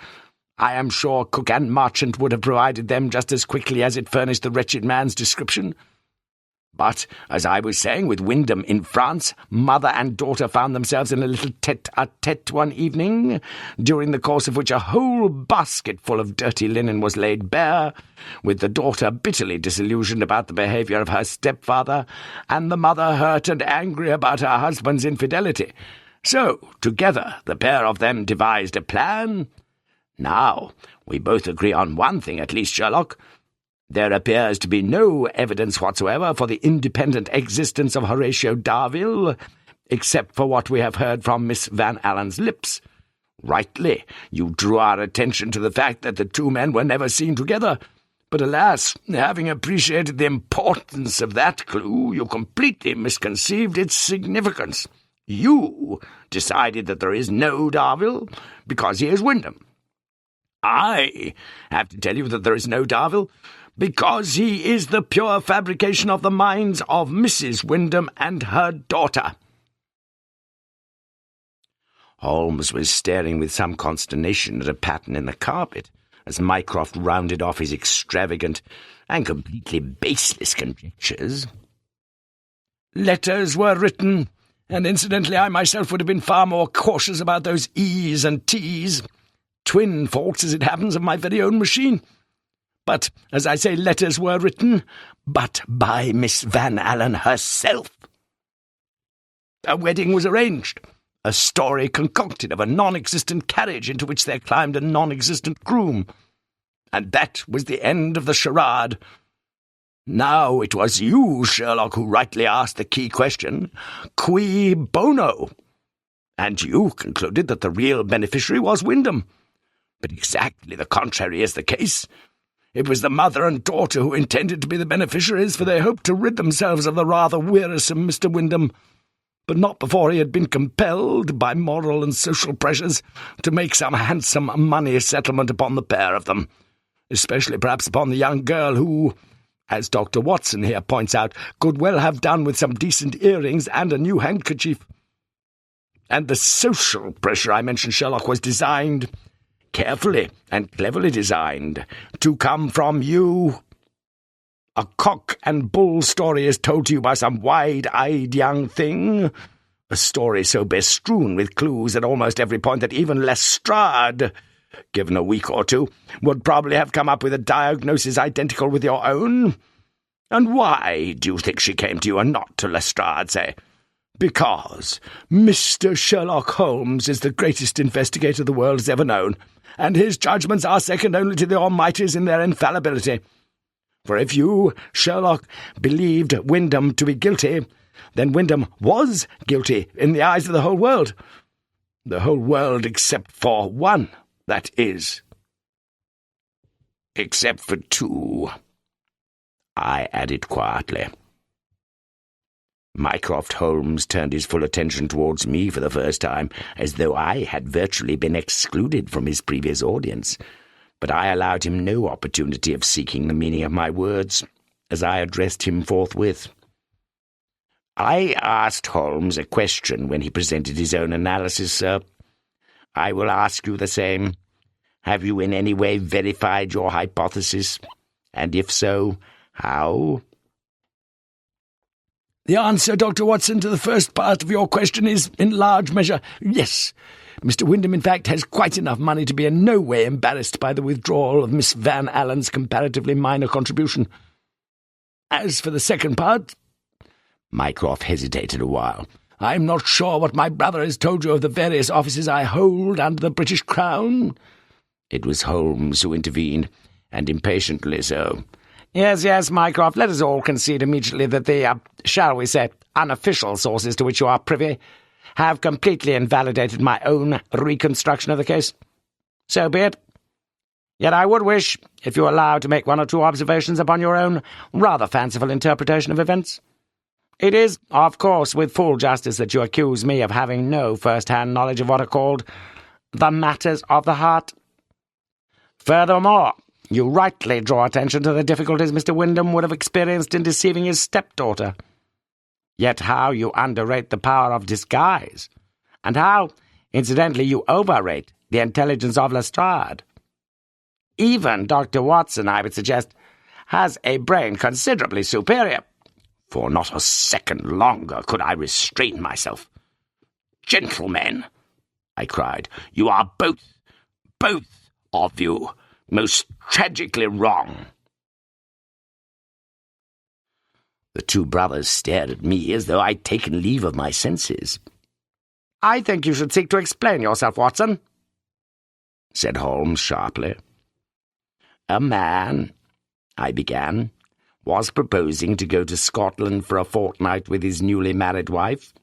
I am sure Cook and Marchant would have provided them just as quickly as it furnished the wretched man's description. But, as I was saying, with Wyndham in France, mother and daughter found themselves in a little tete-a-tete one evening, during the course of which a whole basketful of dirty linen was laid bare, with the daughter bitterly disillusioned about the behaviour of her stepfather, and the mother hurt and angry about her husband's infidelity. So, together, the pair of them devised a plan. Now, we both agree on one thing at least, Sherlock. There appears to be no evidence whatsoever for the independent existence of Horatio Darville, except for what we have heard from Miss Van Allen's lips. Rightly, you drew our attention to the fact that the two men were never seen together. But alas, having appreciated the importance of that clue, you completely misconceived its significance. You decided that there is no Darville because he is Wyndham. I have to tell you that there is no Darville because he is the pure fabrication of the minds of Mrs. Wyndham and her daughter." Holmes was staring with some consternation at a pattern in the carpet as Mycroft rounded off his extravagant and completely baseless conjectures. "Letters were written, and incidentally I myself would have been far more cautious about those E's and T's. Twin faults, as it happens, of my very own machine. But, as I say, letters were written, but by Miss Van Allen herself. A wedding was arranged, a story concocted of a non-existent carriage into which there climbed a non-existent groom, and that was the end of the charade. Now it was you, Sherlock, who rightly asked the key question, cui bono? And you concluded that the real beneficiary was Wyndham. But exactly the contrary is the case. It was the mother and daughter who intended to be the beneficiaries, for they hoped to rid themselves of the rather wearisome Mr. Wyndham, but not before he had been compelled, by moral and social pressures, to make some handsome money settlement upon the pair of them, especially perhaps upon the young girl who, as Dr. Watson here points out, could well have done with some decent earrings and a new handkerchief. And the social pressure I mentioned, Sherlock, was designed, carefully and cleverly designed, to come from you. A cock and bull story is told to you by some wide-eyed young thing, a story so bestrewn with clues at almost every point that even Lestrade, given a week or two, would probably have come up with a diagnosis identical with your own. And why do you think she came to you and not to Lestrade, say? Because Mr. Sherlock Holmes is the greatest investigator the world has ever known, and his judgments are second only to the Almighty's in their infallibility. For if you, Sherlock, believed Wyndham to be guilty, then Wyndham was guilty in the eyes of the whole world. The whole world except for one, that is. Except for two, I added quietly. Mycroft Holmes turned his full attention towards me for the first time, as though I had virtually been excluded from his previous audience. But I allowed him no opportunity of seeking the meaning of my words, as I addressed him forthwith. I asked Holmes a question when he presented his own analysis, sir. I will ask you the same. Have you in any way verified your hypothesis? And if so, how? The answer, Dr. Watson, to the first part of your question is, in large measure, yes. Mr. Wyndham, in fact, has quite enough money to be in no way embarrassed by the withdrawal of Miss Van Allen's comparatively minor contribution. As for the second part, Mycroft hesitated a while. I'm not sure what my brother has told you of the various offices I hold under the British Crown. It was Holmes who intervened, and impatiently so. Yes, Mycroft, let us all concede immediately that the, shall we say, unofficial sources to which you are privy have completely invalidated my own reconstruction of the case. So be it. Yet I would wish, if you are allowed, to make one or two observations upon your own rather fanciful interpretation of events. It is, of course, with full justice that you accuse me of having no first-hand knowledge of what are called the matters of the heart. Furthermore, you rightly draw attention to the difficulties Mr. Wyndham would have experienced in deceiving his stepdaughter. Yet how you underrate the power of disguise, and how, incidentally, you overrate the intelligence of Lestrade. Even Dr. Watson, I would suggest, has a brain considerably superior. For not a second longer could I restrain myself. Gentlemen, I cried, you are both of you, most tragically wrong. The two brothers stared at me as though I'd taken leave of my senses. I think you should seek to explain yourself, Watson, said Holmes sharply. A man I began, was proposing to go to Scotland for a fortnight with his newly married wife,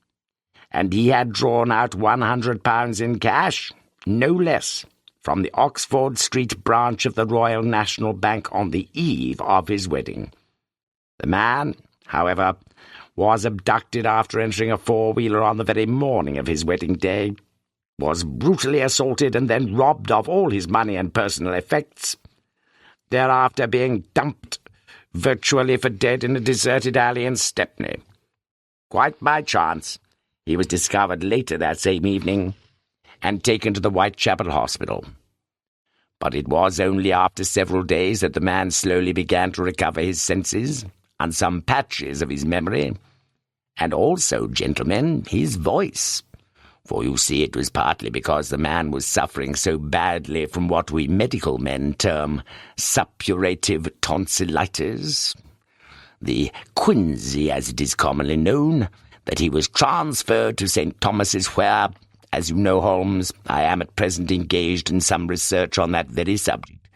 and he had drawn out £100 in cash, no less, from the Oxford Street branch of the Royal National Bank on the eve of his wedding. The man, however, was abducted after entering a four-wheeler on the very morning of his wedding day, was brutally assaulted and then robbed of all his money and personal effects, thereafter being dumped virtually for dead in a deserted alley in Stepney. Quite by chance, he was discovered later that same evening and taken to the Whitechapel Hospital. But it was only after several days that the man slowly began to recover his senses and some patches of his memory, and also, gentlemen, his voice. For you see, it was partly because the man was suffering so badly from what we medical men term suppurative tonsillitis, the quinsy as it is commonly known, that he was transferred to St. Thomas's where, as you know, Holmes, I am at present engaged in some research on that very subject,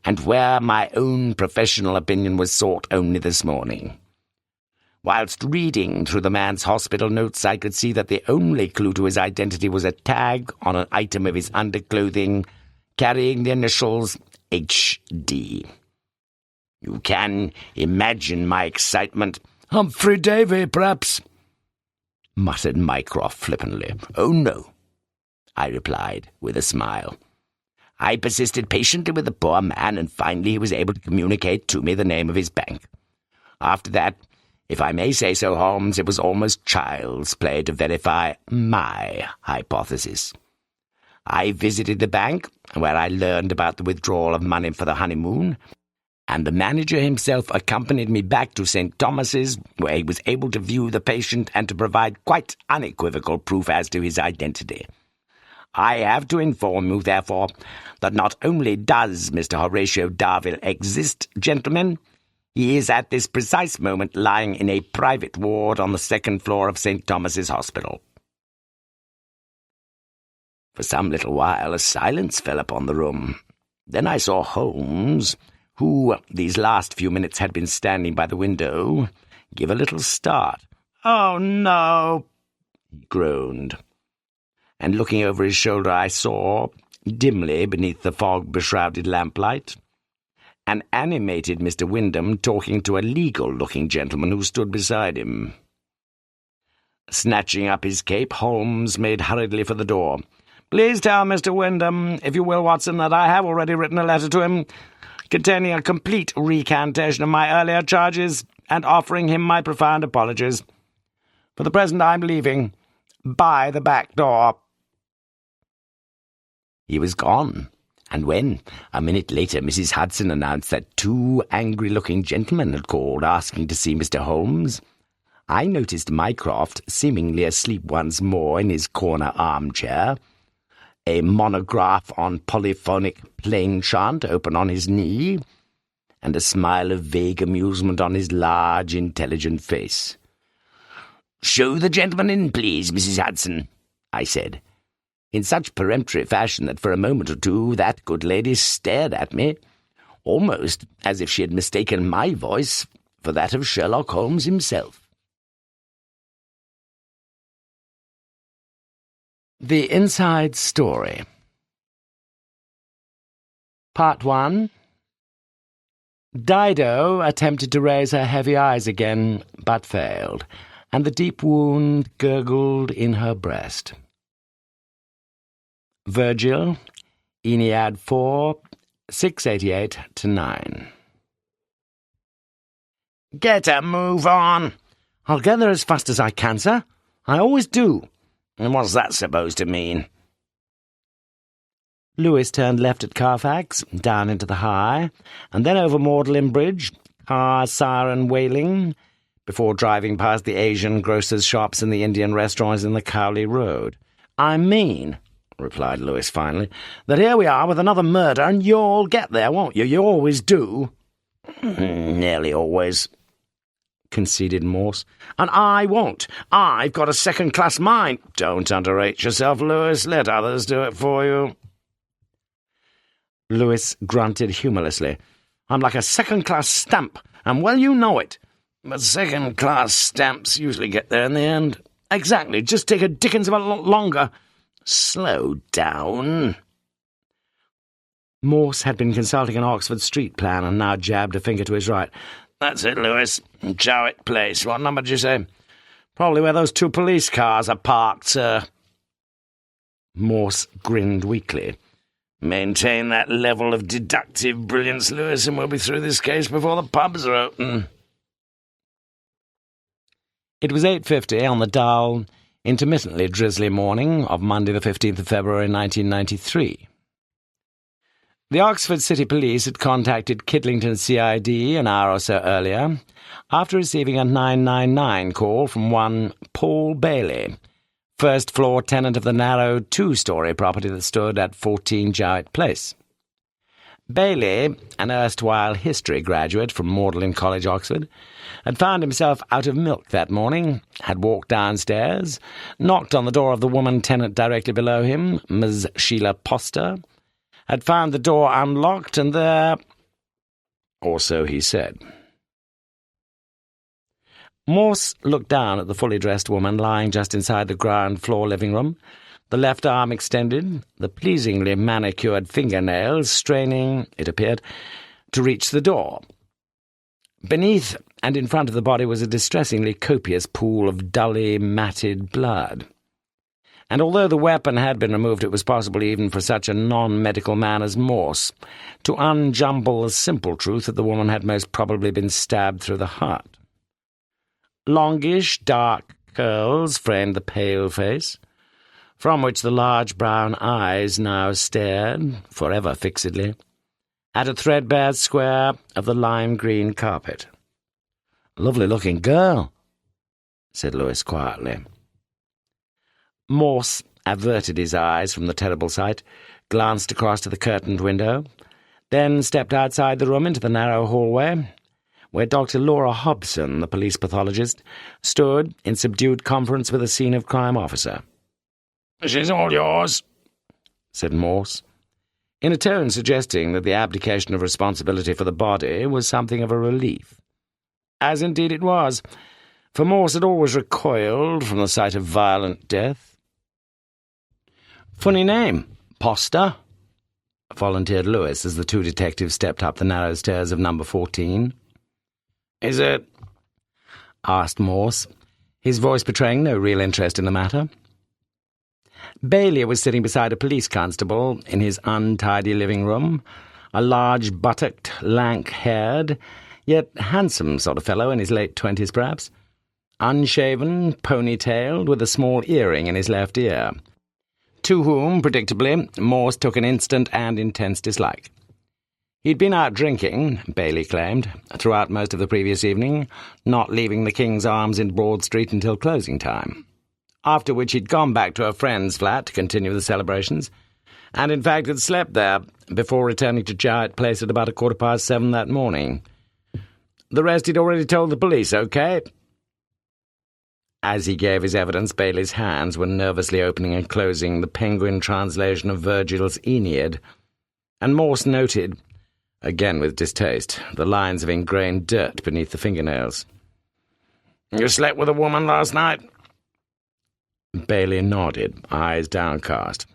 and where my own professional opinion was sought only this morning. Whilst reading through the man's hospital notes, I could see that the only clue to his identity was a tag on an item of his underclothing carrying the initials H.D. You can imagine my excitement. "Humphrey Davy, perhaps," muttered Mycroft flippantly. "Oh, no," I replied with a smile. I persisted patiently with the poor man, and finally he was able to communicate to me the name of his bank. After that, if I may say so, Holmes, it was almost child's play to verify my hypothesis. I visited the bank, where I learned about the withdrawal of money for the honeymoon, and the manager himself accompanied me back to St. Thomas's, where he was able to view the patient and to provide quite unequivocal proof as to his identity. I have to inform you, therefore, that not only does Mr. Horatio Darville exist, gentlemen, he is at this precise moment lying in a private ward on the second floor of St. Thomas's Hospital. For some little while a silence fell upon the room. Then I saw Holmes, who these last few minutes had been standing by the window, give a little start. "Oh, no," he groaned. And looking over his shoulder I saw, dimly beneath the fog-beshrouded lamplight, an animated Mr. Wyndham talking to a legal-looking gentleman who stood beside him. Snatching up his cape, Holmes made hurriedly for the door. "Please tell Mr. Wyndham, if you will, Watson, that I have already written a letter to him, containing a complete recantation of my earlier charges, and offering him my profound apologies. For the present I'm leaving, by the back door." He was gone, and when, a minute later, Mrs. Hudson announced that two angry-looking gentlemen had called asking to see Mr. Holmes, I noticed Mycroft seemingly asleep once more in his corner armchair, a monograph on polyphonic plain chant open on his knee, and a smile of vague amusement on his large, intelligent face. "Show the gentleman in, please, Mrs. Hudson," I said, in such peremptory fashion that for a moment or two that good lady stared at me, almost as if she had mistaken my voice for that of Sherlock Holmes himself. The Inside Story. Part 1. Dido attempted to raise her heavy eyes again, but failed, and the deep wound gurgled in her breast. Virgil, Aeneid 4, 688-9. "Get a move on." "I'll get there as fast as I can, sir. I always do." "And what's that supposed to mean?" Lewis turned left at Carfax, down into the High, and then over Magdalen Bridge, car siren wailing, before driving past the Asian grocers' shops and the Indian restaurants in the Cowley Road. "I mean," replied Lewis finally, "that here we are with another murder, and you'll get there, won't you? You always do." "Nearly always," conceded Morse. "And I won't. I've got a second-class mind." "Don't underrate yourself, Lewis. Let others do it for you." Lewis grunted humorlessly. I'm like a second-class stamp, and well you know it. But second-class stamps usually get there in the end. Exactly, just take a dickens of a lot longer. Slow down. Morse had been consulting an Oxford street plan and now jabbed a finger to his right. That's it, Lewis. Jowett Place. What number did you say? Probably where those 2 police cars are parked, sir. Morse grinned weakly. Maintain that level of deductive brilliance, Lewis, and we'll be through this case before the pubs are open. It was 8:50 on the dull, intermittently drizzly morning of Monday the 15th of February 1993. The Oxford City Police had contacted Kidlington CID an hour or so earlier, after receiving a 999 call from one Paul Bailey, first-floor tenant of the narrow 2-storey property that stood at 14 Jowett Place. Bailey, an erstwhile history graduate from Magdalen College, Oxford, had found himself out of milk that morning, had walked downstairs, knocked on the door of the woman tenant directly below him, Ms. Sheila Poster, had found the door unlocked, and there... or so he said. Morse looked down at the fully dressed woman lying just inside the ground-floor living-room, the left arm extended, the pleasingly manicured fingernails straining, it appeared, to reach the door. Beneath and in front of the body was a distressingly copious pool of dully matted blood. And although the weapon had been removed, it was possible even for such a non-medical man as Morse to unjumble the simple truth that the woman had most probably been stabbed through the heart. Longish, dark curls framed the pale face, from which the large brown eyes now stared, forever fixedly, at a threadbare square of the lime-green carpet. "Lovely-looking girl," said Lewis quietly. Morse averted his eyes from the terrible sight, glanced across to the curtained window, then stepped outside the room into the narrow hallway, where Dr. Laura Hobson, the police pathologist, stood in subdued conference with a scene-of-crime officer. "She's all yours," said Morse, in a tone suggesting that the abdication of responsibility for the body was something of a relief. As indeed it was, for Morse had always recoiled from the sight of violent death. "Funny name, Poster," volunteered Lewis as the 2 detectives stepped up the narrow stairs of number 14. "Is it?" asked Morse, his voice betraying no real interest in the matter. Bailey was sitting beside a police constable in his untidy living-room, a large, buttocked, lank-haired, yet handsome sort of fellow in his late 20s perhaps, unshaven, pony-tailed, with a small earring in his left ear, to whom, predictably, Morse took an instant and intense dislike. He'd been out drinking, Bailey claimed, throughout most of the previous evening, not leaving the King's Arms in Broad Street until closing time, after which he'd gone back to a friend's flat to continue the celebrations, and in fact had slept there before returning to Jowett Place at about 7:15 that morning. The rest he'd already told the police, OK? As he gave his evidence, Bailey's hands were nervously opening and closing the Penguin translation of Virgil's Aeneid, and Morse noted, again with distaste, the lines of ingrained dirt beneath the fingernails. "You slept with a woman last night?" Bailey nodded, eyes downcast.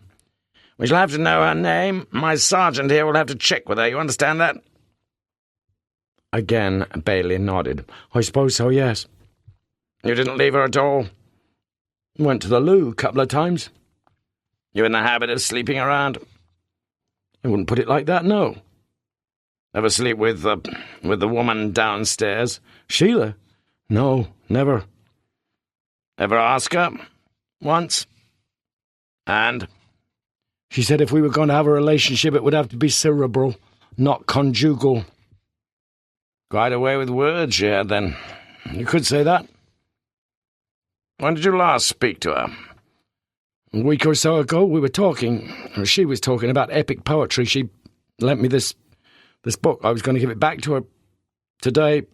"We shall have to know her name. My sergeant here will have to check with her, you understand that?" Again Bailey nodded. "I suppose so, yes." "You didn't leave her at all?" "Went to the loo a couple of times." "You in the habit of sleeping around?" "I wouldn't put it like that, no." "Ever sleep with the woman downstairs?" "Sheila? No, never." "Ever ask her?" "Once." "And?" "She said if we were going to have a relationship it would have to be cerebral, not conjugal." "Quite a way with words she had, then." "You could say that." "When did you last speak to her?" "A week or so ago we were talking, or she was talking about epic poetry. She lent me this book. I was going to give it back to her today."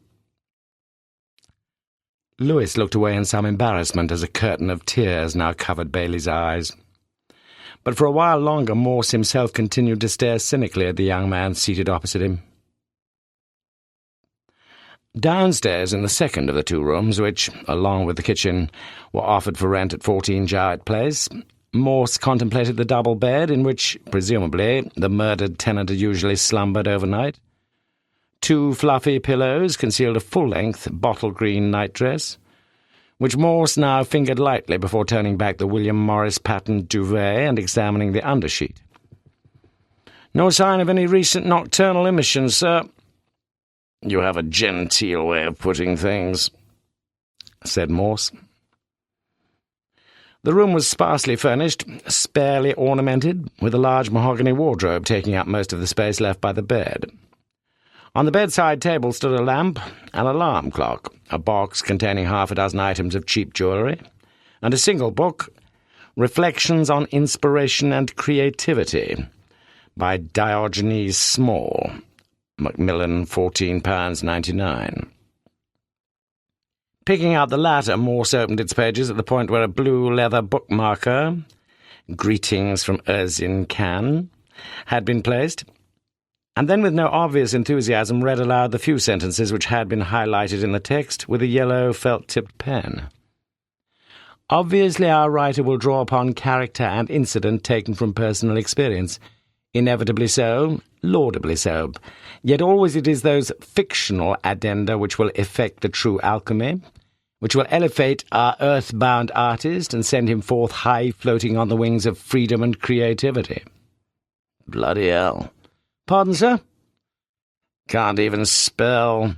Lewis looked away in some embarrassment as a curtain of tears now covered Bailey's eyes. But for a while longer Morse himself continued to stare cynically at the young man seated opposite him. Downstairs in the second of the two rooms, which, along with the kitchen, were offered for rent at 14 Jowett Place, Morse contemplated the double bed in which, presumably, the murdered tenant had usually slumbered overnight. 2 fluffy pillows concealed a full-length bottle-green nightdress, which Morse now fingered lightly before turning back the William Morris patterned duvet and examining the undersheet. "No sign of any recent nocturnal emissions, sir." "You have a genteel way of putting things," said Morse. The room was sparsely furnished, sparely ornamented, with a large mahogany wardrobe taking up most of the space left by the bed. On the bedside table stood a lamp, an alarm clock, a box containing half a dozen items of cheap jewellery, and a single book, Reflections on Inspiration and Creativity, by Diogenes Small, Macmillan, £14.99. Picking out the latter, Morse opened its pages at the point where a blue leather bookmarker, "Greetings from Ersin Khan," had been placed, and then with no obvious enthusiasm read aloud the few sentences which had been highlighted in the text with a yellow felt-tipped pen. "Obviously our writer will draw upon character and incident taken from personal experience. Inevitably so, laudably so. Yet always it is those fictional addenda which will effect the true alchemy, which will elevate our earth-bound artist and send him forth high-floating on the wings of freedom and creativity." "Bloody hell." "Pardon, sir?" "Can't even spell,"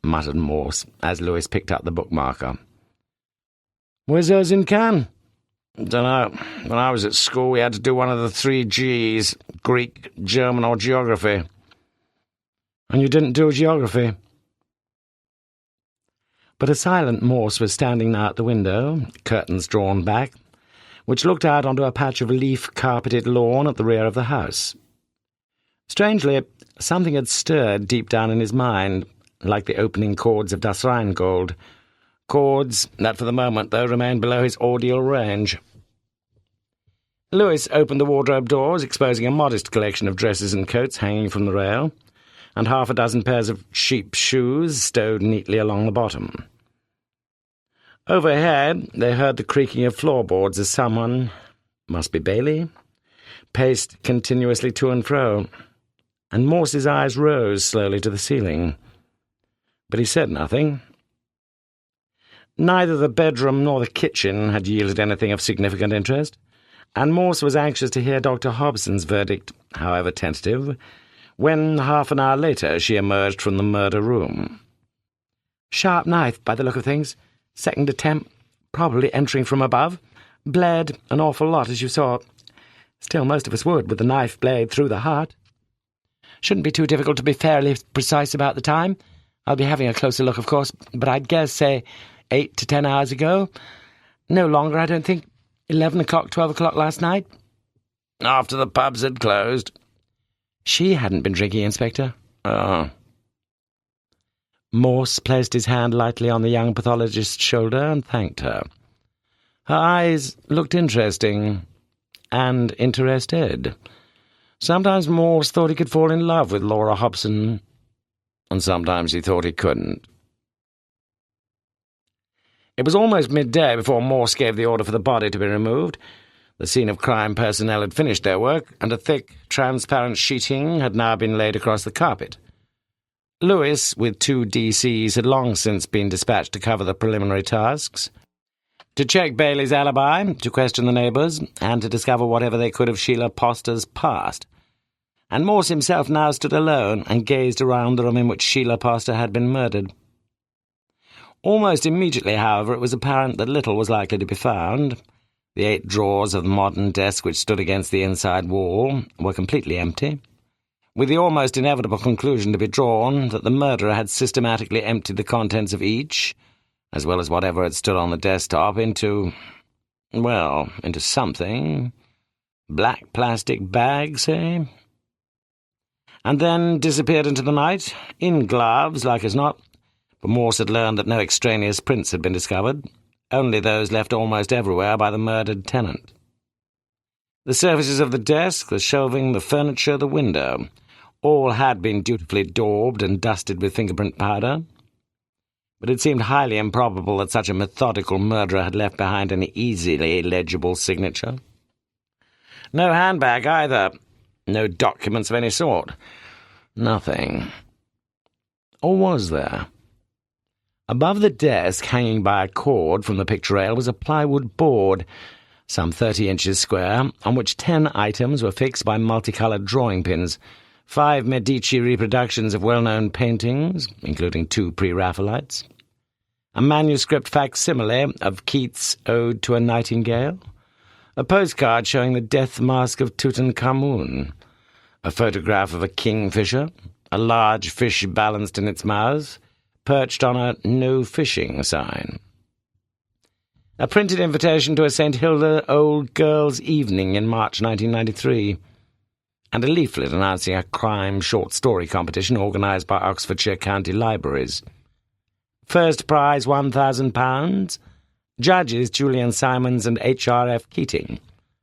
muttered Morse, as Lewis picked up the bookmarker. "Where's Ersin Khan?" "Dunno. When I was at school we had to do one of the 3 Gs, Greek, German or geography." "And you didn't do geography?" But a silent Morse was standing now at the window, curtains drawn back, which looked out onto a patch of leaf-carpeted lawn at the rear of the house. Strangely, something had stirred deep down in his mind, like the opening chords of Das Rheingold, chords that for the moment, though, remained below his audial range. Lewis opened the wardrobe doors, exposing a modest collection of dresses and coats hanging from the rail, and half a dozen pairs of sheep shoes stowed neatly along the bottom. Overhead, they heard the creaking of floorboards as someone, must be Bailey, paced continuously to and fro, and Morse's eyes rose slowly to the ceiling. But he said nothing. Neither the bedroom nor the kitchen had yielded anything of significant interest, and Morse was anxious to hear Dr. Hobson's verdict, however tentative, when, half an hour later, she emerged from the murder room. "Sharp knife, by the look of things. Second attempt, probably entering from above. Bled an awful lot, as you saw. Still, most of us would, with the knife blade through the heart. Shouldn't be too difficult to be fairly precise about the time. I'll be having a closer look, of course, but I'd guess, say, 8 to 10 hours ago. No longer, I don't think. 11 o'clock, 12 o'clock last night." "After the pubs had closed?" "She hadn't been drinking, Inspector." "Oh." Morse placed his hand lightly on the young pathologist's shoulder and thanked her. Her eyes looked interesting and interested. Sometimes Morse thought he could fall in love with Laura Hobson, and sometimes he thought he couldn't. It was almost midday before Morse gave the order for the body to be removed. The scene of crime personnel had finished their work, and a thick, transparent sheeting had now been laid across the carpet. Lewis, with 2 DCs, had long since been dispatched to cover the preliminary tasks, to check Bailey's alibi, to question the neighbours, and to discover whatever they could of Sheila Poster's past. And Morse himself now stood alone and gazed around the room in which Sheila Poster had been murdered. Almost immediately, however, it was apparent that little was likely to be found. The 8 drawers of the modern desk which stood against the inside wall were completely empty, with the almost inevitable conclusion to be drawn that the murderer had systematically emptied the contents of each, as well as whatever had stood on the desktop, into something. Black plastic bag, say? And then disappeared into the night, in gloves, like as not, but Morse had learned that no extraneous prints had been discovered, only those left almost everywhere by the murdered tenant. The surfaces of the desk, the shelving, the furniture, the window, all had been dutifully daubed and dusted with fingerprint powder, but it seemed highly improbable that such a methodical murderer had left behind an easily legible signature. No handbag either. No documents of any sort. Nothing. Or was there? Above the desk, hanging by a cord from the picture rail, was a plywood board, some 30 inches square, on which 10 items were fixed by multicoloured drawing pins, 5 Medici reproductions of well-known paintings, including 2 Pre-Raphaelites, a manuscript facsimile of Keats' Ode to a Nightingale, a postcard showing the death mask of Tutankhamun, a photograph of a kingfisher, a large fish balanced in its mouth, perched on a no fishing sign, a printed invitation to a St. Hilda Old Girls' Evening in March 1993, and a leaflet announcing a crime short story competition organised by Oxfordshire County Libraries. First prize £1,000, judges Julian Simons and H.R.F. Keating,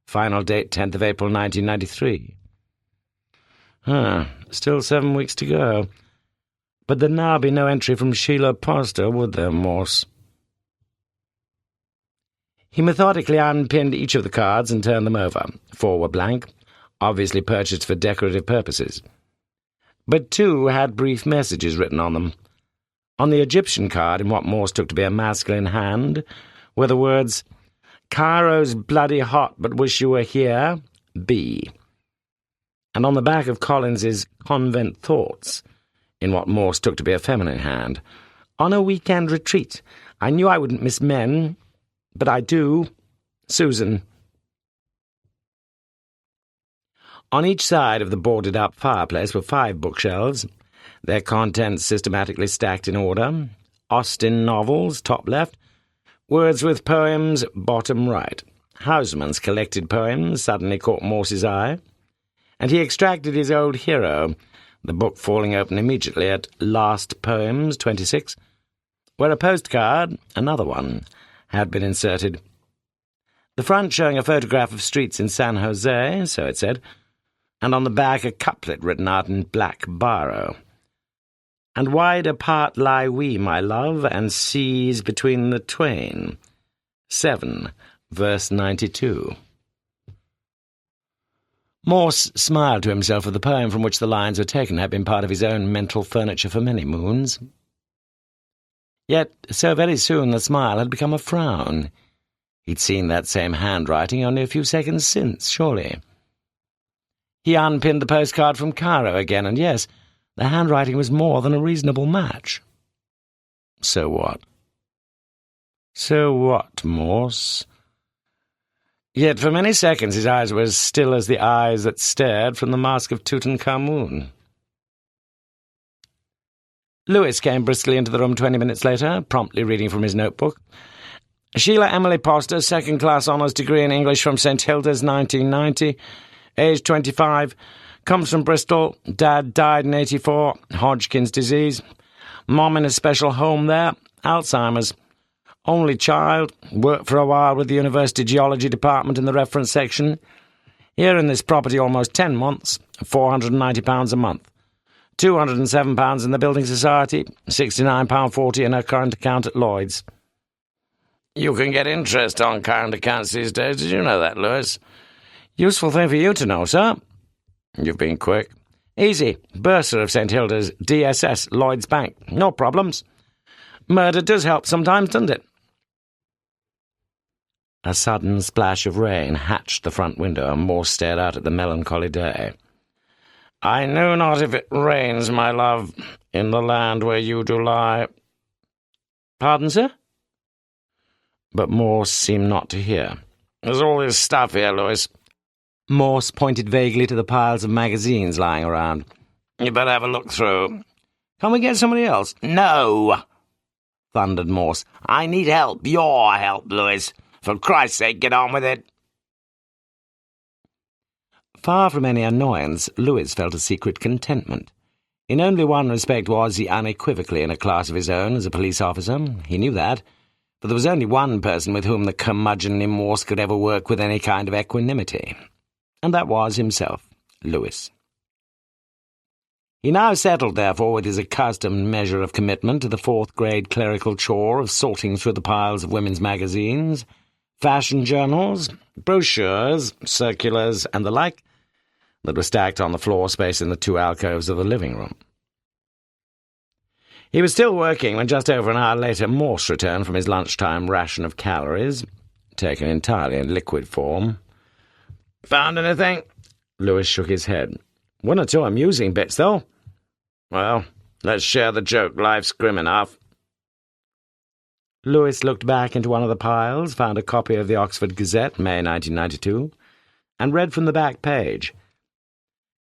final date 10th of April 1993. Still 7 weeks to go. But there'd now be no entry from Sheila Poster, would there, Morse? He methodically unpinned each of the cards and turned them over. 4 were blank, obviously purchased for decorative purposes. But 2 had brief messages written on them. On the Egyptian card, in what Morse took to be a masculine hand, were the words, "Cairo's bloody hot, but wish you were here, B." And on the back of Collins's Convent Thoughts, in what Morse took to be a feminine hand, "On a weekend retreat. I knew I wouldn't miss men, but I do. Susan." On each side of the boarded-up fireplace were 5 bookshelves, their contents systematically stacked in order. Austen novels, top left, Wordsworth poems, bottom right. Houseman's collected poems suddenly caught Morse's eye, and he extracted his old hero, the book falling open immediately at Last Poems 26, where a postcard, another one, had been inserted. The front showing a photograph of streets in San Jose, so it said, and on the back a couplet written out in black biro. "And wide apart lie we, my love, and seas between the twain." 7, verse 92. Morse smiled to himself, for the poem from which the lines were taken had been part of his own mental furniture for many moons. Yet so very soon the smile had become a frown. He'd seen that same handwriting only a few seconds since, surely. He unpinned the postcard from Cairo again, and yes, the handwriting was more than a reasonable match. So what? So what, Morse? Yet for many seconds his eyes were as still as the eyes that stared from the mask of Tutankhamun. Lewis came briskly into the room 20 minutes later, promptly reading from his notebook. "Sheila Emily Poster, second-class honours degree in English from St. Hilda's, 1990, age 25, comes from Bristol, dad died in 84, Hodgkin's disease, mom in a special home there, Alzheimer's. Only child, worked for a while with the University Geology Department in the reference section. Here in this property almost 10 months, £490 a month. £207 in the Building Society, £69.40 in her current account at Lloyd's." "You can get interest on current accounts these days. Did you know that, Lewis?" "Useful thing for you to know, sir." "You've been quick." "Easy. Bursar of St. Hilda's, DSS, Lloyd's Bank. No problems. Murder does help sometimes, doesn't it?" A sudden splash of rain hatched the front window, and Morse stared out at the melancholy day. "I know not if it rains, my love, in the land where you do lie." "Pardon, sir?" But Morse seemed not to hear. "There's all this stuff here, Lewis." Morse pointed vaguely to the piles of magazines lying around. "You better have a look through." "Can't we get somebody else?" "No!" thundered Morse. "I need help. Your help, Lewis. For Christ's sake, get on with it." Far from any annoyance, Lewis felt a secret contentment. In only one respect was he unequivocally in a class of his own as a police officer. He knew that, but there was only one person with whom the curmudgeonly Morse could ever work with any kind of equanimity, and that was himself, Lewis. He now settled, therefore, with his accustomed measure of commitment to the fourth-grade clerical chore of sorting through the piles of women's magazines, fashion journals, brochures, circulars, and the like that were stacked on the floor space in the two alcoves of the living room. He was still working when just over an hour later Morse returned from his lunchtime ration of calories, taken entirely in liquid form. "Found anything?" Lewis shook his head. "One or two amusing bits, though." "Well, let's share the joke. Life's grim enough." Lewis looked back into one of the piles, found a copy of the Oxford Gazette, May 1992, and read from the back page.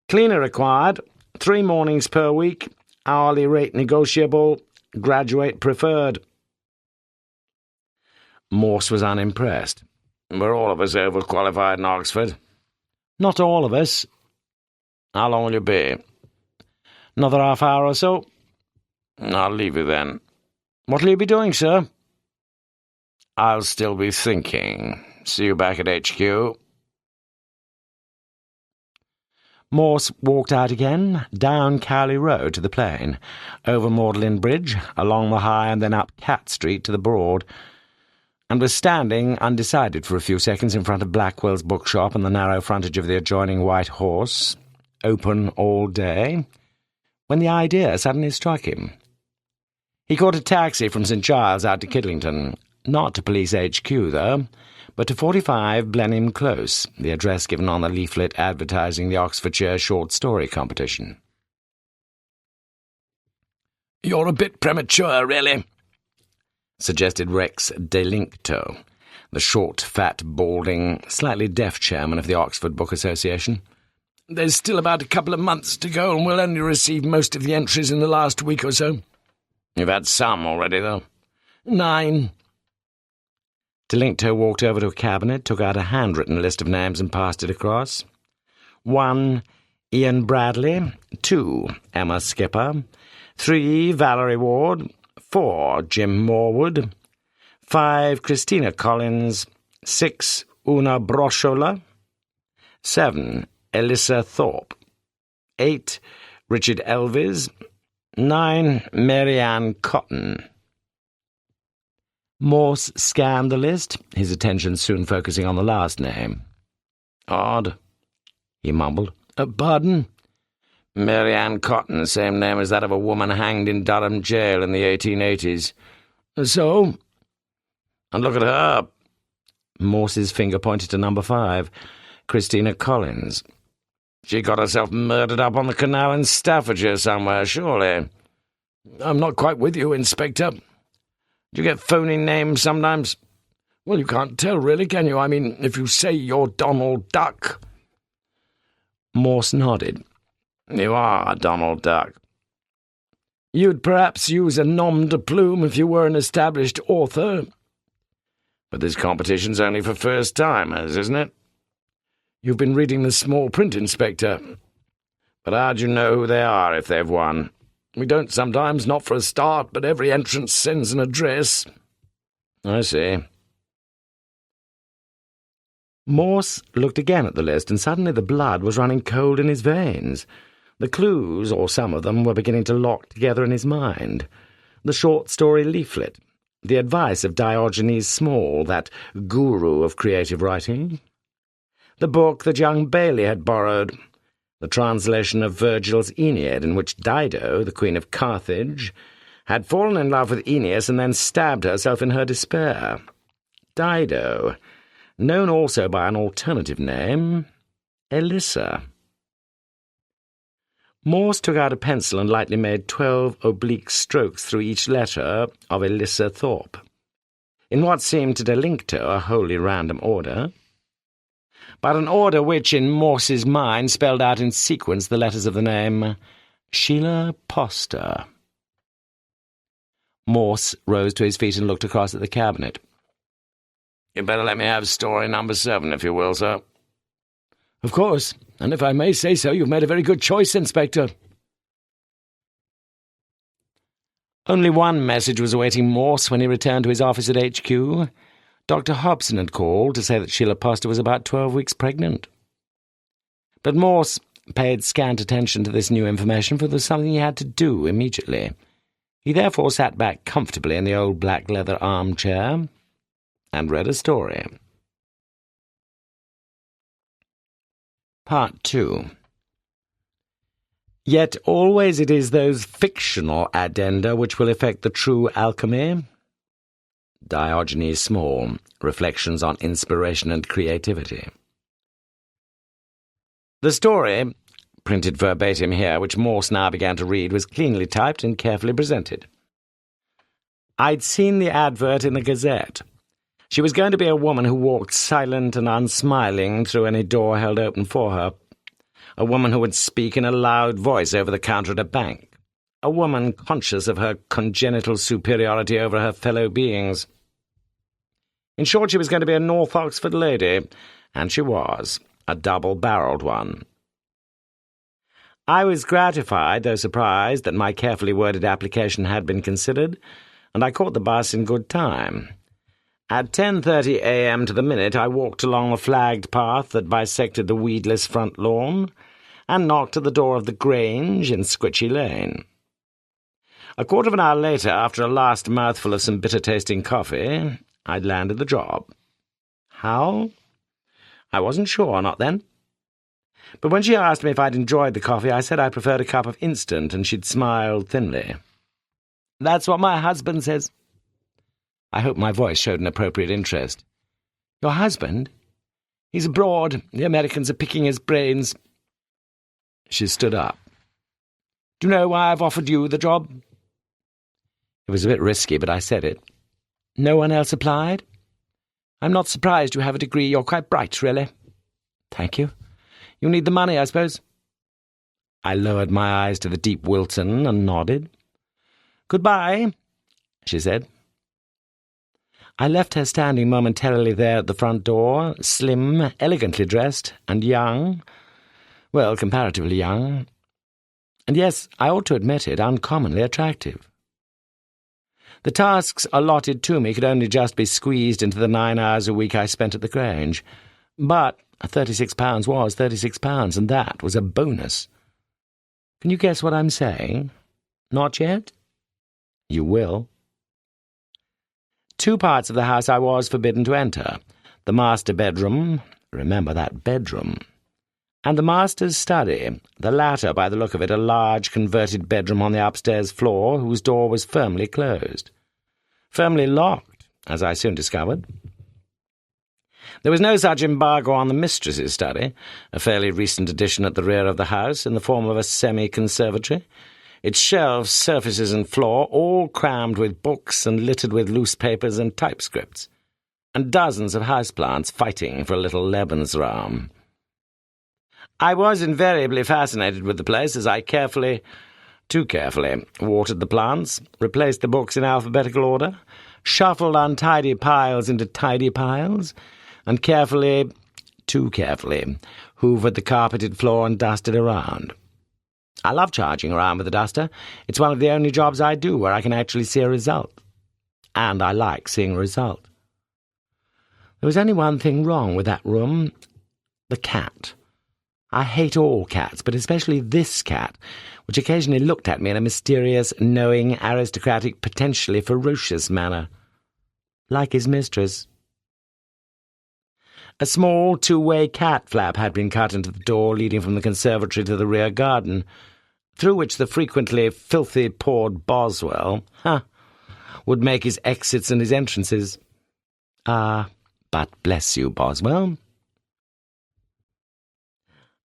"Cleaner required, 3 mornings per week, hourly rate negotiable, graduate preferred." Morse was unimpressed. "We're all of us overqualified in Oxford." "Not all of us." "How long will you be?" "Another half hour or so." "I'll leave you then." "What'll you be doing, sir?" "I'll still be thinking. See you back at HQ." Morse walked out again, down Cowley Road to the Plain, over Magdalen Bridge, along the High and then up Cat Street to the Broad, and was standing undecided for a few seconds in front of Blackwell's bookshop and the narrow frontage of the adjoining White Horse, open all day, when the idea suddenly struck him. He caught a taxi from St. Giles out to Kidlington, not to Police HQ, though, but to 45 Blenheim Close, the address given on the leaflet advertising the Oxfordshire short story competition. "You're a bit premature, really," suggested Rex Delincto, the short, fat, balding, slightly deaf chairman of the Oxford Book Association. "There's still about a couple of months to go, and we'll only receive most of the entries in the last week or so." "You've had some already, though." 9. Delincto walked over to a cabinet, took out a handwritten list of names and passed it across. 1. Ian Bradley. 2. Emma Skipper. 3. Valerie Ward. 4. Jim Morwood. 5. Christina Collins. 6. Una Broshola. 7. Elissa Thorpe. 8. Richard Elvis. 9. Marianne Cotton. Morse scanned the list, his attention soon focusing on the last name. "Odd," he mumbled. Pardon?" "Marianne Cotton, same name as that of a woman hanged in Durham jail in the 1880s. "So?" "And look at her." Morse's finger pointed to number 5, Christina Collins. "She got herself murdered up on the canal in Staffordshire somewhere, surely." "I'm not quite with you, Inspector." "Do you get phony names sometimes?" "Well, you can't tell, really, can you? I mean, if you say you're Donald Duck." Morse nodded. "You are Donald Duck." "You'd perhaps use a nom de plume if you were an established author." "But this competition's only for first-timers, isn't it?" "You've been reading the small print, Inspector." "But how do you know who they are if they've won?" "We don't sometimes, not for a start, but every entrant sends an address." "I see." Morse looked again at the list, and suddenly the blood was running cold in his veins. The clues, or some of them, were beginning to lock together in his mind. The short story leaflet, the advice of Diogenes Small, that guru of creative writing, the book that young Bailey had borrowed, the translation of Virgil's Aeneid, in which Dido, the Queen of Carthage, had fallen in love with Aeneas and then stabbed herself in her despair. Dido, known also by an alternative name, Elissa. Morse took out a pencil and lightly made 12 oblique strokes through each letter of Elissa Thorpe, in what seemed to Delincto a wholly random order, but an order which, in Morse's mind, spelled out in sequence the letters of the name Sheila Poster. Morse rose to his feet and looked across at the cabinet. "You'd better let me have story number 7, if you will, sir." "Of course, and if I may say so, you've made a very good choice, Inspector." Only one message was awaiting Morse when he returned to his office at HQ. Dr. Hobson had called to say that Sheila Poster was about 12 weeks pregnant. But Morse paid scant attention to this new information, for there was something he had to do immediately. He therefore sat back comfortably in the old black leather armchair and read a story. Part 2. Yet always it is those fictional addenda which will effect the true alchemy. Diogenes Small, Reflections on Inspiration and Creativity. The story, printed verbatim here, which Morse now began to read, was cleanly typed and carefully presented. I'd seen the advert in the Gazette. She was going to be a woman who walked silent and unsmiling through any door held open for her. A woman who would speak in a loud voice over the counter at a bank. A woman conscious of her congenital superiority over her fellow beings. In short, she was going to be a North Oxford lady, and she was, a double-barreled one. I was gratified, though surprised, that my carefully worded application had been considered, and I caught the bus in good time. At 10:30 a.m. to the minute, I walked along the flagged path that bisected the weedless front lawn, and knocked at the door of the Grange in Squitchy Lane. A quarter of an hour later, after a last mouthful of some bitter-tasting coffee, I'd landed the job. How? I wasn't sure, not then. But when she asked me if I'd enjoyed the coffee, I said I preferred a cup of instant, and she'd smiled thinly. That's what my husband says. I hope my voice showed an appropriate interest. Your husband? He's abroad. The Americans are picking his brains. She stood up. Do you know why I've offered you the job? It was a bit risky, but I said it. No one else applied? I'm not surprised you have a degree. You're quite bright, really. Thank you. You need the money, I suppose. I lowered my eyes to the deep Wilton and nodded. Goodbye, she said. I left her standing momentarily there at the front door, slim, elegantly dressed, and young. Well, comparatively young. And yes, I ought to admit it, uncommonly attractive. The tasks allotted to me could only just be squeezed into the 9 hours a week I spent at the Grange. But £36 was £36, and that was a bonus. Can you guess what I'm saying? Not yet? You will. 2 parts of the house I was forbidden to enter. The master bedroom, remember that bedroom, and the master's study, the latter, by the look of it, a large converted bedroom on the upstairs floor, whose door was firmly closed. Firmly locked, as I soon discovered. There was no such embargo on the mistress's study, a fairly recent addition at the rear of the house, in the form of a semi-conservatory, its shelves, surfaces, and floor all crammed with books and littered with loose papers and typescripts, and dozens of houseplants fighting for a little Lebensraum. I was invariably fascinated with the place as I too carefully, watered the plants, replaced the books in alphabetical order, shuffled untidy piles into tidy piles, and too carefully, hoovered the carpeted floor and dusted around. I love charging around with a duster. It's one of the only jobs I do where I can actually see a result. And I like seeing a result. There was only one thing wrong with that room. The cat. I hate all cats, but especially this cat, which occasionally looked at me in a mysterious, knowing, aristocratic, potentially ferocious manner. Like his mistress. A small 2-way cat flap had been cut into the door leading from the conservatory to the rear garden, through which the frequently filthy-pawed Boswell, would make his exits and his entrances. Ah, but bless you, Boswell.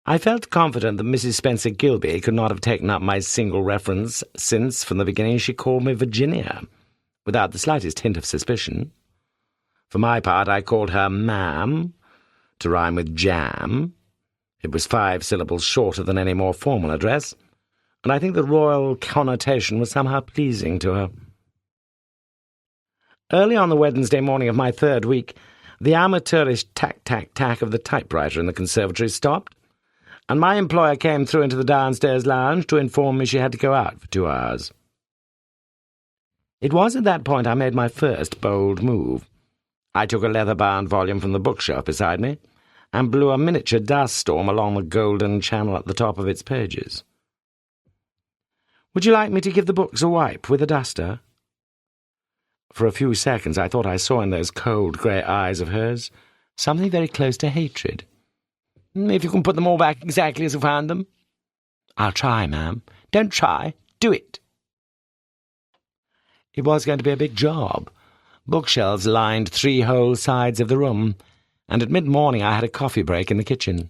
I felt confident that Mrs. Spencer Gilby could not have taken up my single reference, since, from the beginning, she called me Virginia, without the slightest hint of suspicion. For my part, I called her Ma'am, to rhyme with jam. It was 5 syllables shorter than any more formal address, and I think the royal connotation was somehow pleasing to her. Early on the Wednesday morning of my 3rd week, the amateurish tack-tack-tack of the typewriter in the conservatory stopped, and my employer came through into the downstairs lounge to inform me she had to go out for 2 hours. It was at that point I made my first bold move. I took a leather-bound volume from the bookshelf beside me, and blew a miniature dust storm along the golden channel at the top of its pages. "Would you like me to give the books a wipe with a duster?" For a few seconds I thought I saw in those cold grey eyes of hers something very close to hatred. "If you can put them all back exactly as you found them." "I'll try, ma'am." "Don't try. Do it." It was going to be a big job. Bookshelves lined 3 whole sides of the room, and at mid-morning I had a coffee break in the kitchen.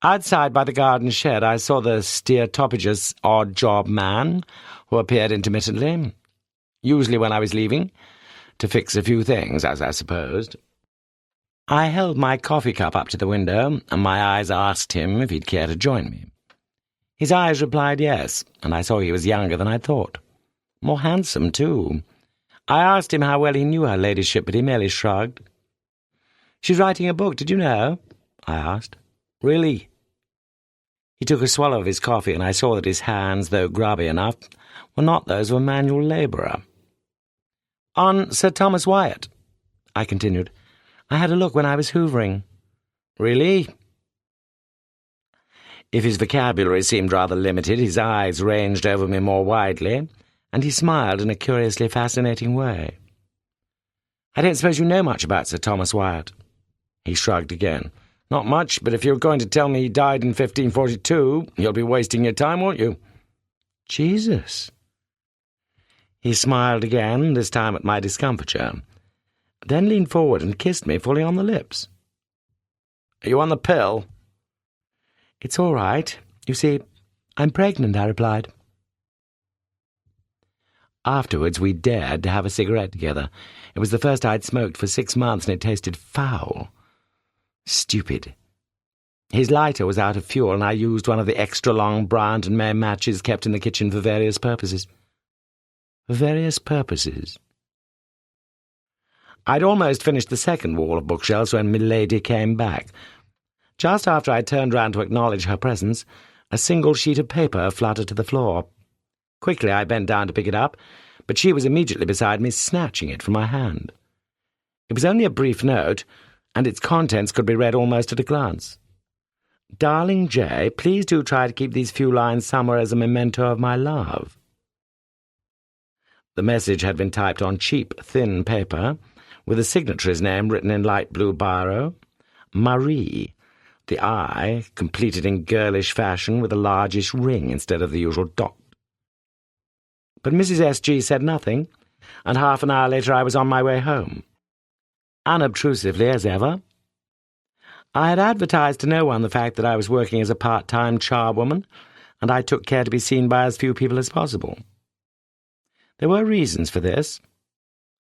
Outside by the garden shed I saw the steertopageous odd-job man, who appeared intermittently, usually when I was leaving, to fix a few things, as I supposed. I held my coffee cup up to the window, and my eyes asked him if he'd care to join me. His eyes replied yes, and I saw he was younger than I thought. More handsome, too. I asked him how well he knew her ladyship, but he merely shrugged. "She's writing a book, did you know?" I asked. "Really?" He took a swallow of his coffee, and I saw that his hands, though grubby enough, were not those of a manual labourer. "On Sir Thomas Wyatt," I continued. "I had a look when I was hoovering." "Really?" If his vocabulary seemed rather limited, his eyes ranged over me more widely, and he smiled in a curiously fascinating way. "I don't suppose you know much about Sir Thomas Wyatt?" He shrugged again. "Not much, but if you're going to tell me he died in 1542, you'll be wasting your time, won't you?" "Jesus!" He smiled again, this time at my discomfiture, then leaned forward and kissed me fully on the lips. "Are you on the pill?" "It's all right. You see, I'm pregnant," I replied. Afterwards we dared to have a cigarette together. It was the first I'd smoked for 6 months, and it tasted foul. Stupid. His lighter was out of fuel, and I used one of the extra-long Bryant and May matches kept in the kitchen for various purposes. For various purposes. I'd almost finished the second wall of bookshelves when Milady came back. Just after I turned round to acknowledge her presence, a single sheet of paper fluttered to the floor. Quickly I bent down to pick it up, but she was immediately beside me, snatching it from my hand. It was only a brief note, and its contents could be read almost at a glance. "Darling Jay, please do try to keep these few lines somewhere as a memento of my love." The message had been typed on cheap, thin paper, with a signatory's name written in light blue biro, Marie, the I completed in girlish fashion with a largish ring instead of the usual dot. But Mrs. S.G. said nothing, and half an hour later I was on my way home. Unobtrusively as ever. I had advertised to no one the fact that I was working as a part-time charwoman, and I took care to be seen by as few people as possible. There were reasons for this.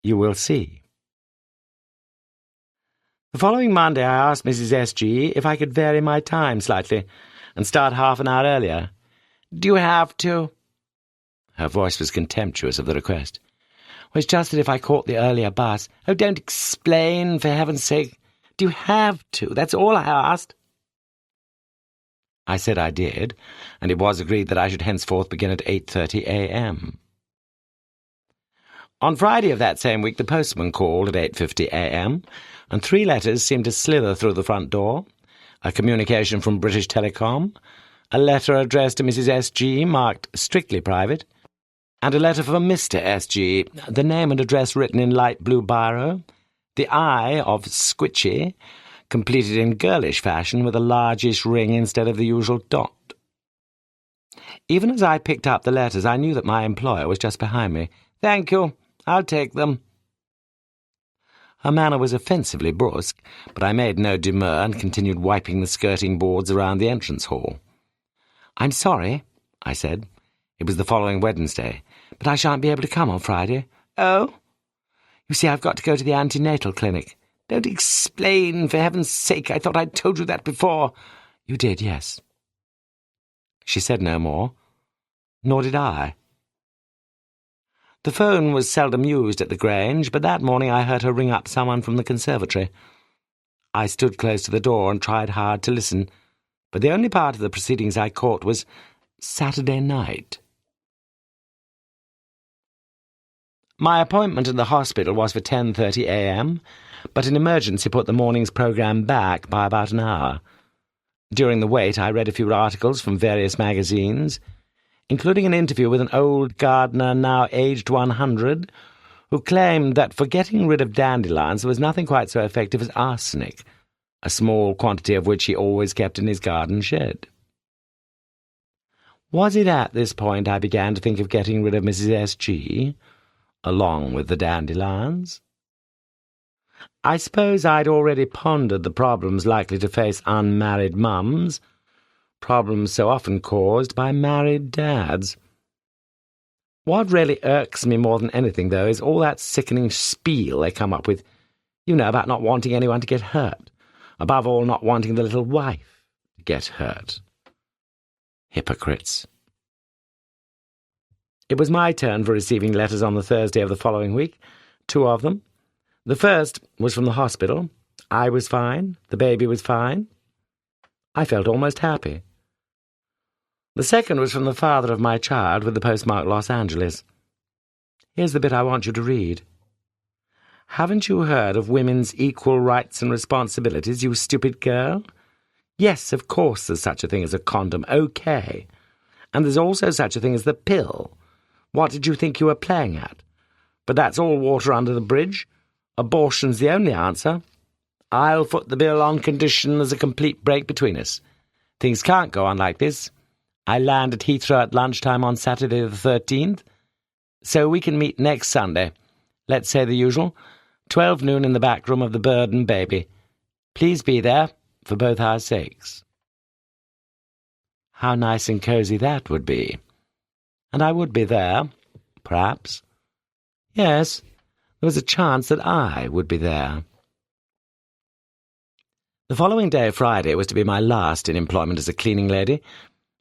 You will see. The following Monday I asked Mrs. S.G. if I could vary my time slightly and start half an hour earlier. "Do you have to?" Her voice was contemptuous of the request. "Well, it's just that if I caught the earlier bus—" "Oh, don't explain, for heaven's sake. Do you have to? That's all I asked." I said I did, and it was agreed that I should henceforth begin at 8:30 a.m. On Friday of that same week the postman called at 8:50 a.m., and 3 letters seemed to slither through the front door: a communication from British Telecom, a letter addressed to Mrs. S.G. marked strictly private, and a letter from Mr. S.G., the name and address written in light blue biro, the I of Squitchy, completed in girlish fashion with a largish ring instead of the usual dot. Even as I picked up the letters, I knew that my employer was just behind me. "Thank you. I'll take them." Her manner was offensively brusque, but I made no demur and continued wiping the skirting boards around the entrance hall. "I'm sorry," I said. It was the following Wednesday, "but I shan't be able to come on Friday." "Oh?" "You see, I've got to go to the antenatal clinic." "Don't explain, for heaven's sake. I thought I'd told you that before." "You did, yes." She said no more, nor did I. The phone was seldom used at the Grange, but that morning I heard her ring up someone from the conservatory. I stood close to the door and tried hard to listen, but the only part of the proceedings I caught was Saturday night. My appointment at the hospital was for 10:30 a.m., but an emergency put the morning's programme back by about an hour. During the wait, I read a few articles from various magazines, including an interview with an old gardener now aged 100, who claimed that for getting rid of dandelions there was nothing quite so effective as arsenic, a small quantity of which he always kept in his garden shed. Was it at this point I began to think of getting rid of Mrs. S.G., along with the dandelions? I suppose I'd already pondered the problems likely to face unmarried mums, problems so often caused by married dads. What really irks me more than anything, though, is all that sickening spiel they come up with, about not wanting anyone to get hurt, above all not wanting the little wife to get hurt. Hypocrites. It was my turn for receiving letters on the Thursday of the following week, 2 of them. The first was from the hospital. I was fine. The baby was fine. I felt almost happy. The second was from the father of my child with the postmark Los Angeles. Here's the bit I want you to read. Haven't you heard of women's equal rights and responsibilities, you stupid girl? Yes, of course there's such a thing as a condom, okay. And there's also such a thing as the pill. What did you think you were playing at? But that's all water under the bridge. Abortion's the only answer. I'll foot the bill on condition there's a complete break between us. Things can't go on like this. I land at Heathrow at lunchtime on Saturday the 13th, so we can meet next Sunday. Let's say the usual, 12 noon in the back room of the Bird and Baby. Please be there, for both our sakes. How nice and cosy that would be. And I would be there, perhaps. Yes, there was a chance that I would be there. The following day, Friday, was to be my last in employment as a cleaning lady,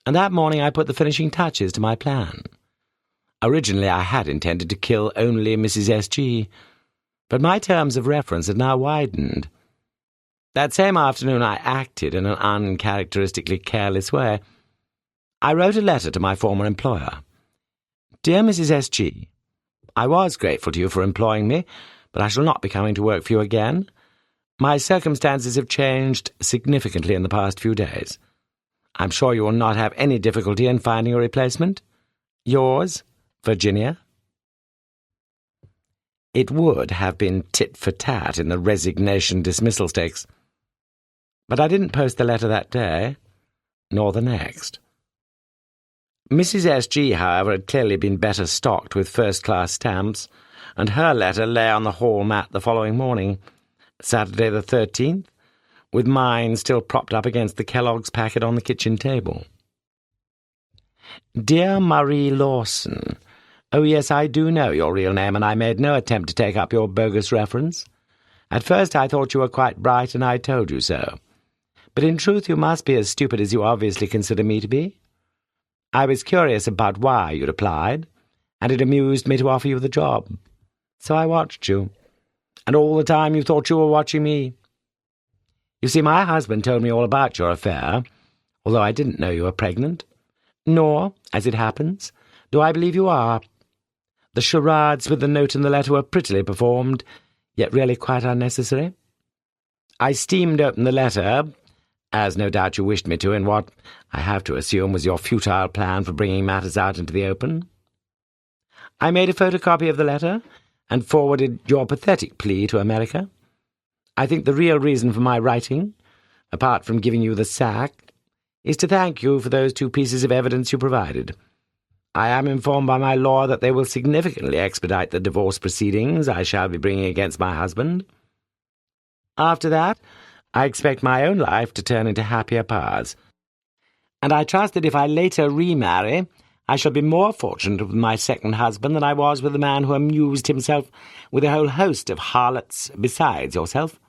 and that morning I put the finishing touches to my plan. Originally I had intended to kill only Mrs. S.G., but my terms of reference had now widened. That same afternoon I acted in an uncharacteristically careless way. I wrote a letter to my former employer. Dear Mrs. S.G., I was grateful to you for employing me, but I shall not be coming to work for you again. My circumstances have changed significantly in the past few days. I'm sure you will not have any difficulty in finding a replacement. Yours, Virginia. It would have been tit for tat in the resignation dismissal stakes. But I didn't post the letter that day, nor the next. Mrs. S.G., however, had clearly been better stocked with first-class stamps, and her letter lay on the hall mat the following morning, Saturday the 13th, with mine still propped up against the Kellogg's packet on the kitchen table. Dear Marie Lawson, oh yes, I do know your real name, and I made no attempt to take up your bogus reference. At first I thought you were quite bright, and I told you so. But in truth you must be as stupid as you obviously consider me to be. I was curious about why you'd applied, and it amused me to offer you the job. So I watched you, and all the time you thought you were watching me. You see, my husband told me all about your affair, although I didn't know you were pregnant. Nor, as it happens, do I believe you are. The charades with the note in the letter were prettily performed, yet really quite unnecessary. I steamed open the letter, as no doubt you wished me to, in what I have to assume was your futile plan for bringing matters out into the open. I made a photocopy of the letter and forwarded your pathetic plea to America. I think the real reason for my writing, apart from giving you the sack, is to thank you for those 2 pieces of evidence you provided. I am informed by my lawyer that they will significantly expedite the divorce proceedings I shall be bringing against my husband. After that, I expect my own life to turn into happier paths, and I trust that if I later remarry, I shall be more fortunate with my second husband than I was with the man who amused himself with a whole host of harlots besides yourself.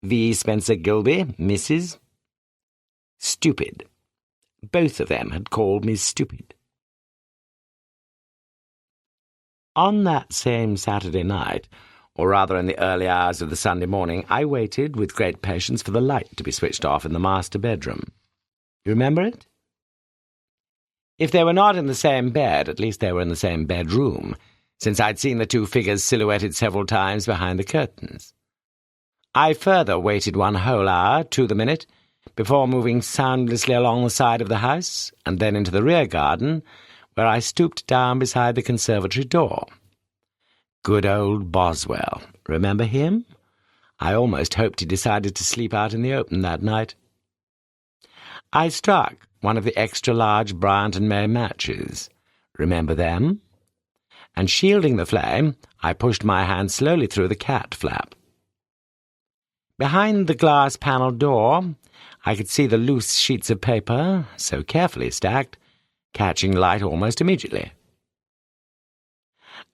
V. Spencer Gilby, Mrs. Stupid. Both of them had called me stupid. On that same Saturday night, or rather in the early hours of the Sunday morning, I waited with great patience for the light to be switched off in the master bedroom. You remember it? If they were not in the same bed, at least they were in the same bedroom, since I'd seen the 2 figures silhouetted several times behind the curtains. I further waited 1 whole hour to the minute before moving soundlessly along the side of the house and then into the rear garden, where I stooped down beside the conservatory door. Good old Boswell. Remember him? I almost hoped he decided to sleep out in the open that night. I struck one of the extra-large Bryant and May matches. Remember them? And shielding the flame, I pushed my hand slowly through the cat flap. Behind the glass-panelled door, I could see the loose sheets of paper, so carefully stacked, catching light almost immediately.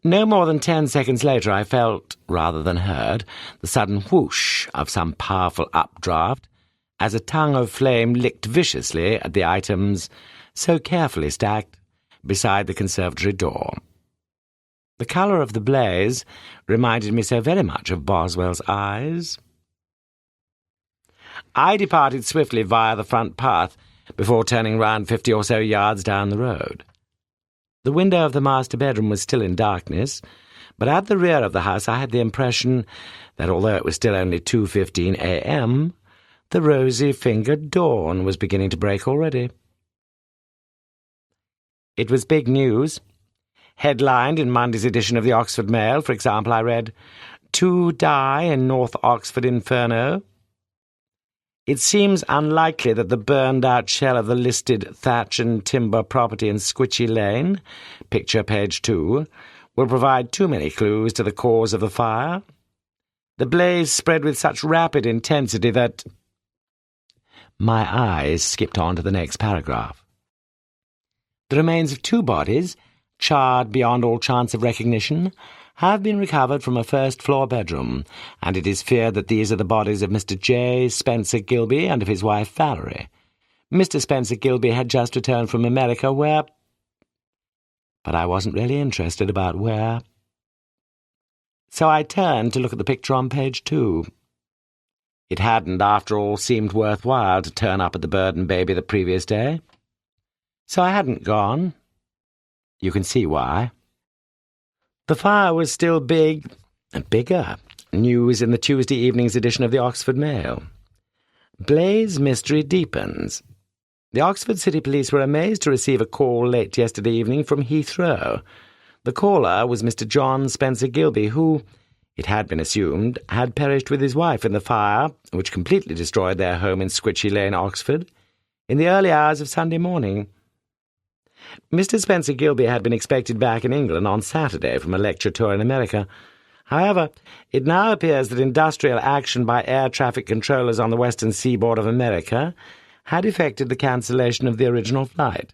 No more than 10 seconds later I felt, rather than heard, the sudden whoosh of some powerful updraft as a tongue of flame licked viciously at the items so carefully stacked beside the conservatory door. The colour of the blaze reminded me so very much of Boswell's eyes. I departed swiftly via the front path before turning round 50 or so yards down the road. The window of the master bedroom was still in darkness, but at the rear of the house I had the impression that although it was still only 2:15 a.m., the rosy-fingered dawn was beginning to break already. It was big news. Headlined in Monday's edition of the Oxford Mail, for example, I read, "2 die in North Oxford Inferno." It seems unlikely that the burned-out shell of the listed thatch and timber property in Squitchy Lane, picture page 2, will provide too many clues to the cause of the fire. The blaze spread with such rapid intensity that... My eyes skipped on to the next paragraph. The remains of 2 bodies, charred beyond all chance of recognition, have been recovered from a first-floor bedroom, and it is feared that these are the bodies of Mr. J. Spencer Gilby and of his wife Valerie. Mr. Spencer Gilby had just returned from America, where... But I wasn't really interested about where. So I turned to look at the picture on page 2. It hadn't, after all, seemed worthwhile to turn up at the Bird and Baby the previous day. So I hadn't gone. You can see why. The fire was still big, and bigger. News in the Tuesday evening's edition of the Oxford Mail. Blaze mystery deepens. The Oxford City Police were amazed to receive a call late yesterday evening from Heathrow. The caller was Mr. John Spencer Gilby, who, it had been assumed, had perished with his wife in the fire, which completely destroyed their home in Squitchy Lane, Oxford, in the early hours of Sunday morning. Mr. Spencer Gilby had been expected back in England on Saturday from a lecture tour in America. However, it now appears that industrial action by air traffic controllers on the western seaboard of America had effected the cancellation of the original flight,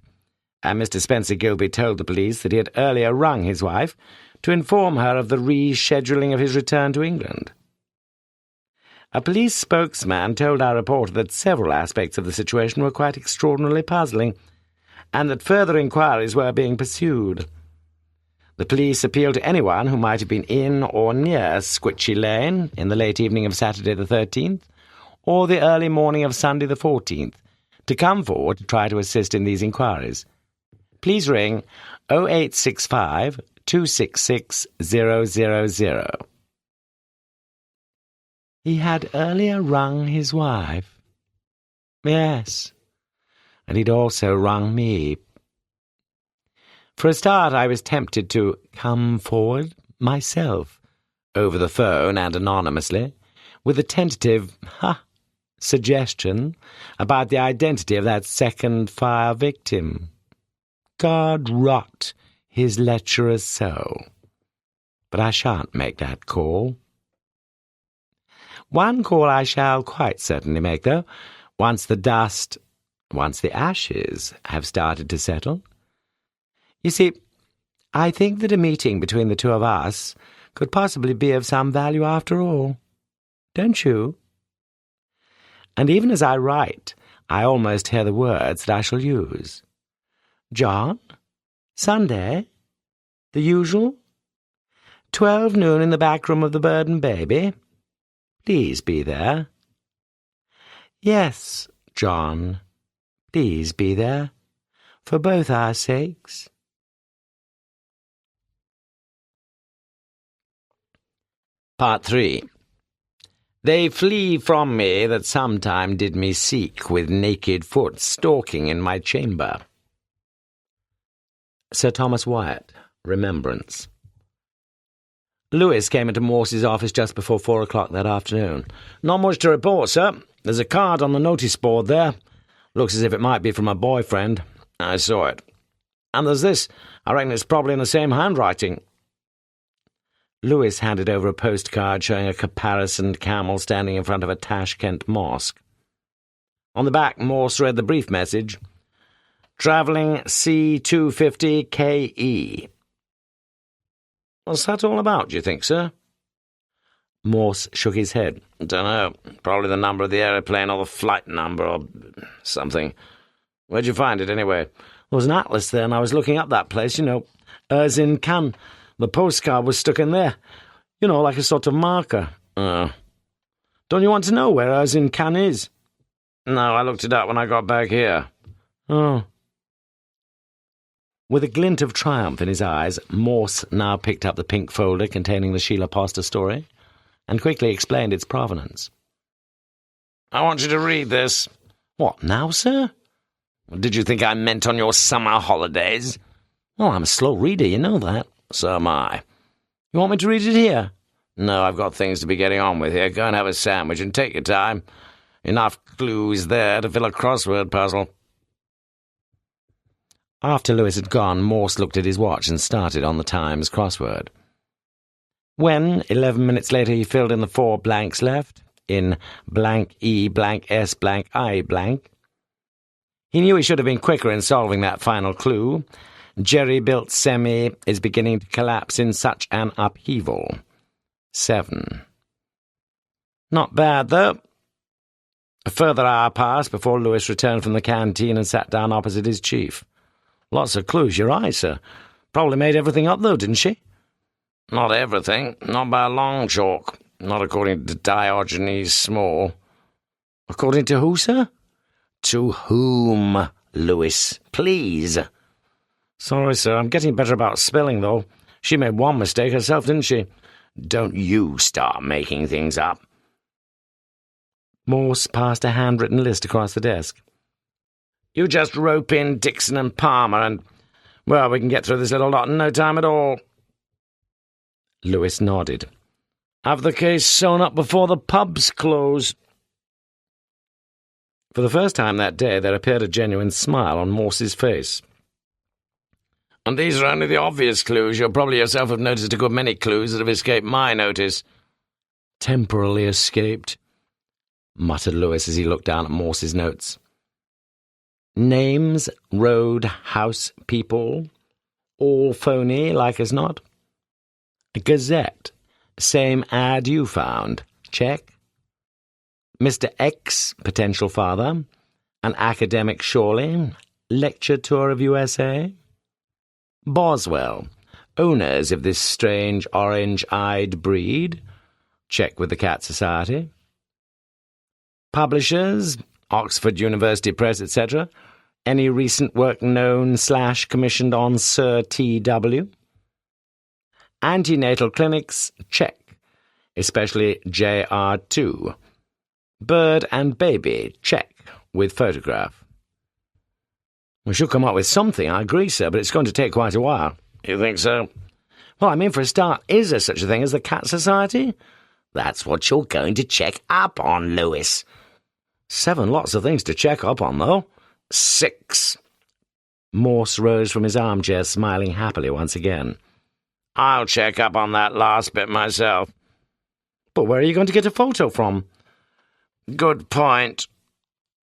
and Mr. Spencer Gilby told the police that he had earlier rung his wife to inform her of the rescheduling of his return to England. A police spokesman told our reporter that several aspects of the situation were quite extraordinarily puzzling, and that further inquiries were being pursued. The police appealed to anyone who might have been in or near Squitchy Lane in the late evening of Saturday the 13th, or the early morning of Sunday the 14th, to come forward to try to assist in these inquiries. Please ring 0865 266 000. He had earlier rung his wife. Yes. And he'd also rung me. For a start, I was tempted to come forward myself, over the phone and anonymously, with a tentative, suggestion about the identity of that second fire victim. God rot his lecherous soul. But I shan't make that call. One call I shall quite certainly make, though, once the ashes have started to settle. You see, I think that a meeting between the 2 of us could possibly be of some value after all. Don't you? And even as I write, I almost hear the words that I shall use. John? Sunday? The usual? 12 noon in the back room of the Bird and Baby? Please be there. Yes, John. Please be there, for both our sakes. Part 3. They flee from me that sometime did me seek, with naked foot stalking in my chamber. Sir Thomas Wyatt, Remembrance. Lewis came into Morse's office just before 4 o'clock that afternoon. "Not much to report, sir. There's a card on the notice board there. Looks as if it might be from a boyfriend. I saw it. And there's this. I reckon it's probably in the same handwriting." Lewis handed over a postcard showing a caparisoned camel standing in front of a Tashkent mosque. On the back, Morse read the brief message: "Travelling C-250 KE." "What's that all about, do you think, sir?" Morse shook his head. "Dunno. Probably the number of the aeroplane or the flight number or something. Where'd you find it, anyway?" "There was an atlas there, and I was looking up that place, Erzin Khan. The postcard was stuck in there. Like a sort of marker." "Oh. Don't you want to know where Erzin Khan is?" "No, I looked it up when I got back here." "Oh." With a glint of triumph in his eyes, Morse now picked up the pink folder containing the Sheila Poster story and quickly explained its provenance. "I want you to read this." "What, now, sir?" "Did you think I meant on your summer holidays?" "Well, I'm a slow reader, you know that." "So am I." "You want me to read it here?" "No, I've got things to be getting on with here. Go and have a sandwich and take your time. Enough clues there to fill a crossword puzzle." After Lewis had gone, Morse looked at his watch and started on the Times crossword. When, 11 minutes later, he filled in the 4 blanks left, in blank E, blank S, blank I, blank, he knew he should have been quicker in solving that final clue. Jerry-built semi is beginning to collapse in such an upheaval. 7. Not bad, though. A further hour passed before Lewis returned from the canteen and sat down opposite his chief. "Lots of clues, you're right, sir. Probably made everything up, though, didn't she?" "Not everything. Not by a long chalk. Not according to Diogenes Small." "According to who, sir?" "To whom, Lewis, please?" "Sorry, sir. I'm getting better about spelling, though. She made one mistake herself, didn't she?" "Don't you start making things up." Morse passed a handwritten list across the desk. "You just rope in Dixon and Palmer and, well, we can get through this little lot in no time at all." Lewis nodded. "Have the case sewn up before the pubs close." For the first time that day, there appeared a genuine smile on Morse's face. "And these are only the obvious clues. You'll probably yourself have noticed a good many clues that have escaped my notice." "Temporarily escaped," muttered Lewis as he looked down at Morse's notes. "Names, road, house, people, all phony, like as not. A Gazette, same ad you found, check. Mr. X, potential father, an academic surely, lecture tour of USA. Boswell, owners of this strange orange-eyed breed, check with the Cat Society. Publishers, Oxford University Press, etc. Any recent work known/commissioned on Sir T.W. Antenatal clinics, check, especially JR2. Bird and baby, check, with photograph." "We should come up with something, I agree, sir, but it's going to take quite a while." "You think so?" "Well, I mean, for a start, is there such a thing as the Cat Society?" "That's what you're going to check up on, Lewis." 7 lots of things to check up on, though. 6. Morse rose from his armchair, smiling happily once again. "I'll check up on that last bit myself." "But where are you going to get a photo from?" "Good point,"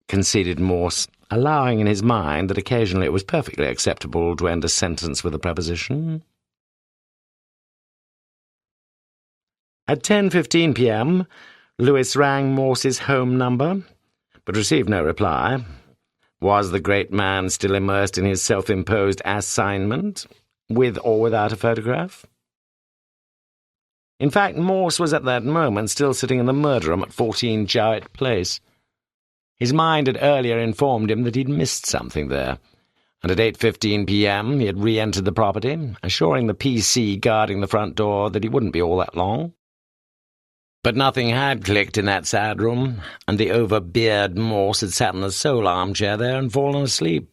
conceded Morse, allowing in his mind that occasionally it was perfectly acceptable to end a sentence with a preposition. At 10:15 p.m., Lewis rang Morse's home number, but received no reply. Was the great man still immersed in his self-imposed assignment, with or without a photograph? In fact, Morse was at that moment still sitting in the murder room at 14 Jowett Place. His mind had earlier informed him that he'd missed something there, and at 8:15 p.m. he had re-entered the property, assuring the PC guarding the front door that he wouldn't be all that long. But nothing had clicked in that sad room, and the over-beard Morse had sat in the sole armchair there and fallen asleep.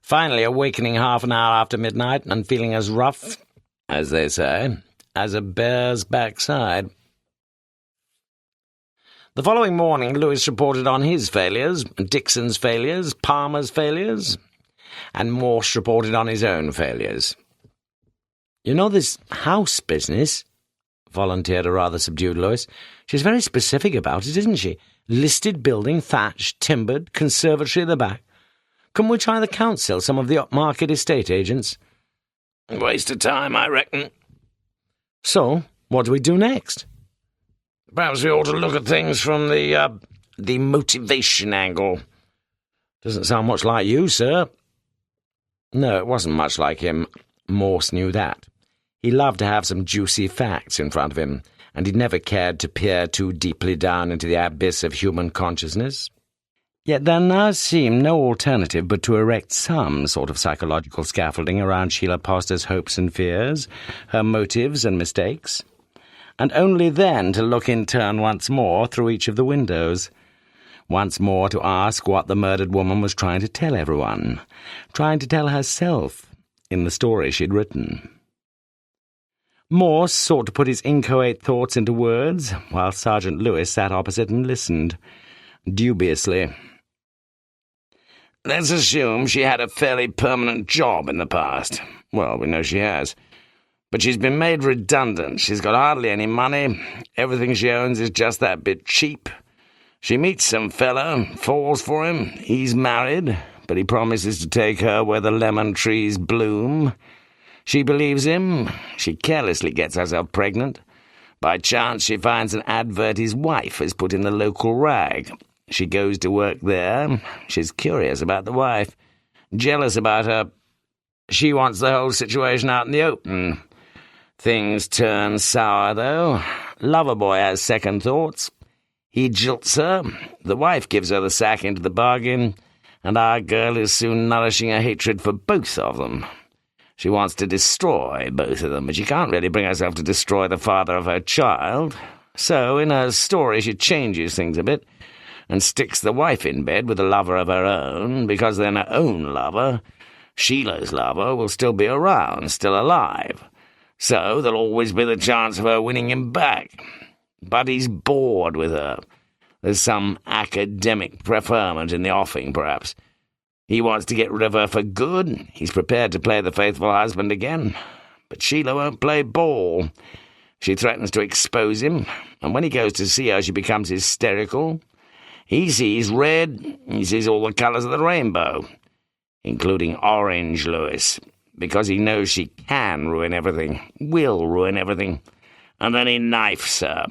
Finally awakening half an hour after midnight and feeling as rough, as they say, as a bear's backside. The following morning, Lewis reported on his failures, Dixon's failures, Palmer's failures, and Morse reported on his own failures. "You know this house business?" volunteered a rather subdued Lewis. "She's very specific about it, isn't she? Listed building, thatched, timbered, conservatory at the back. Can we try the council, some of the upmarket estate agents?" Waste of time, I reckon. "So, what do we do next?" Perhaps we ought to look at things from the motivation angle. "Doesn't sound much like you, sir." No, it wasn't much like him. Morse knew that. He loved to have some juicy facts in front of him, and he'd never cared to peer too deeply down into the abyss of human consciousness. Yet there now seemed no alternative but to erect some sort of psychological scaffolding around Sheila Poster's hopes and fears, her motives and mistakes, and only then to look in turn once more through each of the windows, once more to ask what the murdered woman was trying to tell everyone, trying to tell herself in the story she'd written. Morse sought to put his inchoate thoughts into words, while Sergeant Lewis sat opposite and listened, dubiously. Let's assume she had a fairly permanent job in the past. Well, we know she has. But she's been made redundant. She's got hardly any money. Everything she owns is just that bit cheap. She meets some fella, falls for him. He's married, but he promises to take her where the lemon trees bloom. She believes him. She carelessly gets herself pregnant. By chance, she finds an advert his wife has put in the local rag. She goes to work there. She's curious about the wife, jealous about her. She wants the whole situation out in the open. Things turn sour, though. Loverboy has second thoughts. He jilts her. The wife gives her the sack into the bargain, and our girl is soon nourishing a hatred for both of them. She wants to destroy both of them, but she can't really bring herself to destroy the father of her child. So, in her story, she changes things a bit and sticks the wife in bed with a lover of her own, because then her own lover, Sheila's lover, will still be around, still alive. So there'll always be the chance of her winning him back. But he's bored with her. There's some academic preferment in the offing, perhaps. He wants to get rid of her for good. He's prepared to play the faithful husband again. But Sheila won't play ball. She threatens to expose him, and when he goes to see her, she becomes hysterical. He sees red. He sees all the colours of the rainbow, including orange, Lewis, because he knows she can ruin everything, will ruin everything. And then he knifes her.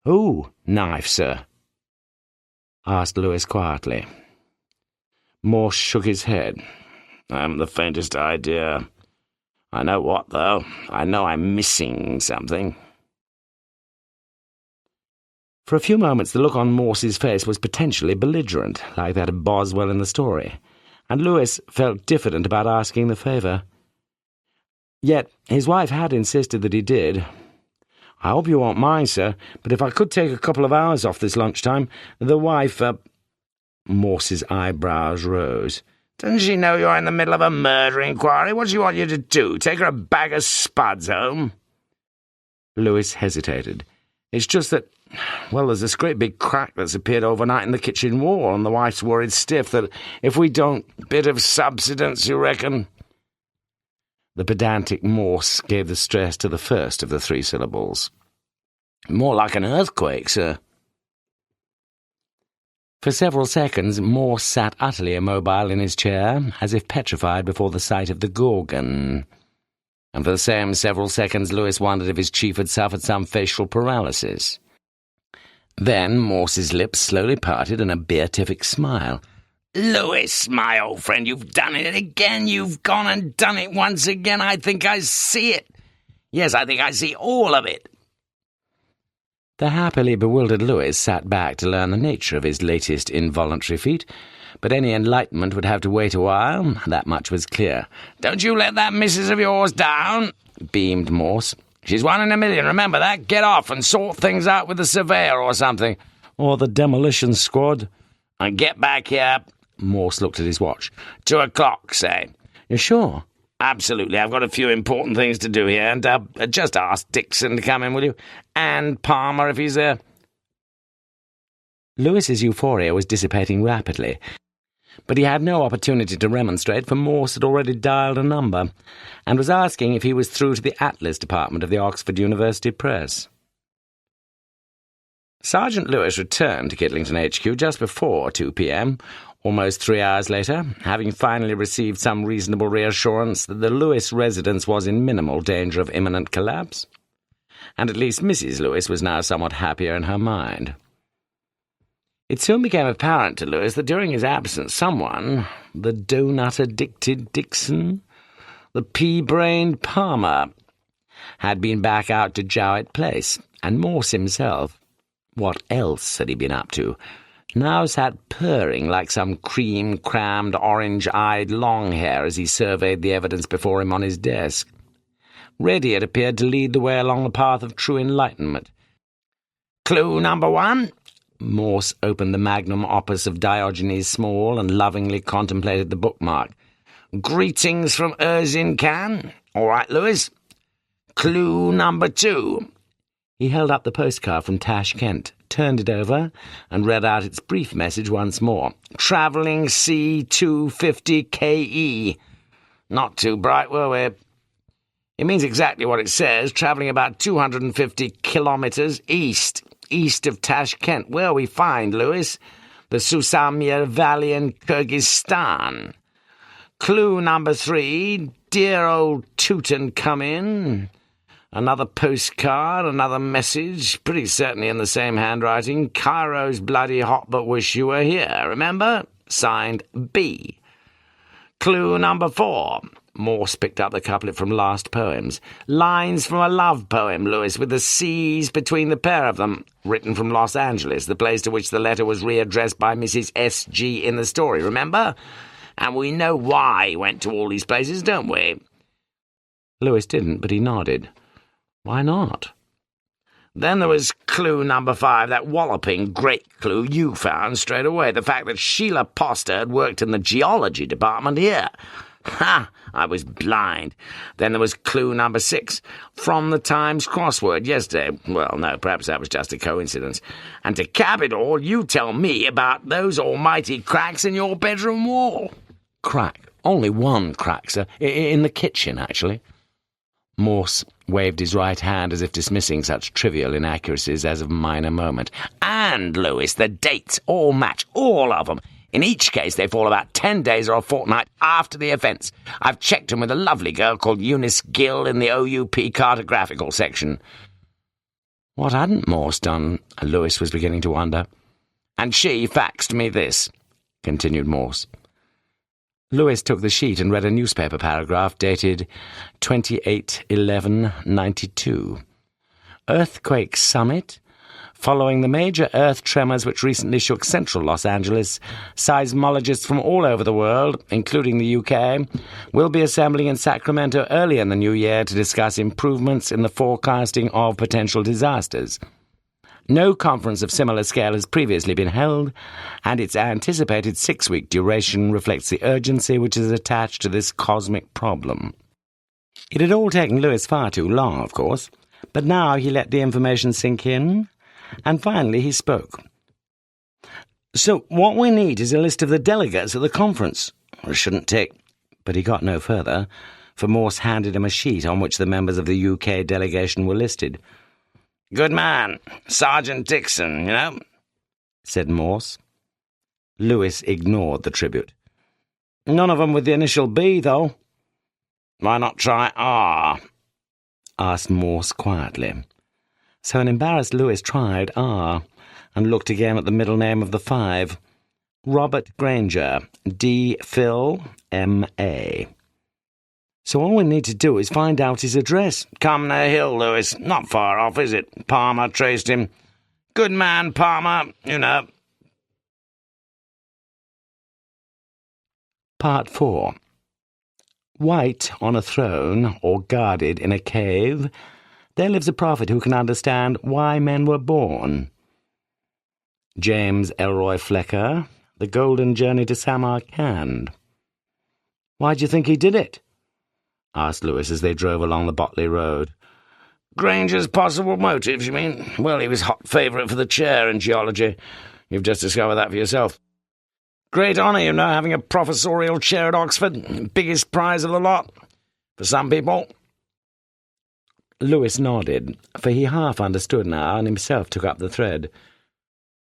"Who knifes her?" asked Lewis quietly. Morse shook his head. I haven't the faintest idea. I know what, though. I know I'm missing something. For a few moments the look on Morse's face was potentially belligerent, like that of Boswell in the story, and Lewis felt diffident about asking the favour. Yet his wife had insisted that he did. "I hope you won't mind, sir, but if I could take a couple of hours off this lunchtime, the wife—" Morse's eyebrows rose. Doesn't she know you're in the middle of a murder inquiry? What does she want you to do? Take her a bag of spuds home? Lewis hesitated. "It's just that, well, there's this great big crack that's appeared overnight in the kitchen wall, and the wife's worried stiff that if we don't—" Bit of subsidence, you reckon? The pedantic Morse gave the stress to the first of the three syllables. "More like an earthquake, sir." For several seconds Morse sat utterly immobile in his chair, as if petrified before the sight of the Gorgon. And for the same several seconds Lewis wondered if his chief had suffered some facial paralysis. Then Morse's lips slowly parted in a beatific smile. "Lewis, my old friend, you've done it again. You've gone and done it once again. I think I see it. Yes, I think I see all of it." The happily bewildered Lewis sat back to learn the nature of his latest involuntary feat, but any enlightenment would have to wait a while, that much was clear. "Don't you let that missus of yours down," beamed Morse. She's 1 in a million, remember that? Get off and sort things out with the surveyor or something. Or the demolition squad. And get back here. Morse looked at his watch. 2 o'clock, say. You sure? Absolutely. I've got a few important things to do here, and just ask Dixon to come in, will you? And Palmer, if he's there. Lewis's euphoria was dissipating rapidly, but he had no opportunity to remonstrate, for Morse had already dialed a number, and was asking if he was through to the Atlas department of the Oxford University Press. Sergeant Lewis returned to Kidlington HQ just before 2 p.m., almost 3 hours later, having finally received some reasonable reassurance that the Lewis residence was in minimal danger of imminent collapse, and at least Mrs. Lewis was now somewhat happier in her mind. It soon became apparent to Lewis that during his absence someone, the donut-addicted Dixon, the pea-brained Palmer, had been back out to Jowett Place, and Morse himself, what else had he been up to, now sat purring like some cream-crammed, orange-eyed long-hair as he surveyed the evidence before him on his desk. Ready, it appeared, to lead the way along the path of true enlightenment. Clue number 1. Morse opened the magnum opus of Diogenes Small and lovingly contemplated the bookmark. Greetings from Erzincan. All right, Lewis. Clue number 2. He held up the postcard from Tashkent, turned it over, and read out its brief message once more. Travelling C-250-KE. Not too bright, were we? It means exactly what it says, travelling about 250 kilometres east of Tashkent. Where we find, Lewis? The Susamir Valley in Kyrgyzstan. Clue number 3. Dear old Tutankhamun. Another postcard, another message, pretty certainly in the same handwriting. Cairo's bloody hot, but wish you were here, remember? Signed B. Clue number 4. Morse picked up the couplet from Last Poems. Lines from a love poem, Lewis, with the C's between the pair of them. Written from Los Angeles, the place to which the letter was readdressed by Mrs. S.G. in the story, remember? And we know why he went to all these places, don't we? Lewis didn't, but he nodded. Why not? Then there was clue number 5, that walloping great clue you found straight away, the fact that Sheila Poster had worked in the geology department here. Ha! I was blind. Then there was clue number 6, from the Times crossword yesterday. Well, no, perhaps that was just a coincidence. And to cap it all, you tell me about those almighty cracks in your bedroom wall. Crack? Only one crack, sir. In the kitchen, actually. Morse waved his right hand as if dismissing such trivial inaccuracies as of minor moment. And, Lewis, the dates all match, all of them. In each case, they fall about 10 days or a fortnight after the offence. I've checked them with a lovely girl called Eunice Gill in the OUP cartographical section. What hadn't Morse done? Lewis was beginning to wonder. And she faxed me this, continued Morse. Lewis took the sheet and read a newspaper paragraph dated 28/11/92. Earthquake summit. Following the major earth tremors which recently shook central Los Angeles, seismologists from all over the world, including the UK, will be assembling in Sacramento early in the new year to discuss improvements in the forecasting of potential disasters. No conference of similar scale has previously been held, and its anticipated 6-week duration reflects the urgency which is attached to this cosmic problem. It had all taken Lewis far too long, of course, but now he let the information sink in, and finally he spoke. So what we need is a list of the delegates at the conference. It shouldn't take... But he got no further, for Morse handed him a sheet on which the members of the UK delegation were listed. Good man, Sergeant Dixon, you know, said Morse. Lewis ignored the tribute. None of them with the initial B, though. Why not try R? Asked Morse quietly. So an embarrassed Lewis tried R, and looked again at the middle name of the 5. Robert Granger, D. Phil, M.A. So all we need to do is find out his address. Cumnor Hill, Lewis. Not far off, is it? Palmer traced him. Good man, Palmer, you know. Part 4. White on a throne, or guarded in a cave, There lives a prophet who can understand why men were born. James Elroy Flecker, The Golden Journey to Samarkand. Why do you think he did it? Asked Lewis as they drove along the Botley Road. Granger's possible motives, you mean? Well, he was hot favourite for the chair in geology. You've just discovered that for yourself. Great honour, you know, having a professorial chair at Oxford. Biggest prize of the lot. For some people. Lewis nodded, for he half understood now and himself took up the thread.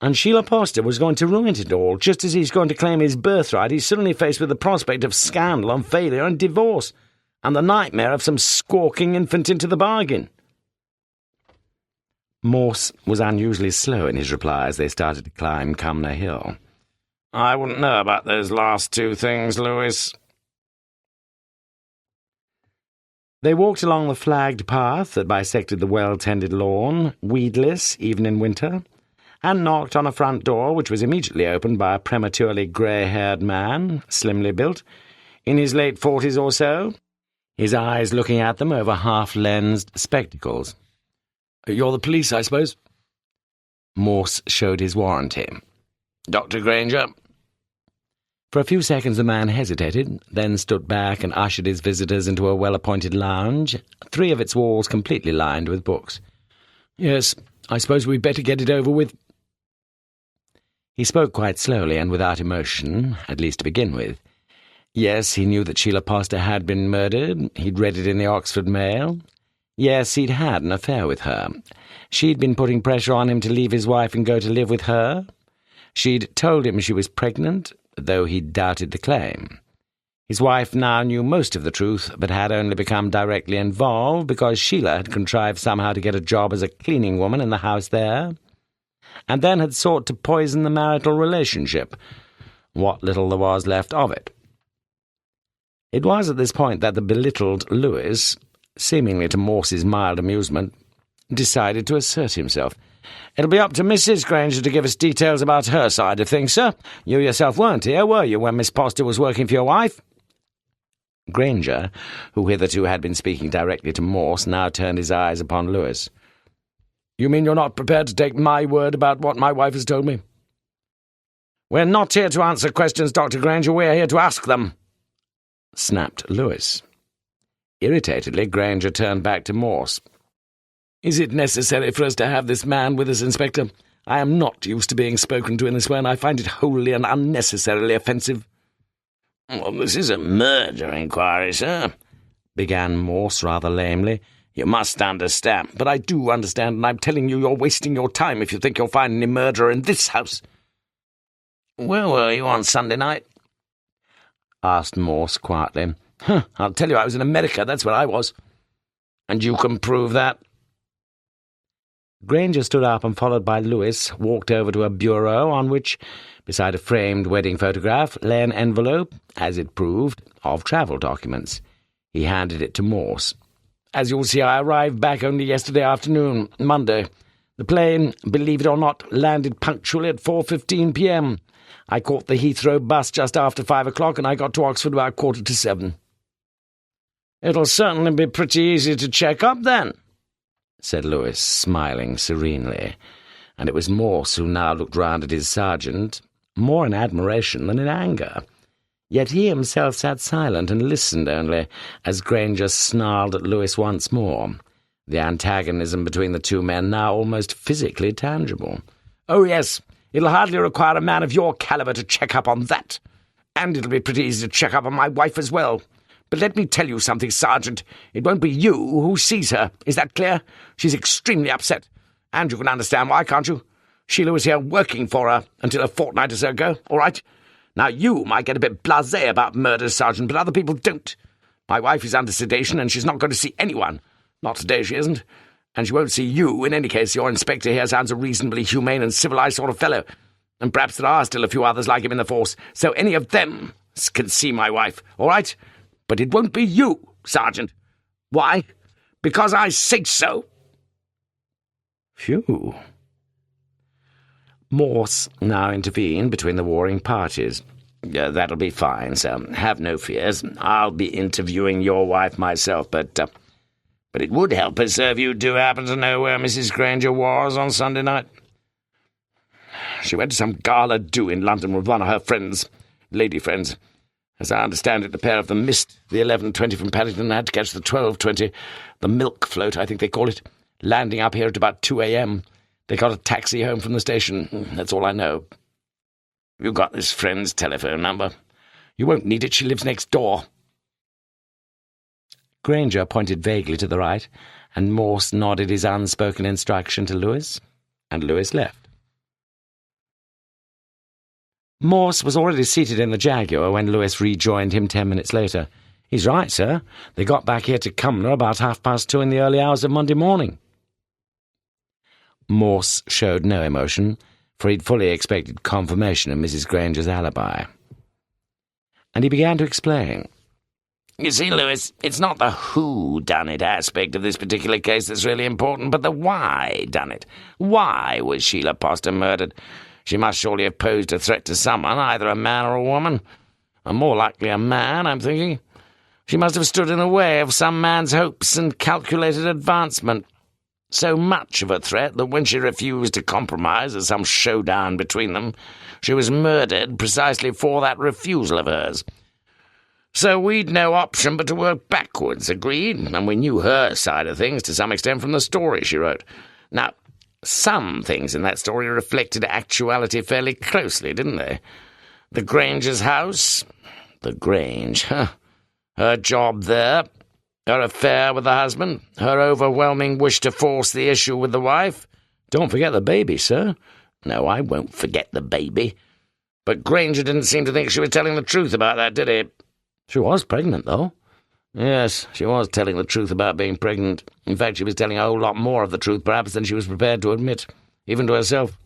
And Sheila Poster was going to ruin it all. Just as he's going to claim his birthright, he's suddenly faced with the prospect of scandal and failure and divorce, and the nightmare of some squawking infant into the bargain. Morse was unusually slow in his reply as they started to climb Cumnor Hill. I wouldn't know about those last two things, Lewis. They walked along the flagged path that bisected the well-tended lawn, weedless even in winter, and knocked on a front door which was immediately opened by a prematurely grey-haired man, slimly built, in his late 40s or so, his eyes looking at them over half-lensed spectacles. You're the police, I suppose? Morse showed his warranty. Dr. Granger? For a few seconds the man hesitated, then stood back and ushered his visitors into a well-appointed lounge, 3 of its walls completely lined with books. Yes, I suppose we'd better get it over with. He spoke quite slowly and without emotion, at least to begin with. Yes, he knew that Sheila Poster had been murdered. He'd read it in the Oxford Mail. Yes, he'd had an affair with her. She'd been putting pressure on him to leave his wife and go to live with her. She'd told him she was pregnant, though he doubted the claim. His wife now knew most of the truth, but had only become directly involved because Sheila had contrived somehow to get a job as a cleaning woman in the house there, and then had sought to poison the marital relationship, what little there was left of it. It was at this point that the belittled Lewis, seemingly to Morse's mild amusement, decided to assert himself. It'll be up to Mrs. Granger to give us details about her side of things, sir. You yourself weren't here, were you, when Miss Poster was working for your wife? Granger, who hitherto had been speaking directly to Morse, now turned his eyes upon Lewis. You mean you're not prepared to take my word about what my wife has told me? We're not here to answer questions, Dr. Granger. We're here to ask them, snapped Lewis. Irritatedly, Granger turned back to Morse. Is it necessary for us to have this man with us, Inspector? I am not used to being spoken to in this way, and I find it wholly and unnecessarily offensive. Well, this is a murder inquiry, sir, began Morse rather lamely. You must understand. But I do understand, and I'm telling you you're wasting your time if you think you'll find any murderer in this house. Where were you on Sunday night? Asked Morse quietly. I'll tell you, I was in America, that's where I was. And you can prove that? Granger stood up and, followed by Lewis, walked over to a bureau on which, beside a framed wedding photograph, lay an envelope, as it proved, of travel documents. He handed it to Morse. As you'll see, I arrived back only yesterday afternoon, Monday. The plane, believe it or not, landed punctually at 4:15 p.m. I caught the Heathrow bus just after 5 o'clock, and I got to Oxford about 7:15. It'll certainly be pretty easy to check up, then, said Lewis, smiling serenely, and it was Morse who now looked round at his sergeant, more in admiration than in anger. Yet he himself sat silent and listened only, as Granger snarled at Lewis once more, the antagonism between the two men now almost physically tangible. Oh, yes, it'll hardly require a man of your calibre to check up on that. And it'll be pretty easy to check up on my wife as well. But let me tell you something, Sergeant. It won't be you who sees her. Is that clear? She's extremely upset. And you can understand why, can't you? Sheila was here working for her until a fortnight or so ago, all right? Now, you might get a bit blasé about murders, Sergeant, but other people don't. My wife is under sedation, and she's not going to see anyone. Not today, she isn't. And she won't see you. In any case, your inspector here sounds a reasonably humane and civilised sort of fellow. And perhaps there are still a few others like him in the force, so any of them can see my wife, all right? But it won't be you, Sergeant. Why? Because I say so. Phew. Morse now intervened between the warring parties. That'll be fine, sir. Have no fears. I'll be interviewing your wife myself, but But it would help us, sir, if you do happen to know where Mrs. Granger was on Sunday night. She went to some gala do in London with one of her friends, lady friends. As I understand it, the pair of them missed the 11:20 from Paddington and had to catch the 12:20, the milk float, I think they call it, landing up here at about 2 a.m. They got a taxi home from the station. That's all I know. You got this friend's telephone number? You won't need it. She lives next door. Granger pointed vaguely to the right, and Morse nodded his unspoken instruction to Lewis, and Lewis left. Morse was already seated in the Jaguar when Lewis rejoined him 10 minutes later. "He's right, sir. They got back here to Cumnor about 2:30 in the early hours of Monday morning." Morse showed no emotion, for he'd fully expected confirmation of Mrs. Granger's alibi. And he began to explain. You see, Lewis, it's not the who-done-it aspect of this particular case that's really important, but the why-done-it. Why was Sheila Poster murdered? She must surely have posed a threat to someone, either a man or a woman. And more likely a man, I'm thinking. She must have stood in the way of some man's hopes and calculated advancement. So much of a threat that when she refused to compromise at some showdown between them, she was murdered precisely for that refusal of hers. So we'd no option but to work backwards, agreed? And we knew her side of things to some extent from the story she wrote. Now, some things in that story reflected actuality fairly closely, didn't they? The Granger's house, the Grange, her job there, her affair with the husband, her overwhelming wish to force the issue with the wife. Don't forget the baby, sir. No, I won't forget the baby. But Granger didn't seem to think she was telling the truth about that, did he? She was pregnant, though. Yes, she was telling the truth about being pregnant. In fact, she was telling a whole lot more of the truth, perhaps, than she was prepared to admit, even to herself.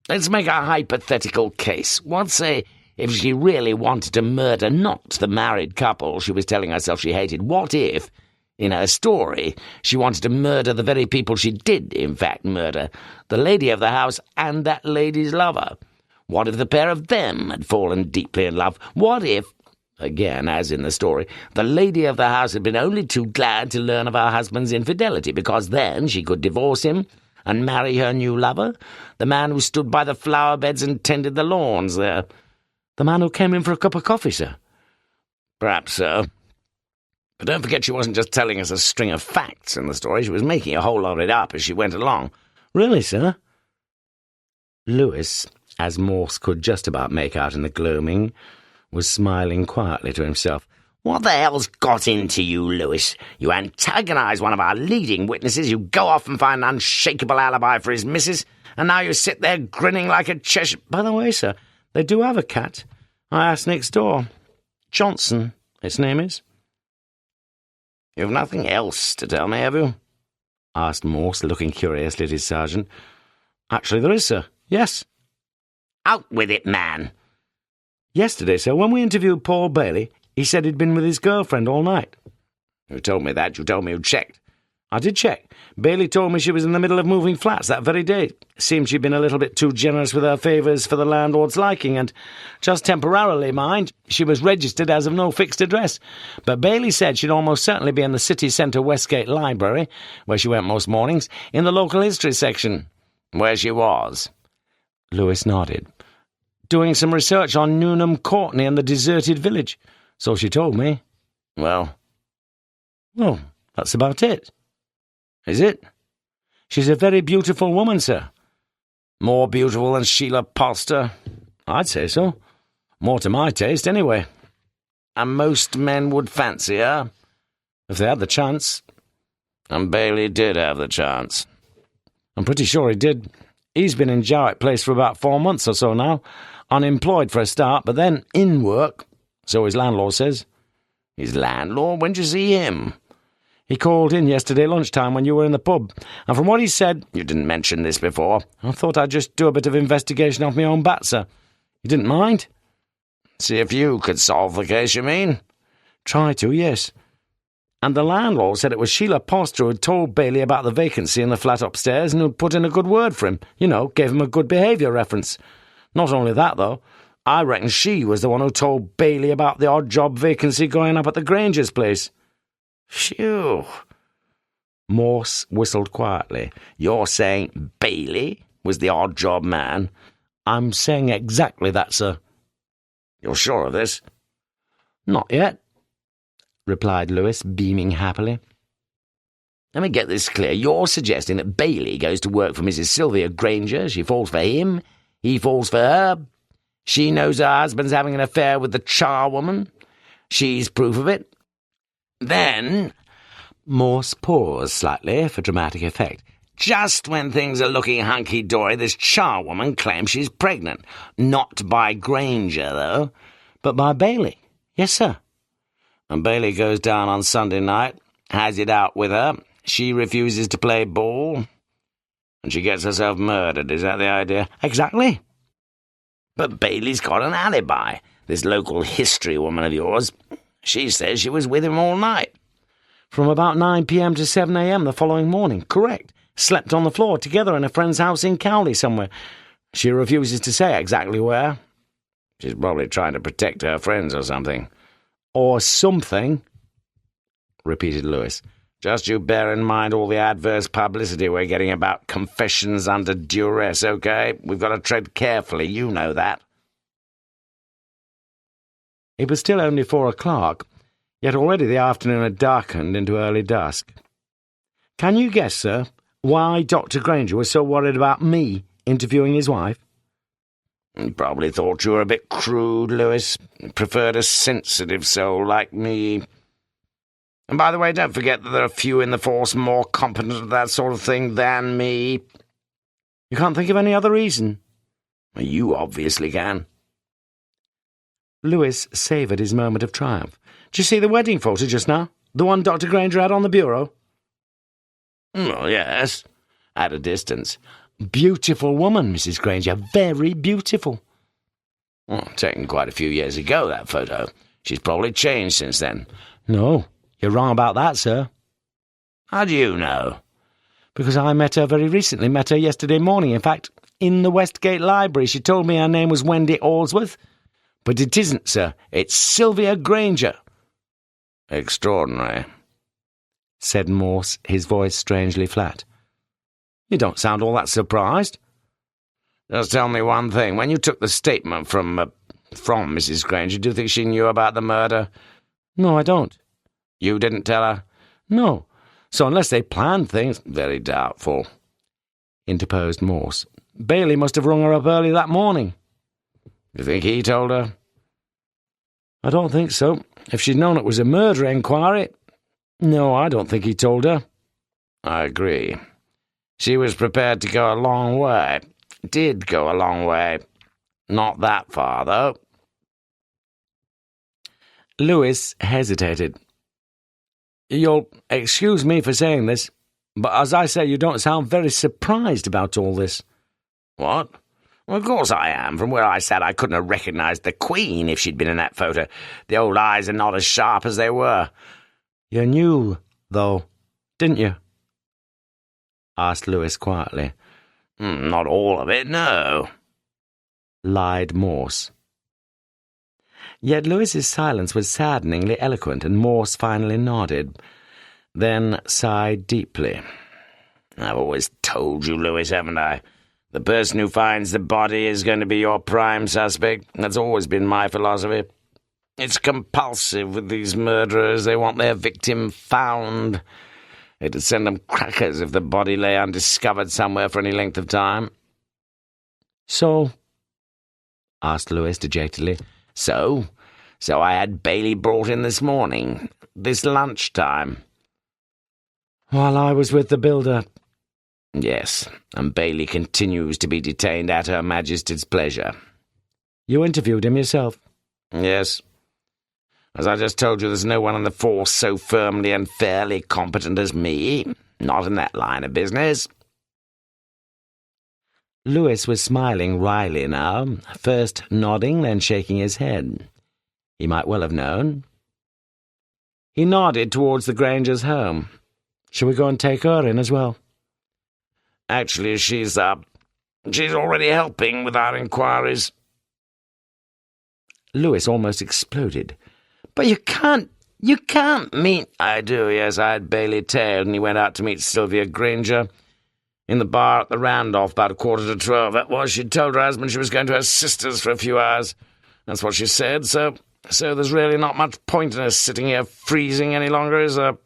Let's make a hypothetical case. What, say, if she really wanted to murder not the married couple she was telling herself she hated? What if, in her story, she wanted to murder the very people she did, in fact, murder, the lady of the house and that lady's lover? What if the pair of them had fallen deeply in love? What if, again, as in the story, the lady of the house had been only too glad to learn of her husband's infidelity, because then she could divorce him and marry her new lover, the man who stood by the flower beds and tended the lawns there? The man who came in for a cup of coffee, sir? Perhaps so. But don't forget she wasn't just telling us a string of facts in the story. She was making a whole lot of it up as she went along. Really, sir? Lewis, as Morse could just about make out in the gloaming, was smiling quietly to himself. What the hell's got into you, Lewis? You antagonise one of our leading witnesses, you go off and find an unshakable alibi for his missus, and now you sit there grinning like a Cheshire... By the way, sir, they do have a cat. I asked next door. Johnson, its name is. You've nothing else to tell me, have you? Asked Morse, looking curiously at his sergeant. Actually, there is, sir. Yes. Out with it, man. Yesterday, sir, when we interviewed Paul Bailey, he said he'd been with his girlfriend all night. You told me that. You told me you checked. I did check. Bailey told me she was in the middle of moving flats that very day. Seemed she'd been a little bit too generous with her favours for the landlord's liking, and just temporarily, mind, she was registered as of no fixed address. But Bailey said she'd almost certainly be in the city centre Westgate Library, where she went most mornings, in the local history section. Where she was? Lewis nodded. Doing some research on Newnham Courtney and the deserted village. So she told me. Well, that's about it. Is it? She's a very beautiful woman, sir. More beautiful than Sheila Poster? I'd say so. More to my taste, anyway. And most men would fancy her? If they had the chance. And Bailey did have the chance. I'm pretty sure he did. He's been in Jowett Place for about 4 months or so now. Unemployed for a start, but then in work. So his landlord says. His landlord? When'd you see him? He called in yesterday lunchtime when you were in the pub, and from what he said... You didn't mention this before. I thought I'd just do a bit of investigation off my own bat, sir. You didn't mind? See if you could solve the case, you mean? Try to, yes. And the landlord said it was Sheila Poster who had told Bailey about the vacancy in the flat upstairs and who'd put in a good word for him. You know, gave him a good behaviour reference. Not only that, though. I reckon she was the one who told Bailey about the odd job vacancy going up at the Granger's place. Phew. Morse whistled quietly. "You're saying Bailey was the odd-job man?" "I'm saying exactly that, sir." "You're sure of this?" "Not yet," replied Lewis, beaming happily. "Let me get this clear. You're suggesting that Bailey goes to work for Mrs. Sylvia Granger, she falls for him, he falls for her, she knows her husband's having an affair with the charwoman, she's proof of it. Then—" Morse paused slightly for dramatic effect. "Just when things are looking hunky-dory, this charwoman claims she's pregnant. Not by Granger, though, but by Bailey. Yes, sir. And Bailey goes down on Sunday night, has it out with her. She refuses to play ball, and she gets herself murdered. Is that the idea?" "Exactly." "But Bailey's got an alibi, this local history woman of yours. She says she was with him all night." "From about 9 p.m. to 7 a.m. the following morning. Correct. Slept on the floor together in a friend's house in Cowley somewhere. She refuses to say exactly where." "She's probably trying to protect her friends or something." "Or something," repeated Lewis. "Just you bear in mind all the adverse publicity we're getting about confessions under duress, okay? We've got to tread carefully, you know that." It was still only 4 o'clock, yet already the afternoon had darkened into early dusk. "Can you guess, sir, why Dr. Granger was so worried about me interviewing his wife?" "He probably thought you were a bit crude, Lewis. Preferred a sensitive soul like me. And by the way, don't forget that there are few in the force more competent at that sort of thing than me." "You can't think of any other reason?" "You obviously can." Lewis savoured his moment of triumph. "Did you see the wedding photo just now? The one Dr. Granger had on the bureau?" "Well, yes, at a distance." "Beautiful woman, Mrs. Granger. Very beautiful." "Well, taken quite a few years ago, that photo. She's probably changed since then." "No, you're wrong about that, sir." "How do you know?" "Because I met her very recently. Met her yesterday morning, in fact, in the Westgate Library. She told me her name was Wendy Allsworth. But it isn't, sir. It's Sylvia Granger." "Extraordinary," said Morse, his voice strangely flat. "You don't sound all that surprised." "Just tell me one thing. When you took the statement from Mrs. Granger, do you think she knew about the murder?" "No, I don't." "You didn't tell her?" "No. So unless they planned things—" "Very doubtful," interposed Morse. "Bailey must have rung her up early that morning." "You think he told her?" "I don't think so. If she'd known it was a murder inquiry—" "No, I don't think he told her." "I agree. She was prepared to go a long way. Did go a long way. Not that far, though." Lewis hesitated. "You'll excuse me for saying this, but as I say, you don't sound very surprised about all this." "What? Well, of course I am. From where I sat, I couldn't have recognised the Queen if she'd been in that photo. The old eyes are not as sharp as they were." "You knew, though, didn't you?" asked Lewis quietly. "Not all of it, no," lied Morse. Yet Lewis's silence was saddeningly eloquent, and Morse finally nodded, then sighed deeply. "I've always told you, Lewis, haven't I? The person who finds the body is going to be your prime suspect. That's always been my philosophy. It's compulsive with these murderers. They want their victim found. It'd send them crackers if the body lay undiscovered somewhere for any length of time." "So?" asked Lewis dejectedly. So I had Bailey brought in this morning, this lunchtime." "While I was with the builder?" "Yes, and Bailey continues to be detained at Her Majesty's pleasure." "You interviewed him yourself?" "Yes. As I just told you, there's no one in the force so firmly and fairly competent as me. Not in that line of business." Lewis was smiling wryly now, first nodding, then shaking his head. He might well have known. He nodded towards the Granger's home. "Shall we go and take her in as well?" "Actually, she's already helping with our inquiries." Lewis almost exploded. "But you can't You can't mean—" "I do, yes. I had Bailey tailed, and he went out to meet Sylvia Granger in the bar at the Randolph about 11:45. That was. She'd told her husband she was going to her sister's for a few hours. That's what she said, so there's really not much point in us sitting here freezing any longer, is there?"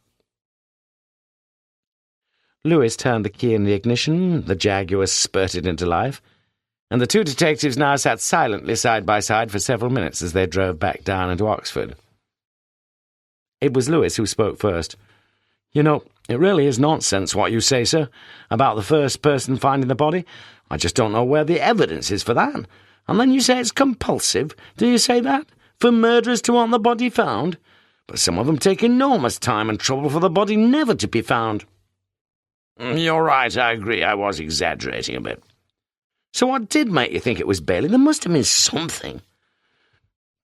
Lewis turned the key in the ignition, the Jaguar spurted into life, and the two detectives now sat silently side by side for several minutes as they drove back down into Oxford. It was Lewis who spoke first. "You know, it really is nonsense what you say, sir, about the first person finding the body. I just don't know where the evidence is for that. And then you say it's compulsive. Do you say that? For murderers to want the body found? But some of them take enormous time and trouble for the body never to be found." "You're right, I agree. I was exaggerating a bit." "So what did make you think it was Bailey? There must have been something."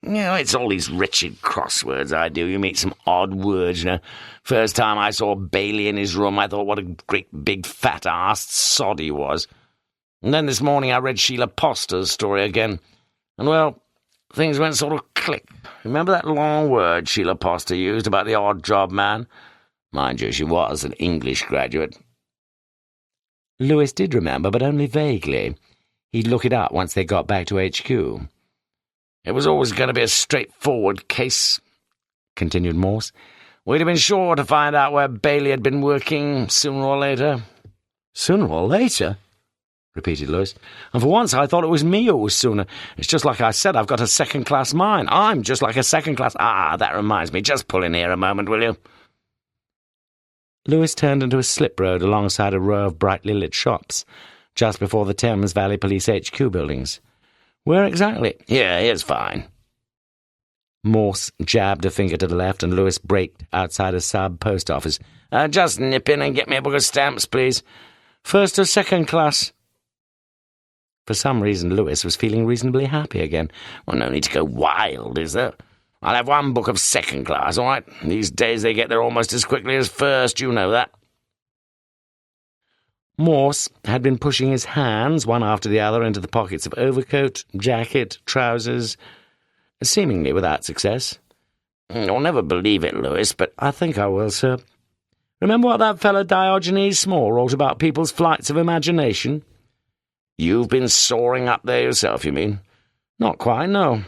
"You know, it's all these wretched crosswords I do. You meet some odd words, you know. First time I saw Bailey in his room, I thought what a great big fat-assed sod he was. And then this morning I read Sheila Poster's story again. And, well, things went sort of click. Remember that long word Sheila Poster used about the odd job man? Mind you, she was an English graduate." Lewis did remember, but only vaguely. He'd look it up once they got back to HQ. "It was always going to be a straightforward case," continued Morse. "We'd have been sure to find out where Bailey had been working sooner or later." "Sooner or later?" repeated Lewis. "And for once I thought it was me who was sooner. It's just like I said, I've got a second-class mind. I'm just like a second-class— Ah, that reminds me. Just pull in here a moment, will you?" Lewis turned into a slip road alongside a row of brightly lit shops, just before the Thames Valley Police HQ buildings. "Where exactly?" Here's fine." Morse jabbed a finger to the left, and Lewis braked outside a sub-post office. Just nip in and get me a book of stamps, please." "First or second class?" For some reason, Lewis was feeling reasonably happy again. "Well, no need to go wild, is there? I'll have one book of second class, all right? These days they get there almost as quickly as first, you know that." Morse had been pushing his hands, one after the other, into the pockets of overcoat, jacket, trousers, seemingly without success. "You'll never believe it, Lewis, but—" "I think I will, sir. Remember what that fellow Diogenes Small wrote about people's flights of imagination?" "You've been soaring up there yourself, you mean?" "Not quite, no.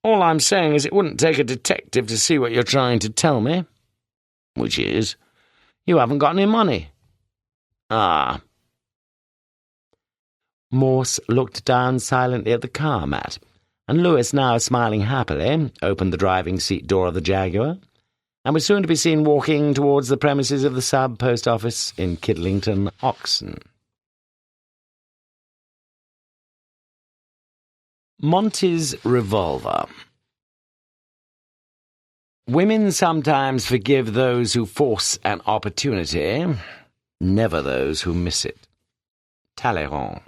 All I'm saying is it wouldn't take a detective to see what you're trying to tell me." "Which is?" "You haven't got any money." "Ah." Morse looked down silently at the car mat, and Lewis, now smiling happily, opened the driving seat door of the Jaguar, and was soon to be seen walking towards the premises of the sub-post office in Kidlington, Oxon. Monty's revolver. Women sometimes forgive those who force an opportunity, never those who miss it. Talleyrand.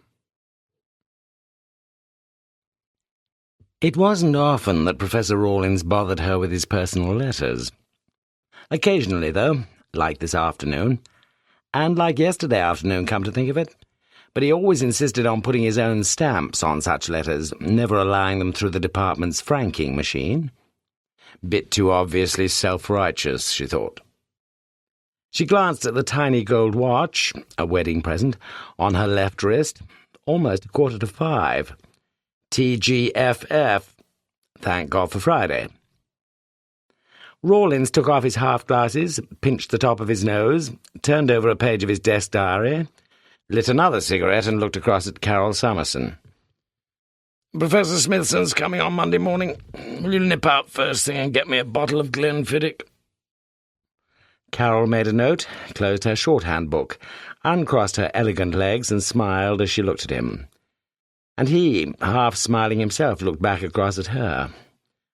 It wasn't often that Professor Rawlins bothered her with his personal letters. Occasionally, though, like this afternoon, and like yesterday afternoon, come to think of it, but he always insisted on putting his own stamps on such letters, never allowing them through the department's franking machine. Bit too obviously self-righteous, she thought. She glanced at the tiny gold watch, a wedding present, on her left wrist, almost 5:15. TGFF. Thank God for Friday. Rawlins took off his half-glasses, pinched the top of his nose, turned over a page of his desk diary, lit another cigarette and looked across at Carol Summerson. "Professor Smithson's coming on Monday morning. Will you nip out first thing and get me a bottle of Glenfiddich?" Carol made a note, closed her shorthand book, uncrossed her elegant legs and smiled as she looked at him. And he, half smiling himself, looked back across at her.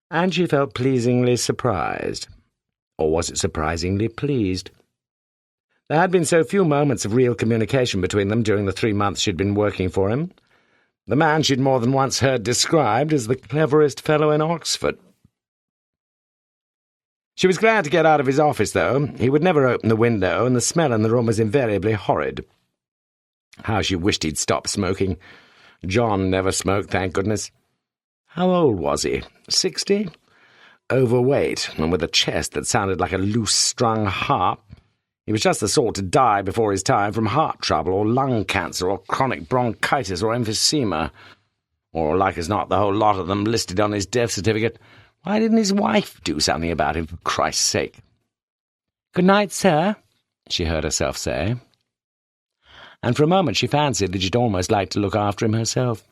And she felt pleasingly surprised. Or was it surprisingly pleased? There had been so few moments of real communication between them during the 3 months she'd been working for him. The man she'd more than once heard described as the cleverest fellow in Oxford. She was glad to get out of his office, though. He would never open the window, and the smell in the room was invariably horrid. How she wished he'd stop smoking. John never smoked, thank goodness. How old was he? 60? overweight and with a chest that sounded like a loose-strung harp. He was just the sort to die before his time from heart trouble or lung cancer or chronic bronchitis or emphysema, or, like as not, the whole lot of them listed on his death certificate. Why didn't his wife do something about him, for Christ's sake? "Good night, sir," she heard herself say. And for a moment she fancied that she'd almost like to look after him herself.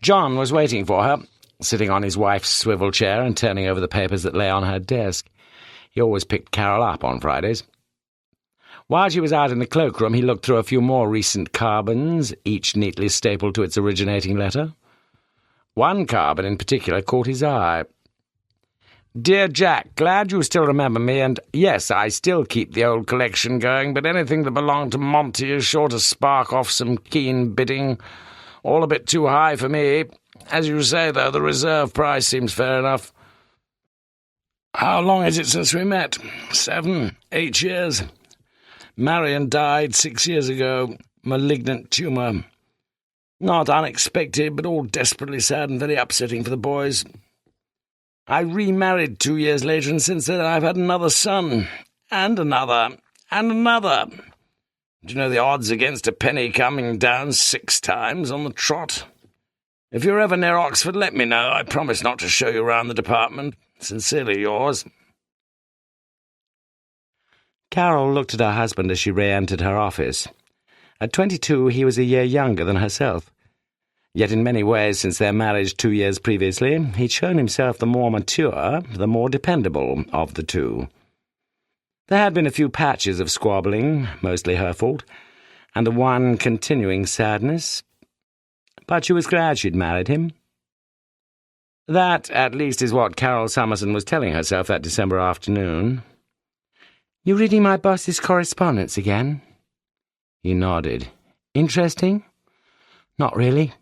John was waiting for her, sitting on his wife's swivel chair and turning over the papers that lay on her desk. He always picked Carol up on Fridays. While she was out in the cloakroom, he looked through a few more recent carbons, each neatly stapled to its originating letter. One carbon in particular caught his eye. "Dear Jack, glad you still remember me, and yes, I still keep the old collection going, but anything that belonged to Monty is sure to spark off some keen bidding. All a bit too high for me. As you say, though, the reserve price seems fair enough." "How long is it since we met? 7, 8 years. Marion died 6 years ago. Malignant tumour. Not unexpected, but all desperately sad and very upsetting for the boys. I remarried 2 years later, and since then I've had another son. And another. And another. Do you know the odds against a penny coming down 6 times on the trot? If you're ever near Oxford, let me know. I promise not to show you round the department. Sincerely yours." Carol looked at her husband as she re-entered her office. At 22, he was a year younger than herself. Yet in many ways, since their marriage 2 years previously, he'd shown himself the more mature, the more dependable of the two. There had been a few patches of squabbling, mostly her fault, and the one continuing sadness. But she was glad she'd married him. That, at least, is what Carol Summerson was telling herself that December afternoon. "You reading my boss's correspondence again?" He nodded. "Interesting?" "Not really."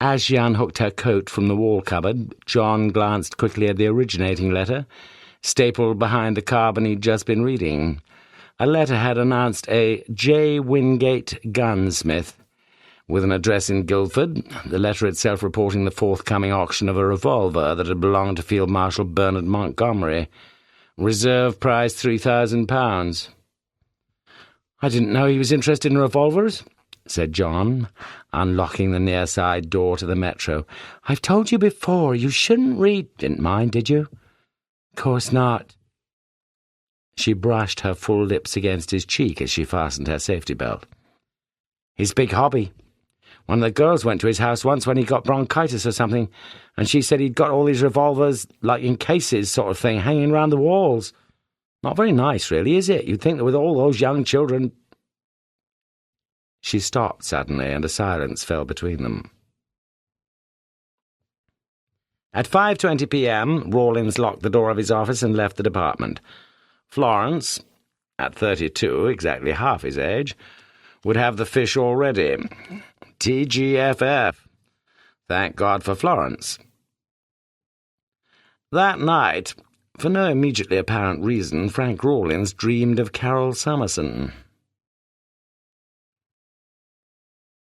As she unhooked her coat from the wall cupboard, John glanced quickly at the originating letter, stapled behind the carbon he'd just been reading. A letter had announced a J. Wingate gunsmith, with an address in Guildford, the letter itself reporting the forthcoming auction of a revolver that had belonged to Field Marshal Bernard Montgomery. Reserve price £3,000. "I didn't know he was interested in revolvers," said John, unlocking the near-side door to the metro. "I've told you before, you shouldn't read—" "Didn't mind, did you?" "Course not." She brushed her full lips against his cheek as she fastened her safety belt. "His big hobby. One of the girls went to his house once when he got bronchitis or something, and she said he'd got all these revolvers, like in cases sort of thing, hanging round the walls. Not very nice, really, is it? You'd think that with all those young children—" She stopped suddenly, and a silence fell between them. At 5:20 p.m, Rawlins locked the door of his office and left the department. Florence, at 32, exactly half his age, would have the fish already. TGFF. Thank God for Florence. That night, for no immediately apparent reason, Frank Rawlins dreamed of Carol Summerson.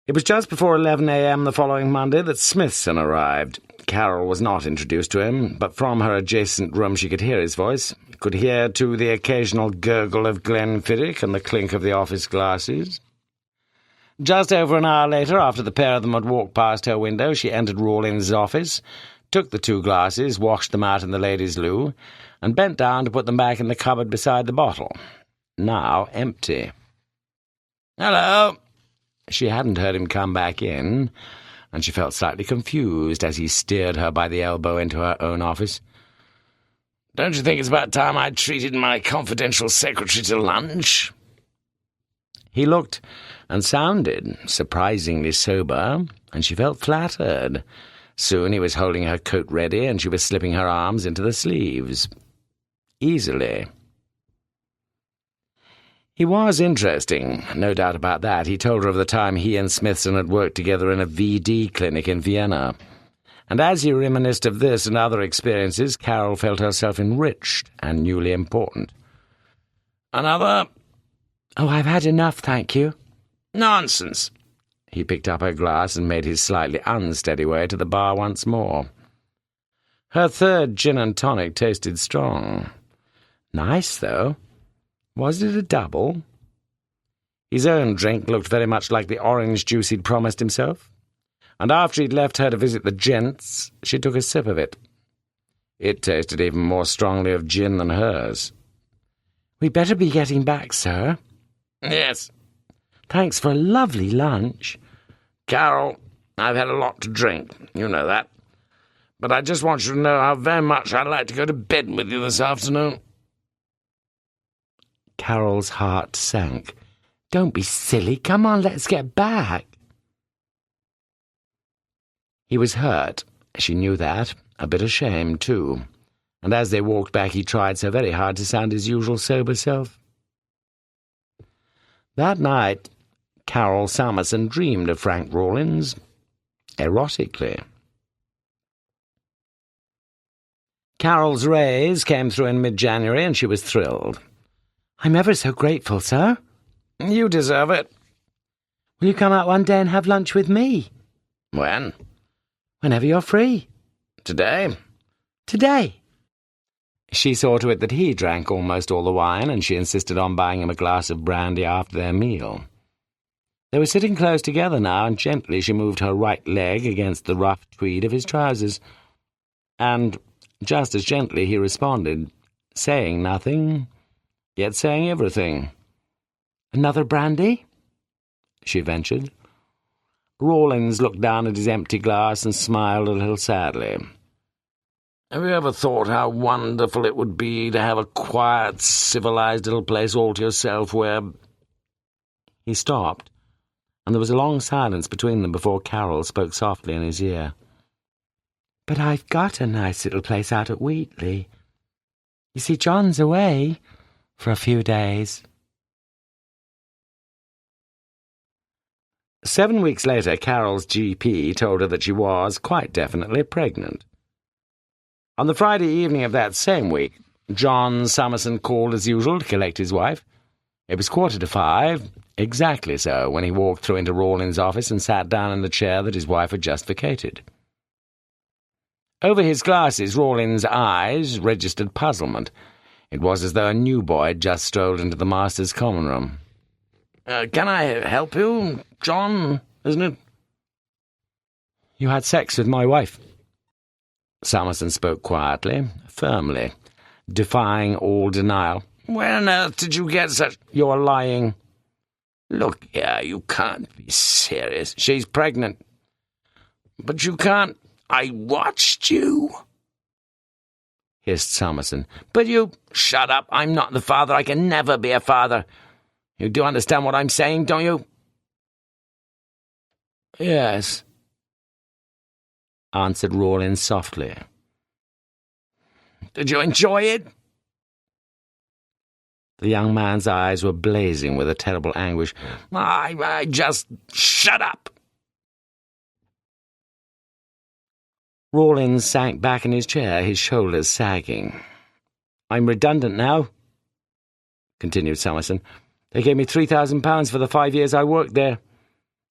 It was just before 11 a.m. the following Monday that Smithson arrived. Carol was not introduced to him, but from her adjacent room she could hear his voice, could hear, too, the occasional gurgle of Glenfiddich and the clink of the office glasses. Just over an hour later, after the pair of them had walked past her window, she entered Rawlins' office, took the 2 glasses, washed them out in the ladies' loo, and bent down to put them back in the cupboard beside the bottle. Now empty. "Hello!" She hadn't heard him come back in, and she felt slightly confused as he steered her by the elbow into her own office. "Don't you think it's about time I treated my confidential secretary to lunch?" He looked and sounded surprisingly sober, and she felt flattered. Soon he was holding her coat ready, and she was slipping her arms into the sleeves. Easily. He was interesting, no doubt about that. He told her of the time he and Smithson had worked together in a VD clinic in Vienna. And as he reminisced of this and other experiences, Carol felt herself enriched and newly important. "Another?" "Oh, I've had enough, thank you." "Nonsense. He picked up her glass and made his slightly unsteady way to the bar once more. Her third gin and tonic tasted strong. Nice, though. Was it a double? His own drink looked very much like the orange juice he'd promised himself, and after he'd left her to visit the gents, she took a sip of it. It tasted even more strongly of gin than hers. "We'd better be getting back, sir." "Yes." "Thanks for a lovely lunch." "Carol, I've had a lot to drink, you know that. But I just want you to know how very much I'd like to go to bed with you this afternoon." Carol's heart sank. "Don't be silly. Come on, let's get back." He was hurt. She knew that. A bit ashamed, too. And as they walked back, he tried so very hard to sound his usual sober self. That night, Carol Summerson dreamed of Frank Rawlins, erotically. Carol's raise came through in mid-January, and she was thrilled. "I'm ever so grateful, sir." "You deserve it." "Will you come out one day and have lunch with me?" "When?" "Whenever you're free." "Today?" "Today." She saw to it that he drank almost all the wine, and she insisted on buying him a glass of brandy after their meal. They were sitting close together now, and gently she moved her right leg against the rough tweed of his trousers. And just as gently he responded, saying nothing, yet saying everything. "Another brandy?" she ventured. Rawlins looked down at his empty glass and smiled a little sadly. "Have you ever thought how wonderful it would be to have a quiet, civilized little place all to yourself where—" He stopped, and there was a long silence between them before Carol spoke softly in his ear. "But I've got a nice little place out at Wheatley. You see, John's away for a few days." 7 weeks later, Carol's GP told her that she was, quite definitely, pregnant. On the Friday evening of that same week, John Summerson called as usual to collect his wife. It was 5:15, exactly so, when he walked through into Rawlins' office and sat down in the chair that his wife had just vacated. Over his glasses, Rawlins' eyes registered puzzlement. It was as though a new boy had just strolled into the master's common room. Can I help you, John, isn't it?" "You had sex with my wife." Summerson spoke quietly, firmly, defying all denial. "Where on earth did you get such—" "You're lying." "Look here, you can't be serious." "She's pregnant." "But you can't—" "I watched you," hissed Summerson. "But you—" "Shut up. I'm not the father. I can never be a father. You do understand what I'm saying, don't you?" "Yes," answered Rawlins softly. "Did you enjoy it?" The young man's eyes were blazing with a terrible anguish. I just— Shut up!" Rawlins sank back in his chair, his shoulders sagging. "I'm redundant now," continued Summerson. "They gave me £3,000 for the 5 years I worked there.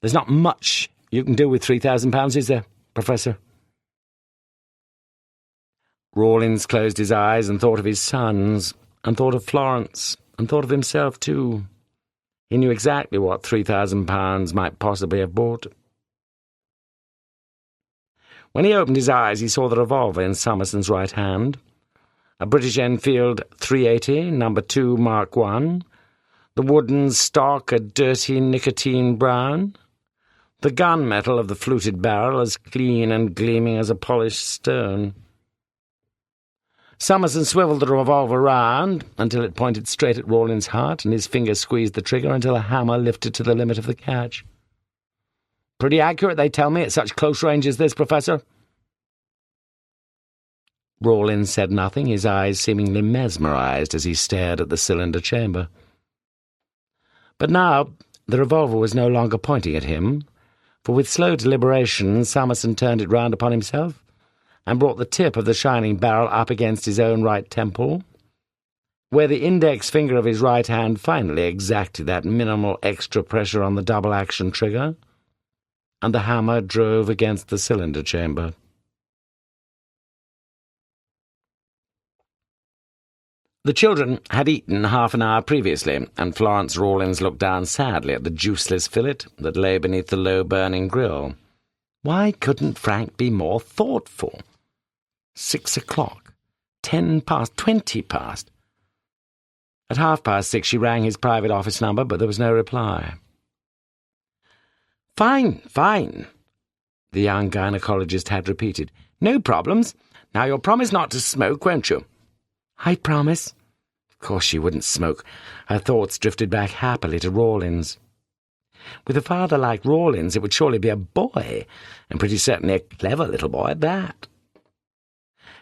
There's not much you can do with £3,000, is there, Professor?" Rawlins closed his eyes and thought of his sons, and thought of Florence, and thought of himself too. He knew exactly what £3,000 might possibly have bought. When he opened his eyes, he saw the revolver in Summerson's right hand, a British Enfield .380, number 2 Mark I, the wooden stock a dirty nicotine brown, the gunmetal of the fluted barrel as clean and gleaming as a polished stone. Summerson swiveled the revolver round until it pointed straight at Rawlins' heart, and his finger squeezed the trigger until a hammer lifted to the limit of the catch. "Pretty accurate, they tell me, at such close range as this, Professor." Rawlins said nothing, his eyes seemingly mesmerized as he stared at the cylinder chamber. But now the revolver was no longer pointing at him, for with slow deliberation Summerson turned it round upon himself and brought the tip of the shining barrel up against his own right temple, where the index finger of his right hand finally exacted that minimal extra pressure on the double-action trigger. and the hammer drove against the cylinder chamber. The children had eaten half an hour previously, and Florence Rawlins looked down sadly at the juiceless fillet that lay beneath the low-burning grill. Why couldn't Frank be more thoughtful? 6 o'clock. 10 past. 20 past. At 6:30 she rang his private office number, but there was no reply. "Fine, fine," the young gynecologist had repeated. "No problems. Now you'll promise not to smoke, won't you?" "I promise." Of course she wouldn't smoke. Her thoughts drifted back happily to Rawlins. With a father like Rawlins, it would surely be a boy, and pretty certainly a clever little boy at that.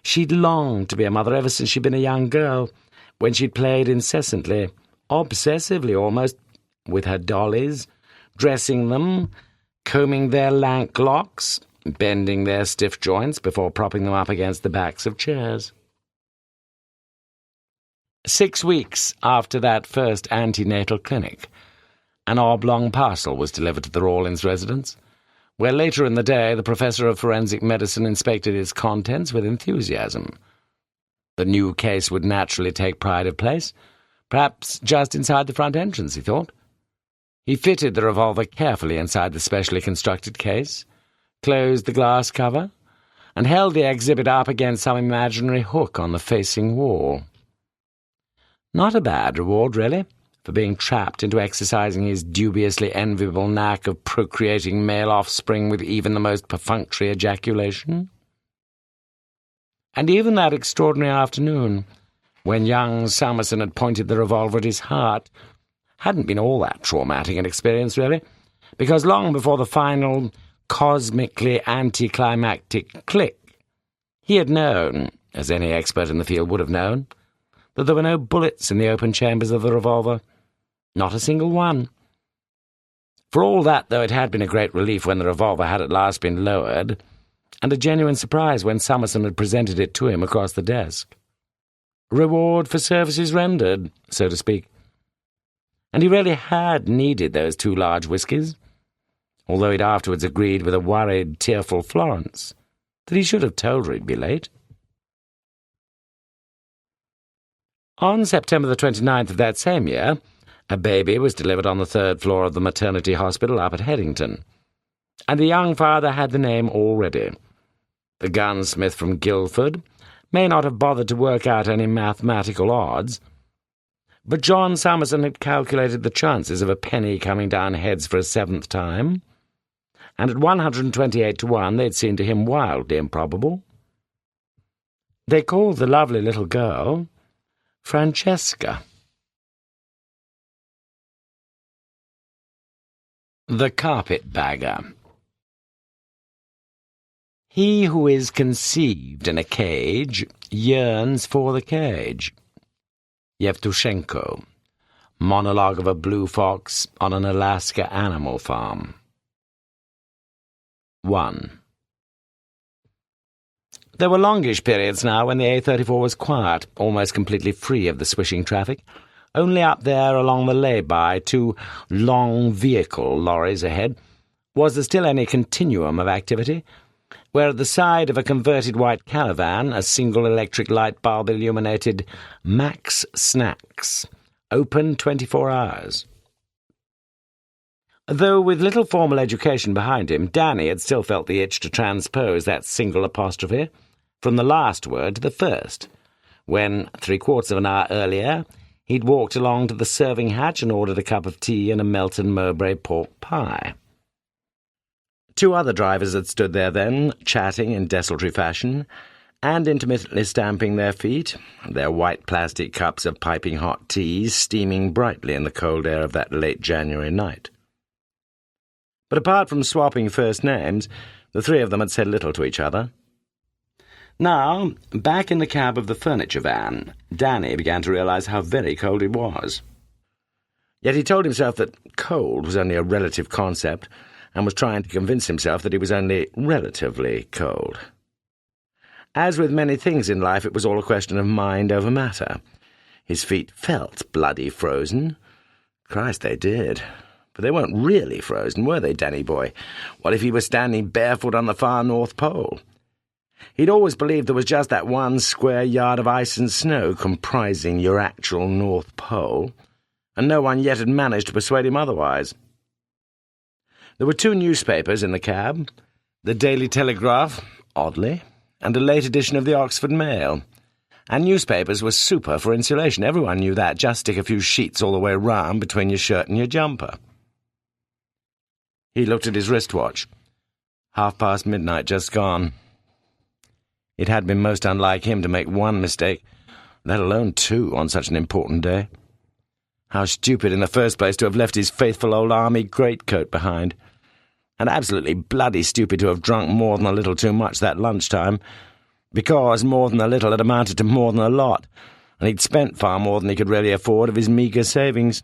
She'd longed to be a mother ever since she'd been a young girl, when she'd played incessantly, obsessively almost, with her dollies, dressing them, combing their lank locks, bending their stiff joints before propping them up against the backs of chairs. 6 weeks after that first antenatal clinic, an oblong parcel was delivered to the Rawlins residence, where later in the day the professor of forensic medicine inspected its contents with enthusiasm. The new case would naturally take pride of place, perhaps just inside the front entrance, he thought. He fitted the revolver carefully inside the specially constructed case, closed the glass cover, and held the exhibit up against some imaginary hook on the facing wall. Not a bad reward, really, for being trapped into exercising his dubiously enviable knack of procreating male offspring with even the most perfunctory ejaculation. And even that extraordinary afternoon, when young Summerson had pointed the revolver at his heart, hadn't been all that traumatic an experience, really, because long before the final, cosmically anticlimactic click, he had known, as any expert in the field would have known, that there were no bullets in the open chambers of the revolver. Not a single one. For all that, though, it had been a great relief when the revolver had at last been lowered, and a genuine surprise when Summerson had presented it to him across the desk. Reward for services rendered, so to speak. And he really had needed those 2 large whiskies, although he'd afterwards agreed with a worried, tearful Florence that he should have told her he'd be late. On September the 29th of that same year, a baby was delivered on the 3rd floor of the maternity hospital up at Headington, and the young father had the name already. The gunsmith from Guildford may not have bothered to work out any mathematical odds, but John Summerson had calculated the chances of a penny coming down heads for a 7th time, and at 128 to 1 they'd seemed to him wildly improbable. They called the lovely little girl Francesca. The Carpetbagger. He who is conceived in a cage yearns for the cage. Yevtushenko. Monologue of a blue fox on an Alaska animal farm. 1. There were longish periods now when the A34 was quiet, almost completely free of the swishing traffic. Only up there along the lay-by, 2 long vehicle lorries ahead, was there still any continuum of activity, where at the side of a converted white caravan a single electric light bulb illuminated Max Snacks, open 24 hours. Though with little formal education behind him, Danny had still felt the itch to transpose that single apostrophe from the last word to the first, when, 3/4 of an hour earlier, he'd walked along to the serving hatch and ordered a cup of tea and a Melton Mowbray pork pie. 2 other drivers had stood there then, chatting in desultory fashion, and intermittently stamping their feet, their white plastic cups of piping hot tea steaming brightly in the cold air of that late January night. But apart from swapping first names, the 3 of them had said little to each other. Now, back in the cab of the furniture van, Danny began to realize how very cold it was. Yet he told himself that cold was only a relative concept, and was trying to convince himself that he was only relatively cold. As with many things in life, it was all a question of mind over matter. His feet felt bloody frozen. Christ, they did. But they weren't really frozen, were they, Danny boy? What if he was standing barefoot on the far North Pole? He'd always believed there was just that one square yard of ice and snow comprising your actual North Pole, and no one yet had managed to persuade him otherwise. There were 2 newspapers in the cab, the Daily Telegraph, oddly, and a late edition of the Oxford Mail. And newspapers were super for insulation. Everyone knew that. Just stick a few sheets all the way round between your shirt and your jumper. He looked at his wristwatch. midnight, just gone. It had been most unlike him to make one mistake, let alone 2 on such an important day. How stupid in the first place to have left his faithful old army greatcoat behind. And absolutely bloody stupid to have drunk more than a little too much that lunchtime, because more than a little had amounted to more than a lot, and he'd spent far more than he could really afford of his meagre savings.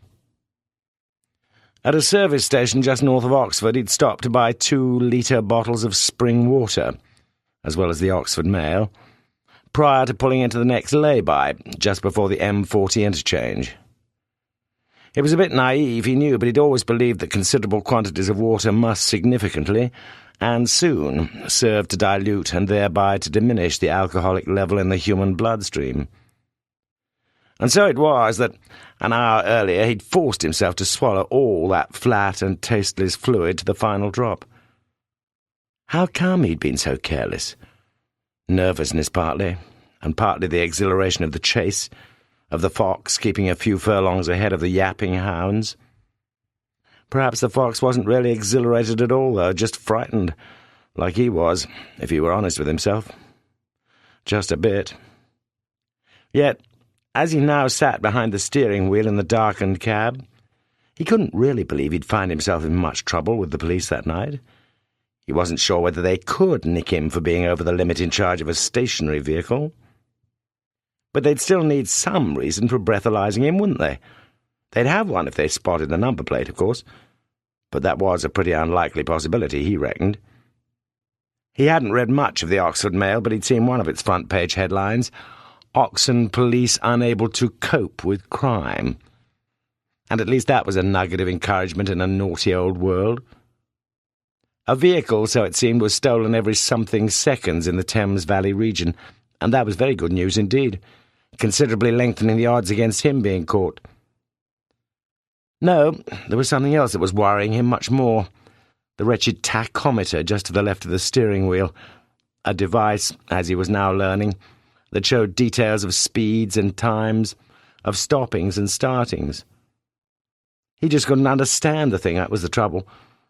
At a service station just north of Oxford, he'd stopped to buy 2-litre bottles of spring water, as well as the Oxford Mail, prior to pulling into the next lay-by, just before the M40 interchange. It was a bit naive, he knew, but he'd always believed that considerable quantities of water must significantly, and soon, serve to dilute and thereby to diminish the alcoholic level in the human bloodstream. And so it was that, an hour earlier, he'd forced himself to swallow all that flat and tasteless fluid to the final drop. How come he'd been so careless? Nervousness partly, and partly the exhilaration of the chase, of the fox keeping a few furlongs ahead of the yapping hounds. Perhaps the fox wasn't really exhilarated at all, though, just frightened, like he was, if he were honest with himself. Just a bit. Yet, as he now sat behind the steering wheel in the darkened cab, he couldn't really believe he'd find himself in much trouble with the police that night. He wasn't sure whether they could nick him for being over the limit in charge of a stationary vehicle. But they'd still need some reason for breathalyzing him, wouldn't they? They'd have one if they spotted the number plate, of course. But that was a pretty unlikely possibility, he reckoned. He hadn't read much of the Oxford Mail, but he'd seen one of its front-page headlines, "Oxon Police Unable to Cope with Crime." And at least that was a nugget of encouragement in a naughty old world. A vehicle, so it seemed, was stolen every something seconds in the Thames Valley region, and that was very good news indeed, considerably lengthening the odds against him being caught. No, there was something else that was worrying him much more. The wretched tachometer just to the left of the steering wheel, a device, as he was now learning, that showed details of speeds and times, of stoppings and startings. He just couldn't understand the thing, that was the trouble,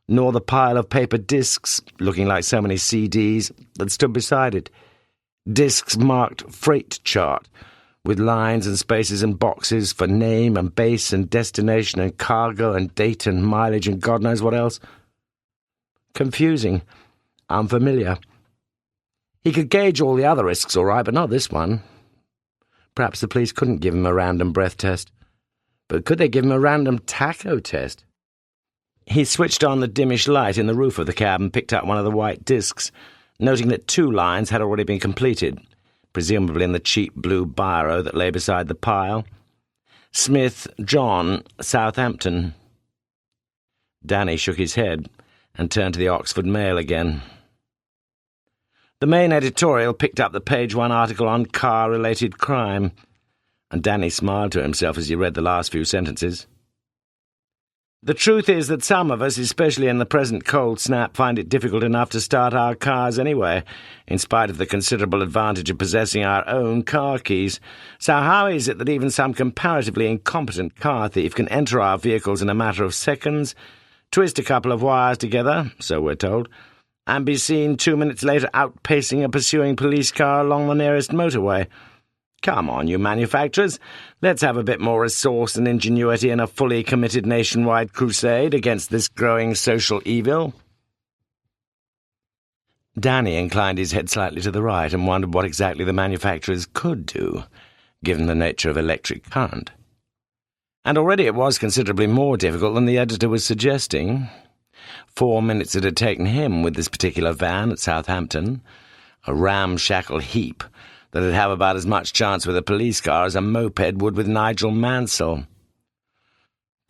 nor the pile of paper discs, looking like so many CDs, that stood beside it. Discs marked freight chart, with lines and spaces and boxes for name and base and destination and cargo and date and mileage and God knows what else. Confusing, unfamiliar. He could gauge all the other risks all right, but not this one. Perhaps the police couldn't give him a random breath test. But could they give him a random tacho test? He switched on the dimmish light in the roof of the cab and picked up one of the white discs, noting that 2 lines had already been completed, presumably in the cheap blue biro that lay beside the pile. Smith, John, Southampton. Danny shook his head and turned to the Oxford Mail again. The main editorial picked up the page 1 article on car-related crime, and Danny smiled to himself as he read the last few sentences. The truth is that some of us, especially in the present cold snap, find it difficult enough to start our cars anyway, in spite of the considerable advantage of possessing our own car keys. So how is it that even some comparatively incompetent car thief can enter our vehicles in a matter of seconds, twist a couple of wires together, so we're told, and be seen 2 minutes later outpacing a pursuing police car along the nearest motorway? Come on, you manufacturers, let's have a bit more resource and ingenuity in a fully committed nationwide crusade against this growing social evil. Danny inclined his head slightly to the right and wondered what exactly the manufacturers could do, given the nature of electric current. And already it was considerably more difficult than the editor was suggesting. 4 minutes it had taken him with this particular van at Southampton, a ramshackle heap that'd have about as much chance with a police car as a moped would with Nigel Mansell.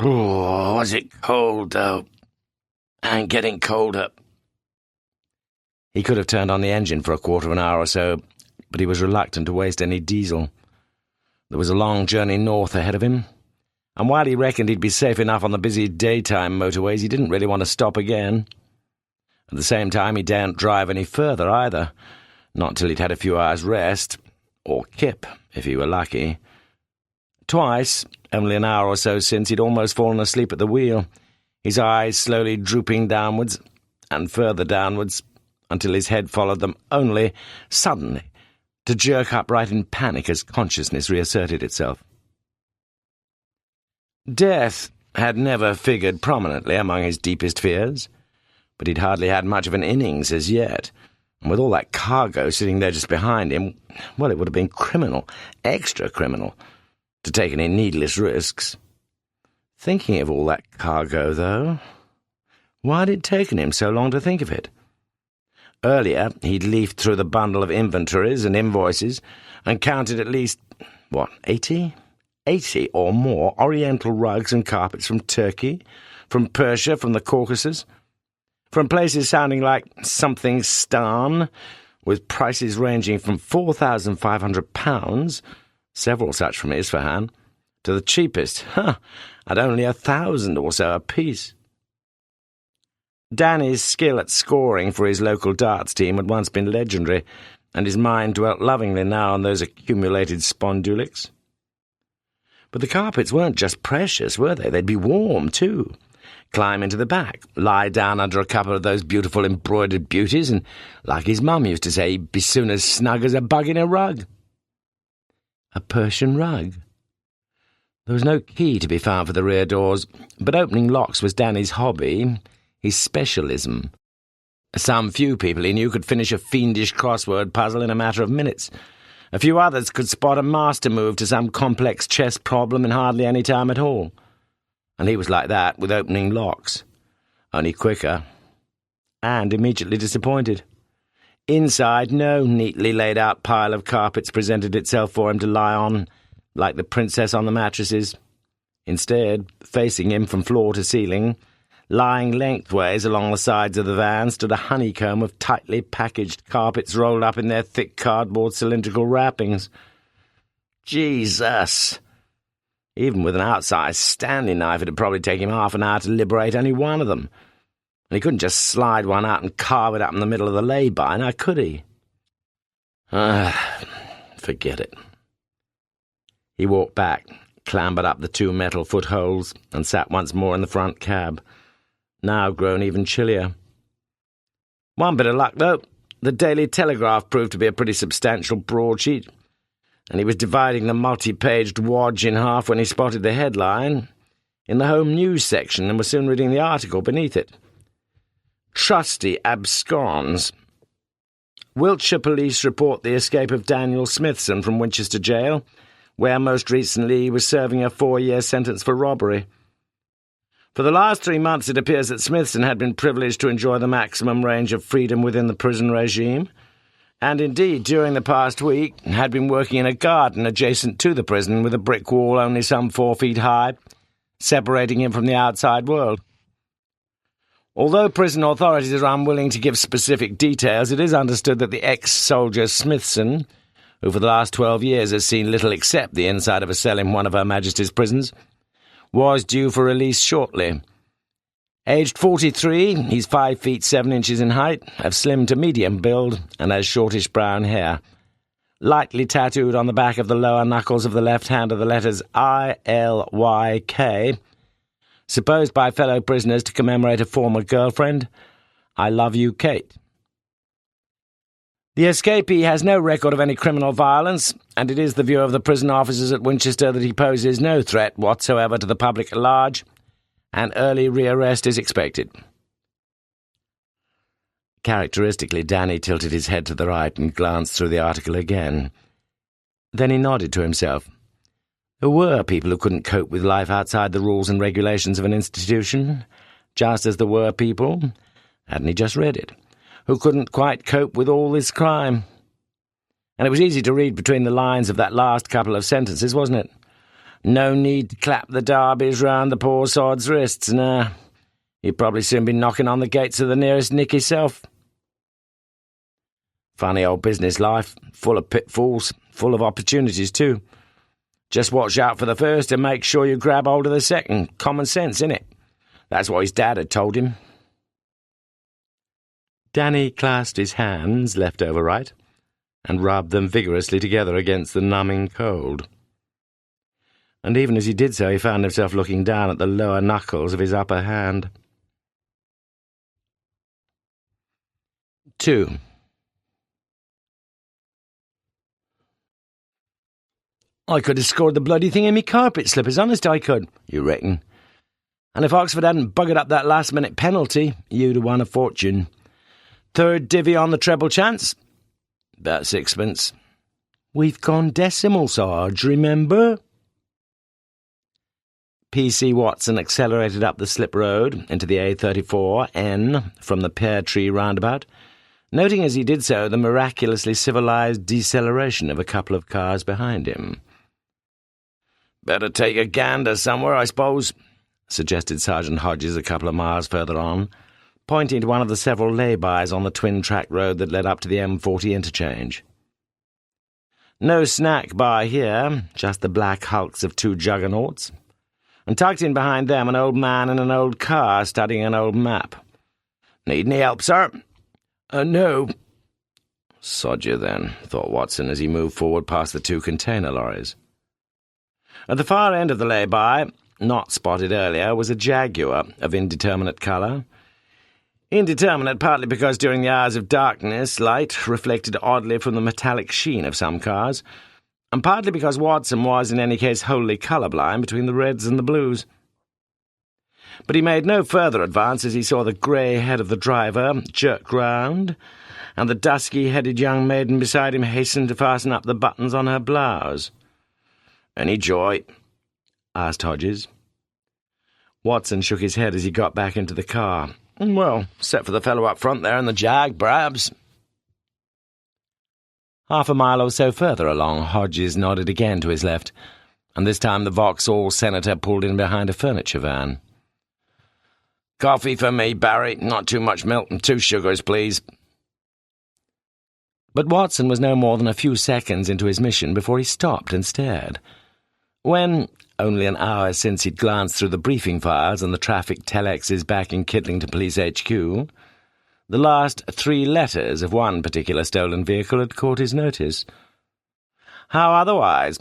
Oh, was it cold, though? And getting colder. He could have turned on the engine for a quarter of an hour or so, but he was reluctant to waste any diesel. There was a long journey north ahead of him, and while he reckoned he'd be safe enough on the busy daytime motorways, he didn't really want to stop again. At the same time, he daren't drive any further either, not till he'd had a few hours' rest, or kip, if he were lucky. Twice, only an hour or so since, he'd almost fallen asleep at the wheel, his eyes slowly drooping downwards, and further downwards, until his head followed them, only, suddenly, to jerk upright in panic as consciousness reasserted itself. Death had never figured prominently among his deepest fears, but he'd hardly had much of an innings as yet, and with all that cargo sitting there just behind him, well, it would have been criminal, extra criminal, to take any needless risks. Thinking of all that cargo, though, why had it taken him so long to think of it? Earlier, he'd leafed through the bundle of inventories and invoices and counted at least, 80? 80 or more Oriental rugs and carpets from Turkey, from Persia, from the Caucasus, from places sounding like something Stan, with prices ranging from £4,500, several such from Isfahan, to the cheapest, at only 1,000 or so apiece. Danny's skill at scoring for his local darts team had once been legendary, and his mind dwelt lovingly now on those accumulated spondulics. But the carpets weren't just precious, were they? They'd be warm, too. Climb into the back, lie down under a couple of those beautiful embroidered beauties, and, like his mum used to say, he'd be soon as snug as a bug in a rug. A Persian rug. There was no key to be found for the rear doors, but opening locks was Danny's hobby, his specialism. Some few people he knew could finish a fiendish crossword puzzle in a matter of minutes. A few others could spot a master move to some complex chess problem in hardly any time at all. And he was like that with opening locks, only quicker, and immediately disappointed. Inside, no neatly laid-out pile of carpets presented itself for him to lie on, like the princess on the mattresses. Instead, facing him from floor to ceiling, lying lengthways along the sides of the van, stood a honeycomb of tightly packaged carpets rolled up in their thick cardboard cylindrical wrappings. Jesus! Even with an outsized Stanley knife, it would probably take him half an hour to liberate only one of them. And he couldn't just slide one out and carve it up in the middle of the lay-by, now could he? Forget it. He walked back, clambered up the 2 metal footholds, and sat once more in the front cab, now grown even chillier. One bit of luck, though. The Daily Telegraph proved to be a pretty substantial broadsheet, and he was dividing the multi-paged wodge in half when he spotted the headline in the Home News section and was soon reading the article beneath it. Trustee absconds. Wiltshire police report the escape of Daniel Smithson from Winchester Jail, where most recently he was serving a 4-year sentence for robbery. For the last 3 months it appears that Smithson had been privileged to enjoy the maximum range of freedom within the prison regime, and indeed, during the past week, had been working in a garden adjacent to the prison with a brick wall only some 4 feet high, separating him from the outside world. Although prison authorities are unwilling to give specific details, it is understood that the ex-soldier Smithson, who for the last 12 years has seen little except the inside of a cell in one of Her Majesty's prisons, was due for release shortly. Aged 43, he's 5 feet 7 inches in height, of slim to medium build, and has shortish brown hair. Lightly tattooed on the back of the lower knuckles of the left hand are the letters ILYK, supposed by fellow prisoners to commemorate a former girlfriend. I love you, Kate. The escapee has no record of any criminal violence, and it is the view of the prison officers at Winchester that he poses no threat whatsoever to the public at large, and early rearrest is expected. Characteristically, Danny tilted his head to the right and glanced through the article again. Then he nodded to himself. There were people who couldn't cope with life outside the rules and regulations of an institution, just as there were people, hadn't he just read it, who couldn't quite cope with all this crime. And it was easy to read between the lines of that last couple of sentences, wasn't it? No need to clap the darbies round the poor sod's wrists, nah. He'd probably soon be knocking on the gates of the nearest nick himself. Funny old business life, full of pitfalls, full of opportunities too. Just watch out for the first and make sure you grab hold of the second. Common sense, innit? That's what his dad had told him. Danny clasped his hands, left over right, and rubbed them vigorously together against the numbing cold. And even as he did so, he found himself looking down at the lower knuckles of his upper hand. 2. I could have scored the bloody thing in me carpet slippers, honest I could, you reckon? And if Oxford hadn't buggered up that last-minute penalty, you'd have won a fortune. Third divvy on the treble chance? About sixpence. We've gone decimal, Sarge, remember? P.C. Watson accelerated up the slip road into the A34N from the Pear Tree roundabout, noting as he did so the miraculously civilized deceleration of a couple of cars behind him. Better take a gander somewhere, I suppose, suggested Sergeant Hodges a couple of miles further on, pointing to one of the several lay-bys on the twin-track road that led up to the M40 interchange. No snack bar here, just the black hulks of two juggernauts, and tucked in behind them an old man in an old car studying an old map. Need any help, sir? No. Sod you then, thought Watson as he moved forward past the two container lorries. At the far end of the lay-by, not spotted earlier, was a Jaguar of indeterminate colour. Indeterminate partly because during the hours of darkness light reflected oddly from the metallic sheen of some cars, and partly because Watson was in any case wholly colour-blind between the reds and the blues. But he made no further advance as he saw the grey head of the driver jerk round, and the dusky-headed young maiden beside him hasten to fasten up the buttons on her blouse. "Any joy?" asked Hodges. Watson shook his head as he got back into the car. "Well, except for the fellow up front there in the Jag, perhaps." Half a mile or so further along, Hodges nodded again to his left, and this time the Vauxhall Senator pulled in behind a furniture van. "Coffee for me, Barry. Not too much milk and 2 sugars, please." But Watson was no more than a few seconds into his mission before he stopped and stared. When, only an hour since he'd glanced through the briefing files and the traffic telexes back in Kidlington Police HQ, the last 3 letters of one particular stolen vehicle had caught his notice. How otherwise?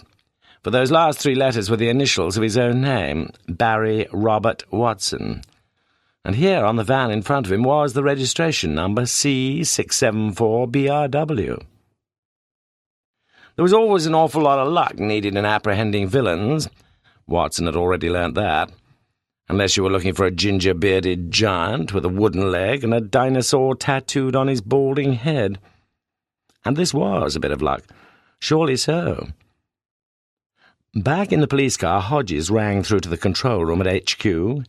For those last 3 letters were the initials of his own name, Barry Robert Watson. And here on the van in front of him was the registration number C674BRW. There was always an awful lot of luck needed in apprehending villains. Watson had already learnt that. Unless you were looking for a ginger-bearded giant with a wooden leg and a dinosaur tattooed on his balding head. And this was a bit of luck. Surely so. Back in the police car, Hodges rang through to the control room at HQ,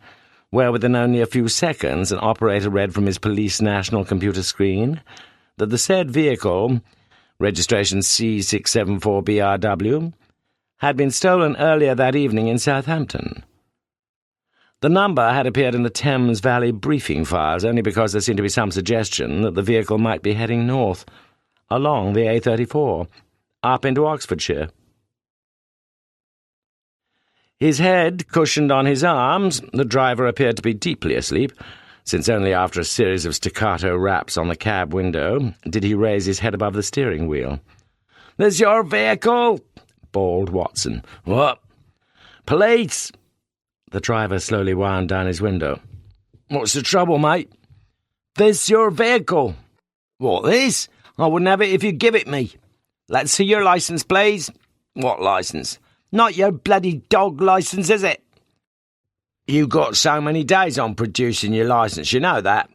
where within only a few seconds an operator read from his police national computer screen that the said vehicle, registration C674BRW, had been stolen earlier that evening in Southampton. The number had appeared in the Thames Valley briefing files only because there seemed to be some suggestion that the vehicle might be heading north, along the A34, up into Oxfordshire. His head cushioned on his arms, the driver appeared to be deeply asleep, since only after a series of staccato raps on the cab window did he raise his head above the steering wheel. "This your vehicle?" bawled Watson. "What?" "Police!" The driver slowly wound down his window. "What's the trouble, mate?" "This your vehicle." "What, this? I wouldn't have it if you give it me." "Let's see your licence, please." "What licence?" "Not your bloody dog licence, is it?" "You got so many days on producing your licence, you know that."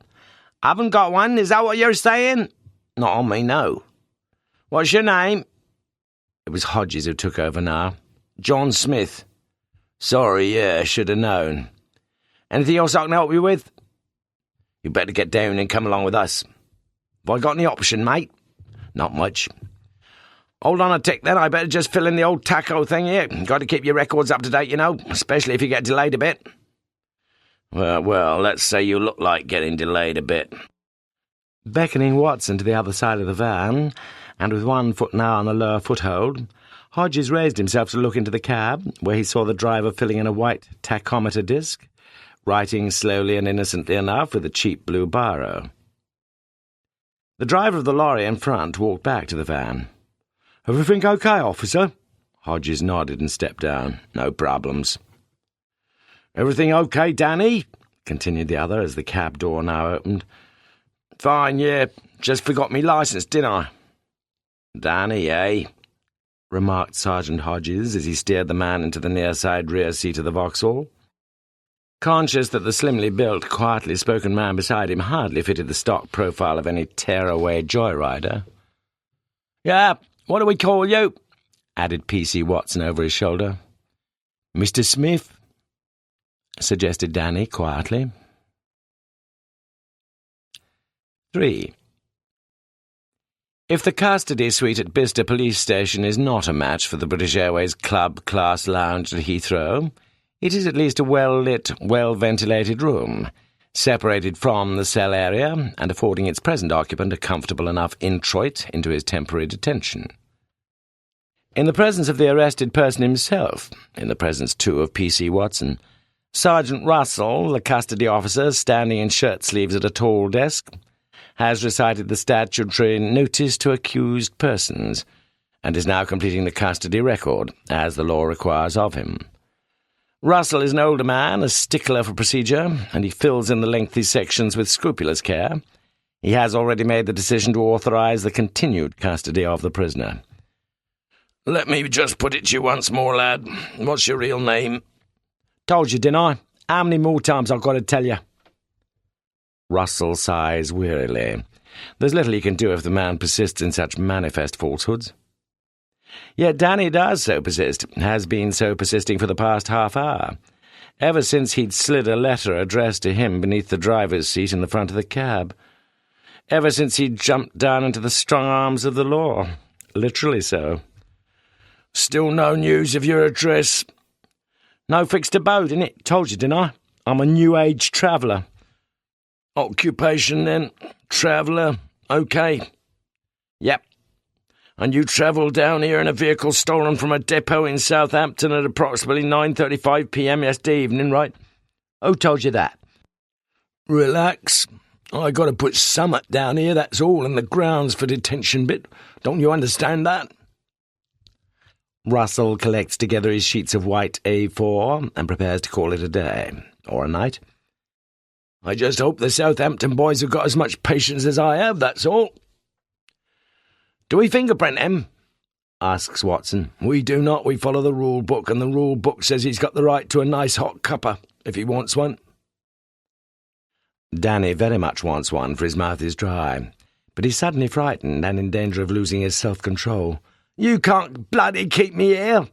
"Haven't got one, is that what you're saying?" "Not on me, no." "What's your name?" It was Hodges who took over now. "John Smith." "Sorry, yeah, should have known." "Anything else I can help you with?" "You better get down and come along with us." "Have I got any option, mate?" "Not much." Hold on a tick, then. I better just fill in the old taco thing here. Got to keep your records up to date, you know, especially if you get delayed a bit. Well, let's say you look like getting delayed a bit. Beckoning Watson to the other side of the van, and with one foot now on the lower foothold, Hodges raised himself to look into the cab, where he saw the driver filling in a white tachometer disc, writing slowly and innocently enough with a cheap blue biro. The driver of the lorry in front walked back to the van. "Everything okay, officer?" Hodges nodded and stepped down. "No problems." "Everything okay, Danny?" continued the other as the cab door now opened. "Fine, yeah. Just forgot me licence, didn't I?" "Danny, eh?" remarked Sergeant Hodges as he steered the man into the near-side rear seat of the Vauxhall. Conscious that the slimly built, quietly spoken man beside him hardly fitted the stock profile of any tearaway joyrider. "Yeah, what do we call you?" added P.C. Watson over his shoulder. "Mr. Smith," suggested Danny quietly. 3. If the custody suite at Bicester Police Station is not a match for the British Airways Club-class lounge at Heathrow, it is at least a well-lit, well-ventilated room, separated from the cell area and affording its present occupant a comfortable enough introit into his temporary detention. In the presence of the arrested person himself, in the presence, too, of P.C. Watson, Sergeant Russell, the custody officer, standing in shirt-sleeves at a tall desk, has recited the statutory notice to accused persons, and is now completing the custody record, as the law requires of him. Russell is an older man, a stickler for procedure, and he fills in the lengthy sections with scrupulous care. He has already made the decision to authorise the continued custody of the prisoner. "Let me just put it to you once more, lad. What's your real name?" "Told you, didn't I? How many more times I've got to tell you?" Russell sighs wearily. There's little he can do if the man persists in such manifest falsehoods. Yet Danny does so persist, has been so persisting for the past half hour, ever since he'd slid a letter addressed to him beneath the driver's seat in the front of the cab, ever since he'd jumped down into the strong arms of the law, literally so. "Still no news of your address?" "No fixed abode, innit? Told you, didn't I? I'm a new-age traveller." "Occupation, then? Traveller? OK." "Yep." "And you travelled down here in a vehicle stolen from a depot in Southampton at approximately 9:35 p.m. yesterday evening, right?" "Who told you that?" "Relax. I got to put summat down here, that's all, in the grounds for detention bit. Don't you understand that?" Russell collects together his sheets of white A4 and prepares to call it a day, or a night. "I just hope the Southampton boys have got as much patience as I have, that's all." "Do we fingerprint him?" asks Watson. "We do not. We follow the rule book, and the rule book says he's got the right to a nice hot cuppa, if he wants one." Danny very much wants one, for his mouth is dry, but he's suddenly frightened and in danger of losing his self-control. "You can't bloody keep me here!"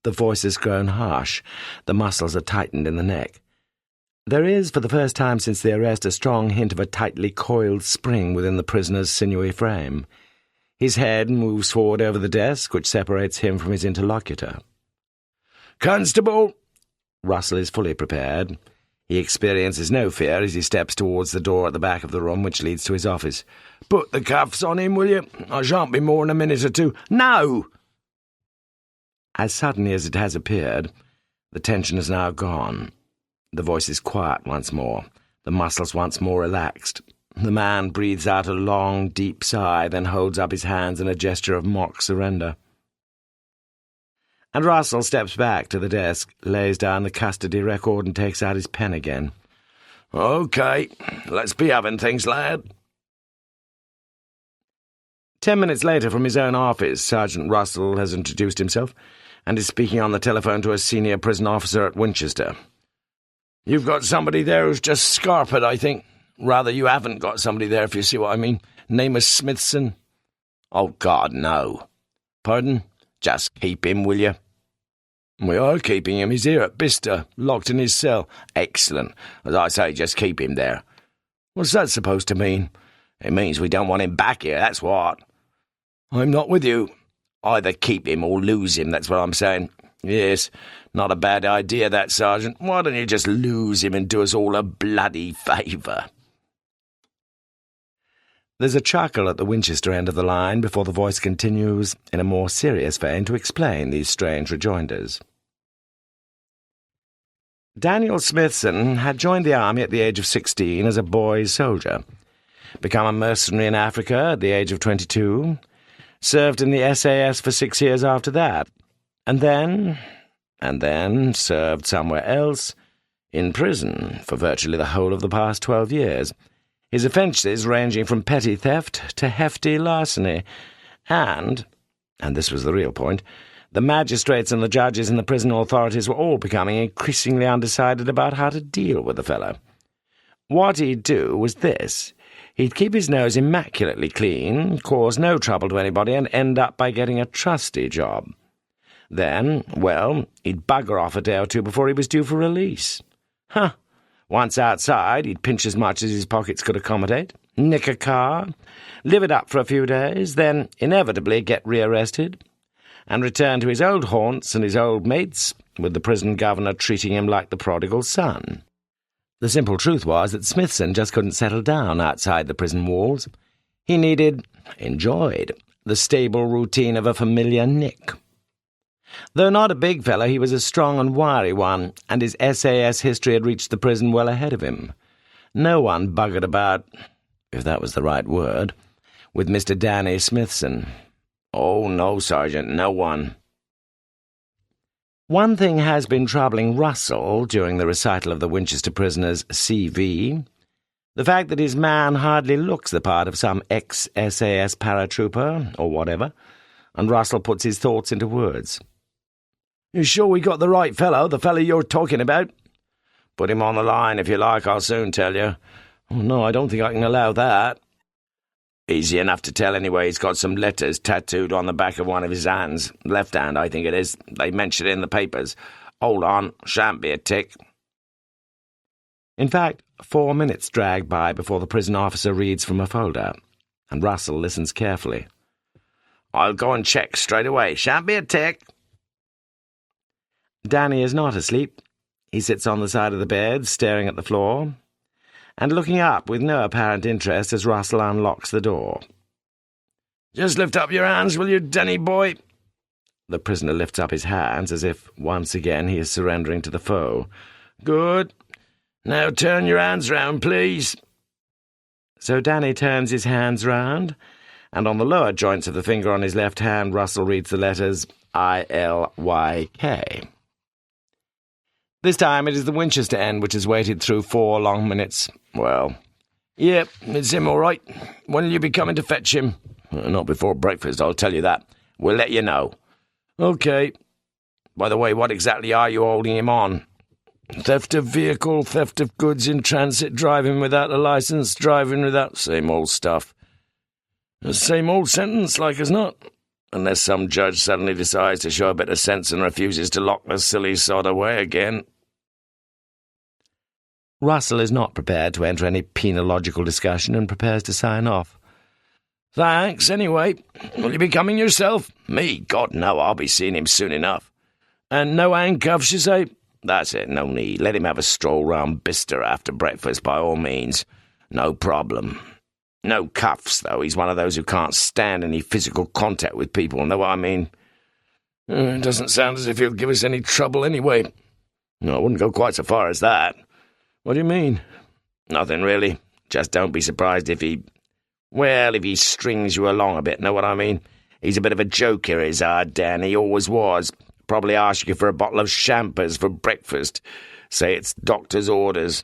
The voice has grown harsh. The muscles are tightened in the neck. There is, for the first time since the arrest, a strong hint of a tightly coiled spring within the prisoner's sinewy frame. His head moves forward over the desk, which separates him from his interlocutor. "Constable!" Russell is fully prepared. He experiences no fear as he steps towards the door at the back of the room which leads to his office. "Put the cuffs on him, will you? I shan't be more than a minute or two." "No!" As suddenly as it has appeared, the tension is now gone. The voice is quiet once more, the muscles once more relaxed. The man breathes out a long, deep sigh, then holds up his hands in a gesture of mock surrender. And Russell steps back to the desk, lays down the custody record and takes out his pen again. "OK, let's be having things, lad." 10 minutes later, from his own office, Sergeant Russell has introduced himself and is speaking on the telephone to a senior prison officer at Winchester. "You've got somebody there who's just scarped, I think. Rather, you haven't got somebody there, if you see what I mean. Name is Smithson." "Oh, God, no." "Pardon?" "Just keep him, will you?" "We are keeping him. He's here at Bicester, locked in his cell." "Excellent. As I say, just keep him there." "What's that supposed to mean?" "It means we don't want him back here, that's what." I'm not with you. Either keep him or lose him, that's what I'm saying. Yes, not a bad idea, that, Sergeant. Why don't you just lose him and do us all a bloody favour? There's a chuckle at the Winchester end of the line before the voice continues in a more serious vein to explain these strange rejoinders. Daniel Smithson had joined the army at the age of 16 as a boy soldier, become a mercenary in Africa at the age of 22, served in the SAS for 6 years after that, and then served somewhere else, in prison, for virtually the whole of the past 12 years, his offences ranging from petty theft to hefty larceny, and this was the real point, the magistrates and the judges and the prison authorities were all becoming increasingly undecided about how to deal with the fellow. What he'd do was this. He'd keep his nose immaculately clean, cause no trouble to anybody, and end up by getting a trusty job. Then, well, he'd bugger off a day or two before he was due for release. Once outside, he'd pinch as much as his pockets could accommodate, nick a car, live it up for a few days, then inevitably get rearrested, and return to his old haunts and his old mates, with the prison governor treating him like the prodigal son. The simple truth was that Smithson just couldn't settle down outside the prison walls. He enjoyed, the stable routine of a familiar nick. Though not a big fellow, he was a strong and wiry one, and his SAS history had reached the prison well ahead of him. No one buggered about, if that was the right word, with Mr. Danny Smithson. Oh, no, Sergeant, no one. One thing has been troubling Russell during the recital of the Winchester prisoner's CV, the fact that his man hardly looks the part of some ex-SAS paratrooper, or whatever, and Russell puts his thoughts into words. You sure we got the right fellow, the fellow you're talking about? Put him on the line, if you like, I'll soon tell you. Oh, no, I don't think I can allow that. Easy enough to tell anyway. He's got some letters tattooed on the back of one of his hands. Left hand, I think it is. They mention it in the papers. Hold on, shan't be a tick. In fact, 4 minutes drag by before the prison officer reads from a folder, and Russell listens carefully. I'll go and check straight away. Shan't be a tick. Danny is not asleep. He sits on the side of the bed, staring at the floor, and looking up with no apparent interest as Russell unlocks the door. Just lift up your hands, will you, Danny boy? The prisoner lifts up his hands as if, once again, he is surrendering to the foe. Good. Now turn your hands round, please. So Danny turns his hands round, and on the lower joints of the finger on his left hand, Russell reads the letters ILYK. This time it is the Winchester end which has waited through 4 long minutes. Well, yep, it's him all right. When will you be coming to fetch him? Not before breakfast, I'll tell you that. We'll let you know. OK. By the way, what exactly are you holding him on? Theft of vehicle, theft of goods in transit, driving without a licence, driving without... Same old stuff. The same old sentence, like as not. Unless some judge suddenly decides to show a bit of sense and refuses to lock the silly sod away again. Russell is not prepared to enter any penological discussion and prepares to sign off. Thanks, anyway. Will you be coming yourself? Me? God, no, I'll be seeing him soon enough. And no handcuffs, you say? That's it, no need. Let him have a stroll round Bicester after breakfast, by all means. No problem. No cuffs, though. He's one of those who can't stand any physical contact with people, know what I mean? It doesn't sound as if he'll give us any trouble anyway. No, I wouldn't go quite so far as that. What do you mean? Nothing, really. Just don't be surprised if he... Well, if he strings you along a bit, know what I mean? He's a bit of a joker, is our Dan. He always was. Probably ask you for a bottle of champers for breakfast. Say it's doctor's orders.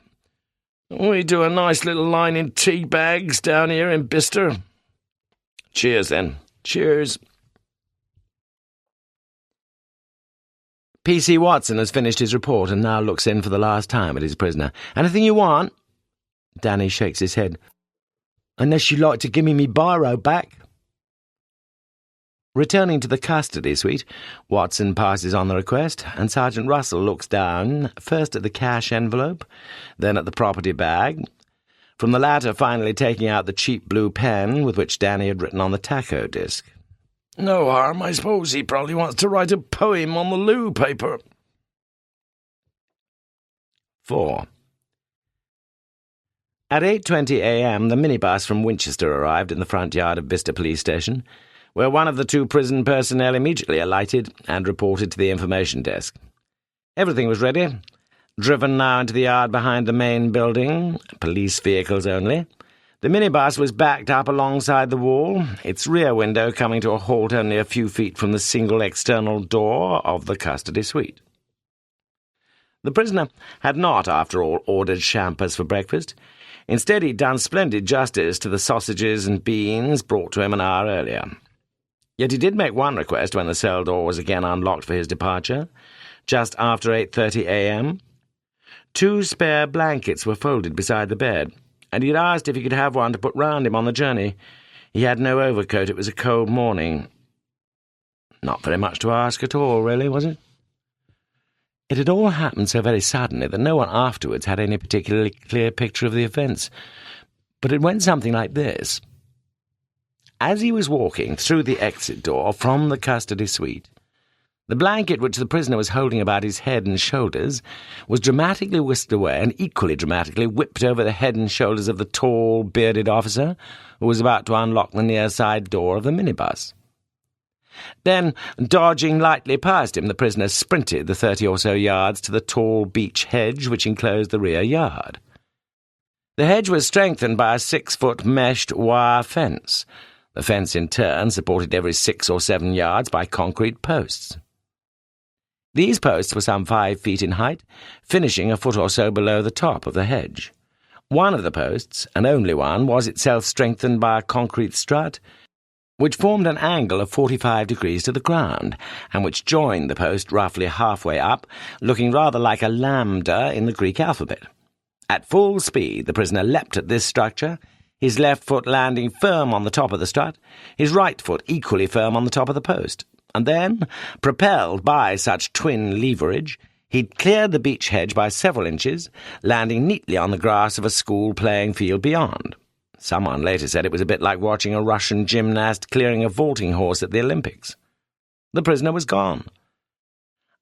We do a nice little line in tea bags down here in Bicester. Cheers, then. Cheers. P.C. Watson has finished his report and now looks in for the last time at his prisoner. Anything you want? Danny shakes his head. Unless you'd like to give me biro back. Returning to the custody suite, Watson passes on the request, and Sergeant Russell looks down, first at the cash envelope, then at the property bag, from the latter finally taking out the cheap blue pen with which Danny had written on the taco disc. No harm, I suppose. He probably wants to write a poem on the loo paper. 4. At 8:20 a.m, the minibus from Winchester arrived in the front yard of Bicester Police Station, where one of the 2 prison personnel immediately alighted and reported to the information desk. Everything was ready. Driven now into the yard behind the main building, police vehicles only. The minibus was backed up alongside the wall, its rear window coming to a halt only a few feet from the single external door of the custody suite. The prisoner had not, after all, ordered champers for breakfast. Instead, he'd done splendid justice to the sausages and beans brought to him an hour earlier. Yet he did make one request when the cell door was again unlocked for his departure, just after 8:30 a.m. 2 spare blankets were folded beside the bed, and he'd asked if he could have one to put round him on the journey. He had no overcoat. It was a cold morning. Not very much to ask at all, really, was it? It had all happened so very suddenly that no one afterwards had any particularly clear picture of the events. But it went something like this. As he was walking through the exit door from the custody suite, the blanket which the prisoner was holding about his head and shoulders was dramatically whisked away and equally dramatically whipped over the head and shoulders of the tall, bearded officer who was about to unlock the near side door of the minibus. Then, dodging lightly past him, the prisoner sprinted the 30 or so yards to the tall beech hedge which enclosed the rear yard. The hedge was strengthened by a 6-foot meshed wire fence. The fence, in turn, supported every 6 or 7 yards by concrete posts. These posts were some 5 feet in height, finishing a foot or so below the top of the hedge. One of the posts, and only one, was itself strengthened by a concrete strut, which formed an angle of 45 degrees to the ground, and which joined the post roughly halfway up, looking rather like a lambda in the Greek alphabet. At full speed, the prisoner leapt at this structure, his left foot landing firm on the top of the strut, his right foot equally firm on the top of the post. And then, propelled by such twin leverage, he'd cleared the beech hedge by several inches, landing neatly on the grass of a school playing field beyond. Someone later said it was a bit like watching a Russian gymnast clearing a vaulting horse at the Olympics. The prisoner was gone.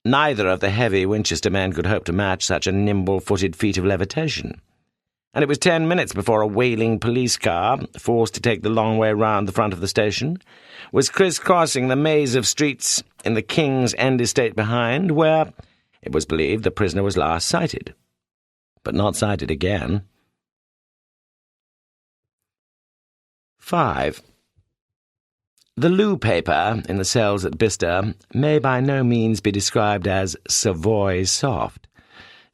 Neither of the heavy Winchester men could hope to match such a nimble-footed feat of levitation. And it was 10 minutes before a wailing police car, forced to take the long way round the front of the station, was criss-crossing the maze of streets in the King's End estate behind, where, it was believed, the prisoner was last sighted. But not sighted again. 5. The loo paper in the cells at Bicester may by no means be described as Savoy soft,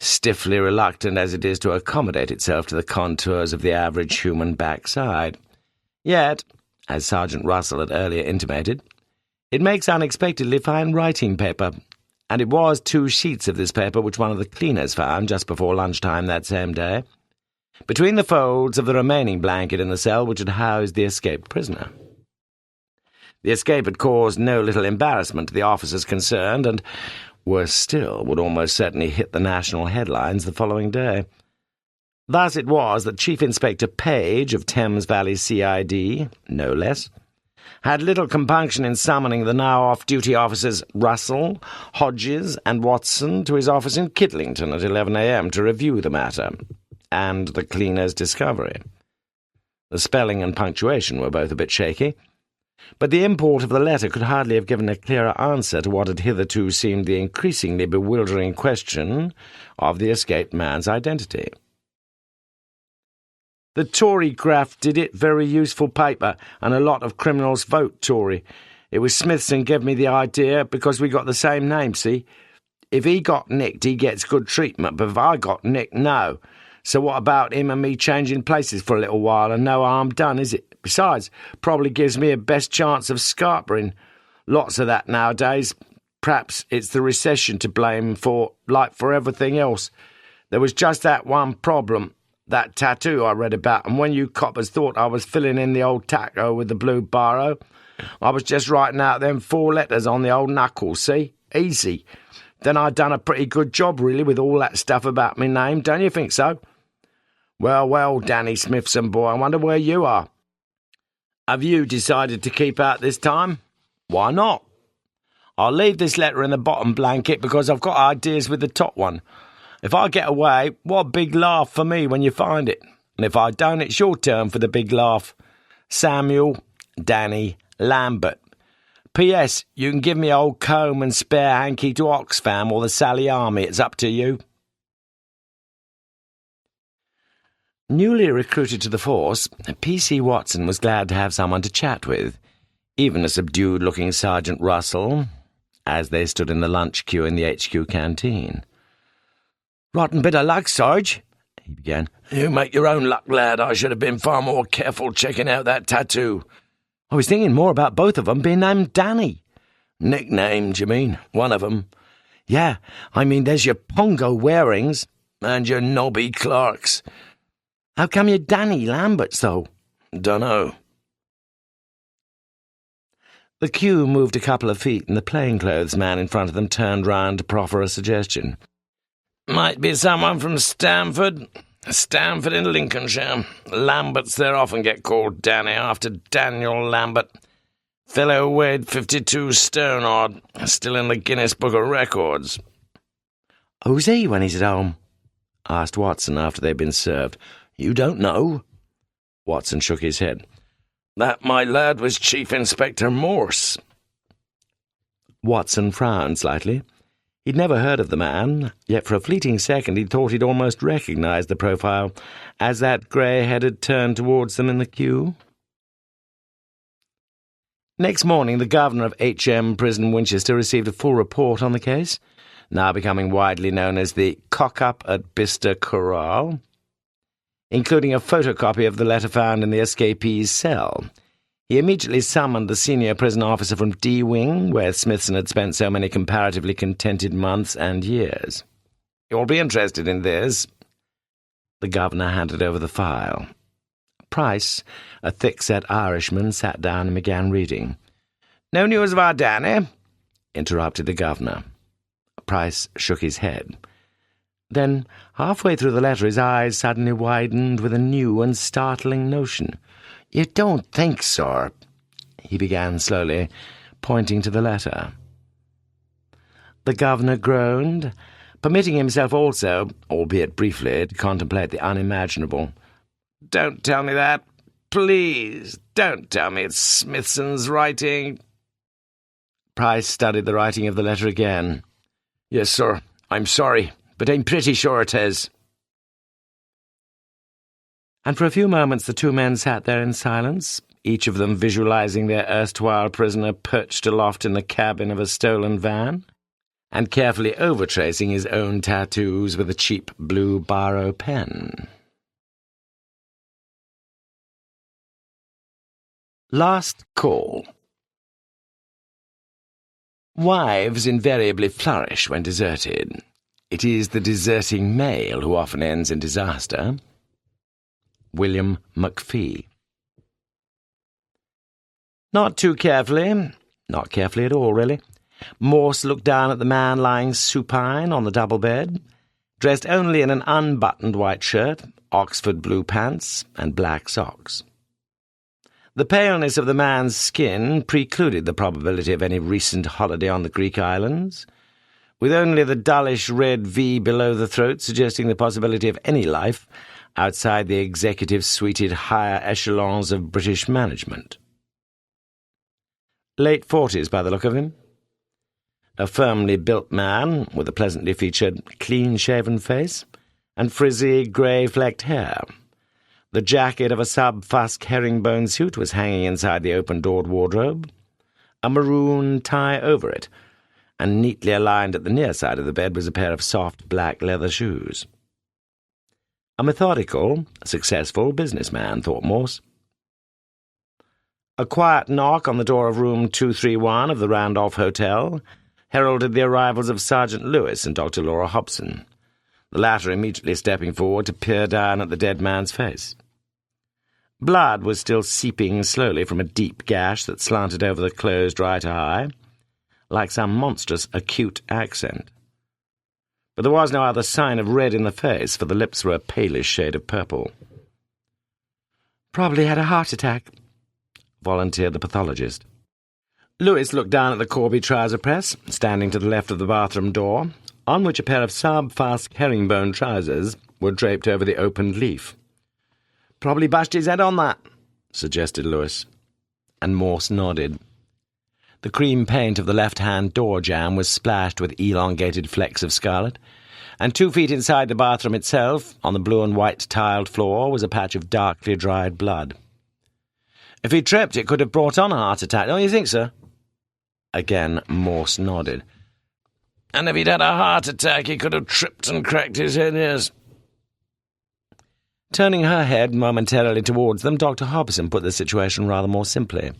stiffly reluctant as it is to accommodate itself to the contours of the average human backside. Yet, as Sergeant Russell had earlier intimated, it makes unexpectedly fine writing paper, and it was 2 sheets of this paper which one of the cleaners found just before lunchtime that same day, between the folds of the remaining blanket in the cell which had housed the escaped prisoner. The escape had caused no little embarrassment to the officers concerned, and, worse still, would almost certainly hit the national headlines the following day. Thus it was that Chief Inspector Page of Thames Valley CID, no less, had little compunction in summoning the now off-duty officers Russell, Hodges, and Watson to his office in Kidlington at 11 a.m. to review the matter, and the cleaner's discovery. The spelling and punctuation were both a bit shaky, but the import of the letter could hardly have given a clearer answer to what had hitherto seemed the increasingly bewildering question of the escaped man's identity. The Tory graft did it, very useful paper, and a lot of criminals vote Tory. It was Smithson gave me the idea, because we got the same name, see? If he got nicked, he gets good treatment, but if I got nicked, no. So what about him and me changing places for a little while, and no harm done, is it? Besides, probably gives me a best chance of scarpering. Lots of that nowadays. Perhaps it's the recession to blame for, like for everything else. There was just that one problem, that tattoo I read about, and when you coppers thought I was filling in the old taco with the blue biro, I was just writing out them 4 letters on the old knuckles, see? Easy. Then I'd done a pretty good job, really, with all that stuff about me name, don't you think so? Well, well, Danny Smithson, boy, I wonder where you are. Have you decided to keep out this time? Why not? I'll leave this letter in the bottom blanket because I've got ideas with the top one. If I get away, what a big laugh for me when you find it. And if I don't, it's your turn for the big laugh. Samuel, Danny, Lambert. P.S. You can give me old comb and spare hanky to Oxfam or the Sally Army. It's up to you. Newly recruited to the force, P.C. Watson was glad to have someone to chat with, even a subdued-looking Sergeant Russell, as they stood in the lunch queue in the HQ canteen. "Rotten bit of luck, Sarge," he began. "You make your own luck, lad. I should have been far more careful checking out that tattoo." "I was thinking more about both of them being named Danny." "Nicknamed, you mean? One of them?" "Yeah, I mean there's your Pongo Warings." "And your Nobby Clarks." "How come you're Danny Lamberts, though?" "Dunno." The queue moved a couple of feet, and the plainclothes man in front of them turned round to proffer a suggestion. "Might be someone from Stamford. Stamford in Lincolnshire. Lamberts there often get called Danny after Daniel Lambert. Fellow weighed 52 stone odd, still in the Guinness Book of Records." "Who's he when he's at home?" asked Watson after they'd been served. "You don't know?" Watson shook his head. "That, my lad, was Chief Inspector Morse." Watson frowned slightly. He'd never heard of the man, yet for a fleeting second he'd thought he'd almost recognised the profile as that grey-head had turned towards them in the queue. Next morning, the governor of H.M. Prison Winchester received a full report on the case, now becoming widely known as the cock-up at Bicester Corral, including a photocopy of the letter found in the escapee's cell. He immediately summoned the senior prison officer from D Wing, where Smithson had spent so many comparatively contented months and years. "You'll be interested in this." The governor handed over the file. Price, a thick-set Irishman, sat down and began reading. "No news of our Danny?" interrupted the governor. Price shook his head. Then, halfway through the letter, his eyes suddenly widened with a new and startling notion. "You don't think, sir," he began slowly, pointing to the letter. The governor groaned, permitting himself also, albeit briefly, to contemplate the unimaginable. "Don't tell me that. Please, don't tell me it's Smithson's writing." Price studied the writing of the letter again. "Yes, sir. I'm sorry, but I'm pretty sure it is." And for a few moments the two men sat there in silence, each of them visualising their erstwhile prisoner perched aloft in the cabin of a stolen van, and carefully overtracing his own tattoos with a cheap blue biro pen. Last call. Wives invariably flourish when deserted. It is the deserting male who often ends in disaster. William McFee. Not too carefully, not carefully at all, really, Morse looked down at the man lying supine on the double bed, dressed only in an unbuttoned white shirt, Oxford blue pants, and black socks. The paleness of the man's skin precluded the probability of any recent holiday on the Greek islands, with only the dullish red V below the throat suggesting the possibility of any life outside the executive-suited higher echelons of British management. Late 40s by the look of him. A firmly built man with a pleasantly featured, clean-shaven face and frizzy, grey-flecked hair. The jacket of a sub-fusk herringbone suit was hanging inside the open-doored wardrobe, a maroon tie over it, and neatly aligned at the near side of the bed was a pair of soft black leather shoes. A methodical, successful businessman, thought Morse. A quiet knock on the door of room 231 of the Randolph Hotel heralded the arrivals of Sergeant Lewis and Dr. Laura Hobson, the latter immediately stepping forward to peer down at the dead man's face. Blood was still seeping slowly from a deep gash that slanted over the closed right eye, like some monstrous acute accent. But there was no other sign of red in the face, for the lips were a palish shade of purple. "Probably had a heart attack," volunteered the pathologist. Lewis looked down at the Corby trouser press, standing to the left of the bathroom door, on which a pair of Saab-Fask herringbone trousers were draped over the opened leaf. "Probably bashed his head on that," suggested Lewis, and Morse nodded. The cream paint of the left-hand door jamb was splashed with elongated flecks of scarlet, and 2 feet inside the bathroom itself, on the blue and white tiled floor, was a patch of darkly dried blood. "If he tripped, it could have brought on a heart attack, don't you think, sir?" Again, Morse nodded. And if he'd had a heart attack, he could have tripped and cracked his head, yes. Turning her head momentarily towards them, Dr. Hobson put the situation rather more simply.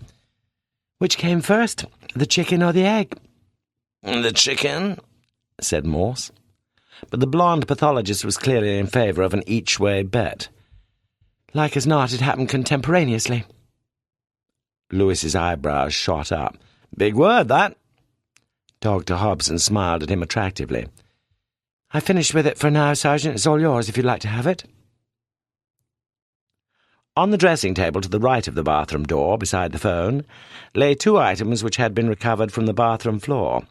"Which came first, the chicken or the egg?" "The chicken," said Morse. But the blonde pathologist was clearly in favour of an each-way bet. "Like as not, it happened contemporaneously." Lewis's eyebrows shot up. "Big word, that." Dr. Hobson smiled at him attractively. "I've finished with it for now, Sergeant. It's all yours if you'd like to have it." On the dressing table to the right of the bathroom door, beside the phone, lay 2 items which had been recovered from the bathroom floor.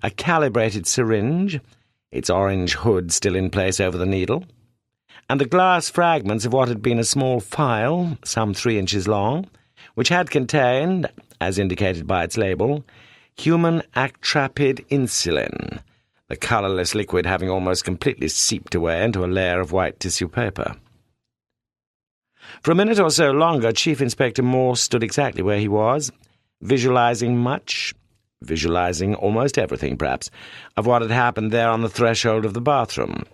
A calibrated syringe, its orange hood still in place over the needle, and the glass fragments of what had been a small phial, some 3 inches long, which had contained, as indicated by its label, human actrapid insulin, the colourless liquid having almost completely seeped away into a layer of white tissue paper. For a minute or so longer, Chief Inspector Morse stood exactly where he was, visualising almost everything, perhaps, of what had happened there on the threshold of the bathroom.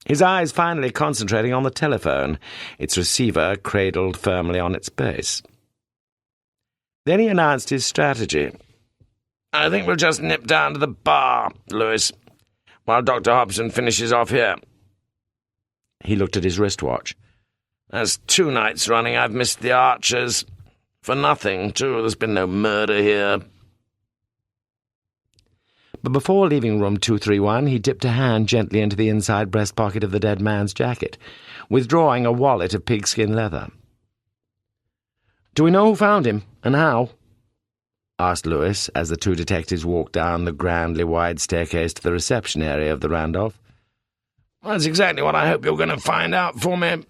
His eyes finally concentrating on the telephone, its receiver cradled firmly on its base. Then he announced his strategy. "I think we'll just nip down to the bar, Lewis, while Dr. Hobson finishes off here." He looked at his wristwatch. "That's 2 nights running I've missed the Archers. For nothing, too. There's been no murder here." But before leaving room 231, he dipped a hand gently into the inside breast pocket of the dead man's jacket, withdrawing a wallet of pigskin leather. "Do we know who found him, and how?" asked Lewis, as the 2 detectives walked down the grandly wide staircase to the reception area of the Randolph. "That's exactly what I hope you're going to find out for me."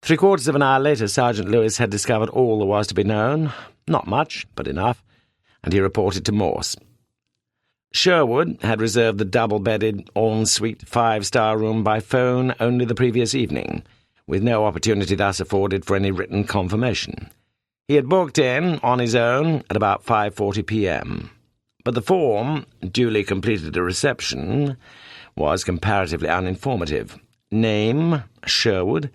3/4 of an hour later, Sergeant Lewis had discovered all there was to be known. Not much, but enough, and he reported to Morse. Sherwood had reserved the double-bedded, en-suite 5-star room by phone only the previous evening, with no opportunity thus afforded for any written confirmation. He had booked in, on his own, at about 5:40 p.m., but the form, duly completed at reception, was comparatively uninformative. Name, Sherwood.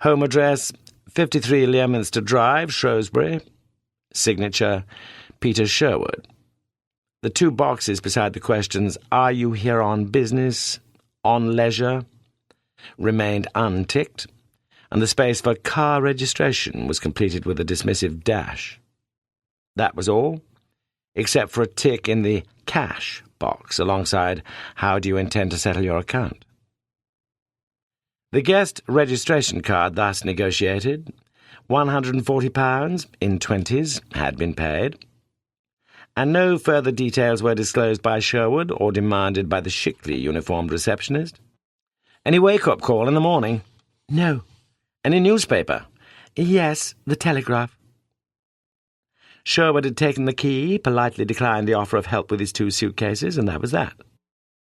Home address, 53 Leominster Drive, Shrewsbury. Signature, Peter Sherwood. The 2 boxes beside the questions, "Are you here on business?" "On leisure?" remained unticked, and the space for car registration was completed with a dismissive dash. That was all, except for a tick in the cash box alongside "How do you intend to settle your account?" The guest registration card thus negotiated, £140 in 20s had been paid, and no further details were disclosed by Sherwood or demanded by the chicly uniformed receptionist. "Any wake-up call in the morning?" "No." "Any newspaper?" "Yes, the Telegraph." Sherwood had taken the key, politely declined the offer of help with his 2 suitcases, and that was that.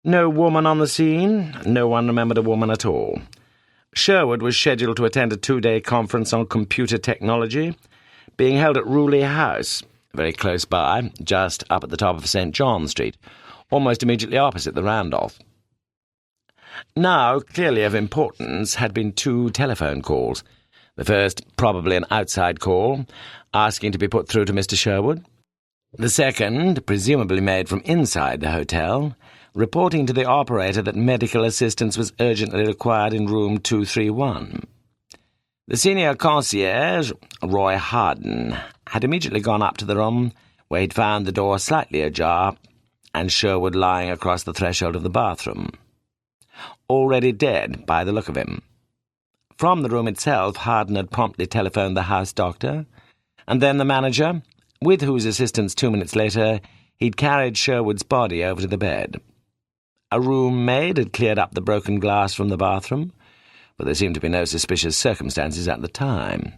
No woman on the scene. No one remembered a woman at all. Sherwood was scheduled to attend a 2-day conference on computer technology, being held at Ruley House, very close by, just up at the top of St. John Street, almost immediately opposite the Randolph. Now, clearly of importance, had been 2 telephone calls. The first, probably an outside call, asking to be put through to Mr. Sherwood. The second, presumably made from inside the hotel, reporting to the operator that medical assistance was urgently required in room 231. The senior concierge, Roy Harden, had immediately gone up to the room, where he'd found the door slightly ajar, and Sherwood lying across the threshold of the bathroom. Already dead, by the look of him. From the room itself, Harden had promptly telephoned the house doctor, And then the manager, with whose assistance 2 minutes later he'd carried Sherwood's body over to the bed. A room maid had cleared up the broken glass from the bathroom, but there seemed to be no suspicious circumstances at the time.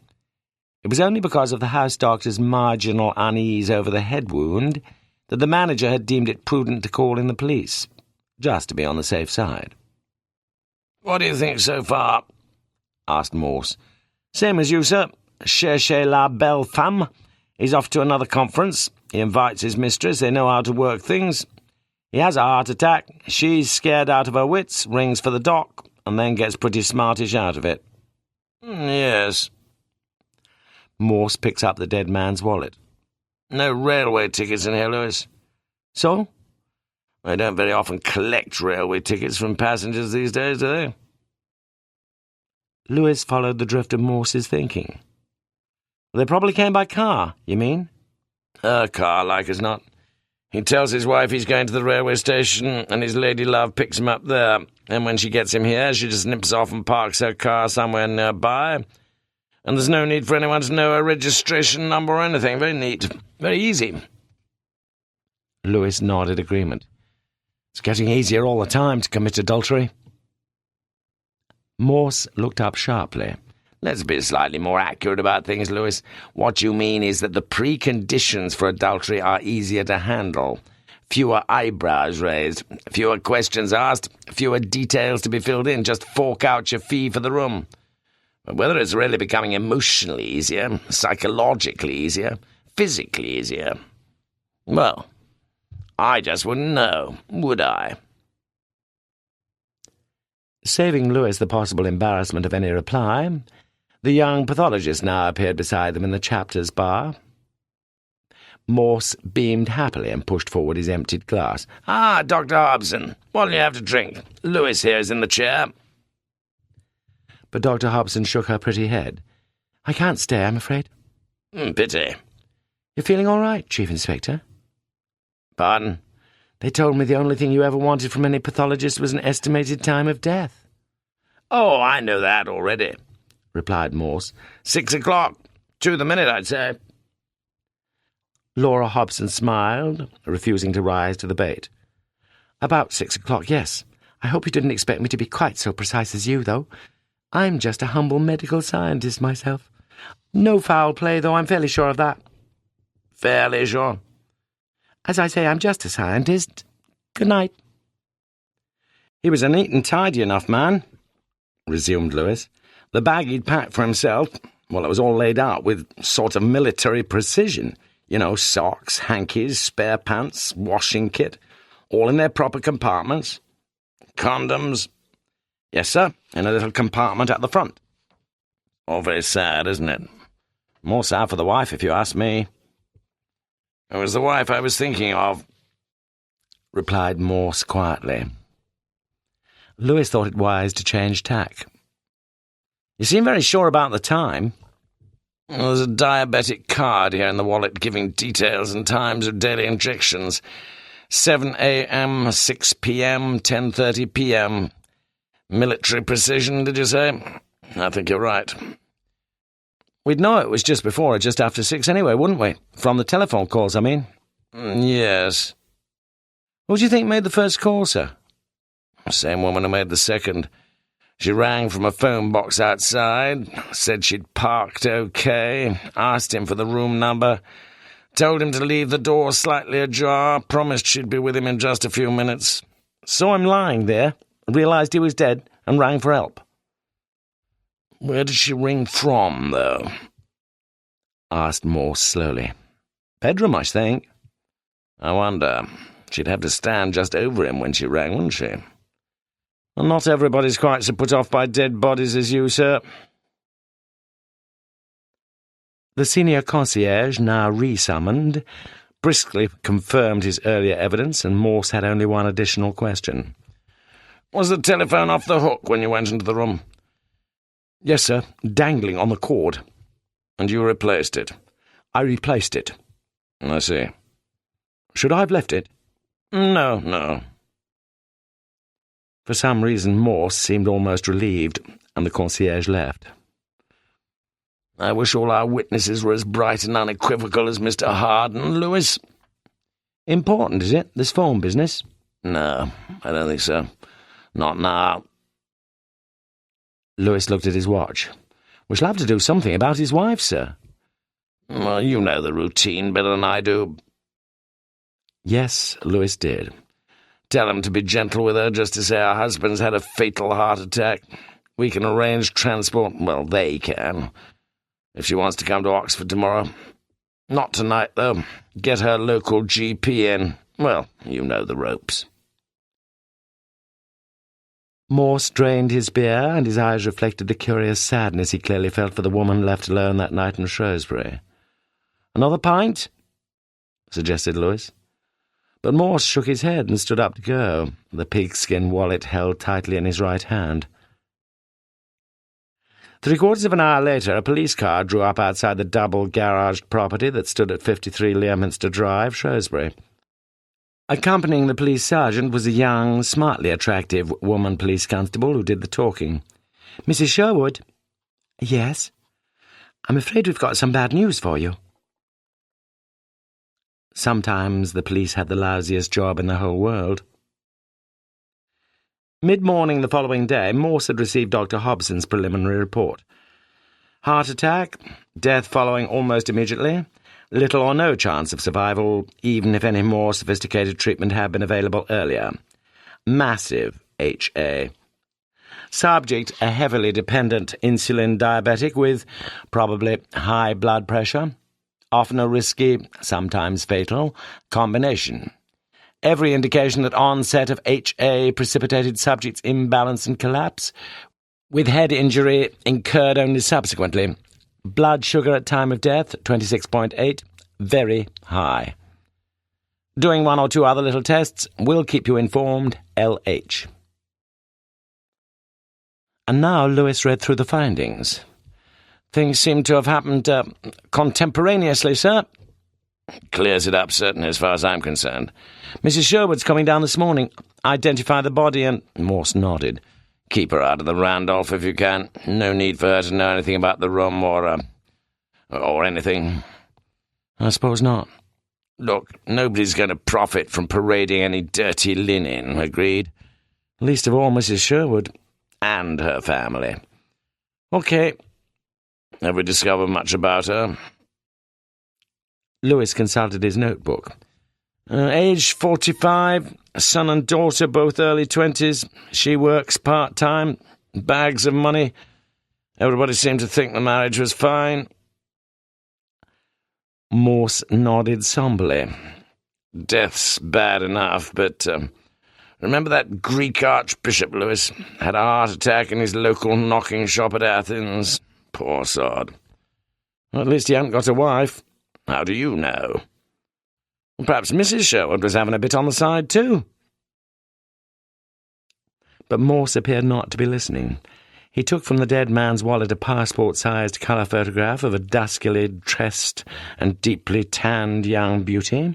It was only because of the house doctor's marginal unease over the head wound that the manager had deemed it prudent to call in the police, just to be on the safe side. "What do you think so far?" asked Morse. "Same as you, sir. Cherchez la belle femme. He's off to another conference. He invites his mistress. They know how to work things. He has a heart attack. She's scared out of her wits, rings for the doc, and then gets pretty smartish out of it." "Yes." Morse picks up the dead man's wallet. "No railway tickets in here, Lewis." "So?" "They don't very often collect railway tickets from passengers these days, do they?" Lewis followed the drift of Morse's thinking. "They probably came by car, you mean?" "A car, like as not. He tells his wife he's going to the railway station, and his lady love picks him up there. And when she gets him here, she just nips off and parks her car somewhere nearby. And there's no need for anyone to know her registration number or anything. Very neat. Very easy." Lewis nodded agreement. "It's getting easier all the time to commit adultery." Morse looked up sharply. "Let's be slightly more accurate about things, Lewis. What you mean is that the preconditions for adultery are easier to handle. Fewer eyebrows raised, fewer questions asked, fewer details to be filled in. Just fork out your fee for the room. But whether it's really becoming emotionally easier, psychologically easier, physically easier, well, I just wouldn't know, would I?" Saving Lewis the possible embarrassment of any reply, the young pathologist now appeared beside them in the chapter's bar. Morse beamed happily and pushed forward his emptied glass. "Ah, Dr. Hobson, what'll you have to drink? Lewis here is in the chair." But Dr. Hobson shook her pretty head. "I can't stay, I'm afraid." "Pity." "You're feeling all right, Chief Inspector?" "Pardon?" "They told me the only thing you ever wanted from any pathologist was an estimated time of death." "Oh, I know that already," replied Morse. 6 o'clock. To the minute, I'd say." Laura Hobson smiled, refusing to rise to the bait. "About 6 o'clock, yes. I hope you didn't expect me to be quite so precise as you, though. I'm just a humble medical scientist myself. No foul play, though, I'm fairly sure of that." "Fairly sure?" "As I say, I'm just a scientist. Good night." "He was a neat and tidy enough man," resumed Lewis. "The bag he'd packed for himself, well, it was all laid out with sort of military precision. You know, socks, hankies, spare pants, washing kit, all in their proper compartments. Condoms, yes, sir, in a little compartment at the front. All very sad, isn't it? More sad for the wife, if you ask me." "It was the wife I was thinking of," replied Morse quietly. Lewis thought it wise to change tack. "You seem very sure about the time." "Well, there's a diabetic card here in the wallet giving details and times of daily injections. 7 a.m., 6 p.m., 10:30 p.m. Military precision, did you say? I think you're right." "We'd know it was just before or just after 6 anyway, wouldn't we? From the telephone calls, I mean." "Yes." "Who do you think made the first call, sir?" "The same woman who made the second. She rang from a phone box outside, said she'd parked okay, asked him for the room number, told him to leave the door slightly ajar, promised she'd be with him in just a few minutes. Saw him lying there, realised he was dead, and rang for help." "Where did she ring from, though?" asked Morse slowly. "Bedroom, I think." "I wonder. She'd have to stand just over him when she rang, wouldn't she?" "Well, not everybody's quite so put off by dead bodies as you, sir." The senior concierge, now re-summoned, briskly confirmed his earlier evidence, and Morse had only one additional question. "Was the telephone off the hook when you went into the room?" "Yes, sir, dangling on the cord." "And you replaced it?" "I replaced it." "I see." "Should I have left it?" No. For some reason, Morse seemed almost relieved, and the concierge left. I wish all our witnesses were as bright and unequivocal as Mr. Harden, Lewis. Important, is it, this phone business? No, I don't think so. Not now. Lewis looked at his watch. We shall have to do something about his wife, sir. Well, you know the routine better than I do. Yes, Lewis did. Tell him to be gentle with her, just to say her husband's had a fatal heart attack. We can arrange transport. Well, they can. If she wants to come to Oxford tomorrow. Not tonight, though. Get her local GP in. Well, you know the ropes. Morse drained his beer, and his eyes reflected the curious sadness he clearly felt for the woman left alone that night in Shrewsbury. "Another pint?" suggested Lewis. But Morse shook his head and stood up to go, the pigskin wallet held tightly in his right hand. 3/4 of an hour later, a police car drew up outside the double-garaged property that stood at 53 Leominster Drive, Shrewsbury. Accompanying the police sergeant was a young, smartly attractive woman police constable who did the talking. "Mrs. Sherwood?" "Yes?" "I'm afraid we've got some bad news for you." Sometimes the police had the lousiest job in the whole world. Mid-morning the following day, Morse had received Dr. Hobson's preliminary report. Heart attack, death following almost immediately, little or no chance of survival, even if any more sophisticated treatment had been available earlier. Massive HA. Subject, a heavily dependent insulin diabetic with probably high blood pressure. Often a risky, sometimes fatal, combination. Every indication that onset of HA precipitated subject's imbalance and collapse, with head injury incurred only subsequently. Blood sugar at time of death, 26.8, very high. Doing one or two other little tests, will keep you informed, LH. And now Lewis read through the findings. "Things seem to have happened contemporaneously, sir." Clears it up, certainly, as far as I'm concerned. "Mrs. Sherwood's coming down this morning. Identify the body and—" Morse nodded. "Keep her out of the Randolph if you can. No need for her to know anything about the room or anything." "I suppose not." "Look, nobody's going to profit from parading any dirty linen, agreed? Least of all Mrs. Sherwood. And her family." "OK." "Have we discovered much about her?" Lewis consulted his notebook. Age 45, son and daughter both early 20s. She works part-time, bags of money. Everybody seemed to think the marriage was fine. Morse nodded somberly. "Death's bad enough, but remember that Greek archbishop, Lewis? Had a heart attack in his local knocking shop at Athens. Poor sod." Well, at least he hadn't got a wife. "How do you know?" "Perhaps Mrs. Sherwood was having a bit on the side too." But Morse appeared not to be listening. He took from the dead man's wallet a passport-sized colour photograph of a duskily dressed and deeply tanned young beauty,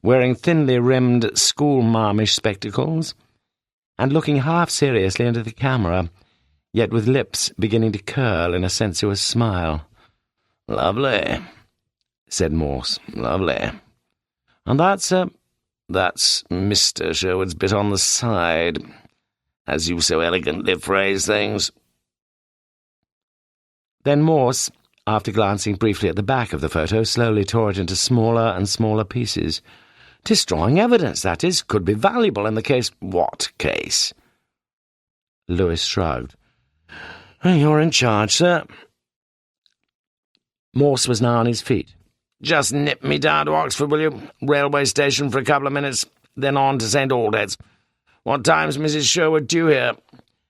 wearing thinly rimmed school-marmish spectacles, and looking half seriously into the camera, yet with lips beginning to curl in a sensuous smile. "Lovely," said Morse. "Lovely. And that's Mr. Sherwood's bit on the side, as you so elegantly phrase things." Then Morse, after glancing briefly at the back of the photo, slowly tore it into smaller and smaller pieces. "Destroying evidence, that is. Could be valuable in the case—" "What case?" Lewis shrugged. "You're in charge, sir." Morse was now on his feet. "Just nip me down to Oxford, will you? Railway station for a couple of minutes, then on to St. Aldhead's. What time's Mrs. Sherwood due here?"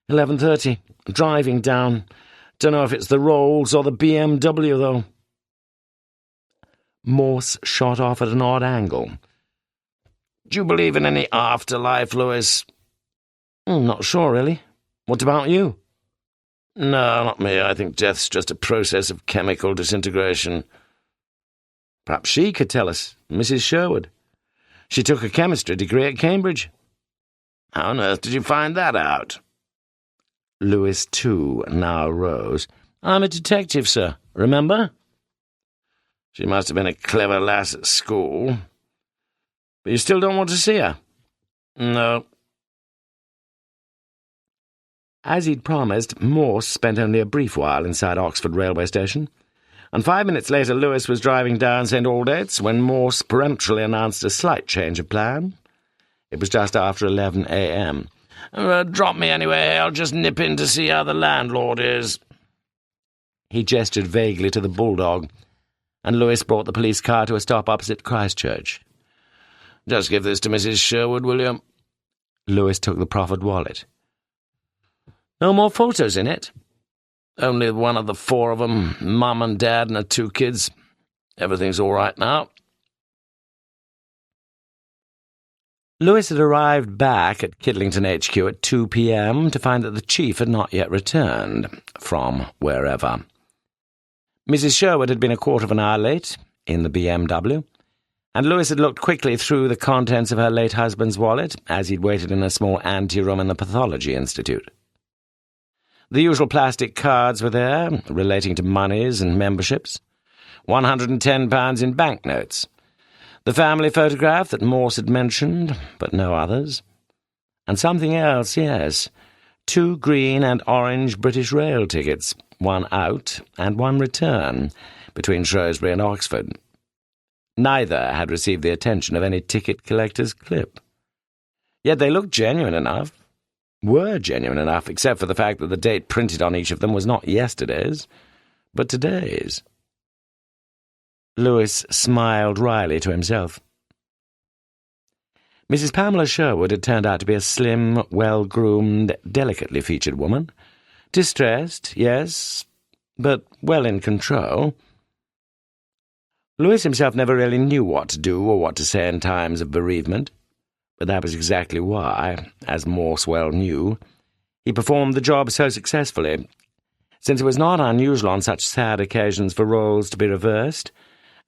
11:30. Driving down. Don't know if it's the Rolls or the BMW, though." Morse shot off at an odd angle. "Do you believe in any afterlife, Lewis?" "Not sure, really. What about you?" "No, not me. I think death's just a process of chemical disintegration." "Perhaps she could tell us, Mrs. Sherwood. She took a chemistry degree at Cambridge." "How on earth did you find that out?" Lewis, too, now rose. I'm a detective, sir. Remember? She must have been a clever lass at school. But you still don't want to see her? No. As he'd promised, Morse spent only a brief while inside Oxford railway station, and 5 minutes later Lewis was driving down St Aldate's when Morse peremptorily announced a slight change of plan. It was just after 11 a.m. Drop me anyway, I'll just nip in to see how the landlord is. He gestured vaguely to the bulldog, and Lewis brought the police car to a stop opposite Christchurch. Just give this to Mrs. Sherwood, will you? Lewis took the proffered wallet. No more photos in it? Only one of the 4 of them, Mum and Dad and the 2 kids. Everything's all right now. Lewis had arrived back at Kidlington HQ at 2 p.m. to find that the chief had not yet returned, from wherever. Mrs. Sherwood had been a quarter of an hour late, in the BMW, and Lewis had looked quickly through the contents of her late husband's wallet as he'd waited in a small anteroom in the Pathology Institute. The usual plastic cards were there, relating to moneys and memberships. £110 in banknotes. The family photograph that Morse had mentioned, but no others. And something else, yes. 2 green and orange British Rail tickets, one out and one return, between Shrewsbury and Oxford. Neither had received the attention of any ticket collector's clip. Yet they looked genuine enough. Were genuine enough, except for the fact that the date printed on each of them was not yesterday's, but today's. Lewis smiled wryly to himself. Mrs. Pamela Sherwood had turned out to be a slim, well-groomed, delicately featured woman. Distressed, yes, but well in control. Lewis himself never really knew what to do or what to say in times of bereavement. But that was exactly why, as Morse well knew, he performed the job so successfully, since it was not unusual on such sad occasions for roles to be reversed,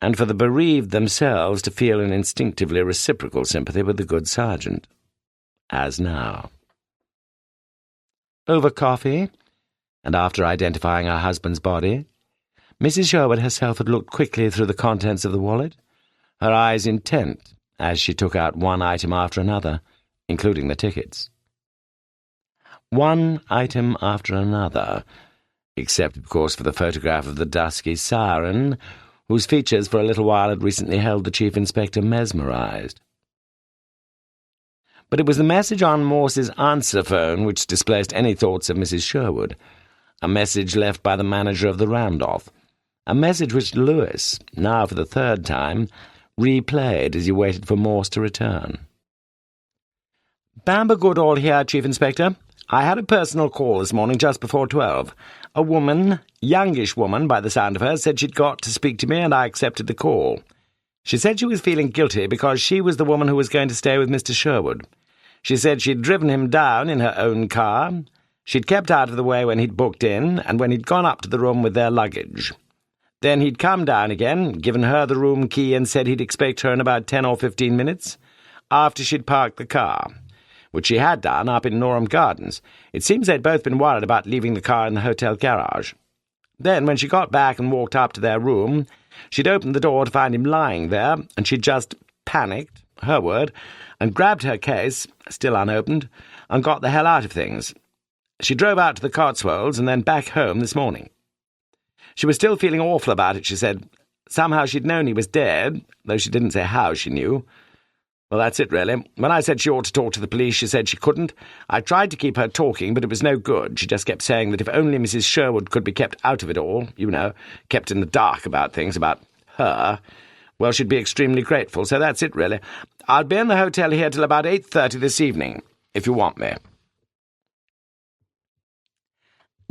and for the bereaved themselves to feel an instinctively reciprocal sympathy with the good sergeant, as now. Over coffee, and after identifying her husband's body, Mrs. Sherwood herself had looked quickly through the contents of the wallet, her eyes intent, as she took out one item after another, including the tickets. One item after another, except, of course, for the photograph of the dusky siren, whose features for a little while had recently held the Chief Inspector mesmerized. But it was the message on Morse's answer phone which displaced any thoughts of Mrs. Sherwood, a message left by the manager of the Randolph, a message which Lewis, now for the 3rd time, replayed as he waited for Morse to return. Bamber Goodall here, Chief Inspector. I had a personal call this morning just before 12. A woman, youngish woman by the sound of her, said she'd got to speak to me and I accepted the call. She said she was feeling guilty because she was the woman who was going to stay with Mr. Sherwood. She said she'd driven him down in her own car. She'd kept out of the way when he'd booked in and when he'd gone up to the room with their luggage. Then he'd come down again, given her the room key and said he'd expect her in about 10 or 15 minutes, after she'd parked the car, which she had done up in Norham Gardens. It seems they'd both been worried about leaving the car in the hotel garage. Then, when she got back and walked up to their room, she'd opened the door to find him lying there, and she'd just panicked, her word, and grabbed her case, still unopened, and got the hell out of things. She drove out to the Cotswolds and then back home this morning. She was still feeling awful about it, she said. Somehow she'd known he was dead, though she didn't say how she knew. Well, that's it, really. When I said she ought to talk to the police, she said she couldn't. I tried to keep her talking, but it was no good. She just kept saying that if only Mrs. Sherwood could be kept out of it all, you know, kept in the dark about things, about her, well, she'd be extremely grateful. So that's it, really. I'll be in the hotel here till about 8:30 this evening, if you want me.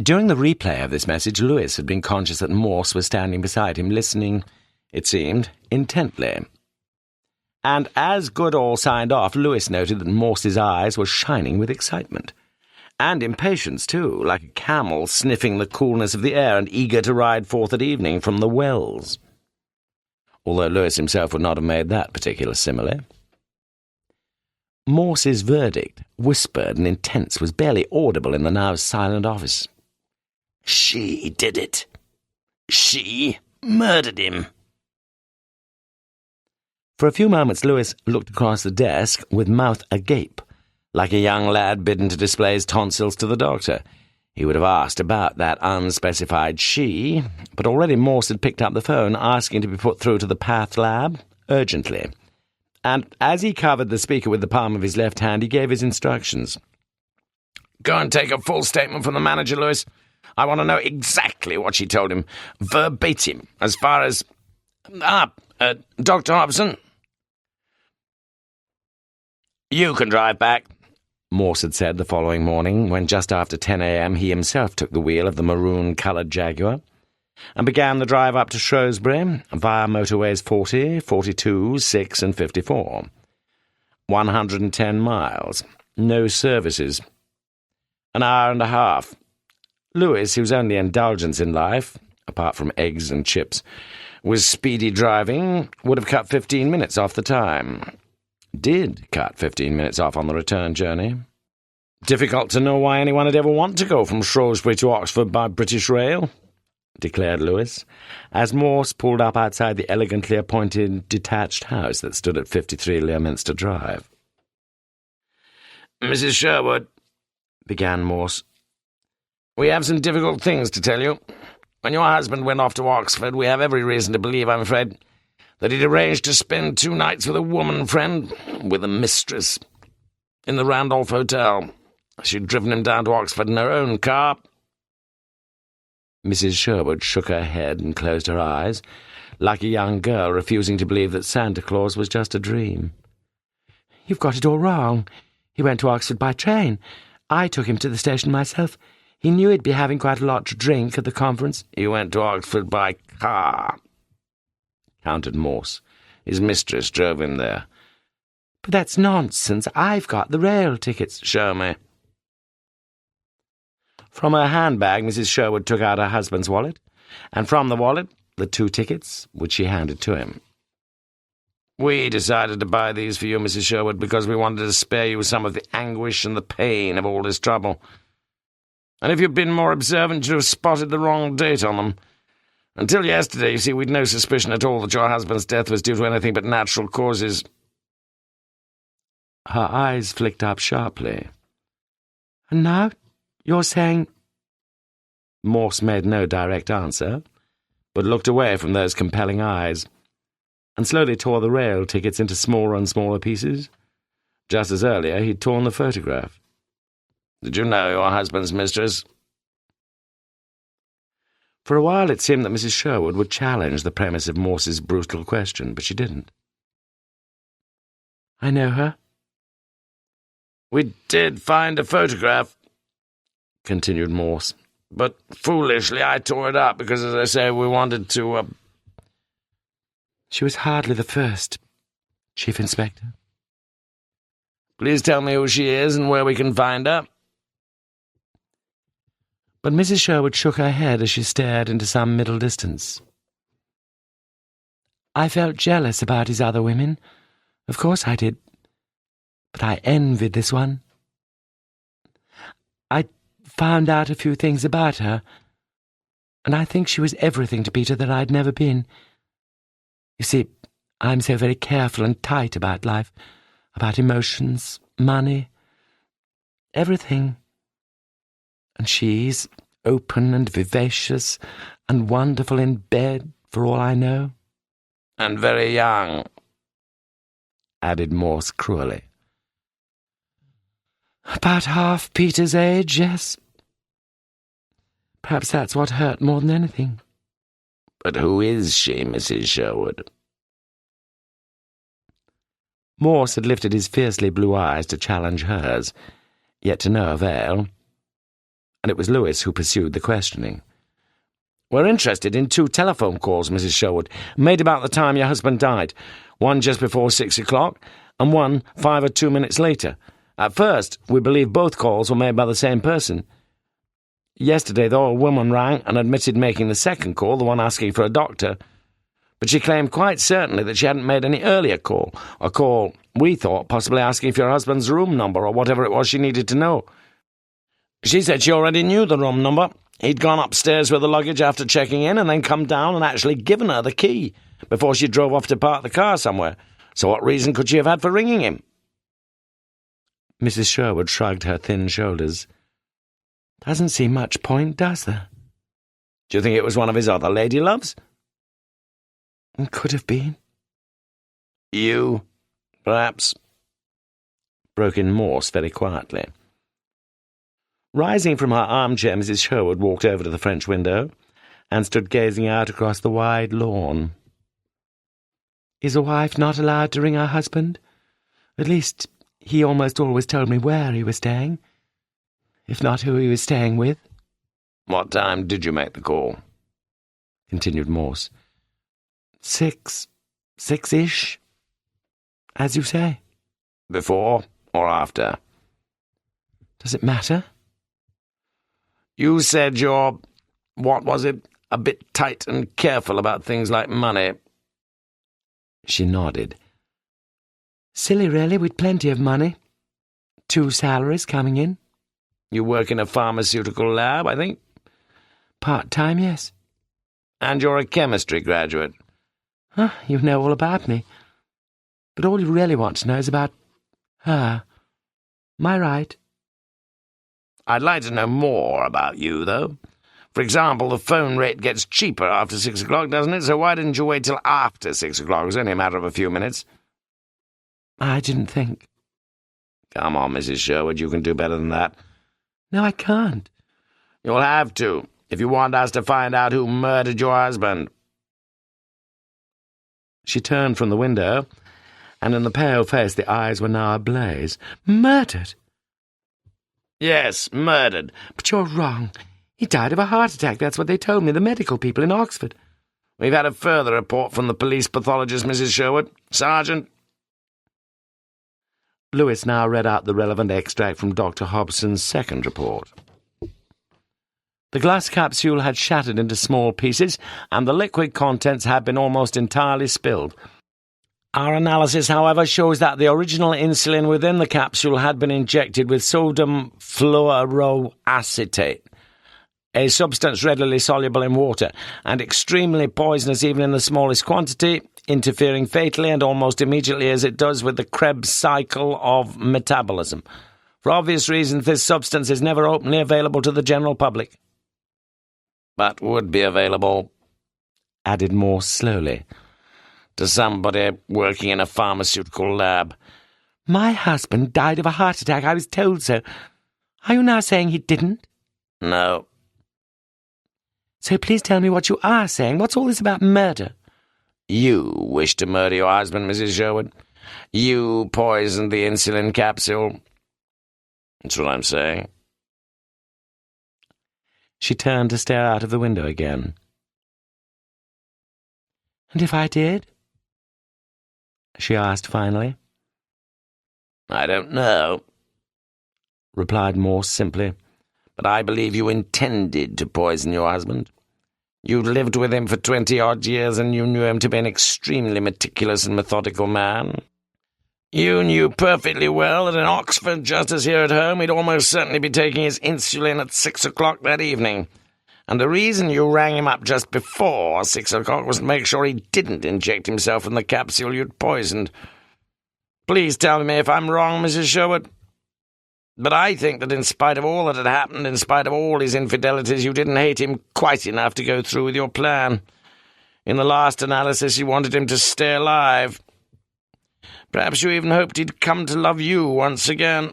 During the replay of this message, Lewis had been conscious that Morse was standing beside him, listening, it seemed, intently. And as Goodall signed off, Lewis noted that Morse's eyes were shining with excitement. And impatience, too, like a camel sniffing the coolness of the air and eager to ride forth at evening from the wells. Although Lewis himself would not have made that particular simile. Morse's verdict, whispered and intense, was barely audible in the now silent office. She did it. She murdered him. For a few moments Lewis looked across the desk with mouth agape, like a young lad bidden to display his tonsils to the doctor. He would have asked about that unspecified she, but already Morse had picked up the phone, asking to be put through to the Path Lab urgently. And as he covered the speaker with the palm of his left hand, he gave his instructions. Go and take a full statement from the manager, Lewis. I want to know exactly what she told him, verbatim, as far as... Dr. Hobson? You can drive back, Morse had said the following morning, when just after 10 a.m. he himself took the wheel of the maroon-coloured Jaguar and began the drive up to Shrewsbury via motorways 40, 42, 6 and 54. 110 miles. No services. An hour and a half. Lewis, whose only indulgence in life, apart from eggs and chips, was speedy driving, would have cut 15 minutes off the time. Did cut 15 minutes off on the return journey. Difficult to know why anyone would ever want to go from Shrewsbury to Oxford by British Rail, declared Lewis, as Morse pulled up outside the elegantly appointed detached house that stood at 53 Leominster Drive. Mrs. Sherwood, began Morse, we have some difficult things to tell you. When your husband went off to Oxford, we have every reason to believe, I'm afraid, that he'd arranged to spend 2 nights with a woman friend, with a mistress, in the Randolph Hotel. She'd driven him down to Oxford in her own car. Mrs. Sherwood shook her head and closed her eyes, like a young girl refusing to believe that Santa Claus was just a dream. "You've got it all wrong. He went to Oxford by train. I took him to the station myself. He knew he'd be having quite a lot to drink at the conference." "He went to Oxford by car," countered Morse. "His mistress drove him there." "But that's nonsense. I've got the rail tickets." "Show me." From her handbag, Mrs. Sherwood took out her husband's wallet, and from the wallet, the 2 tickets, which she handed to him. "We decided to buy these for you, Mrs. Sherwood, because we wanted to spare you some of the anguish and the pain of all this trouble. And if you'd been more observant, you'd have spotted the wrong date on them. Until yesterday, you see, we'd no suspicion at all that your husband's death was due to anything but natural causes." Her eyes flicked up sharply. "And now you're saying—" Morse made no direct answer, but looked away from those compelling eyes, and slowly tore the rail tickets into smaller and smaller pieces, just as earlier he'd torn the photograph. "Did you know your husband's mistress?" For a while it seemed that Mrs. Sherwood would challenge the premise of Morse's brutal question, but she didn't. "I know her." "We did find a photograph," continued Morse, "but foolishly I tore it up because, as I say, we wanted to, She was hardly the first, Chief Inspector." "Please tell me who she is and where we can find her." But Mrs. Sherwood shook her head as she stared into some middle distance. "I felt jealous about his other women. Of course I did. But I envied this one. I found out a few things about her, and I think she was everything to Peter that I'd never been. You see, I'm so very careful and tight about life, about emotions, money, everything. And she's open and vivacious and wonderful in bed, for all I know." "And very young," added Morse cruelly. "About half Peter's age, yes. Perhaps that's what hurt more than anything." "But who is she, Mrs. Sherwood?" Morse had lifted his fiercely blue eyes to challenge hers, yet to no avail, and it was Lewis who pursued the questioning. "We're interested in 2 telephone calls, Mrs. Sherwood, made about the time your husband died, one just before 6 o'clock, and one 5 or 2 minutes later. At first, we believe both calls were made by the same person. Yesterday, though, a woman rang and admitted making the second call, the one asking for a doctor, but she claimed quite certainly that she hadn't made any earlier call, a call, we thought, possibly asking for your husband's room number or whatever it was she needed to know. She said she already knew the room number, He'd gone upstairs with the luggage after checking in and then come down and actually given her the key before she drove off to park the car somewhere. So what reason could she have had for ringing him? Mrs. Sherwood shrugged her thin shoulders. Doesn't seem much point, does there? Do you think it was one of his other lady loves? Could have been. You, perhaps, broke in Morse very quietly. Rising from her armchair, Mrs. Sherwood walked over to the French window and stood gazing out across the wide lawn. Is a wife not allowed to ring her husband? At least, he almost always told me where he was staying, if not who he was staying with. What time did you make the call? Continued Morse. 6-ish, as you say. Before or after? Does it matter? You said you're, what was it, a bit tight and careful about things like money. She nodded. Silly, really, we'd plenty of money. 2 salaries coming in. You work in a pharmaceutical lab, I think? Part-time, yes. And you're a chemistry graduate. Huh, you know all about me. But all you really want to know is about her. Am I right? I'd like to know more about you, though. For example, the phone rate gets cheaper after 6 o'clock, doesn't it? So why didn't you wait till after 6 o'clock? It was only a matter of a few minutes. I didn't think. Come on, Mrs. Sherwood, you can do better than that. No, I can't. You'll have to, if you want us to find out who murdered your husband. She turned from the window, and in the pale face the eyes were now ablaze. Murdered? Yes, murdered. But you're wrong. He died of a heart attack, that's what they told me, the medical people in Oxford. We've had a further report from the police pathologist, Mrs. Sherwood. Sergeant. Lewis now read out the relevant extract from Dr. Hobson's second report. The glass capsule had shattered into small pieces, and the liquid contents had been almost entirely spilled. Our analysis, however, shows that the original insulin within the capsule had been injected with sodium fluoroacetate, a substance readily soluble in water, and extremely poisonous even in the smallest quantity, interfering fatally and almost immediately as it does with the Krebs cycle of metabolism. For obvious reasons, this substance is never openly available to the general public. But would be available, added Morse slowly, to somebody working in a pharmaceutical lab. My husband died of a heart attack, I was told so. Are you now saying he didn't? No. So please tell me what you are saying. What's all this about murder? You wish to murder your husband, Mrs. Sherwood. You poisoned the insulin capsule. That's what I'm saying. She turned to stare out of the window again. And if I did? She asked finally. I don't know, replied Morse simply, but I believe you intended to poison your husband. You'd lived with him for 20-odd years, and you knew him to be an extremely meticulous and methodical man. You knew perfectly well that in Oxford, just as here at home, he'd almost certainly be taking his insulin at 6 o'clock that evening. And the reason you rang him up just before 6 o'clock was to make sure he didn't inject himself in the capsule you'd poisoned. Please tell me if I'm wrong, Mrs. Sherwood. But I think that in spite of all that had happened, in spite of all his infidelities, you didn't hate him quite enough to go through with your plan. In the last analysis, you wanted him to stay alive. Perhaps you even hoped he'd come to love you once again.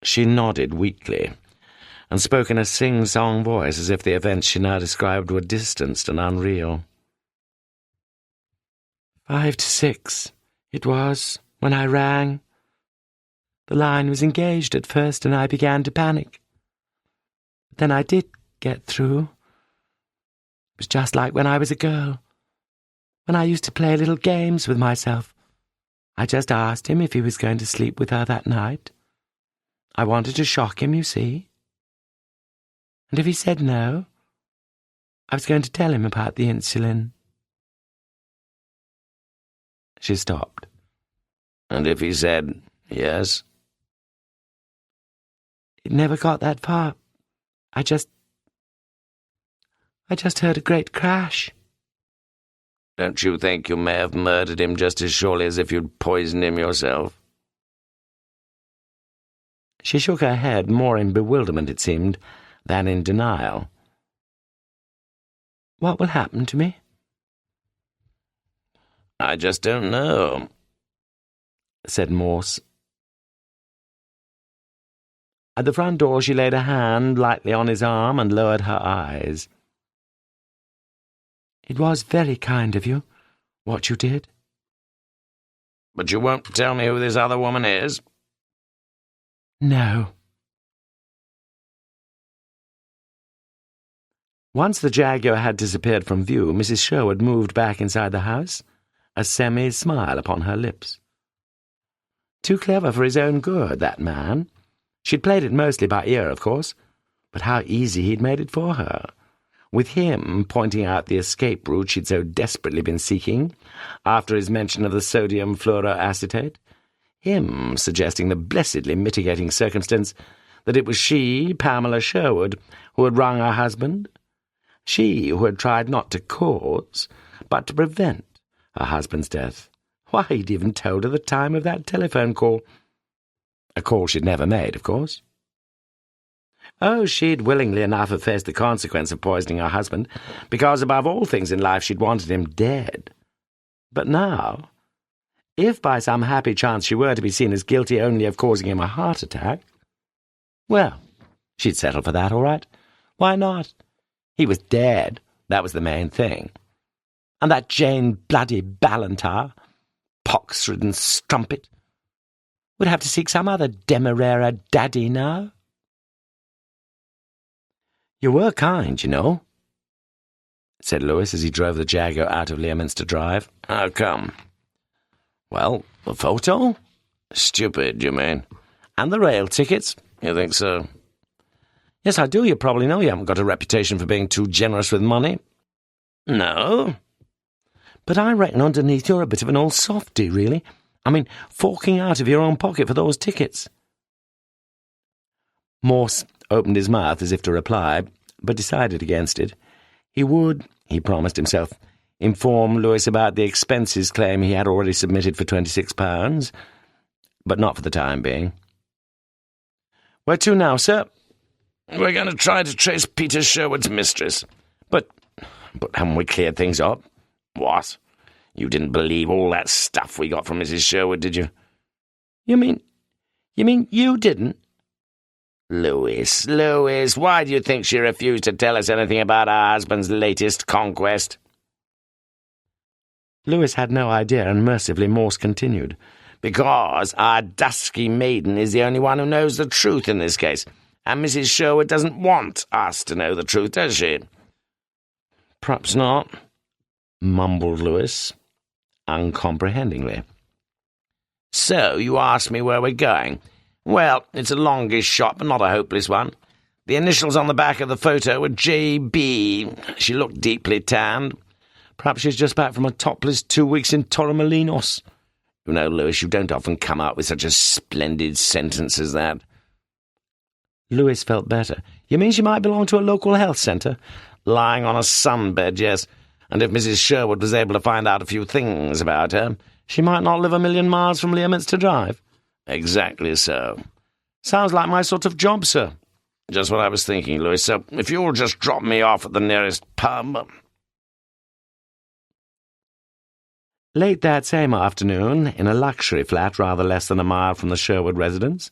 She nodded weakly, and spoke in a sing-song voice as if the events she now described were distanced and unreal. 5 to 6, it was, when I rang. The line was engaged at first, and I began to panic. But then I did get through. It was just like when I was a girl, when I used to play little games with myself. I just asked him if he was going to sleep with her that night. I wanted to shock him, you see. And if he said no, I was going to tell him about the insulin. She stopped. And if he said yes? It never got that far. I just heard a great crash. Don't you think you may have murdered him just as surely as if you'd poisoned him yourself? She shook her head, more in bewilderment, it seemed, than in denial. What will happen to me? I just don't know, said Morse. At the front door she laid a hand lightly on his arm and lowered her eyes. It was very kind of you, what you did. But you won't tell me who this other woman is? No. Once the Jaguar had disappeared from view, Mrs. Sherwood moved back inside the house, a semi-smile upon her lips. Too clever for his own good, that man. She'd played it mostly by ear, of course, but how easy he'd made it for her, with him pointing out the escape route she'd so desperately been seeking after his mention of the sodium fluoroacetate, him suggesting the blessedly mitigating circumstance that it was she, Pamela Sherwood, who had wrung her husband, she who had tried not to cause, but to prevent her husband's death. Why, he'd even told her the time of that telephone call. A call she'd never made, of course. Oh, she'd willingly enough have faced the consequence of poisoning her husband, because above all things in life she'd wanted him dead. But now, if by some happy chance she were to be seen as guilty only of causing him a heart attack, well, she'd settle for that, all right. Why not? He was dead, that was the main thing. And that Jane bloody Ballantyre, pox-ridden strumpet, would have to seek some other Demerara daddy now. You were kind, you know, said Lewis as he drove the Jaguar out of Leominster Drive. How come? Well, the photo? Stupid, you mean? And the rail tickets? You think so? Yes, I do. You probably know you haven't got a reputation for being too generous with money. No. But I reckon underneath you're a bit of an old softy, really. I mean, forking out of your own pocket for those tickets. Morse opened his mouth as if to reply, but decided against it. He would, he promised himself, inform Lewis about the expenses claim he had already submitted for £26, but not for the time being. Where to now, sir? We're going to try to trace Peter Sherwood's mistress. But haven't we cleared things up? What? You didn't believe all that stuff we got from Mrs. Sherwood, did you? You mean you didn't? Lewis, why do you think she refused to tell us anything about her husband's latest conquest? Lewis had no idea, and mercifully Morse continued. Because our dusky maiden is the only one who knows the truth in this case, and Mrs. Sherwood doesn't want us to know the truth, does she? Perhaps not, mumbled Lewis, uncomprehendingly. So, you asked me where we're going. Well, it's a longish shot, but not a hopeless one. The initials on the back of the photo were J.B. She looked deeply tanned. Perhaps she's just back from a topless 2 weeks in Torremolinos. You know, Lewis, you don't often come out with such a splendid sentence as that. Lewis felt better. You mean she might belong to a local health centre? Lying on a sunbed, yes. And if Mrs. Sherwood was able to find out a few things about her, she might not live 1,000,000 miles from Leominster Drive. Exactly so. Sounds like my sort of job, sir. Just what I was thinking, Louis. So, if you'll just drop me off at the nearest pub. Late that same afternoon, in a luxury flat rather less than a mile from the Sherwood residence,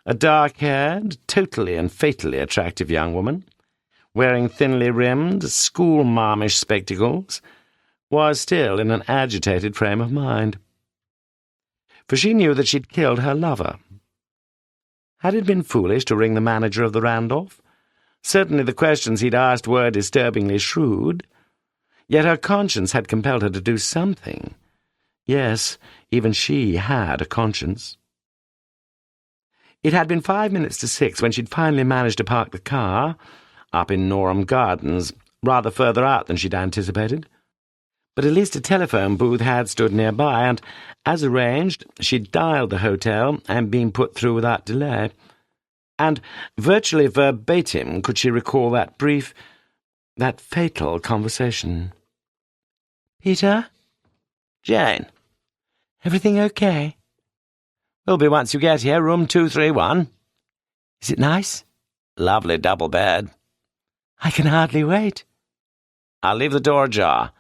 a dark-haired, totally and fatally attractive young woman, wearing thinly rimmed, school-marmish spectacles, was still in an agitated frame of mind. For she knew that she'd killed her lover. Had it been foolish to ring the manager of the Randolph? Certainly the questions he'd asked were disturbingly shrewd. Yet her conscience had compelled her to do something. Yes, even she had a conscience. It had been 5 minutes to 6 when she'd finally managed to park the car, up in Norham Gardens, rather further out than she'd anticipated. But at least a telephone booth had stood nearby, and, as arranged, she'd dialed the hotel and been put through without delay. And virtually verbatim could she recall that brief, that fatal conversation. Peter? Jane. Everything okay? Will be once you get here, room 231. Is it nice? Lovely double bed. I can hardly wait. I'll leave the door ajar.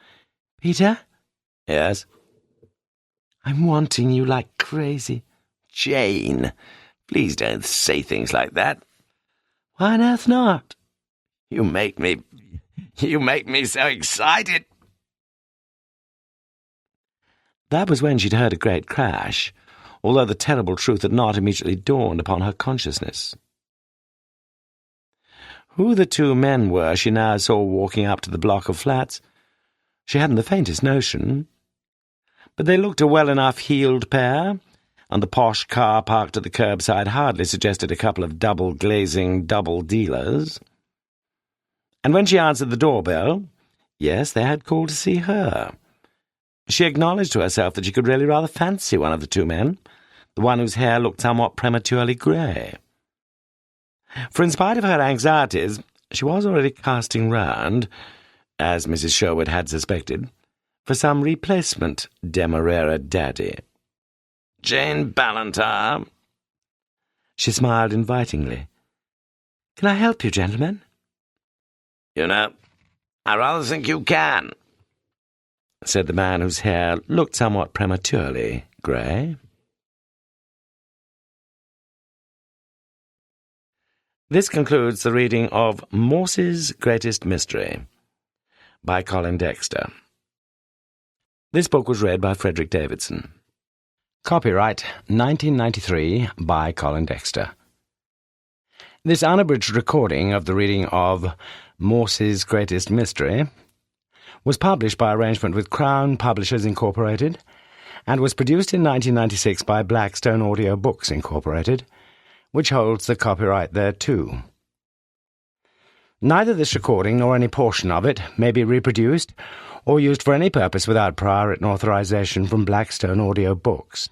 Peter? Yes? I'm wanting you like crazy. Jane, please don't say things like that. Why on earth not? You make me so excited. That was when she'd heard a great crash, although the terrible truth had not immediately dawned upon her consciousness. Who the two men were she now saw walking up to the block of flats, she hadn't the faintest notion. But they looked a well enough heeled pair, and the posh car parked at the curbside hardly suggested a couple of double-glazing double-dealers. And when she answered the doorbell, yes, they had called to see her. She acknowledged to herself that she could really rather fancy one of the two men, the one whose hair looked somewhat prematurely grey. For in spite of her anxieties, she was already casting round, as Mrs. Sherwood had suspected, for some replacement Demerara daddy. Jane Ballantyre. She smiled invitingly. Can I help you, gentlemen? You know, I rather think you can, said the man whose hair looked somewhat prematurely grey. This concludes the reading of Morse's Greatest Mystery by Colin Dexter. This book was read by Frederick Davidson. Copyright 1993 by Colin Dexter. This unabridged recording of the reading of Morse's Greatest Mystery was published by arrangement with Crown Publishers Incorporated and was produced in 1996 by Blackstone Audio Books Incorporated, which holds the copyright thereto. Neither this recording nor any portion of it may be reproduced or used for any purpose without prior written authorization from Blackstone Audio Books.